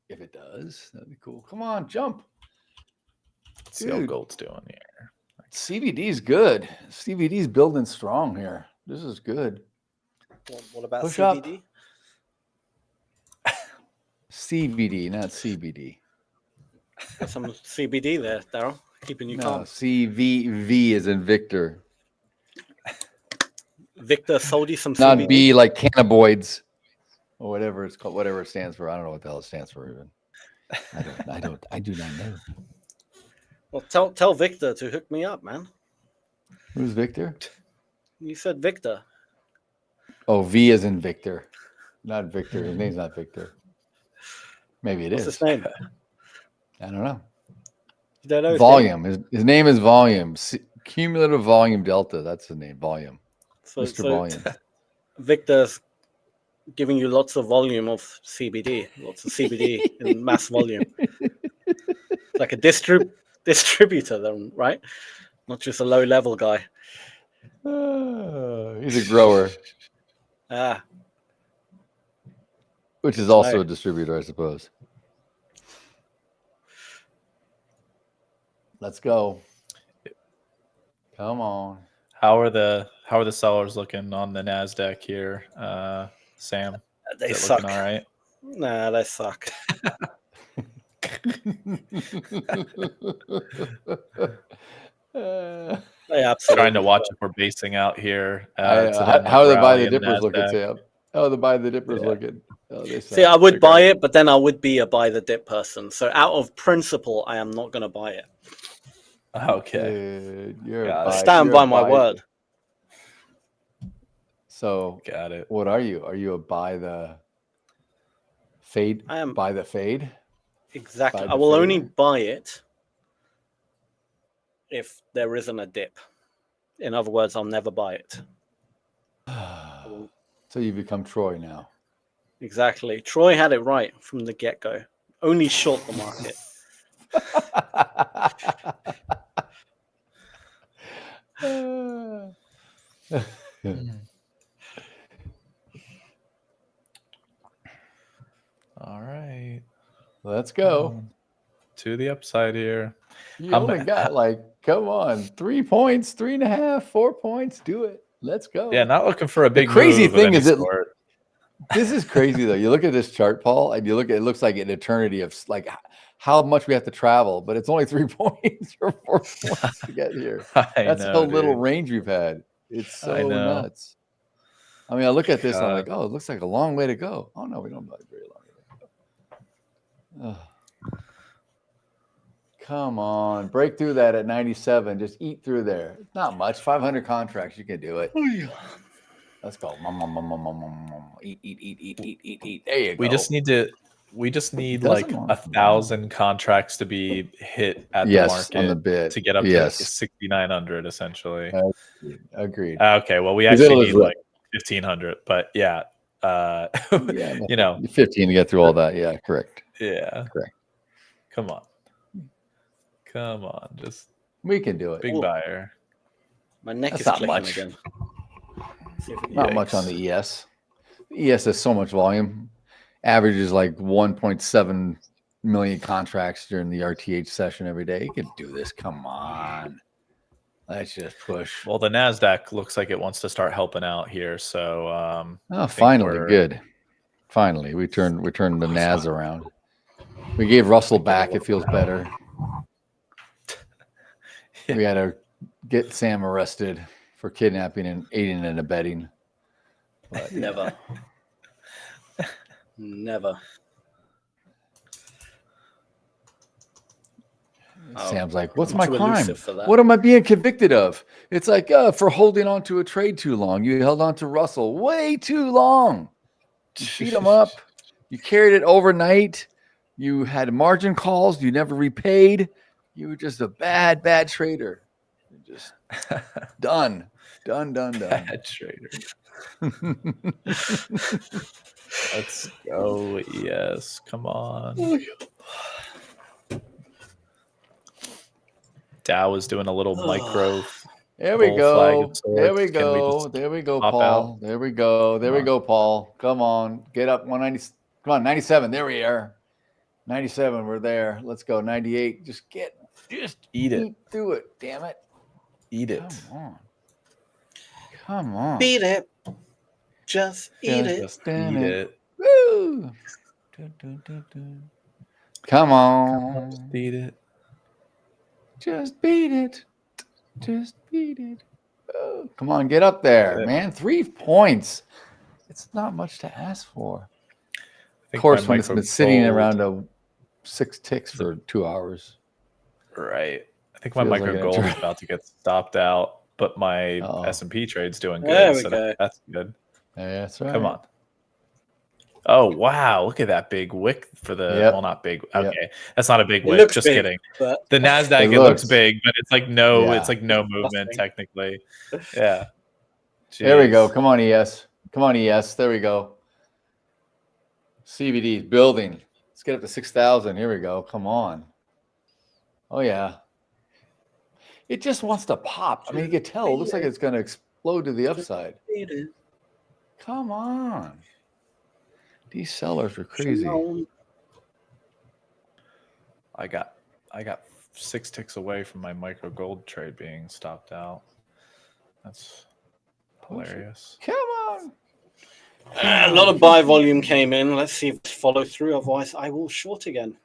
if it does, that'd be cool. Come on, jump. Let's see how gold's doing here. CBD's good. CBD's building strong here. This is good. What about Push CBD? Up. CBD, not CBD. Got some CBD there, Daryl. Keeping you No, calm. CVV is in Victor. Victor sold you some Not CBD. B like cannabinoids or whatever it's called, whatever it stands for. I don't know what the hell it stands for even. I do not know. Well, tell Victor to hook me up, man. Who's Victor? You said Victor. Oh, V is in Victor. Not Victor. His name's not Victor. Maybe it is. What's his name? I don't know. You don't know his Volume. name? His name is Volume. Cumulative Volume Delta. That's the name. Volume. Mr. Volume. Victor's giving you lots of volume of CBD. Lots of CBD in mass volume. Like a distributor, then, right? Not just a low-level guy. He's a grower. Which is also a distributor, I suppose. Let's go. Come on. How are the sellers looking on the Nasdaq here, Sam? They Is it suck. looking all right? Nah, they suck. They absolutely Trying to watch if we're basing out here. How are the buy the dippers looking, Sam? How are the buy the dippers looking? Oh, they suck. See, I would buy it, but then I would be a buy the dip person. So out of principle, I am not going to buy it. Okay. I stand by my word. So got it. What are you? Are you a buy the fade? I am buy the fade. Exactly. Buy the I will fade? only buy it if there isn't a dip. In other words, I'll never buy it. So you become Troy now. Exactly. Troy had it right from the get-go. Only short the market. All right. Let's go. To the upside here. You only got come on, 3 points, 3.5, 4 points. Do it. Let's go. Yeah, not looking for a big The crazy move of thing any is sort. This is crazy though. You look at this chart, Paul, and you look at it looks like an eternity of like how much we have to travel, but it's only 3 points or 4 points to get here. That's know, how little dude. range we've had. It's I so know. nuts. I mean, I look at this, I'm God. like, oh, it looks like a long way to go. Oh no, we don't have a very long way to go. Ugh. Come on, break through that at 97. Just eat through there. Not much. 500 contracts. You can do it. Let's go. Eat. There you go. We just need Doesn't like want 1,000 contracts to be hit at the Yes, market on the bid. to get up Yes. to 6,900 essentially. Agreed. Okay, well we Because actually it'll need just- like 1,500, but yeah, Yeah, you know, 15 to get through all that. Yeah, correct. yeah. Correct. Come on, just We can do it. big buyer. My neck That's is not clicking much. again. Not much on the ES. The ES has so much volume. Average is like 1.7 million contracts during the RTH session every day. You can do this. Come on. Let's just push. Well, the Nasdaq looks like it wants to start helping out here. So, oh, finally, good. Finally, we turned the Nas around. We gave Russell back. It feels better. We had to get Sam arrested for kidnapping and aiding and abetting. But, Never. Never. Sam's like, what's I'm my too crime? elusive for that. What am I being convicted of? It's like, for holding on to a trade too long. You held on to Russell way too long. You beat him up. You carried it overnight. You had margin calls. You never repaid. You were just a bad trader. You're just done. Bad trader. Let's go. Yes. Come on. Dow is doing a little micro. There we go. There we Can go. There we go, pop Paul. out? There we go. There we go, Paul. Come on. Get up 190. Come on, 97. There we are. 97. We're there. Let's go. 98. Just eat it. Through it. Damn it. Eat it. Come on. Beat it. Just eat it. Just eat it. Woo. Come on. Just eat it. Just beat it. Just beat it. Oh, come on, get up there, man. 3 points. It's not much to ask for. Of course, when it's been sitting around 6 ticks for 2 hours. Right. I think my Feels micro like gold is about to get stopped out, but my S&P trade's doing good. There we so go. That's good. Yeah, that's right. Come on. Oh, wow. Look at that big wick for the, well, not big. Okay. That's not a big wick. Just big, kidding. but- The Nasdaq, it looks big, but it's like no, it's like no movement Nothing. technically. Yeah. There we go. Jeez. Come on, ES. Come on, ES. There we go. CBD is building. Let's get up to 6,000. Here we go. Come on. Oh, yeah. It just wants to pop. I mean, you can tell. It looks like it's going to explode to the upside. Come on. These sellers are crazy. I got 6 ticks away from my micro gold trade being stopped out. That's hilarious. Come on. A lot of buy volume came in. Let's see if it follows through. Otherwise, I will short again.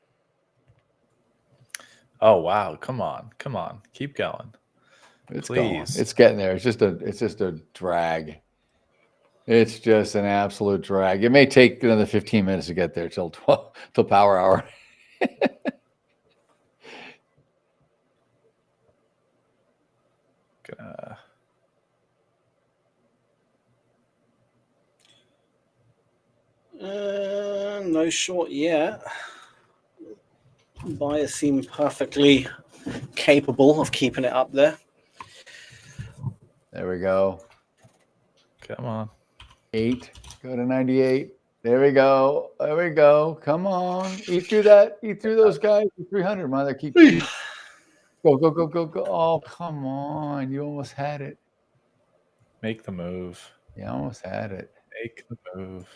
Oh wow! Come on! Keep going. It's Please. going. It's getting there. It's just a drag. It's just an absolute drag. It may take another 15 minutes to get there till power hour. No short yet. Buyers seem perfectly capable of keeping it up there. There we go. Come on. 8. Go to 98. There we go. There we go. Come on. Eat through that. Eat through those guys. 300. Mother, keep. Go. Oh, come on. You almost had it. Make the move. You almost had it. Make the move.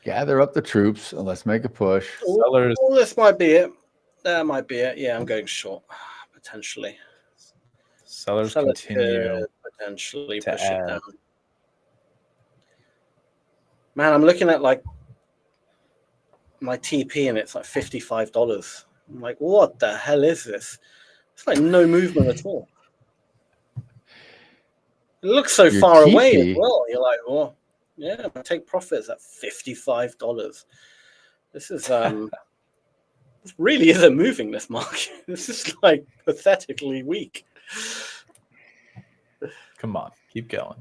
Gather up the troops and let's make a push. Sellers. Oh, this might be it. That might be it. Yeah, I'm going short, potentially. Sellers continue potentially to push add. it down. Man, I'm looking at like my TP and it's like $55. I'm like, what the hell is this? It's like no movement at all. It looks so Your far away TP? as well. You're like, oh, yeah, I take profits at $55. This is this really isn't moving, this market. This is like pathetically weak. Come on, keep going.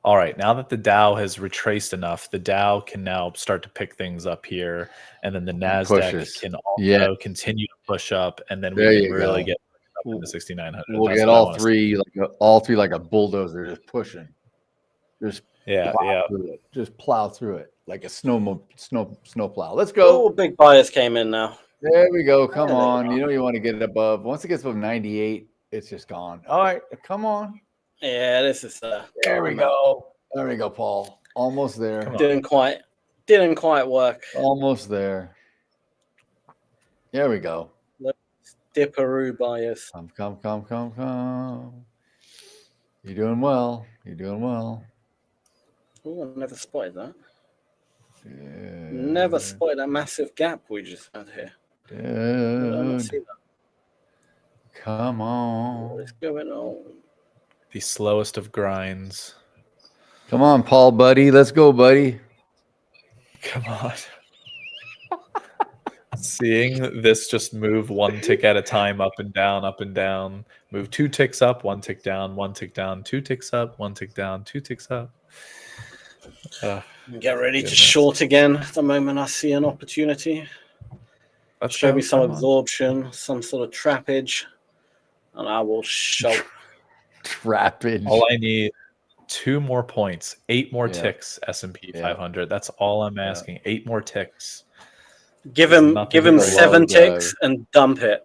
All right, now that the Dow has retraced enough, the Dow can now start to pick things up here, and then the Nasdaq can also continue to push up, and then we can really get up into 6,900. We'll get all three like a bulldozer, just pushing. Just plow through it like a snow plow. Let's go. Oh, big buyers came in now. There we go. Come on. You know you want to get it above. Once it gets above 98, it's just gone. All right, come on. Yeah, this is there we go. There we go, Paul. Almost there. Didn't quite work. Almost there. There we go. Dipperoo bias. Come. You're doing well. You're doing well. Oh, I never spotted that. Never spotted that massive gap we just had here. Did I not see that? Come on. What is going on? The slowest of grinds. Come on, Paul, buddy. Let's go, buddy. Come on. Seeing this just move one tick at a time, up and down, move 2 ticks up, 1 tick down, 1 tick down, 2 ticks up, 1 tick down, 2 ticks up. Get ready to short again the moment I see an opportunity. Show me some absorption, some sort of trappage, and I will short. Trappage. All I need, 2 more points, 8 more ticks, S&P 500. That's all I'm asking. 8 more ticks. Give him 7 ticks and dump it.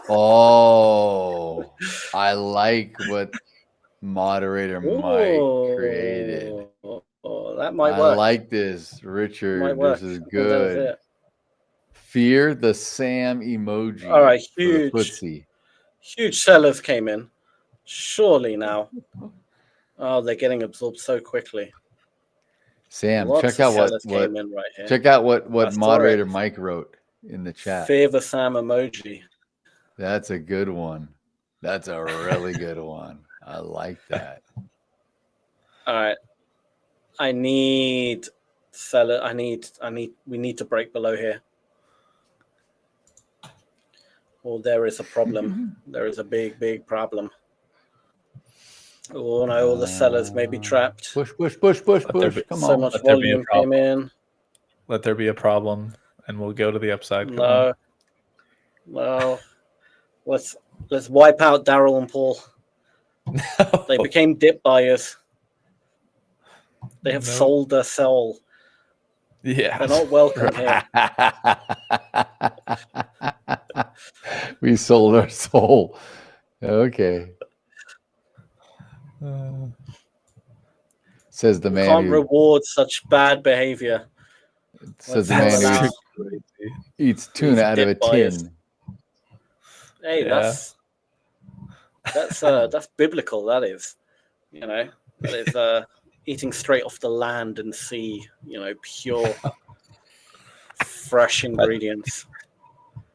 Oh, I like what moderator Mike created. Oh, that might work. I like this, Richard. Might work. This is good. Fear the Sam emoji. All right, huge sellers came in. Surely now. Oh, they're getting absorbed so quickly. Sam, check out what moderator Mike wrote in the chat. Fear the Sam emoji. That's a good one. That's a really good one. I like that. All right. We need to break below here. Well, there is a problem. There is a big problem. Oh no, all the sellers may be trapped. Push. Come on. So much volume came in. Let there be a problem, and we'll go to the upside. No. Let's wipe out Daryl and Paul. No. They became dip buyers. They have sold their soul. Yeah. They're not welcome here. We sold our soul. Okay. Says the man can't who reward such bad behavior. Says the man who eats tuna out of a tin. Hey, that's biblical. That is, that is eating straight off the land and sea. Pure, fresh ingredients.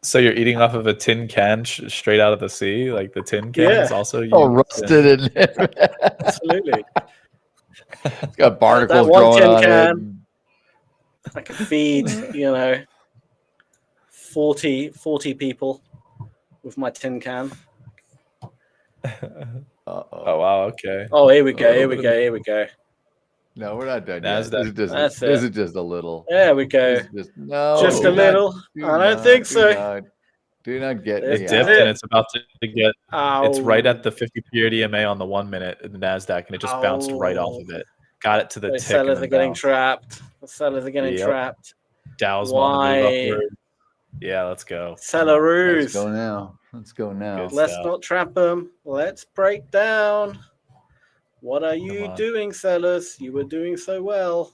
So you're eating off of a tin can straight out of the sea, like the tin can is also rusted in it. Absolutely. It's got barnacles growing on it. I can feed 40 people with my tin can. Oh wow, okay. Oh, here we go. No, we're not done Nasdaq. yet. This is just a little. There we go. Just a little. I don't think so. Do not get it dipped and it's about to get. It's right at the 50-period EMA on the 1 minute in the Nasdaq, and it just bounced right off of it. Got it to the tick. Sellers are getting trapped. The sellers are getting trapped. Dow's wanting to move upward. Yeah, let's go. Sellaroos. Let's go now. Let's not trap them. Let's break down. What are you doing, sellers? You were doing so well.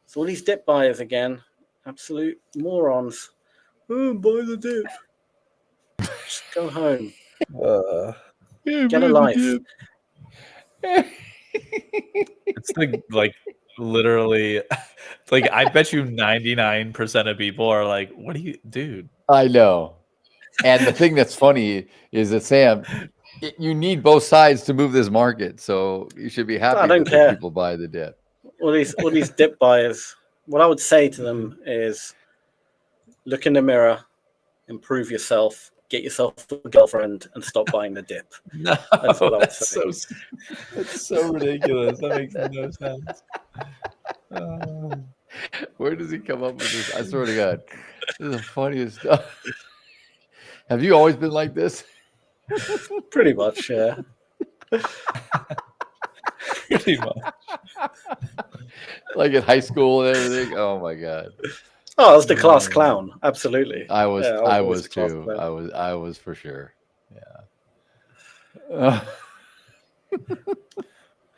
It's all these dip buyers again. Absolute morons. Oh, buy the dip. Just go home. Get a life. It's literally, I bet you 99% of people are like, what do you, dude? I know. And the thing that's funny is that, Sam, you need both sides to move this market, so you should be happy that people buy the dip. All these dip buyers. What I would say to them is, look in the mirror, improve yourself, get yourself a girlfriend, and stop buying the dip. No, that's what I would say. That's so ridiculous. That makes no sense. Where does he come up with this? I swear to God, this is the funniest stuff. Have you always been like this? Pretty much, yeah. Pretty much. Like in high school and everything. Oh my God. Oh, I was the class clown. Absolutely. I was too. I was for sure. Yeah.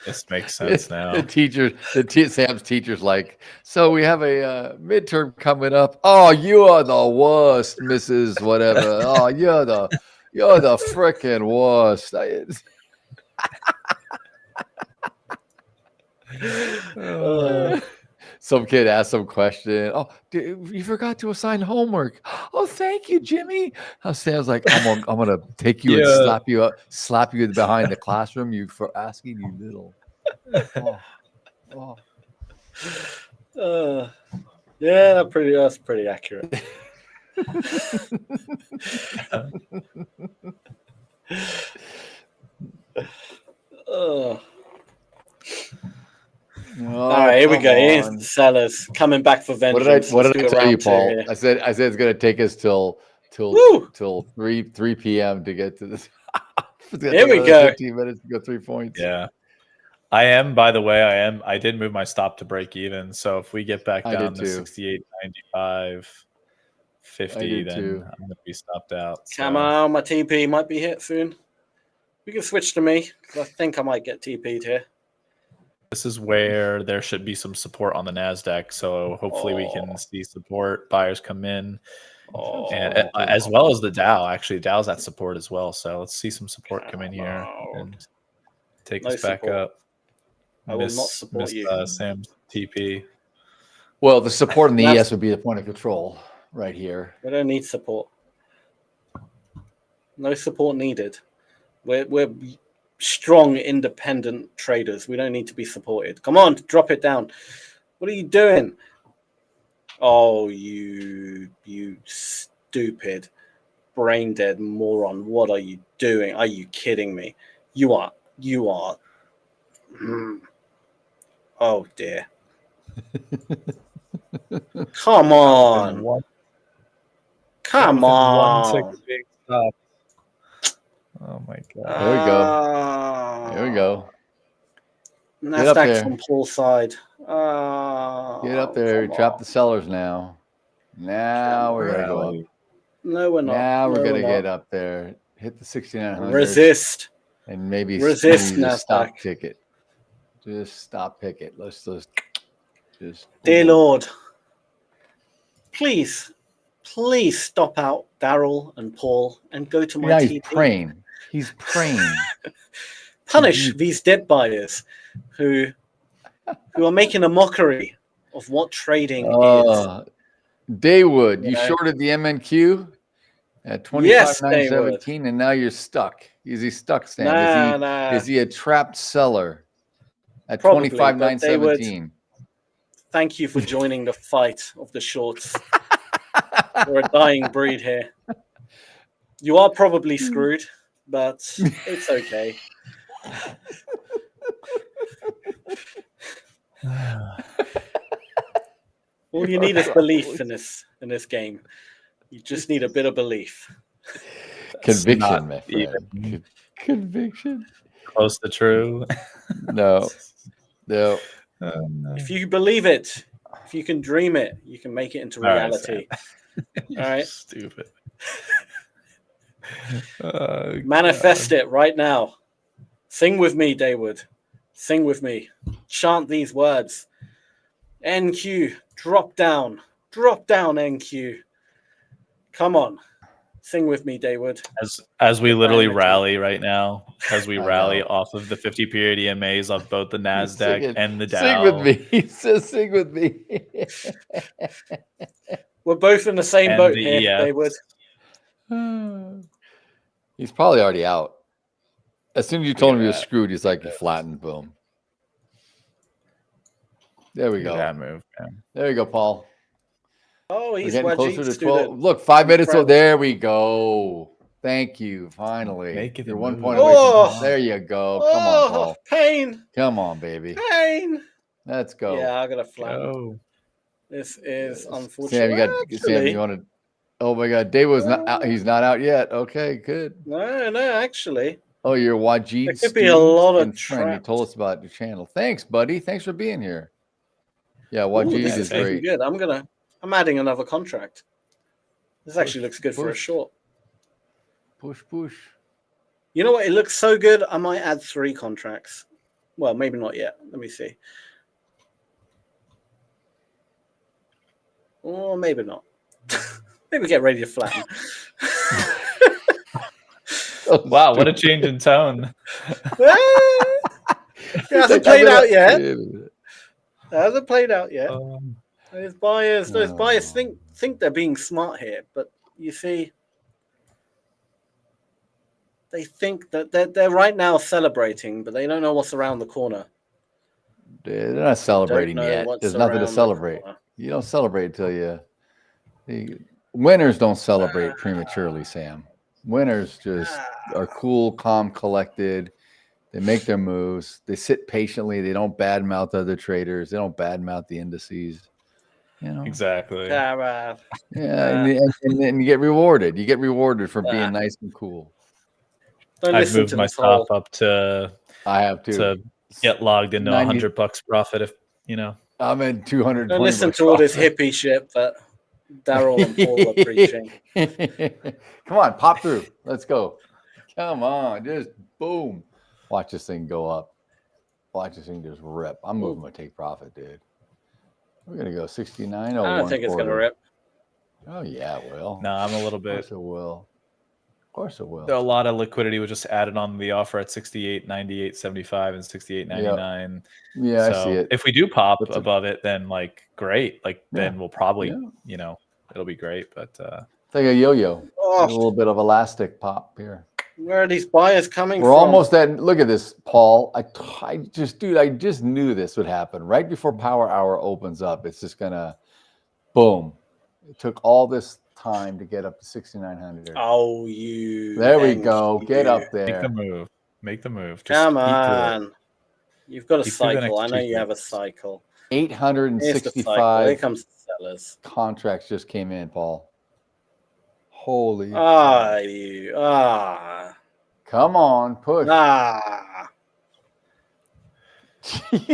This makes sense now. Sam's teacher's like, so we have a midterm coming up. Oh, you are the worst, Mrs. Whatever. Oh, you're the frickin' worst. Some kid asked some question. Oh, you forgot to assign homework. Oh, thank you, Jimmy. Sam's like, I'm gonna take you and slap you behind the classroom. You for asking, you little. Yeah, that's pretty accurate. All right, here we go. Here's the sellers coming back for vengeance. What did I tell you, Paul? I said it's going to take us till 3 p.m. to get to this. Here we go. 15 minutes to go 3 points. Yeah. By the way, I did move my stop to break even. So if we get back down to 68.95, 50, then I'm going to be stopped out. So. Come on, my TP might be hit soon. We can switch to me because I think I might get TP'd here. This is where there should be some support on the Nasdaq, so hopefully we can see support. Buyers come in, and as well as the Dow. Actually, Dow's at support as well. So let's see some support come in here and take us back up. I will not support you, Sam's TP. Well, the support in the ES would be the point of control right here. We don't need support. No support needed. We're strong, independent traders. We don't need to be supported. Come on, drop it down. What are you doing? Oh, you stupid, brain dead moron. What are you doing? Are you kidding me? You are. Oh, dear. Come on. Come on. Oh my God. There we go. Nasdaq's on Paul's side. Get up there. Trap the sellers now. Now we're going to go up. No, we're not. Now we're going to get up there. Hit the 6,900. Resist. And maybe resist just stop ticket. Just stop picket. Let's just. Dear Lord, please stop out Daryl and Paul and go to my TP. He's praying. He's praying. Punish these debt buyers who are making a mockery of what trading is. Daywood, you shorted the MNQ at 25,917, and now you're stuck. Is he stuck, Sam? Is he a trapped seller at 25,917? Thank you for joining the fight of the shorts. We're a dying breed here. You are probably screwed, but it's okay. All you need is belief in this game. You just need a bit of belief. Conviction, my friend. Conviction. Close to true. No. If you believe it, if you can dream it, you can make it into reality. All right. Stupid. Manifest it right now. Sing with me, Daywood. Sing with me. Chant these words. NQ, drop down, NQ. Come on. Sing with me, Daywood. As we literally rally right now, as we rally off of the 50-period EMAs on both the Nasdaq and the Dow. Sing with me. He says, "Sing with me." We're both in the same boat here, Daywood. He's probably already out. As soon as you told him he was screwed, he's like, "You flattened, boom." There we go. That move, man. There you go, Paul. Oh, he's getting closer to 12. Look, 5 minutes. So there we go. Thank you. Finally, you're 1 point away. There you go. Come on, Paul. Pain. Come on, baby. Pain. Let's go. Yeah, I got a flat. This is unfortunate. Sam, you want to? Oh my God, Dave was not out. He's not out yet. Okay, good. No, actually. Oh, you're Wajid. There could be a lot of friend. You told us about your channel. Thanks, buddy. Thanks for being here. Yeah, Wajid is great. Good. I'm adding another contract. This actually looks good for a short. Push. You know what? It looks so good. I might add 3 contracts. Well, maybe not yet. Let me see. Or maybe not. Maybe get ready to flatten. Wow, what a change in tone. It hasn't played out yet. It hasn't played out yet. Those buyers think they're being smart here, but you see, they think that they're right now celebrating, but they don't know what's around the corner. They're not celebrating yet. There's nothing to celebrate. You don't celebrate until winners don't celebrate prematurely, Sam. Winners just are cool, calm, collected. They make their moves. They sit patiently. They don't badmouth other traders. They don't badmouth the indices. You know exactly. Yeah, and you get rewarded. You get rewarded for being nice and cool. I've moved my stop up to. I have too. To get logged into $100 profit if you know. I'm in 200. Don't listen to all this hippie shit that Daryl and Paul are preaching. Come on, pop through. Let's go. Come on, just boom. Watch this thing go up. Watch this thing just rip. I'm moving my take profit, dude. We're gonna go 69. I don't think it's gonna rip. Oh yeah, it will. No, I'm a little bit. Of course it will. Of course it will. A lot of liquidity was just added on the offer at 68, 98, 75, and 68, 99. Yeah, so I see it. If we do pop above it, then like great. Like then we'll probably, you know, it'll be great. But it's like a yo-yo. A little bit of elastic pop here. Where are these buyers coming from? We're almost at. Look at this, Paul. I just knew this would happen right before Power Hour opens up. It's just gonna, boom. It took all this time to get up to 6,900. Oh, you. There we go. Get up there. Make the move. Make the move. Just come on. You've got a cycle. I know you have a cycle. 865. Here comes the sellers. Contracts just came in, Paul. Holy. Come on, push.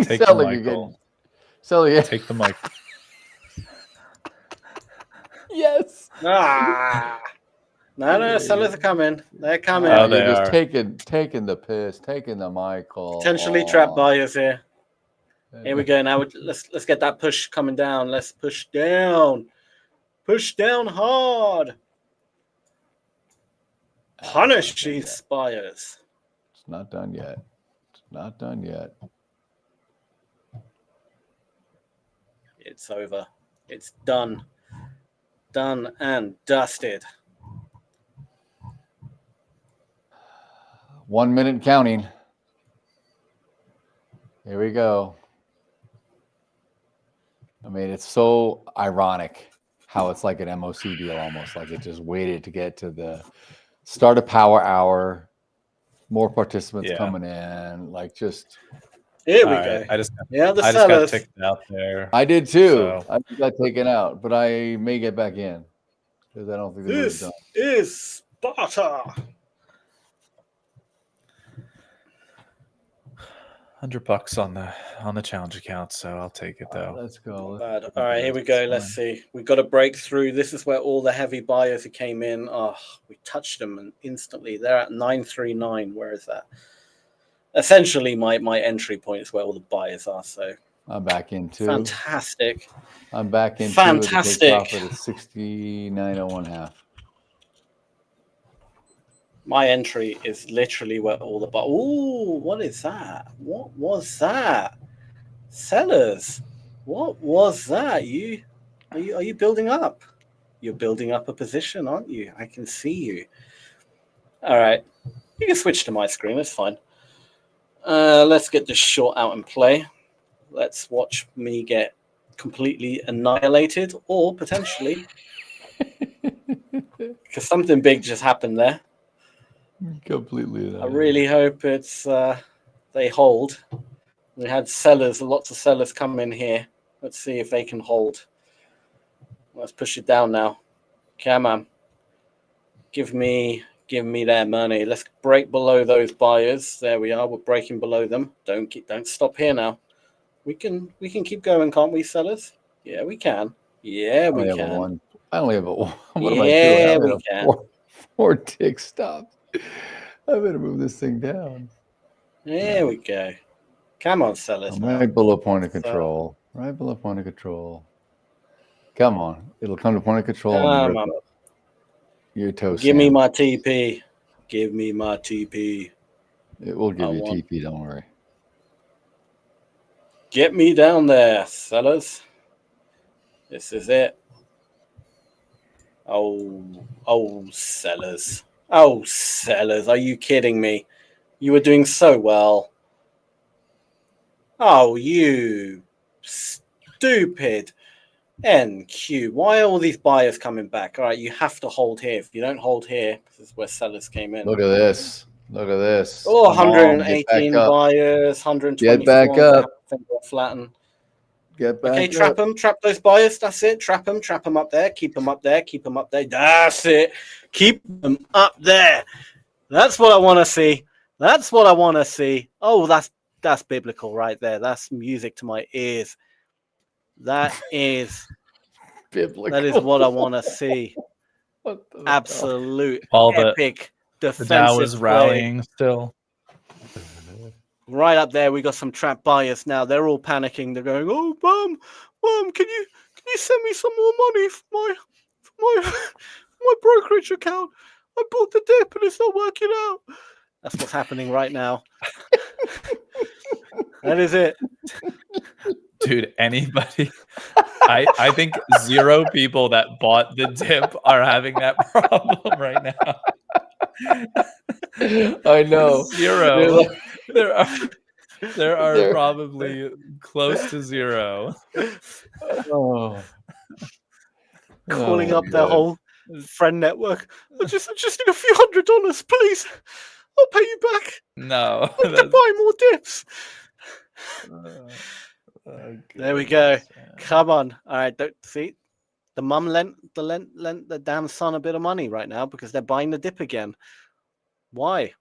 Take the Michael. Selling. Take the mic. Yes. No, sellers are coming. They're coming. Oh, they're just taking the piss, taking the Michael. Potentially trapped buyers here. Here we go. Now let's get that push coming down. Let's push down. Push down hard. Punish these buyers. It's not done yet. It's not done yet. It's over. It's done. Done and dusted. 1 minute counting. Here we go. I mean, it's so ironic how it's like an MOC deal almost. Like it just waited to get to the start of Power Hour. More participants coming in. Like just... Here we go. I just sellers. got ticked out there. I did too. So. I just got taken out, but I may get back in because I don't think this done. is Sparta. $100 on the challenge account, so I'll take it though. Let's go. All right, here we go. Let's see. We've got a breakthrough. This is where all the heavy buyers who came in. Oh, we touched them and instantly they're at 939. Where is that? Essentially, my entry point is where all the buyers are. So I'm back into fantastic. I'm back into fantastic. Profit at 69.01 My entry is literally where all the ooh, what is that? What was that? Sellers, what was that? Are you building up? You're building up a position, aren't you? I can see you. All right, you can switch to my screen. That's fine. Let's get this short out and play. Let's watch me get completely annihilated, or potentially because something big just happened there. Completely. I really hope it's they hold. We had sellers, lots of sellers come in here. Let's see if they can hold. Let's push it down now. Come on. Give me their money. Let's break below those buyers. There we are. We're breaking below them. Don't stop here now. We can keep going, can't we, sellers? Yeah, we can. Yeah, we can. I only have a one. What yeah, am I doing? We can. Four tick stops. I better move this thing down. There we go. Come on, sellers. Right below point of control. Right below point of control. Come on. It'll come to point of control and rip up. Your toast. Give me my TP. Give me my TP. It will give you TP, don't worry. Get me down there, sellers. This is it. Oh, sellers. Oh, sellers. Are you kidding me? You were doing so well. Oh, you stupid NQ. Why are all these buyers coming back? All right, you have to hold here. If you don't hold here, this is where sellers came in. Look at this. Look at this. Oh, 118 buyers, 124. Get back up. Flatten. Get back okay, up. trap them. Trap those buyers. That's it. Trap them up there. Keep them up there. Keep them up there. That's it. Keep them up there. That's what I want to see. That's what I want to see. Oh, that's biblical right there. That's music to my ears. That is biblical. That is what I want to see. Absolute epic defensive the Dow is play. rallying still. Right up there, we got some trap buyers now. They're all panicking. They're going, "Oh, mom, can you send me some more money for my brokerage account? I bought the dip and it's not working out." That's what's happening right now. That is it. Dude, anybody? I think 0 people that bought the dip are having that problem right now. I know. 0. There are probably close to 0. Oh. Calling up their whole friend network. I just need a few $100, please. I'll pay you back. No. I need to buy more dips. There we go. Come on. All right. Don't see. The mum lent the damn son a bit of money right now because they're buying the dip again. Why?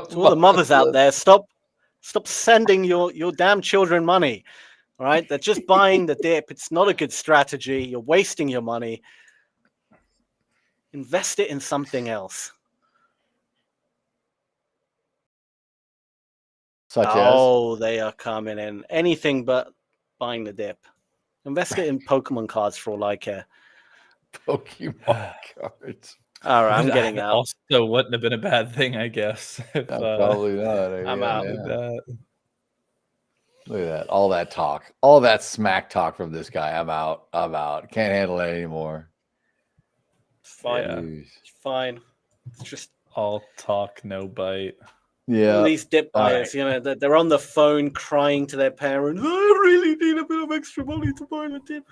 To all the mothers out there, stop sending your damn children money. All right? They're just buying the dip. It's not a good strategy. You're wasting your money. Invest it in something else. Such as? They are coming in. Anything but buying the dip. Invest it in Pokemon cards for all I care. Pokemon cards. All right, I'm getting out. Also, wouldn't have been a bad thing, I guess. If, probably not. I'm out. Look at that. All that talk. All that smack talk from this guy. I'm out. Can't handle it anymore. It's fine. Yeah. It's fine. It's just all talk, no bite. Yeah. All these dip buyers, they're on the phone crying to their parents. I really need a bit of extra money to buy the dip.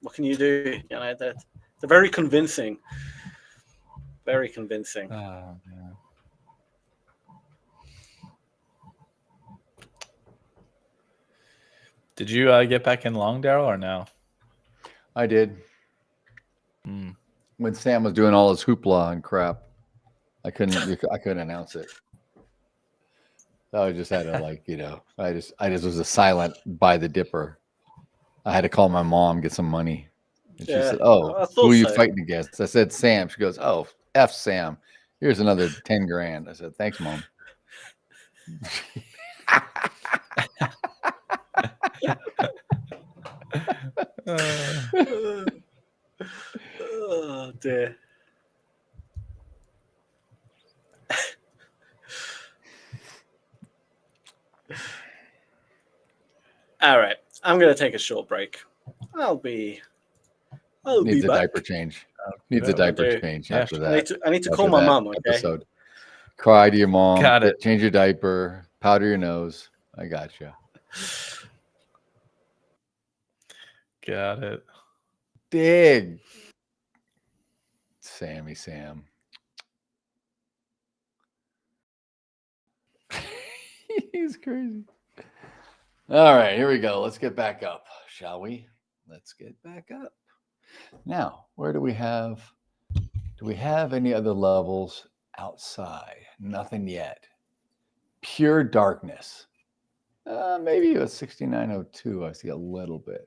What can you do? They're very convincing. Very convincing. Oh, man. Did you get back in long, Daryl, or no? I did. When Sam was doing all his hoopla and crap, I couldn't announce it. I just had to I just was a silent buy the dipper. I had to call my mom, get some money. And she said, "Oh, who are you fighting against?" I said, "Sam." She goes, "Oh, F Sam. Here's another 10 grand." I said, "Thanks, Mom." Oh dear. All right, I'm gonna take a short break. I'll be Needs a back. diaper change. Needs a diaper change after that. I need to call my mom. Okay. Episode. Cry to your mom. Got it. Change your diaper. Powder your nose. I got you. Got it. Dig. Sammy Sam. He's crazy. All right, here we go. Let's get back up, shall we? Let's get back up. Now, where do we have any other levels outside? Nothing yet. Pure darkness. Maybe a 6902. I see a little bit.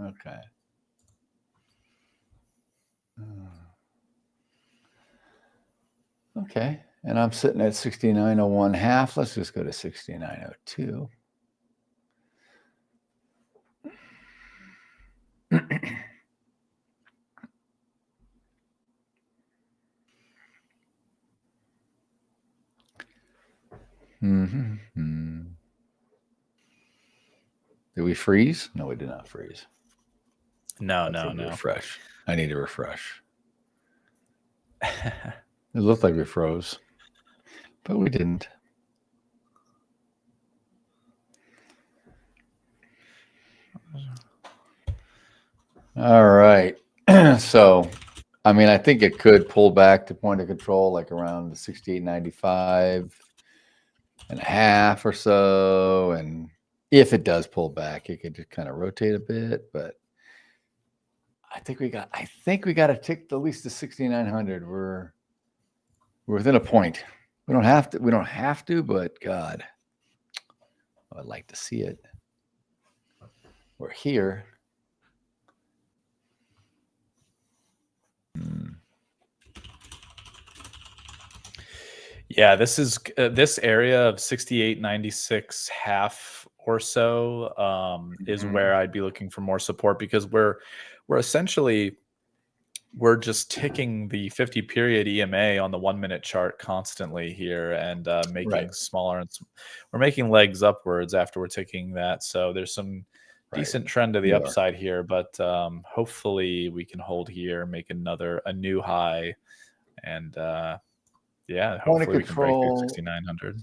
Okay. Okay. And I'm sitting at 69.01 half. Let's just go to 69.02. Did we freeze? No, we did not freeze. No. Refresh. I need to refresh. It looked like we froze, but we didn't. All right. So, I mean, I think it could pull back to point of control, like around the 68.95 and a half or so. And if it does pull back, it could just kind of rotate a bit. But I think we got to tick at least to 6,900. We're within a point. We don't have to, but God, I'd like to see it. We're here. Yeah, this is this area of 68.96 half or so is where I'd be looking for more support, because we're essentially just ticking the 50 period EMA on the 1 minute chart constantly here, and making smaller, and we're making legs upwards after we're ticking that. So there's some decent trend to the upside here, but hopefully we can hold here, make a new high, and yeah, hopefully we can break through 6,900.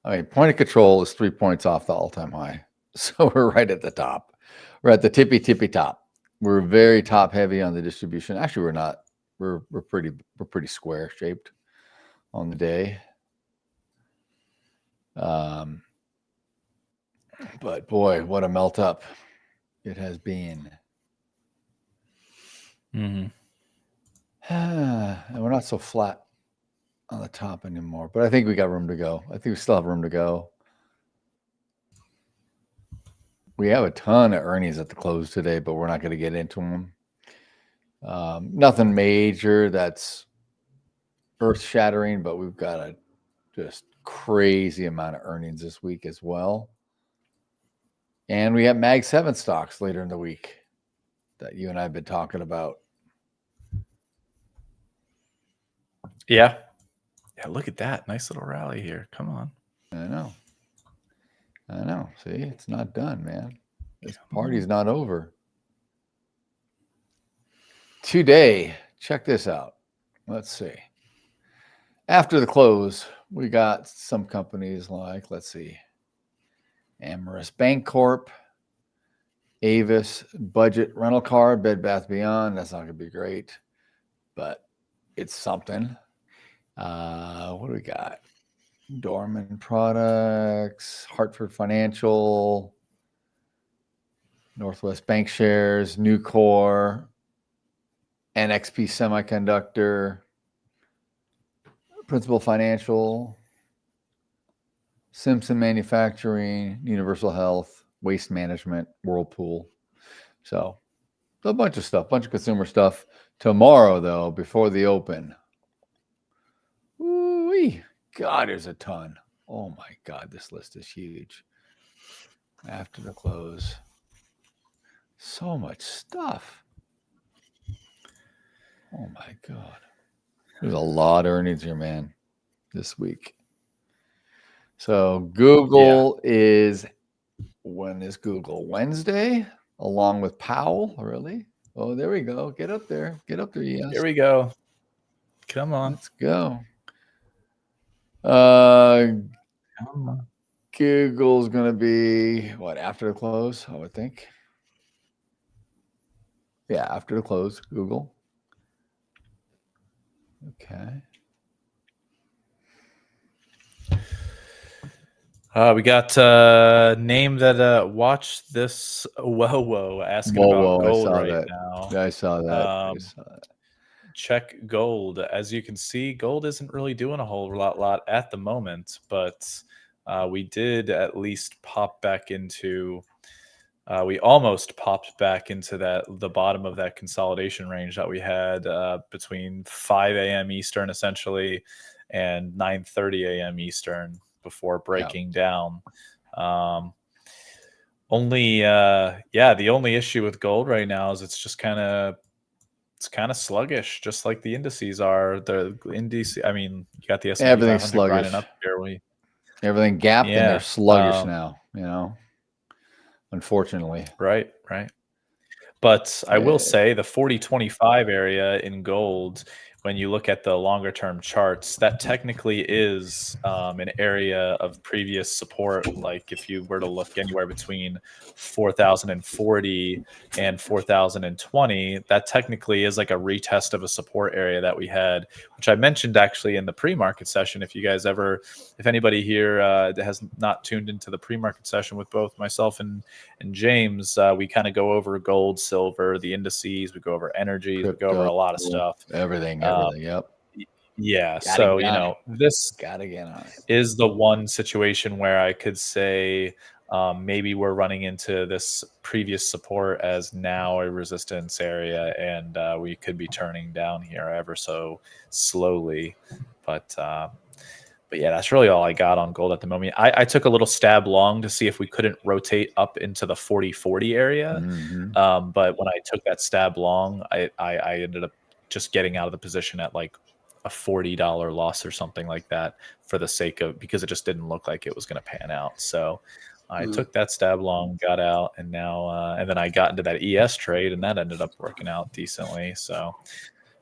I mean, point of control is 3 points off the all-time high. So we're right at the top. We're at the tippy top. We're very top heavy on the distribution. Actually, we're not. We're pretty square shaped on the day. But boy, what a melt up it has been. And we're not so flat on the top anymore, but I think we got room to go. I think we still have room to go. We have a ton of earnings at the close today, but we're not going to get into them. Nothing major that's earth shattering, but we've got a just crazy amount of earnings this week as well. And we have Mag 7 stocks later in the week that you and I have been talking about. Yeah. Look at that. Nice little rally here. Come on. I know. See, it's not done, man. This party's not over. Today, check this out. Let's see. After the close, we got some companies like, let's see, Amorous Bank Corp, Avis, Budget Rental Car, Bed Bath Beyond. That's not going to be great, but it's something. What do we got? Dorman Products, Hartford Financial, Northwest Bank Shares, Nucor, NXP Semiconductor, Principal Financial, Simpson Manufacturing, Universal Health, Waste Management, Whirlpool. So a bunch of stuff, bunch of consumer stuff. Tomorrow, though, before the open, ooh-wee. God, there's a ton. Oh my God, this list is huge. After the close, so much stuff. Oh my God, there's a lot of earnings here, man, this week. So Google is, when is Google? Wednesday, along with Powell. Really? Oh, there we go. Get up there. Yes. Here we go. Come on. Let's go. Google's going to be what, after the close, I would think. Yeah, after the close, Google. Okay. We got name that watch this whoa asking about gold now. Yeah, I saw that. Check gold. As you can see, gold isn't really doing a whole lot at the moment, but we did at least pop back into we almost popped back into the bottom of that consolidation range that we had between 5 a.m. Eastern essentially and 9:30 a.m. Eastern before breaking down. The only issue with gold right now is it's kind of sluggish, just like the indices are. The indices, I mean, you got the S&P 500 grinding up here. Everything gapped and they're sluggish now, unfortunately. Right. But I will say the 40-25 area in gold, when you look at the longer term charts, that technically is an area of previous support. Like if you were to look anywhere between 4,040 and 4,020, that technically is like a retest of a support area that we had, which I mentioned actually in the pre-market session. If anybody here has not tuned into the pre-market session with both myself and James, we kind of go over gold, silver, the indices, we go over energy, we go over a lot of stuff. Everything, yep. Yeah. This is the one situation where I could say maybe we're running into this previous support as now a resistance area, and we could be turning down here ever so slowly. But yeah, that's really all I got on gold at the moment. I took a little stab long to see if we couldn't rotate up into the 40-40 area. But when I took that stab long, I ended up just getting out of the position at like a $40 loss or something like that because it just didn't look like it was going to pan out. So I took that stab long, got out, and now and then I got into that ES trade, and that ended up working out decently. So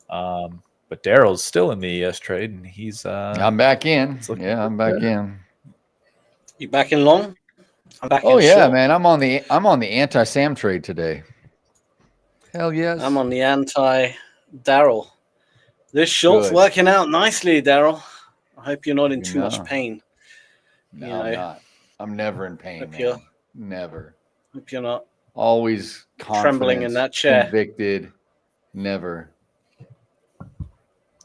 but Daryl's still in the ES trade, and he's I'm back in. Yeah, I'm back in. You back in long? I'm back in short. short. Man, I'm on the anti-Sam trade today. Hell yes. I'm on the anti-Daryl. This short's working out nicely, Daryl. I hope you're not in too much pain. No, I'm not. I'm never in pain, man. Never. Hope you're not. Always trembling in that chair. Convicted. Never.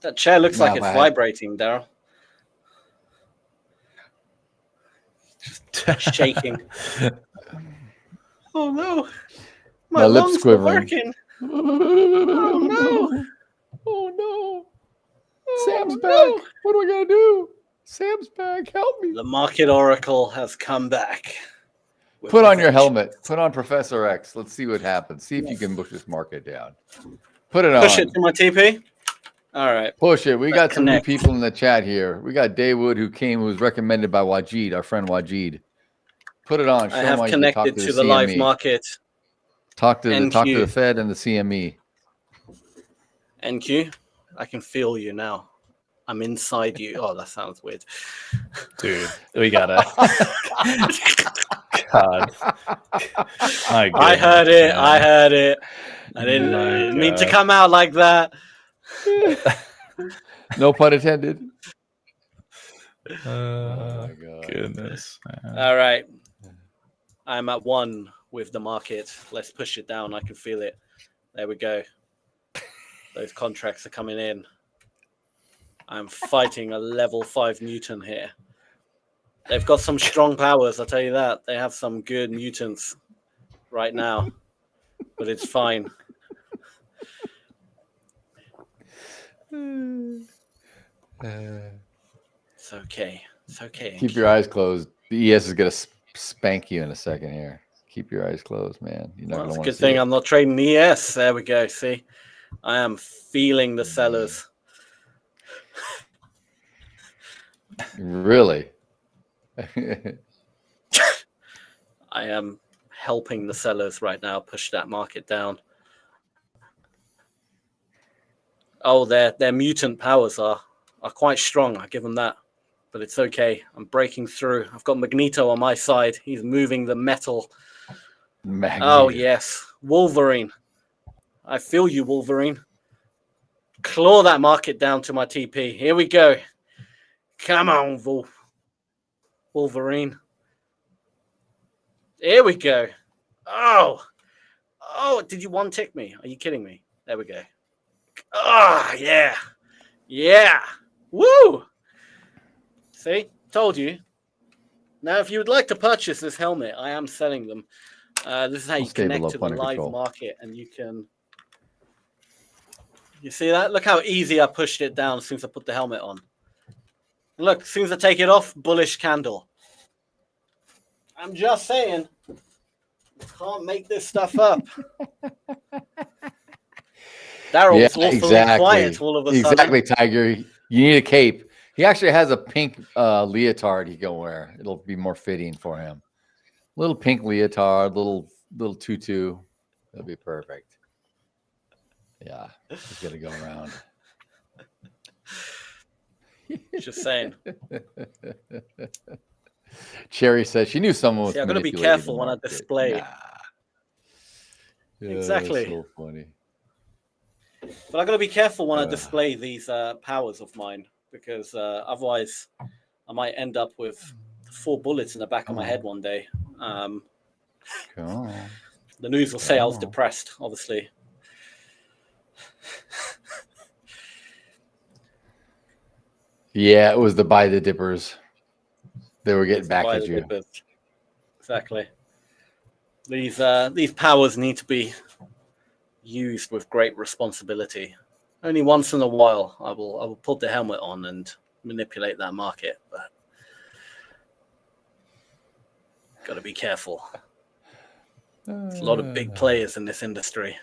That chair looks like it's vibrating, Daryl. Just shaking. Oh no. My lips quivering. Working. Oh no. Oh no. Sam's back. What do I gotta do? Sam's back. Help me. The market oracle has come back. Put on your helmet. Put on Professor X. Let's see what happens. See if you can push this market down. Put it on. Push it to my TP. All right. Push it. We got some new people in the chat here. We got Daywood who was recommended by Wajid, our friend Wajid. Put it on. I have connected to the live market. Talk to the Fed and the CME. NQ, I can feel you now. I'm inside you. Oh, that sounds weird. Dude, we gotta. God. I heard it. Man. I heard it. I didn't mean to come out like that. No pun intended. Oh my God. Goodness. Man. All right. I'm at 1 with the market. Let's push it down. I can feel it. There we go. Those contracts are coming in. I'm fighting a level 5 Newton here. They've got some strong powers, I'll tell you that. They have some good mutants right now, but it's fine. It's okay. It's okay. Keep your eyes closed. The ES is going to spank you in a second here. Keep your eyes closed, man. You're not It's a good thing I'm not trading the ES. There we go. See, I am feeling the sellers. Really? I am helping the sellers right now push that market down. Oh, their mutant powers are quite strong. I give them that, but it's okay. I'm breaking through. I've got Magneto on my side. He's moving the metal. Magneto. Oh yes, Wolverine. I feel you, Wolverine. Claw that market down to my TP. Here we go. Come on, Wolverine. Here we go. Oh, did you one tick me? Are you kidding me? There we go. Ah, yeah. Yeah. Woo. See, told you. Now, if you would like to purchase this helmet, I am selling them This is how you connect to the live market, and you can. You see that? Look how easy I pushed it down as soon as I put the helmet on. Look, as soon as I take it off, bullish candle. I'm just saying, you can't make this stuff up. Daryl's awfully quiet all of a sudden. Exactly, Tiger. You need a cape. He actually has a pink leotard he can wear. It'll be more fitting for him. Little pink leotard, little tutu. That'll be perfect. Yeah, he's gonna go around. Just saying. Cherry says she knew someone was. See, I'm gonna be careful when I display. Yeah, exactly. So funny. But I got to be careful when I display these powers of mine, because otherwise I might end up with 4 bullets in the back of my head one day. The news will say I was depressed, obviously. Yeah, it was the buy the dippers. They were getting back at you. Dippers. Exactly. These powers need to be used with great responsibility. Only once in a while I will put the helmet on and manipulate that market, but got to be careful. There's a lot of big players in this industry.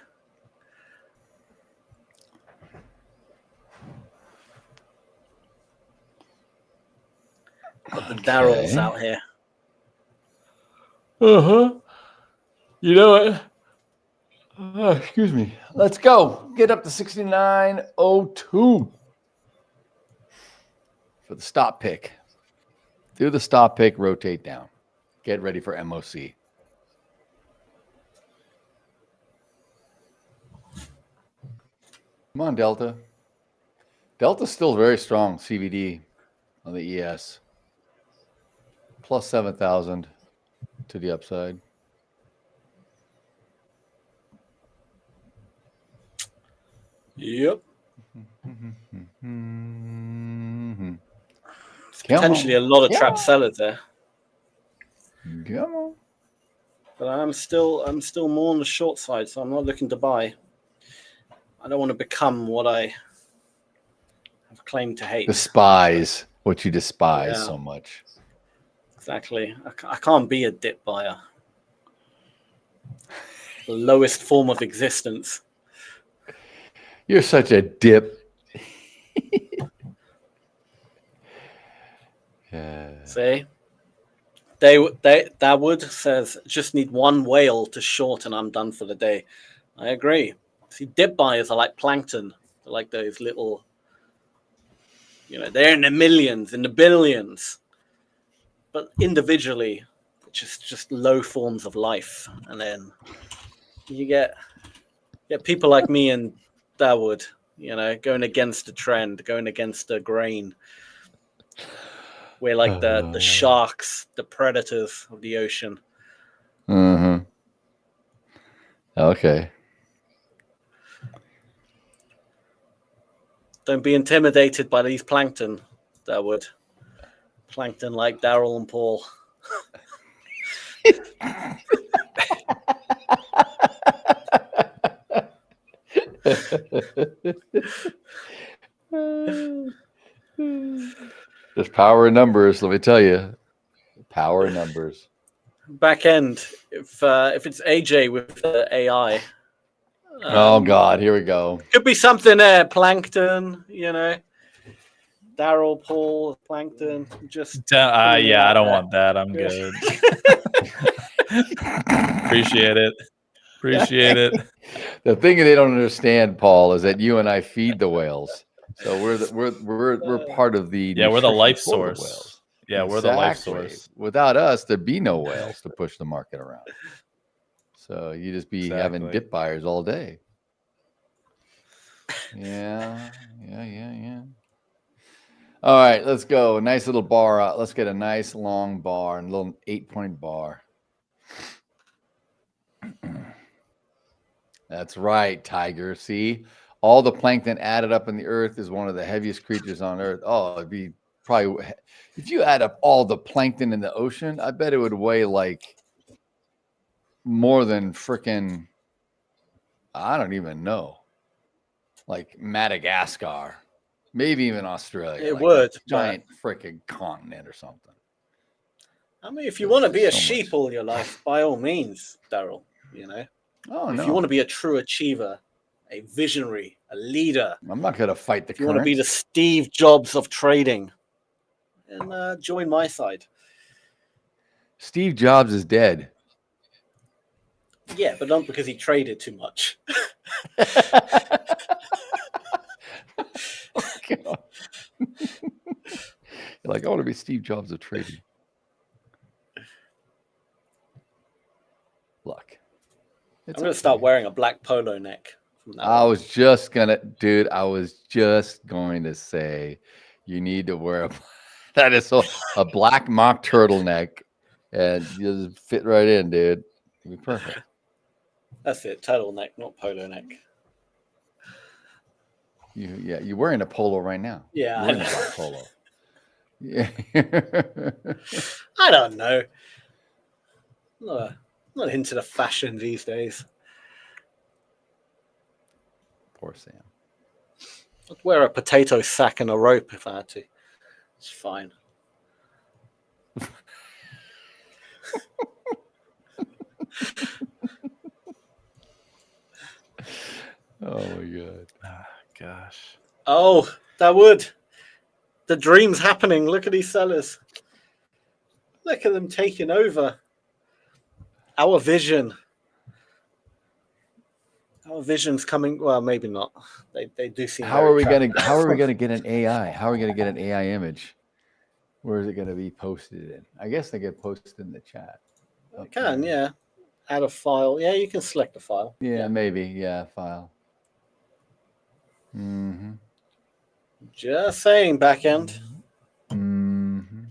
Got the Daryls out here. You know what? Excuse me. Let's go. Get up to 69.02 for the stop pick. Do the stop pick, rotate down. Get ready for MOC. Come on, Delta. Delta's still very strong, CVD on the ES. Plus 7,000 to the upside. Yep. Potentially a lot of trap sellers there. Come on. But I'm still more on the short side, so I'm not looking to buy. I don't want to become what I have claimed to hate. Despise what you despise so much. Exactly. I can't be a dip buyer. The lowest form of existence. You're such a dip. See? Dawood says, just need one whale to short and I'm done for the day. I agree. See, dip buyers are like plankton. They're like those little, they're in the millions, in the billions. But individually, just low forms of life. And then you get people like me and Dawood, going against the trend, going against the grain. We're like the sharks, the predators of the ocean. Mm-hmm. Okay. Don't be intimidated by these plankton, Dawood. Plankton like Daryl and Paul. There's power in numbers, let me tell you. Power in numbers. Back end, if it's AJ with AI. Oh God, here we go. Could be something there, plankton, Daryl, Paul, plankton. Just yeah, I don't want that. I'm good. Appreciate it. The thing they don't understand, Paul, is that you and I feed the whales. So we're part of the we're the life for source. Yeah, we're the life source. Without us, there'd be no whales to push the market around. So you just be having dip buyers all day. Yeah. All right, let's go. Nice little bar out. Let's get a nice long bar and a little 8-point bar. That's right, Tiger. See, all the plankton added up in the earth is one of the heaviest creatures on earth. Oh, it'd be probably, if you add up all the plankton in the ocean, I bet it would weigh like more than freaking, I don't even know, like Madagascar, maybe even Australia. It like would, a giant freaking continent or something. I mean, if you want to be a so sheep much. all your life, by all means, Daryl, you know. Oh, if no. you want to be a true achiever, a visionary, a leader, I'm not going to fight the if you want to be current. the Steve Jobs of trading, then join my side. Steve Jobs is dead. Yeah, but not because he traded too much. You're like, I want to be Steve Jobs of trading. Look, I'm going to start wearing a black polo neck from now I on. was just gonna, dude. I was just going to say, you need to wear that is a black mock turtleneck, and you just fit right in, dude. It'll be perfect. That's it, turtleneck, not polo neck. You're wearing a polo right now. Yeah, you're wearing a black polo. Yeah. I don't know. Not into the fashion these days. Poor Sam. I'd wear a potato sack and a rope if I had to. It's fine. Oh my god. Gosh. Oh, that would. The dream's happening. Look at these sellers. Look at them taking over. Our vision. Our vision's coming. Well, maybe not. They do seem. How are we gonna get an AI? How are we gonna get an AI image? Where is it gonna be posted in? I guess they get posted in the chat. You can, yeah. Add a file. Yeah, you can select a file. Yeah, maybe. Yeah, file. Mm-hmm. Just saying, back end. Mm-hmm.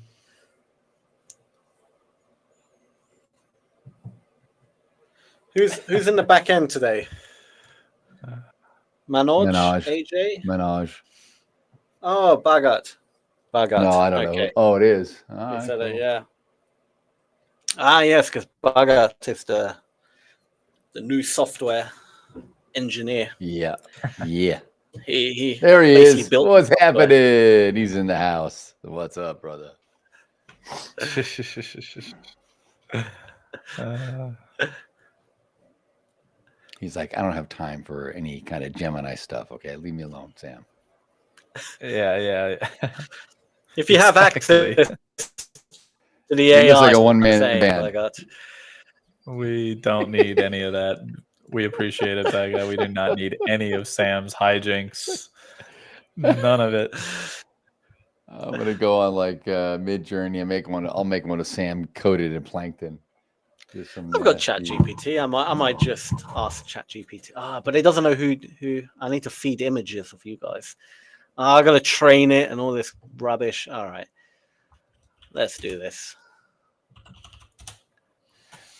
Who's in the back end today? Manoj, Minaj. AJ? Minaj. Oh, Bhagat. Bhagat. No, I don't know. Oh, it is. All You right, said it, cool. yeah. Ah, yes, because Bhagat is the new software engineer. Yeah. Yeah. He There he basically is. built What's the software. happening? He's in the house. What's up, brother? He's like, I don't have time for any kind of Gemini stuff. Okay, leave me alone, Sam. Yeah. If you have Exactly. access to the He's AI, just like a one-man saying, band. Bhagat. We don't need any of that. We appreciate it, Becca. We do not need any of Sam's hijinks. None of it. I'm gonna go on like Mid-Journey and I'll make one of Sam coated in plankton. I've got ChatGPT. I might just ask ChatGPT. But it doesn't know who. I need to feed images of you guys. I got to train it and all this rubbish. All right, let's do this.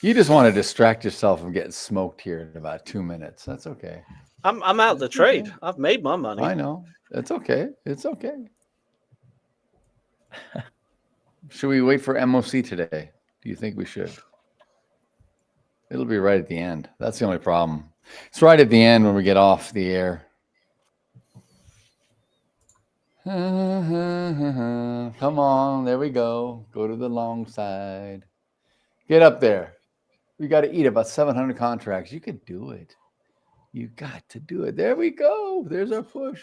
You just want to distract yourself from getting smoked here in about 2 minutes. That's okay. I'm out the trade. Okay. I've made my money. I know. It's okay. It's okay. Should we wait for MOC today? Do you think we should? It'll be right at the end. That's the only problem. It's right at the end when we get off the air. Come on. There we go. Go to the long side. Get up there. We got to eat about 700 contracts. You can do it. You got to do it. There we go. There's our push.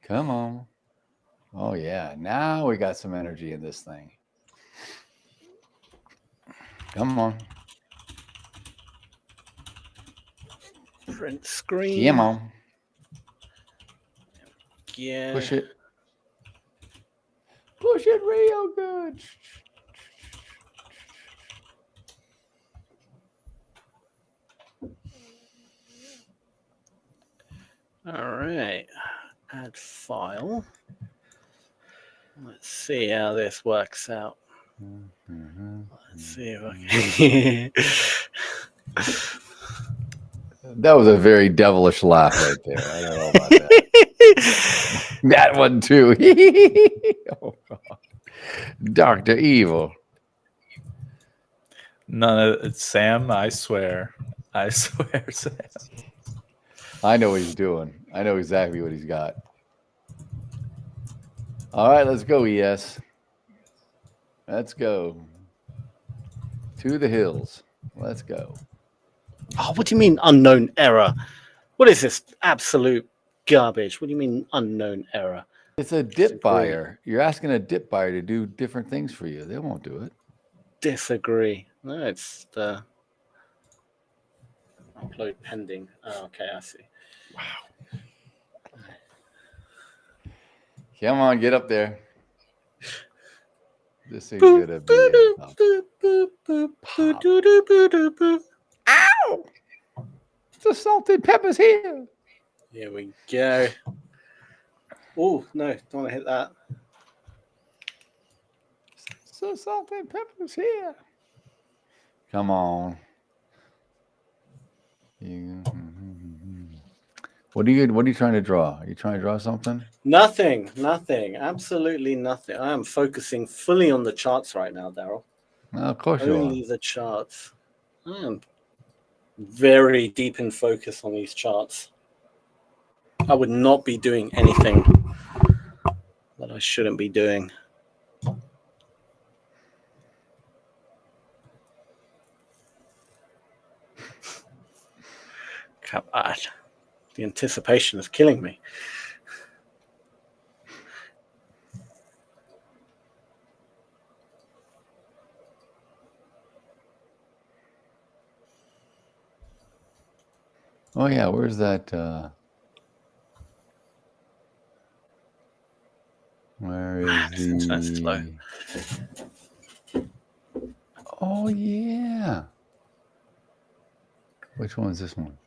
Come on. Oh, yeah. Now we got some energy in this thing. Come on. Print screen. Come on. Yeah. Push it. Push it real good. All right. Add file. Let's see how this works out. Let's see if I can. That was a very devilish laugh right there. I don't know about that. That one too. Oh, God. Dr. Evil. None of it's Sam. I swear, Sam. I know what he's doing. I know exactly what he's got. All right, let's go, ES. Let's go. To the hills. Let's go. Oh, what do you mean unknown error? What is this absolute garbage? What do you mean unknown error? It's a dip buyer. You're asking a dip buyer to do different things for you. They won't do it. Disagree. No, it's the upload pending. Oh, okay, I see. Wow. Come on, get up there. This ain't gonna be Ow! The salt and pepper's here. Here we go. Oh, no, don't want to hit that. So salt and pepper's here. Come on. What are you trying to draw? Are you trying to draw something? Nothing, absolutely nothing. I am focusing fully on the charts right now, Daryl. Of course you are. Only the charts. I am very deep in focus on these charts. I would not be doing anything that I shouldn't be doing. Come on. The anticipation is killing me. Oh yeah, where's that? Where is the? Oh yeah. Which one is this one?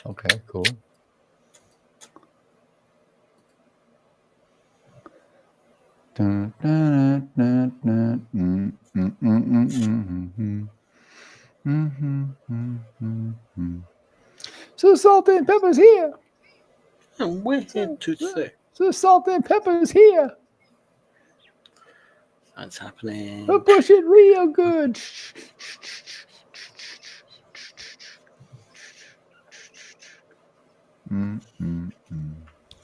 Okay, cool. So salt and pepper's here. And we're here to say. So salt and pepper's here. That's happening. We'll push it real good.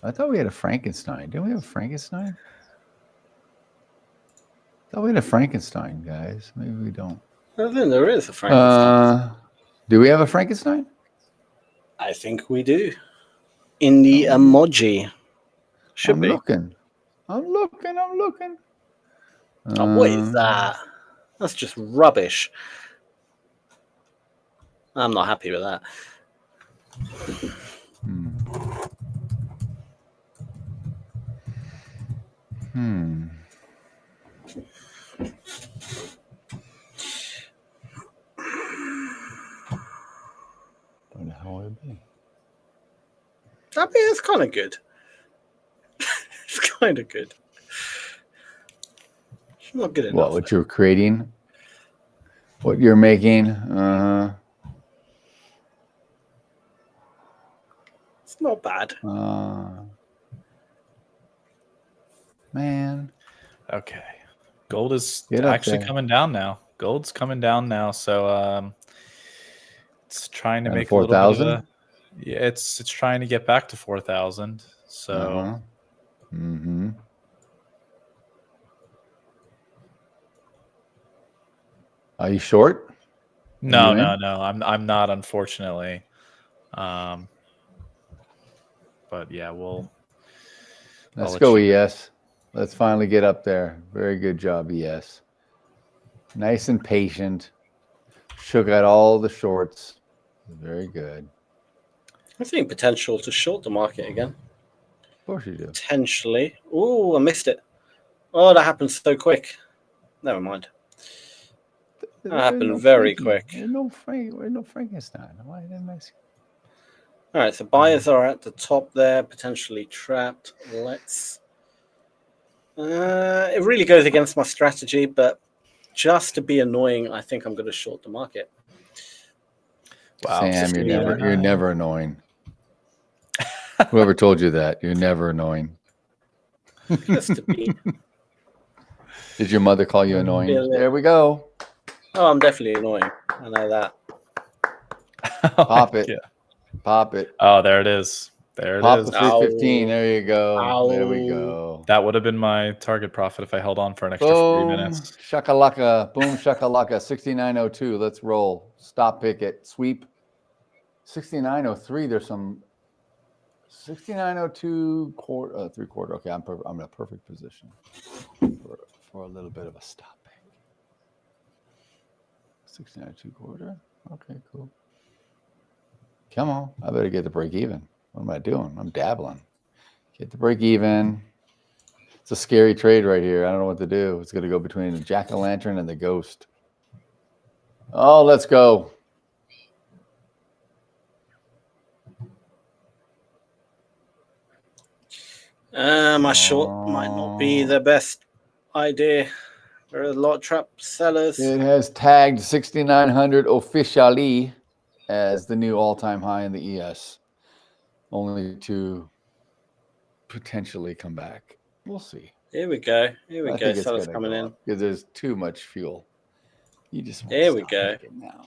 I thought we had a Frankenstein. Didn't we have a Frankenstein? I thought we had a Frankenstein, guys. Maybe we don't. I think there is a Frankenstein. Do we have a Frankenstein? I think we do. In the emoji. Should be. I'm looking. Oh, what is that? That's just rubbish. I'm not happy with that. Don't know how it'd be. I mean, it's kind of good. It's kind of good. It's not good enough. What you're creating? What you're making? It's not bad. Man. Okay. Gold is actually coming down now. Gold's coming down now, so it's trying to make 4,000. Yeah, it's trying to get back to 4,000. So. Are you short? No. I'm not, unfortunately. But yeah, Let's go, ES. Let's finally get up there. Very good job, ES. Nice and patient. Shook out all the shorts. Very good. I think potential to short the market again. Of course you do. Potentially. Oh, I missed it. Oh, that happened so quick. Never mind. That happened very quick. There's no Frankenstein. Why did I miss you? All right, so buyers are at the top there, potentially trapped. Let's. It really goes against my strategy, but just to be annoying, I think I'm going to short the market. Wow, Sam, you're never annoying. Whoever told you that, you're never annoying. Just to be. Did your mother call you annoying? There we go. Oh, I'm definitely annoying. I know that. Pop it. Yeah. Pop it. Oh, there it is. There it Pop is. the 315. There you go. Ow. There we go. That would have been my target profit if I held on for an extra 40 Boom. minutes. Shakalaka. Boom, shakalaka. 6902. Let's roll. Stop picket. Sweep. 6903. There's some 6902 quarter, 3/4. Okay, I'm in a perfect position for a little bit of a stop pick. 6902 quarter. Okay, cool. Come on. I better get the break even. What am I doing? I'm dabbling. Get the break even. It's a scary trade right here. I don't know what to do. It's going to go between the jack-o'-lantern and the ghost. Oh, let's go. My short might not be the best idea. There are a lot of trap sellers. It has tagged 6,900 officially as the new all-time high in the ES, only to potentially come back. We'll see. Here we go. Here we I go. think it's Sellers gonna coming go in. up because there's too much fuel. You just want Here to we stop go. picking now.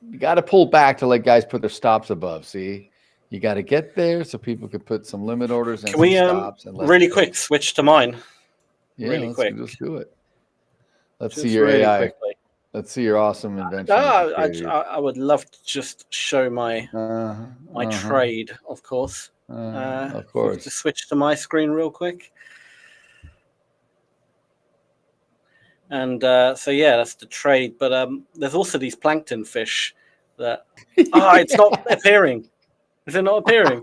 You got to pull back to let guys put their stops above. See, you got to get there so people can put some limit orders and Can we stops. And really quick switch to mine? Yeah, really quick. Let's do it. Let's Just see your really AI. quickly. Let's see your awesome invention. I would love to just show my my trade, of course. Of course. Just switch to my screen real quick. And so yeah, that's the trade. But there's also these plankton fish that it's not appearing. Is it not appearing?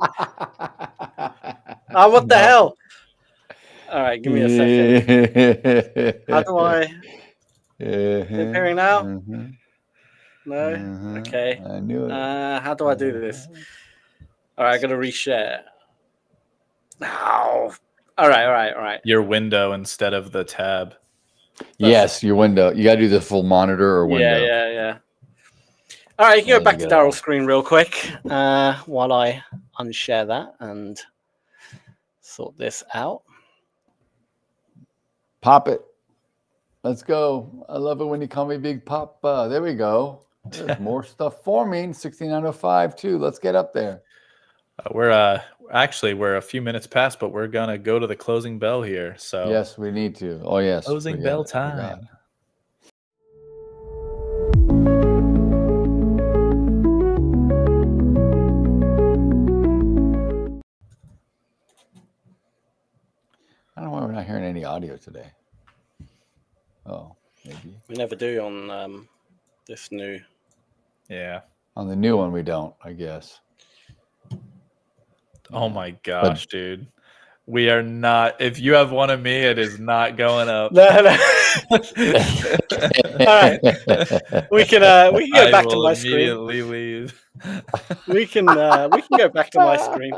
What the hell? All right, give me a second. How do I? Is it appearing now? No. Okay. I knew it. How do I do this? All right, I gotta reshare. Oh. All right. Your window instead of the tab. Yes, your window. You got to do the full monitor or window. Yeah. All right, you can go back to Daryl's screen real quick while I unshare that and sort this out. Pop it. Let's go. I love it when you call me Big Papa. There we go. There's more stuff forming. 6905 too. Let's get up there. We're a few minutes past, but we're gonna go to the closing bell here. So yes, we need to. Oh yes, closing bell time. I don't know why we're not hearing any audio today. Oh, maybe we never do on this new. Yeah, on the new one we don't, I guess. Oh my gosh, dude. We are not. If you have one of me, it is not going up. No. All right. We can go back to my screen. Immediately leave. We can go back to my screen.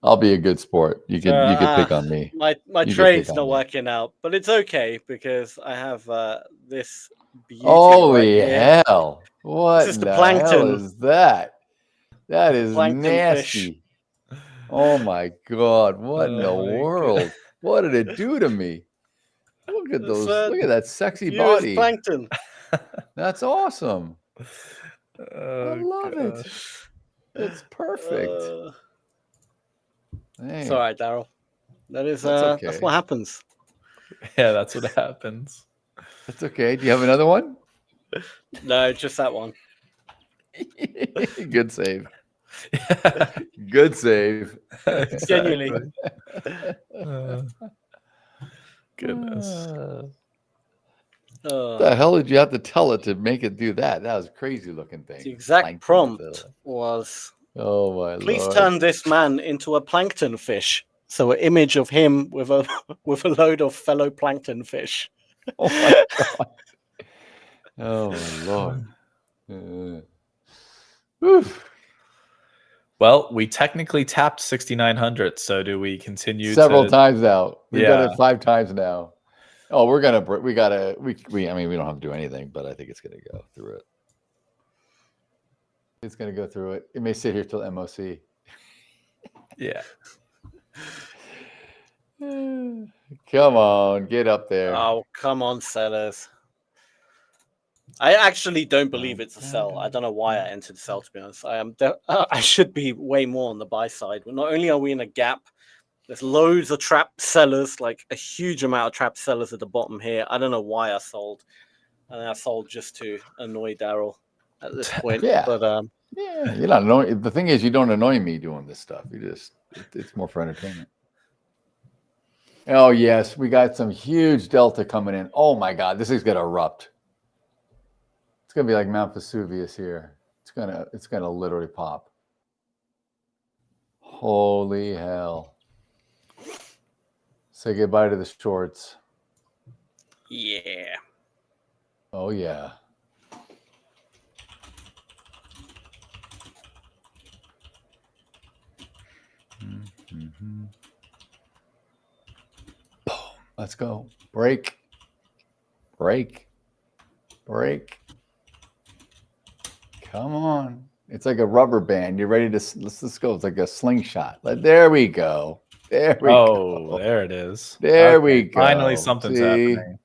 I'll be a good sport. You can pick on me. My trade's not working out, but it's okay because I have this beauty. Holy hell! What this is the plankton. hell is that? That is Plankton nasty. Fish. Oh my god! What in the world? God. What did it do to me? Look at those! Look at that sexy body. Plankton. That's awesome. Oh, I love it. It's perfect. Hey. It's all right, Daryl. That is okay. That's what happens. Yeah, that's what happens. That's okay. Do you have another one? No, just that one. Good save. Good save. Genuinely. Goodness. What the hell did you have to tell it to make it do that? That was a crazy looking thing. The exact prompt was, oh my please Lord. turn this man into a plankton fish. So an image of him with a load of fellow plankton fish. Oh my God. Oh my Lord. Well, we technically tapped 6,900. So do we continue? Several times now. We've done Yeah. it 5 times now. Oh, we don't have to do anything, but I think it's going to go through it. It's going to go through it. It may sit here till MOC. Yeah. Come on, get up there. Oh, come on, sellers. I actually don't believe it's a sell. I don't know why I entered sell, to be honest. I should be way more on the buy side. Not only are we in a gap, there's loads of trapped sellers, like a huge amount of trapped sellers at the bottom here. I don't know why I sold. And I sold just to annoy Daryl at this point. Yeah. But yeah, you're not annoying. The thing is, you don't annoy me doing this stuff. You just, it's more for entertainment. Oh, yes. We got some huge delta coming in. Oh, my God. This is going to erupt. It's going to be like Mount Vesuvius here. It's going to literally pop. Holy hell. Say goodbye to the shorts. yeah. Oh, yeah. Mm-hmm. Boom. Let's go. Break. Break. Break. Come on. It's like a rubber band. You're ready to, let's go. It's like a slingshot. There we go. There we go. Oh, there it is. There we go. Finally, something's happening.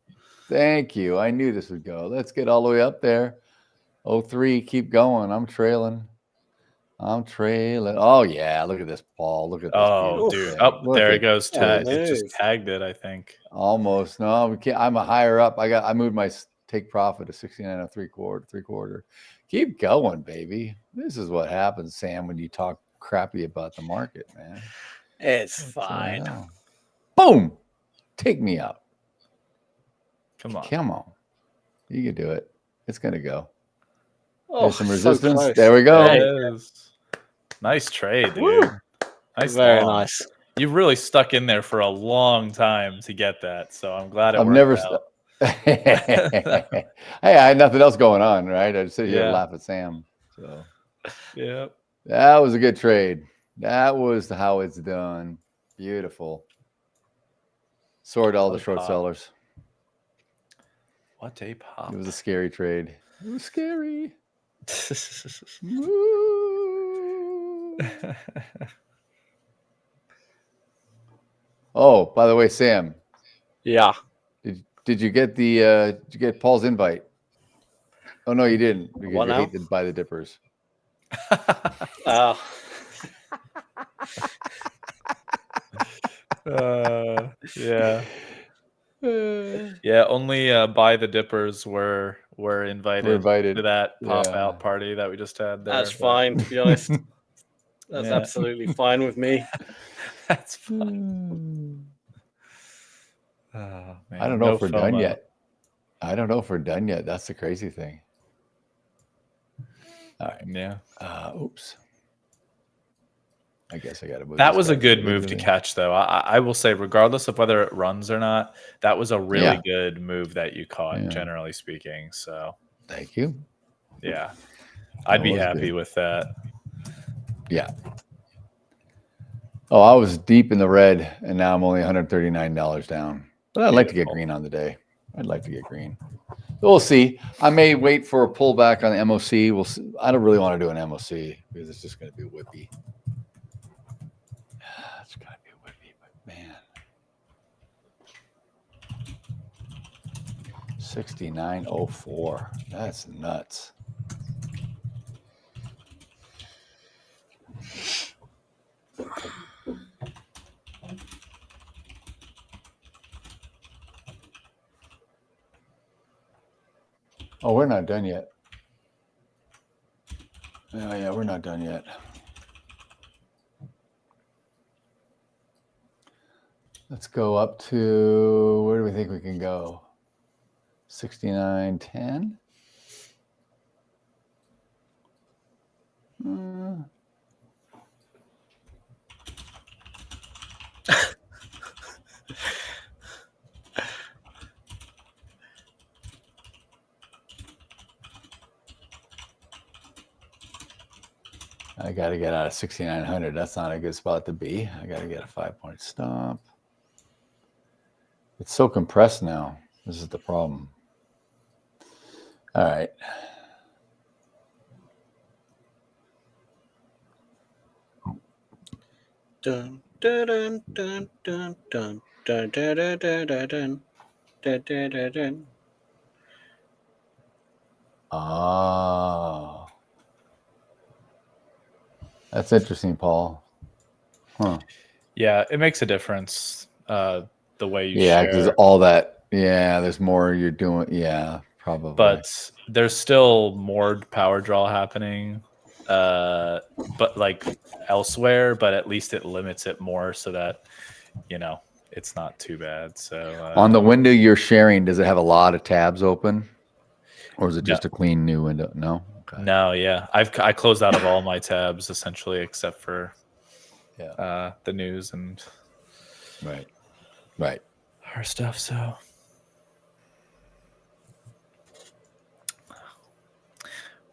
Thank you. I knew this would go. Let's get all the way up there. 03, keep going. I'm trailing. I'm trailing. Oh, yeah. Look at this, Paul. Look at this. Oh, dude. Oh, there it goes. It just tagged it, I think. Almost. No, we can't. I'm a higher up. I moved my take profit to 69 three quarter. Keep going, baby. This is what happens, Sam, when you talk crappy about the market, man. It's fine. Boom. Take me out. Come on. Come on. You can do it. It's going to go. Oh, there's some resistance. So there we go. There it is. Nice trade, dude. Nice. Very nice. You really stuck in there for a long time to get that, so I'm glad it I've worked never out. Hey, I had nothing else going on, right? I just sit here and laugh at Sam. So yeah, that was a good trade. That was how it's done. Beautiful. Sorry to all the short sellers. What a pop. It was a scary trade. It was scary. Oh, by the way, Sam. Yeah. Did you get the did you get Paul's invite? Oh no, you didn't, because What you now? hate to buy the dippers. Yeah. Yeah, only buy the dippers were invited to that pop out party that we just had there. That's fine, to be honest. That's absolutely fine with me. That's fine. Oh, man. I don't know if we're done yet. I don't know if we're done yet. That's the crazy thing. All right. Yeah. Oops. I guess I got to move. That was a good move to catch, though. I will say, regardless of whether it runs or not, that was a really good move that you caught, generally speaking. So thank you. Yeah. I'd be happy with that. Yeah. Oh, I was deep in the red, and now I'm only $139 down. But I'd like to get green on the day. I'd like to get green. We'll see. I may wait for a pullback on the MOC. We'll see. I don't really want to do an MOC because it's just going to be whippy. It's going to be whippy, but man. 69.04. That's nuts. Oh, we're not done yet. Oh, yeah, we're not done yet. Let's go up to, where do we think we can go? 69.10. I got to get out of 6,900. That's not a good spot to be. I got to get a 5-point stop. It's so compressed now. This is the problem. All right. Dun, dun, dun, dun, dun, dun. Dun, dun, dun, dun, dun, dun. Dun, dun, dun, dun. Oh, that's interesting, Paul. Huh. Yeah, it makes a difference. The way you Yeah, because share. all that. Yeah, there's more you're doing. Yeah, probably. But there's still more power draw happening, but like elsewhere. But at least it limits it more so that it's not too bad. So on the window you're sharing, does it have a lot of tabs open, or is it just a clean new window? No. Okay. No, yeah, I closed out of all my tabs essentially except for the news and right our stuff. So.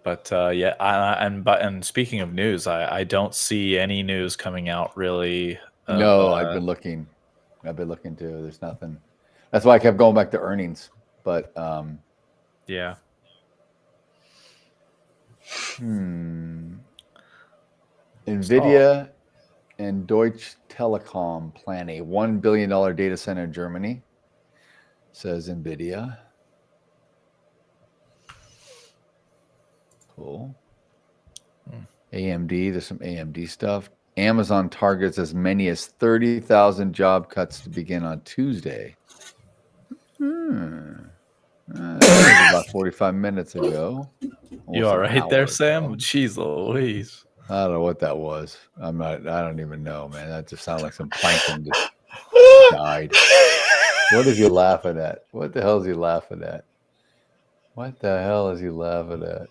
But yeah, and speaking of news, I don't see any news coming out really. No, I've been looking too. There's nothing. That's why I kept going back to earnings. But yeah. Nvidia and Deutsche Telekom plan a $1 billion data center in Germany, says Nvidia. Cool. AMD, there's some AMD stuff. Amazon targets as many as 30,000 job cuts to begin on Tuesday. That was about 45 minutes ago. You all right there, Sam? Jeez Louise. I don't know what that was. I don't even know, man. That just sounded like some plankton just died. What is he laughing at? What the hell is he laughing at? What the hell is he laughing at?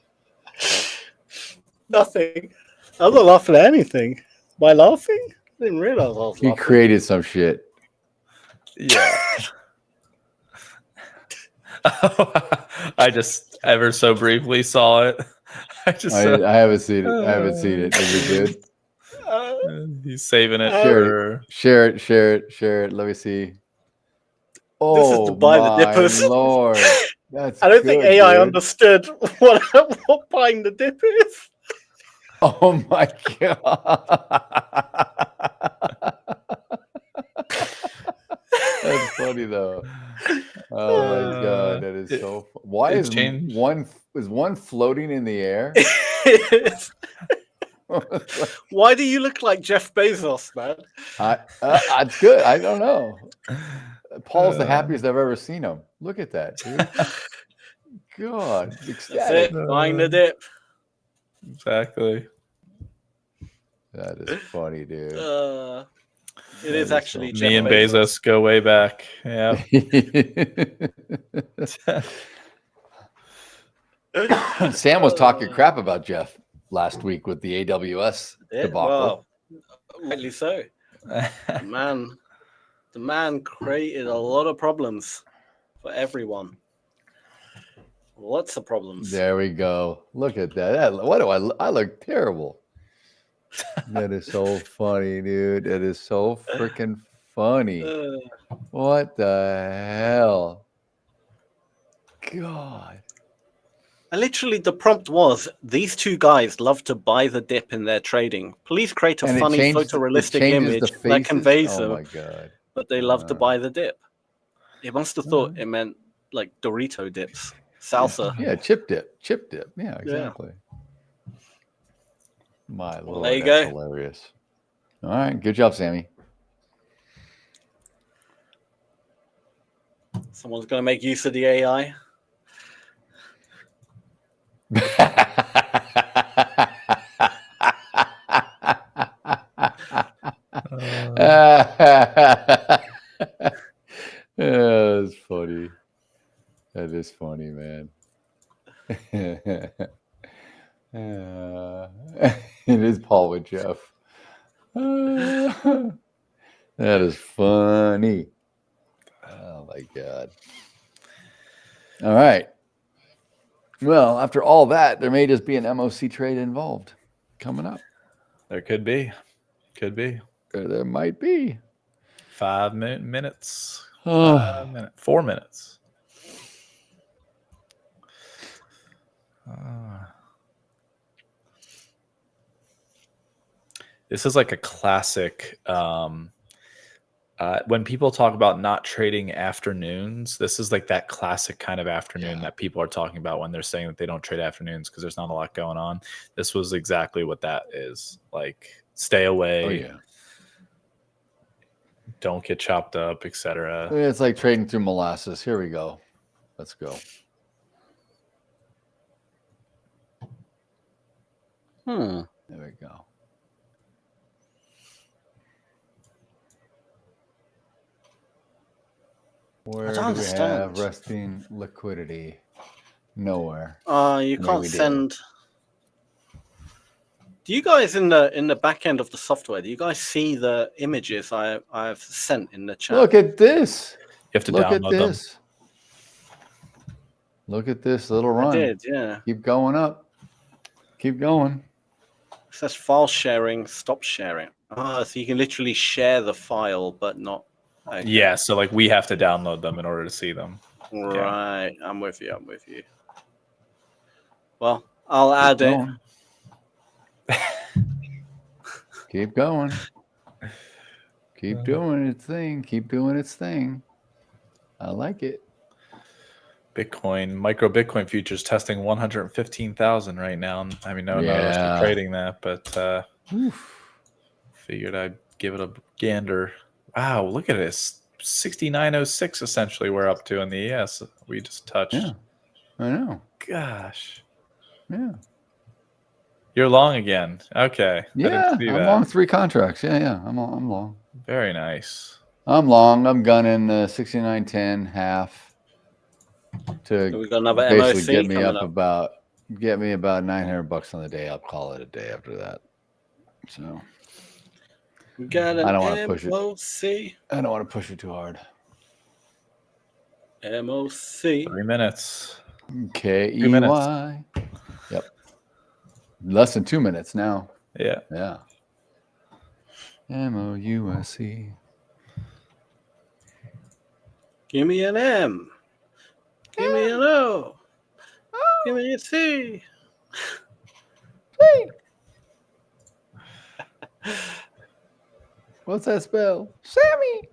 Nothing. I'm not laughing at anything. Am I laughing? I didn't realize I was laughing. He created some shit. Yeah. I just ever so briefly saw it. I haven't seen it. I haven't seen it. Is it good? He's saving it. Share it. Let me see. Oh, this is to buy the dippers. Lord. That's I don't think AI understood what buying the dip is. Oh my god. That's funny though. Oh my god, that is so why is one floating in the air? Why do you look like Jeff Bezos, man? It's good. I don't know. Paul's the happiest I've ever seen him. Look at that, dude. God, ecstatic. That's it. Buying the dip. Exactly. That is funny, dude. It is actually me and Bezos go way back. Yeah. Sam was talking crap about Jeff last week with the AWS debacle. Well, rightly so. The man created a lot of problems for everyone. Lots of problems. There we go. Look at that. What do I look terrible. That is so funny, dude. That is so freaking funny. What the hell? God. The prompt was, these two guys love to buy the dip in their trading. Please create a funny photorealistic image that conveys them. Oh my God. But they love to buy the dip. It must have thought it meant like Dorito dips. Salsa. Yeah, chip dip. Yeah, exactly. My Lord, there you that's go. Hilarious. All right, good job, Sammy. Someone's going to make use of the AI. That's funny. That is funny, man. It is Paul with Jeff. That is funny. Oh my God. All right. Well, after all that, there may just be an MOC trade involved coming up. There could be. There might be. 5 minutes. 4 minutes. This is like a classic when people talk about not trading afternoons, this is like that classic kind of afternoon that people are talking about when they're saying that they don't trade afternoons because there's not a lot going on. This was exactly what that is. Like, stay away. Oh, yeah. Don't get chopped up, etc. It's like trading through molasses. Here we go. Let's go. There we go. Where do we have resting liquidity? Nowhere. You can't send. Do you guys in the back end of the software? Do you guys see the images I've sent in the chat? Look at this. You have to download them. Look at this little run. I did, yeah. Keep going up. Keep going. It says file sharing, stop sharing. So you can literally share the file, but not. Okay. Yeah, so like we have to download them in order to see them. Right, yeah. I'm with you. Well, I'll add it. Keep going. Keep doing its thing. Keep doing its thing. I like it. Bitcoin, micro Bitcoin futures testing 115,000 right now. I mean, no one knows trading that, but figured I'd give it a gander. Wow, look at this. 6906 essentially we're up to in the ES. We just touched. Yeah, I know. Gosh. Yeah. You're long again. Okay. Yeah, I'm long 3 contracts. Yeah. I'm long. Very nice. I'm long. I'm gunning 6910 half to we got another basically MOC get me up about $900 on the day. I'll call it a day after that. So we got an I don't want to push it. MOC. I don't want to push it too hard. MOC. 3 minutes. KEY. 2 minutes. Yep. Less than 2 minutes now. Yeah. Yeah. MOUSE. Give me an M. Give me an O. Give me a C. What's that spell? Sammy.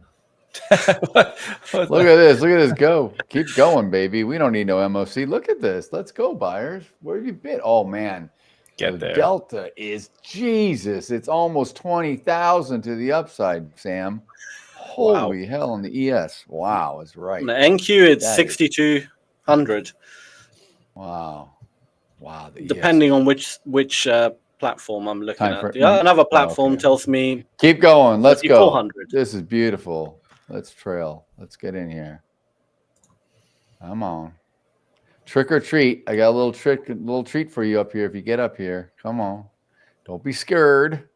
Look at this. Look at this go. Keep going, baby. We don't need no MOC. Look at this. Let's go, buyers. Where have you been? Oh, man. Get there. Delta is Jesus. It's almost 20,000 to the upside, Sam. Holy hell on the ES. Wow, it's right. On the NQ, it's 6,200. Wow. Wow. Depending on which platform I'm looking at. Another platform tells me keep going. Let's go. 400. This is beautiful. Let's trail. Let's get in here. Come on. Trick or treat. I got a little treat for you up here if you get up here. Come on. Don't be scared.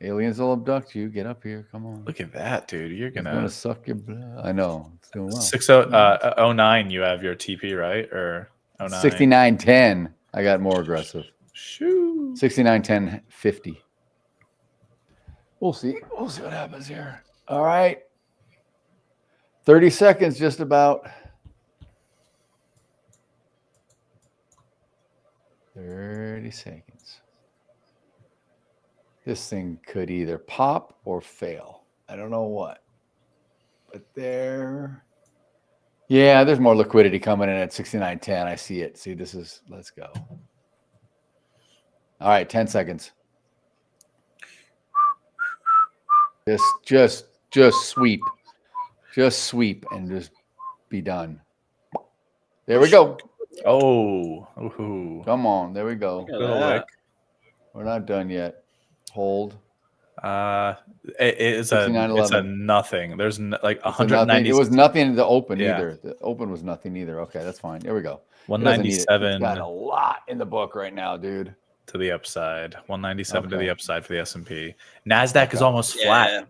Aliens will abduct you. Get up here. Come on. Look at that, dude. You're gonna suck your blood. I know. It's doing well. 6009 you have your TP, right? Or 09. 6910. I got more aggressive. Shoo. 6910.50. We'll see. We'll see what happens here. All right. 30 seconds just about. 30 seconds. This thing could either pop or fail. I don't know what. But there's more liquidity coming in at 6910. I see it. See, let's go. All right, 10 seconds. Just sweep. Just sweep and just be done. There we go. Oh. Ooh. Come on. There we go. We're not done yet. Hold. It's a nothing. There's like 190. It was nothing in the open either. The open was nothing either. Okay, that's fine. There we go. 197. It's got a lot in the book right now, dude. To the upside. 197 to the upside for the S&P. Nasdaq is almost flat.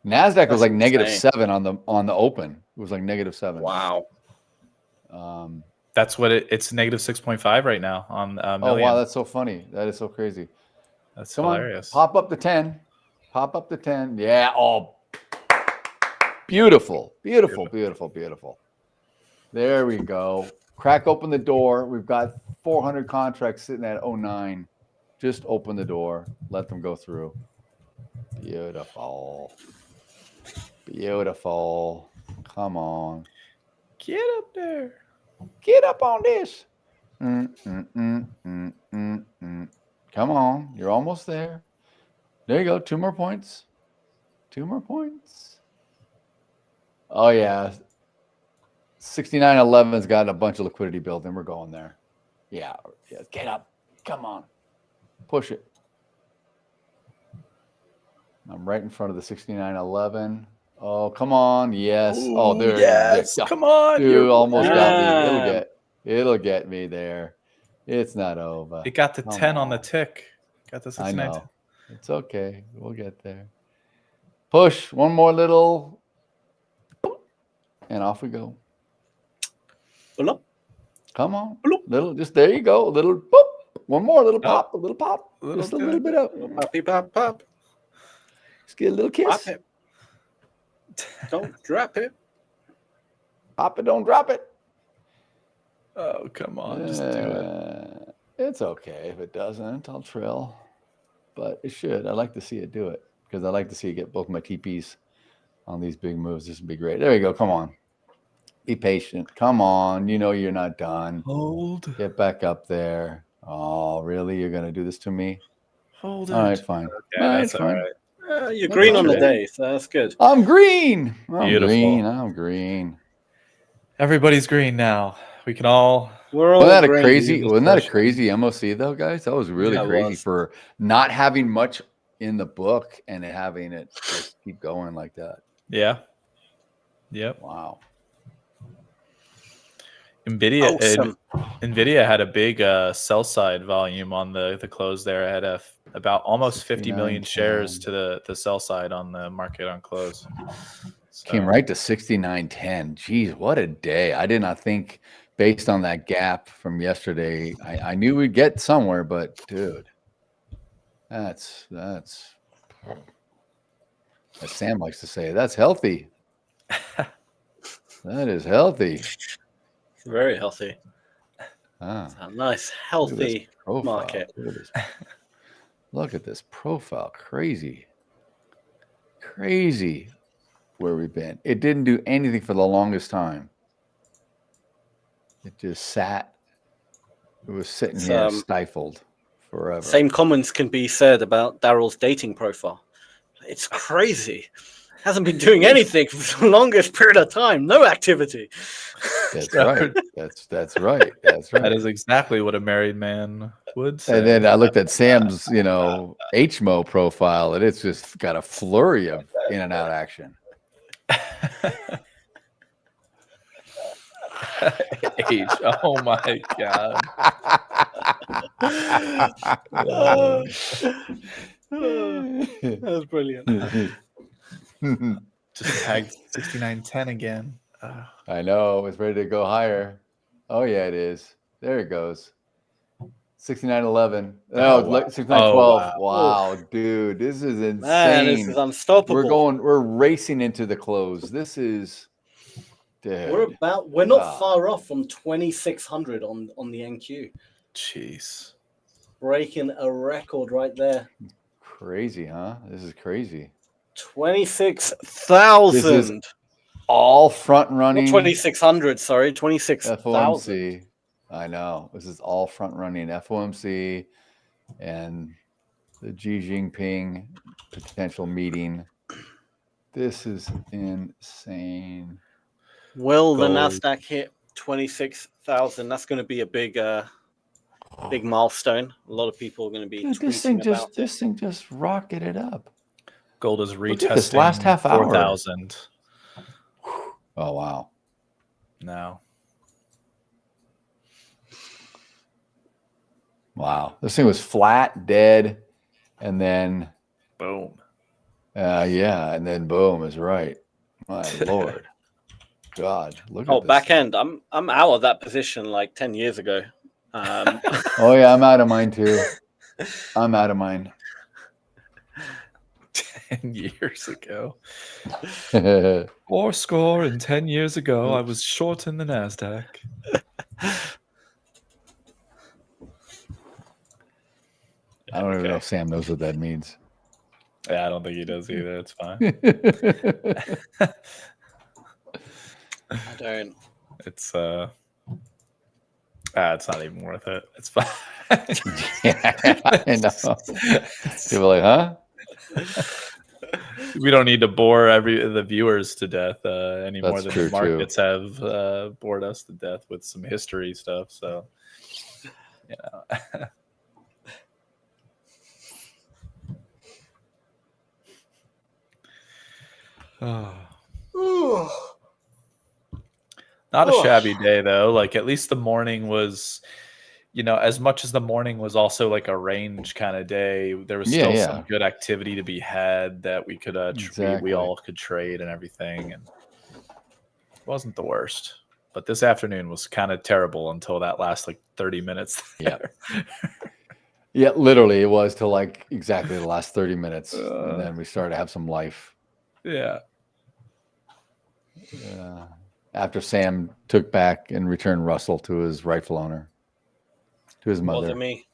Nasdaq was like -7 on the open. It was like -7. Wow. That's what it's -6.5 right now on million. Oh wow, that's so funny. That is so crazy. That's Come hilarious. On, pop up to 10. Pop up to 10. Yeah. Oh, beautiful. There we go. Crack open the door. We've got 400 contracts sitting at 09. Just open the door. Let them go through. Beautiful. Beautiful. Come on. Get up there. Get up on this. Come on. You're almost there. There you go. 2 more points. 2 more points. Oh, yeah. 69.11's got a bunch of liquidity built in. We're going there. Yeah. Get up. Come on. Push it. I'm right in front of the 69.11. Oh, come on. Yes. Ooh, Oh, there yes. it is. Come on. Dude, almost got me. It'll get me there. It's not over. It got to 10 on the tick. Got the 69. I know. It's okay. We'll get there. Push. One more little. And off we go. Come on. Little, just there you go. A little boop. One more little pop. A little pop. Just a little bit up. Poppy pop pop. Just get a little kiss. Pop it. Don't drop it. Pop it, don't drop it. Oh, come on. Just do it. It's okay if it doesn't. I'll trail. But it should. I like to see it do it because I like to see it get both my TPs on these big moves. This would be great. There you go. Come on. Be patient. Come on. You know you're not done. Hold. Get back up there. Oh, really? You're going to do this to me? Hold it. All right, fine. Okay, that's all right. You're green on the day, so that's good. I'm green. Beautiful. I'm green. Everybody's green now. We can all. We're all Wasn't that a green. crazy? Wasn't that a crazy MOC though, guys? That was really Yeah, it crazy was. for not having much in the book and having it just keep going like that. Yeah. Yep. Wow. Nvidia had a big sell side volume on the close there. It had about almost 50 million shares to the sell side on the market on close. So. Came right to 69.10. Geez, what a day. I did not think based on that gap from yesterday, I knew we'd get somewhere, but dude, that's as Sam likes to say, that's healthy. That is healthy. It's very healthy. It's a nice, healthy market. Look at this profile. Crazy. Crazy where we've been. It didn't do anything for the longest time. It just sat. It was sitting here stifled forever. Same comments can be said about Daryl's dating profile. It's crazy. Hasn't been doing anything for the longest period of time. No activity. That's right. That's right. That's right. That is exactly what a married man would say. And then I looked at Sam's, HMO profile, and it's just got a flurry of in and out action. H. Oh my god. That was brilliant. Just tagged 69.10 again. I know it's ready to go higher. Oh yeah, it is. There it goes. 69.11. No, wow. 69.12. Wow, dude, this is insane. Man, this is unstoppable. We're racing into the close. This is, dude. We're not far off from 2600 on the NQ. Jeez. Breaking a record right there. Crazy, huh? This is crazy. 26,000. All front running. 2,600, sorry. 26,000. FOMC. I know. This is all front running FOMC and the Xi Jinping potential meeting. This is insane. Will the Nasdaq hit 26,000? That's going to be a big milestone. A lot of people are going to be Dude, this thing just rocketed up. Gold is retesting this last half hour. 4,000. Oh wow. No. Wow. This thing was flat, dead, and then boom. Yeah, and then boom is right. My Lord. God, look at this. Back end. I'm out of that position like 10 years ago. Oh yeah, I'm out of mine too. I'm out of mine. 10 years ago. 4 score and 10 years ago, I was short in the Nasdaq. I don't even know if Sam knows what that means. Yeah, I don't think he does either. It's fine. I don't. It's it's not even worth it. It's fine. Yeah, I know. People are like, huh? We don't need to bore the viewers to death any more That's than true, the markets have bored us to death with some history stuff. So, you know. Not a shabby day though. Like at least the morning was, you know, as much as the morning was also like a range kind of day, there was still some good activity to be had that we could we all could trade and everything, and it wasn't the worst. But this afternoon was kind of terrible until that last like 30 minutes. Yeah. Yeah, literally it was till like exactly the last 30 minutes. And then we started to have some life. Yeah. After Sam took back and returned Russell to his rightful owner, to his mother. Wasn't me.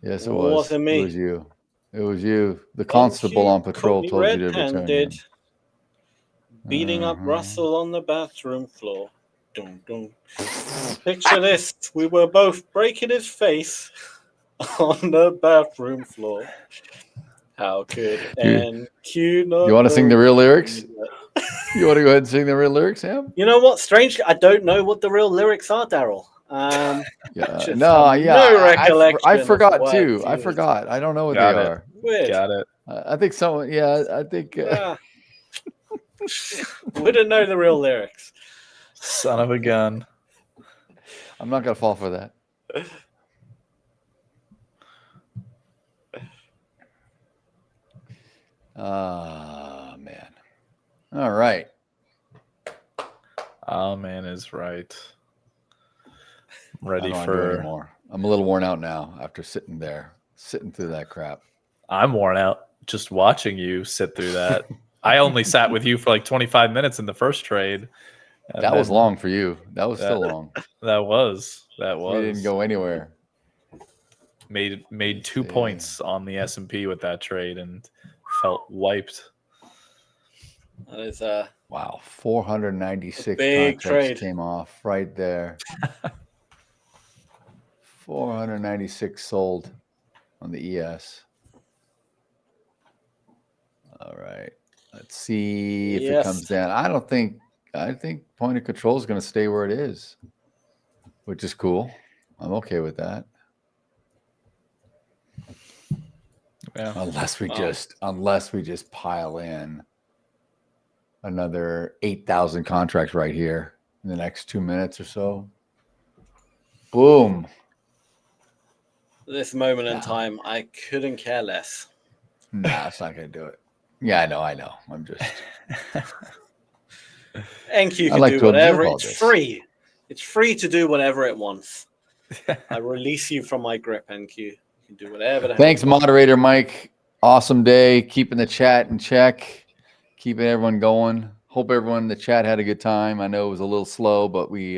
Yes, it was. Wasn't me. It was you. It was you. The constable on patrol told you to return him. Beating up Russell on the bathroom floor. Dun, dun. Picture this. We were both breaking his face on the bathroom floor. How could NQ not? You want to sing the real lyrics? You want to go ahead and sing the real lyrics, Sam? You know what? Strangely, I don't know what the real lyrics are, Daryl. No recollection. I forgot too. I used. forgot. I don't know what they are. Weird. Got it. I think someone. Yeah, I think. Wouldn't know the real lyrics. Son of a gun. I'm not gonna fall for that. Man. All right. Oh man is right. I'm ready I don't for do it anymore. I'm a little worn out now after sitting through that crap. I'm worn out just watching you sit through that. I only sat with you for like 25 minutes in the first trade. That was long for you. That was still long. That was. We didn't go anywhere. Made 2 points on the S&P with that trade and felt wiped. That is wow, 496 big contracts trade came off right there. 496 sold on the ES. All right. Let's see if it comes down. I think point of control is going to stay where it is, which is cool. I'm okay with that. Yeah. Unless we just pile in another 8,000 contracts right here in the next 2 minutes or so. Boom. this moment in time, I couldn't care less. Nah, it's not going to do it. Yeah, I know. I'm just. NQ can do whatever. It's free. It's free to do whatever it wants. I release you from my grip, NQ. You can do whatever. Thanks, moderator Mike. Awesome day. Keeping the chat in check. Keeping everyone going. Hope everyone in the chat had a good time. I know it was a little slow, but we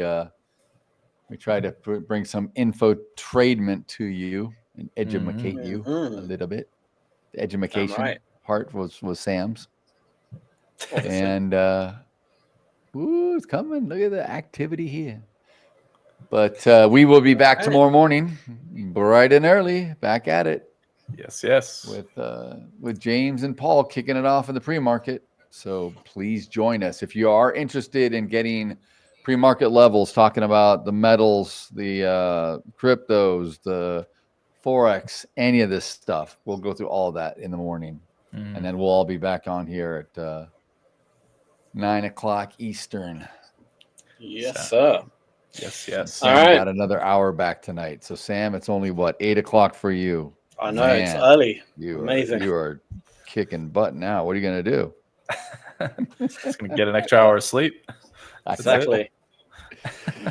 tried to bring some infotainment to you and educate you a little bit. The education part was Sam's. And it's coming. Look at the activity here. But we will be back tomorrow morning, bright and early, back at it. Yes. With James and Paul kicking it off in the pre-market. So please join us if you are interested in getting pre-market levels, talking about the metals, the cryptos, the forex, any of this stuff. We'll go through all of that in the morning, and then we'll all be back on here at 9 o'clock Eastern. Yes, sir. Yes. All right. Got another hour back tonight. So Sam, it's only 8 o'clock for you. I know. Man, it's early. Amazing. You are kicking butt now. What are you going to do? Just going to get an extra hour of sleep. Exactly.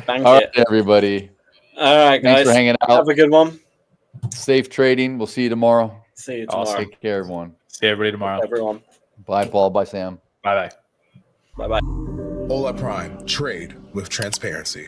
All right, everybody. All right, guys. Thanks for hanging out. Have a good one. Safe trading. We'll see you tomorrow. See you tomorrow. Awesome. Take care, everyone. See everybody tomorrow. Everyone. Bye, Paul. Bye, Sam. Bye-bye. Bye-bye. Hola Prime. Trade with transparency.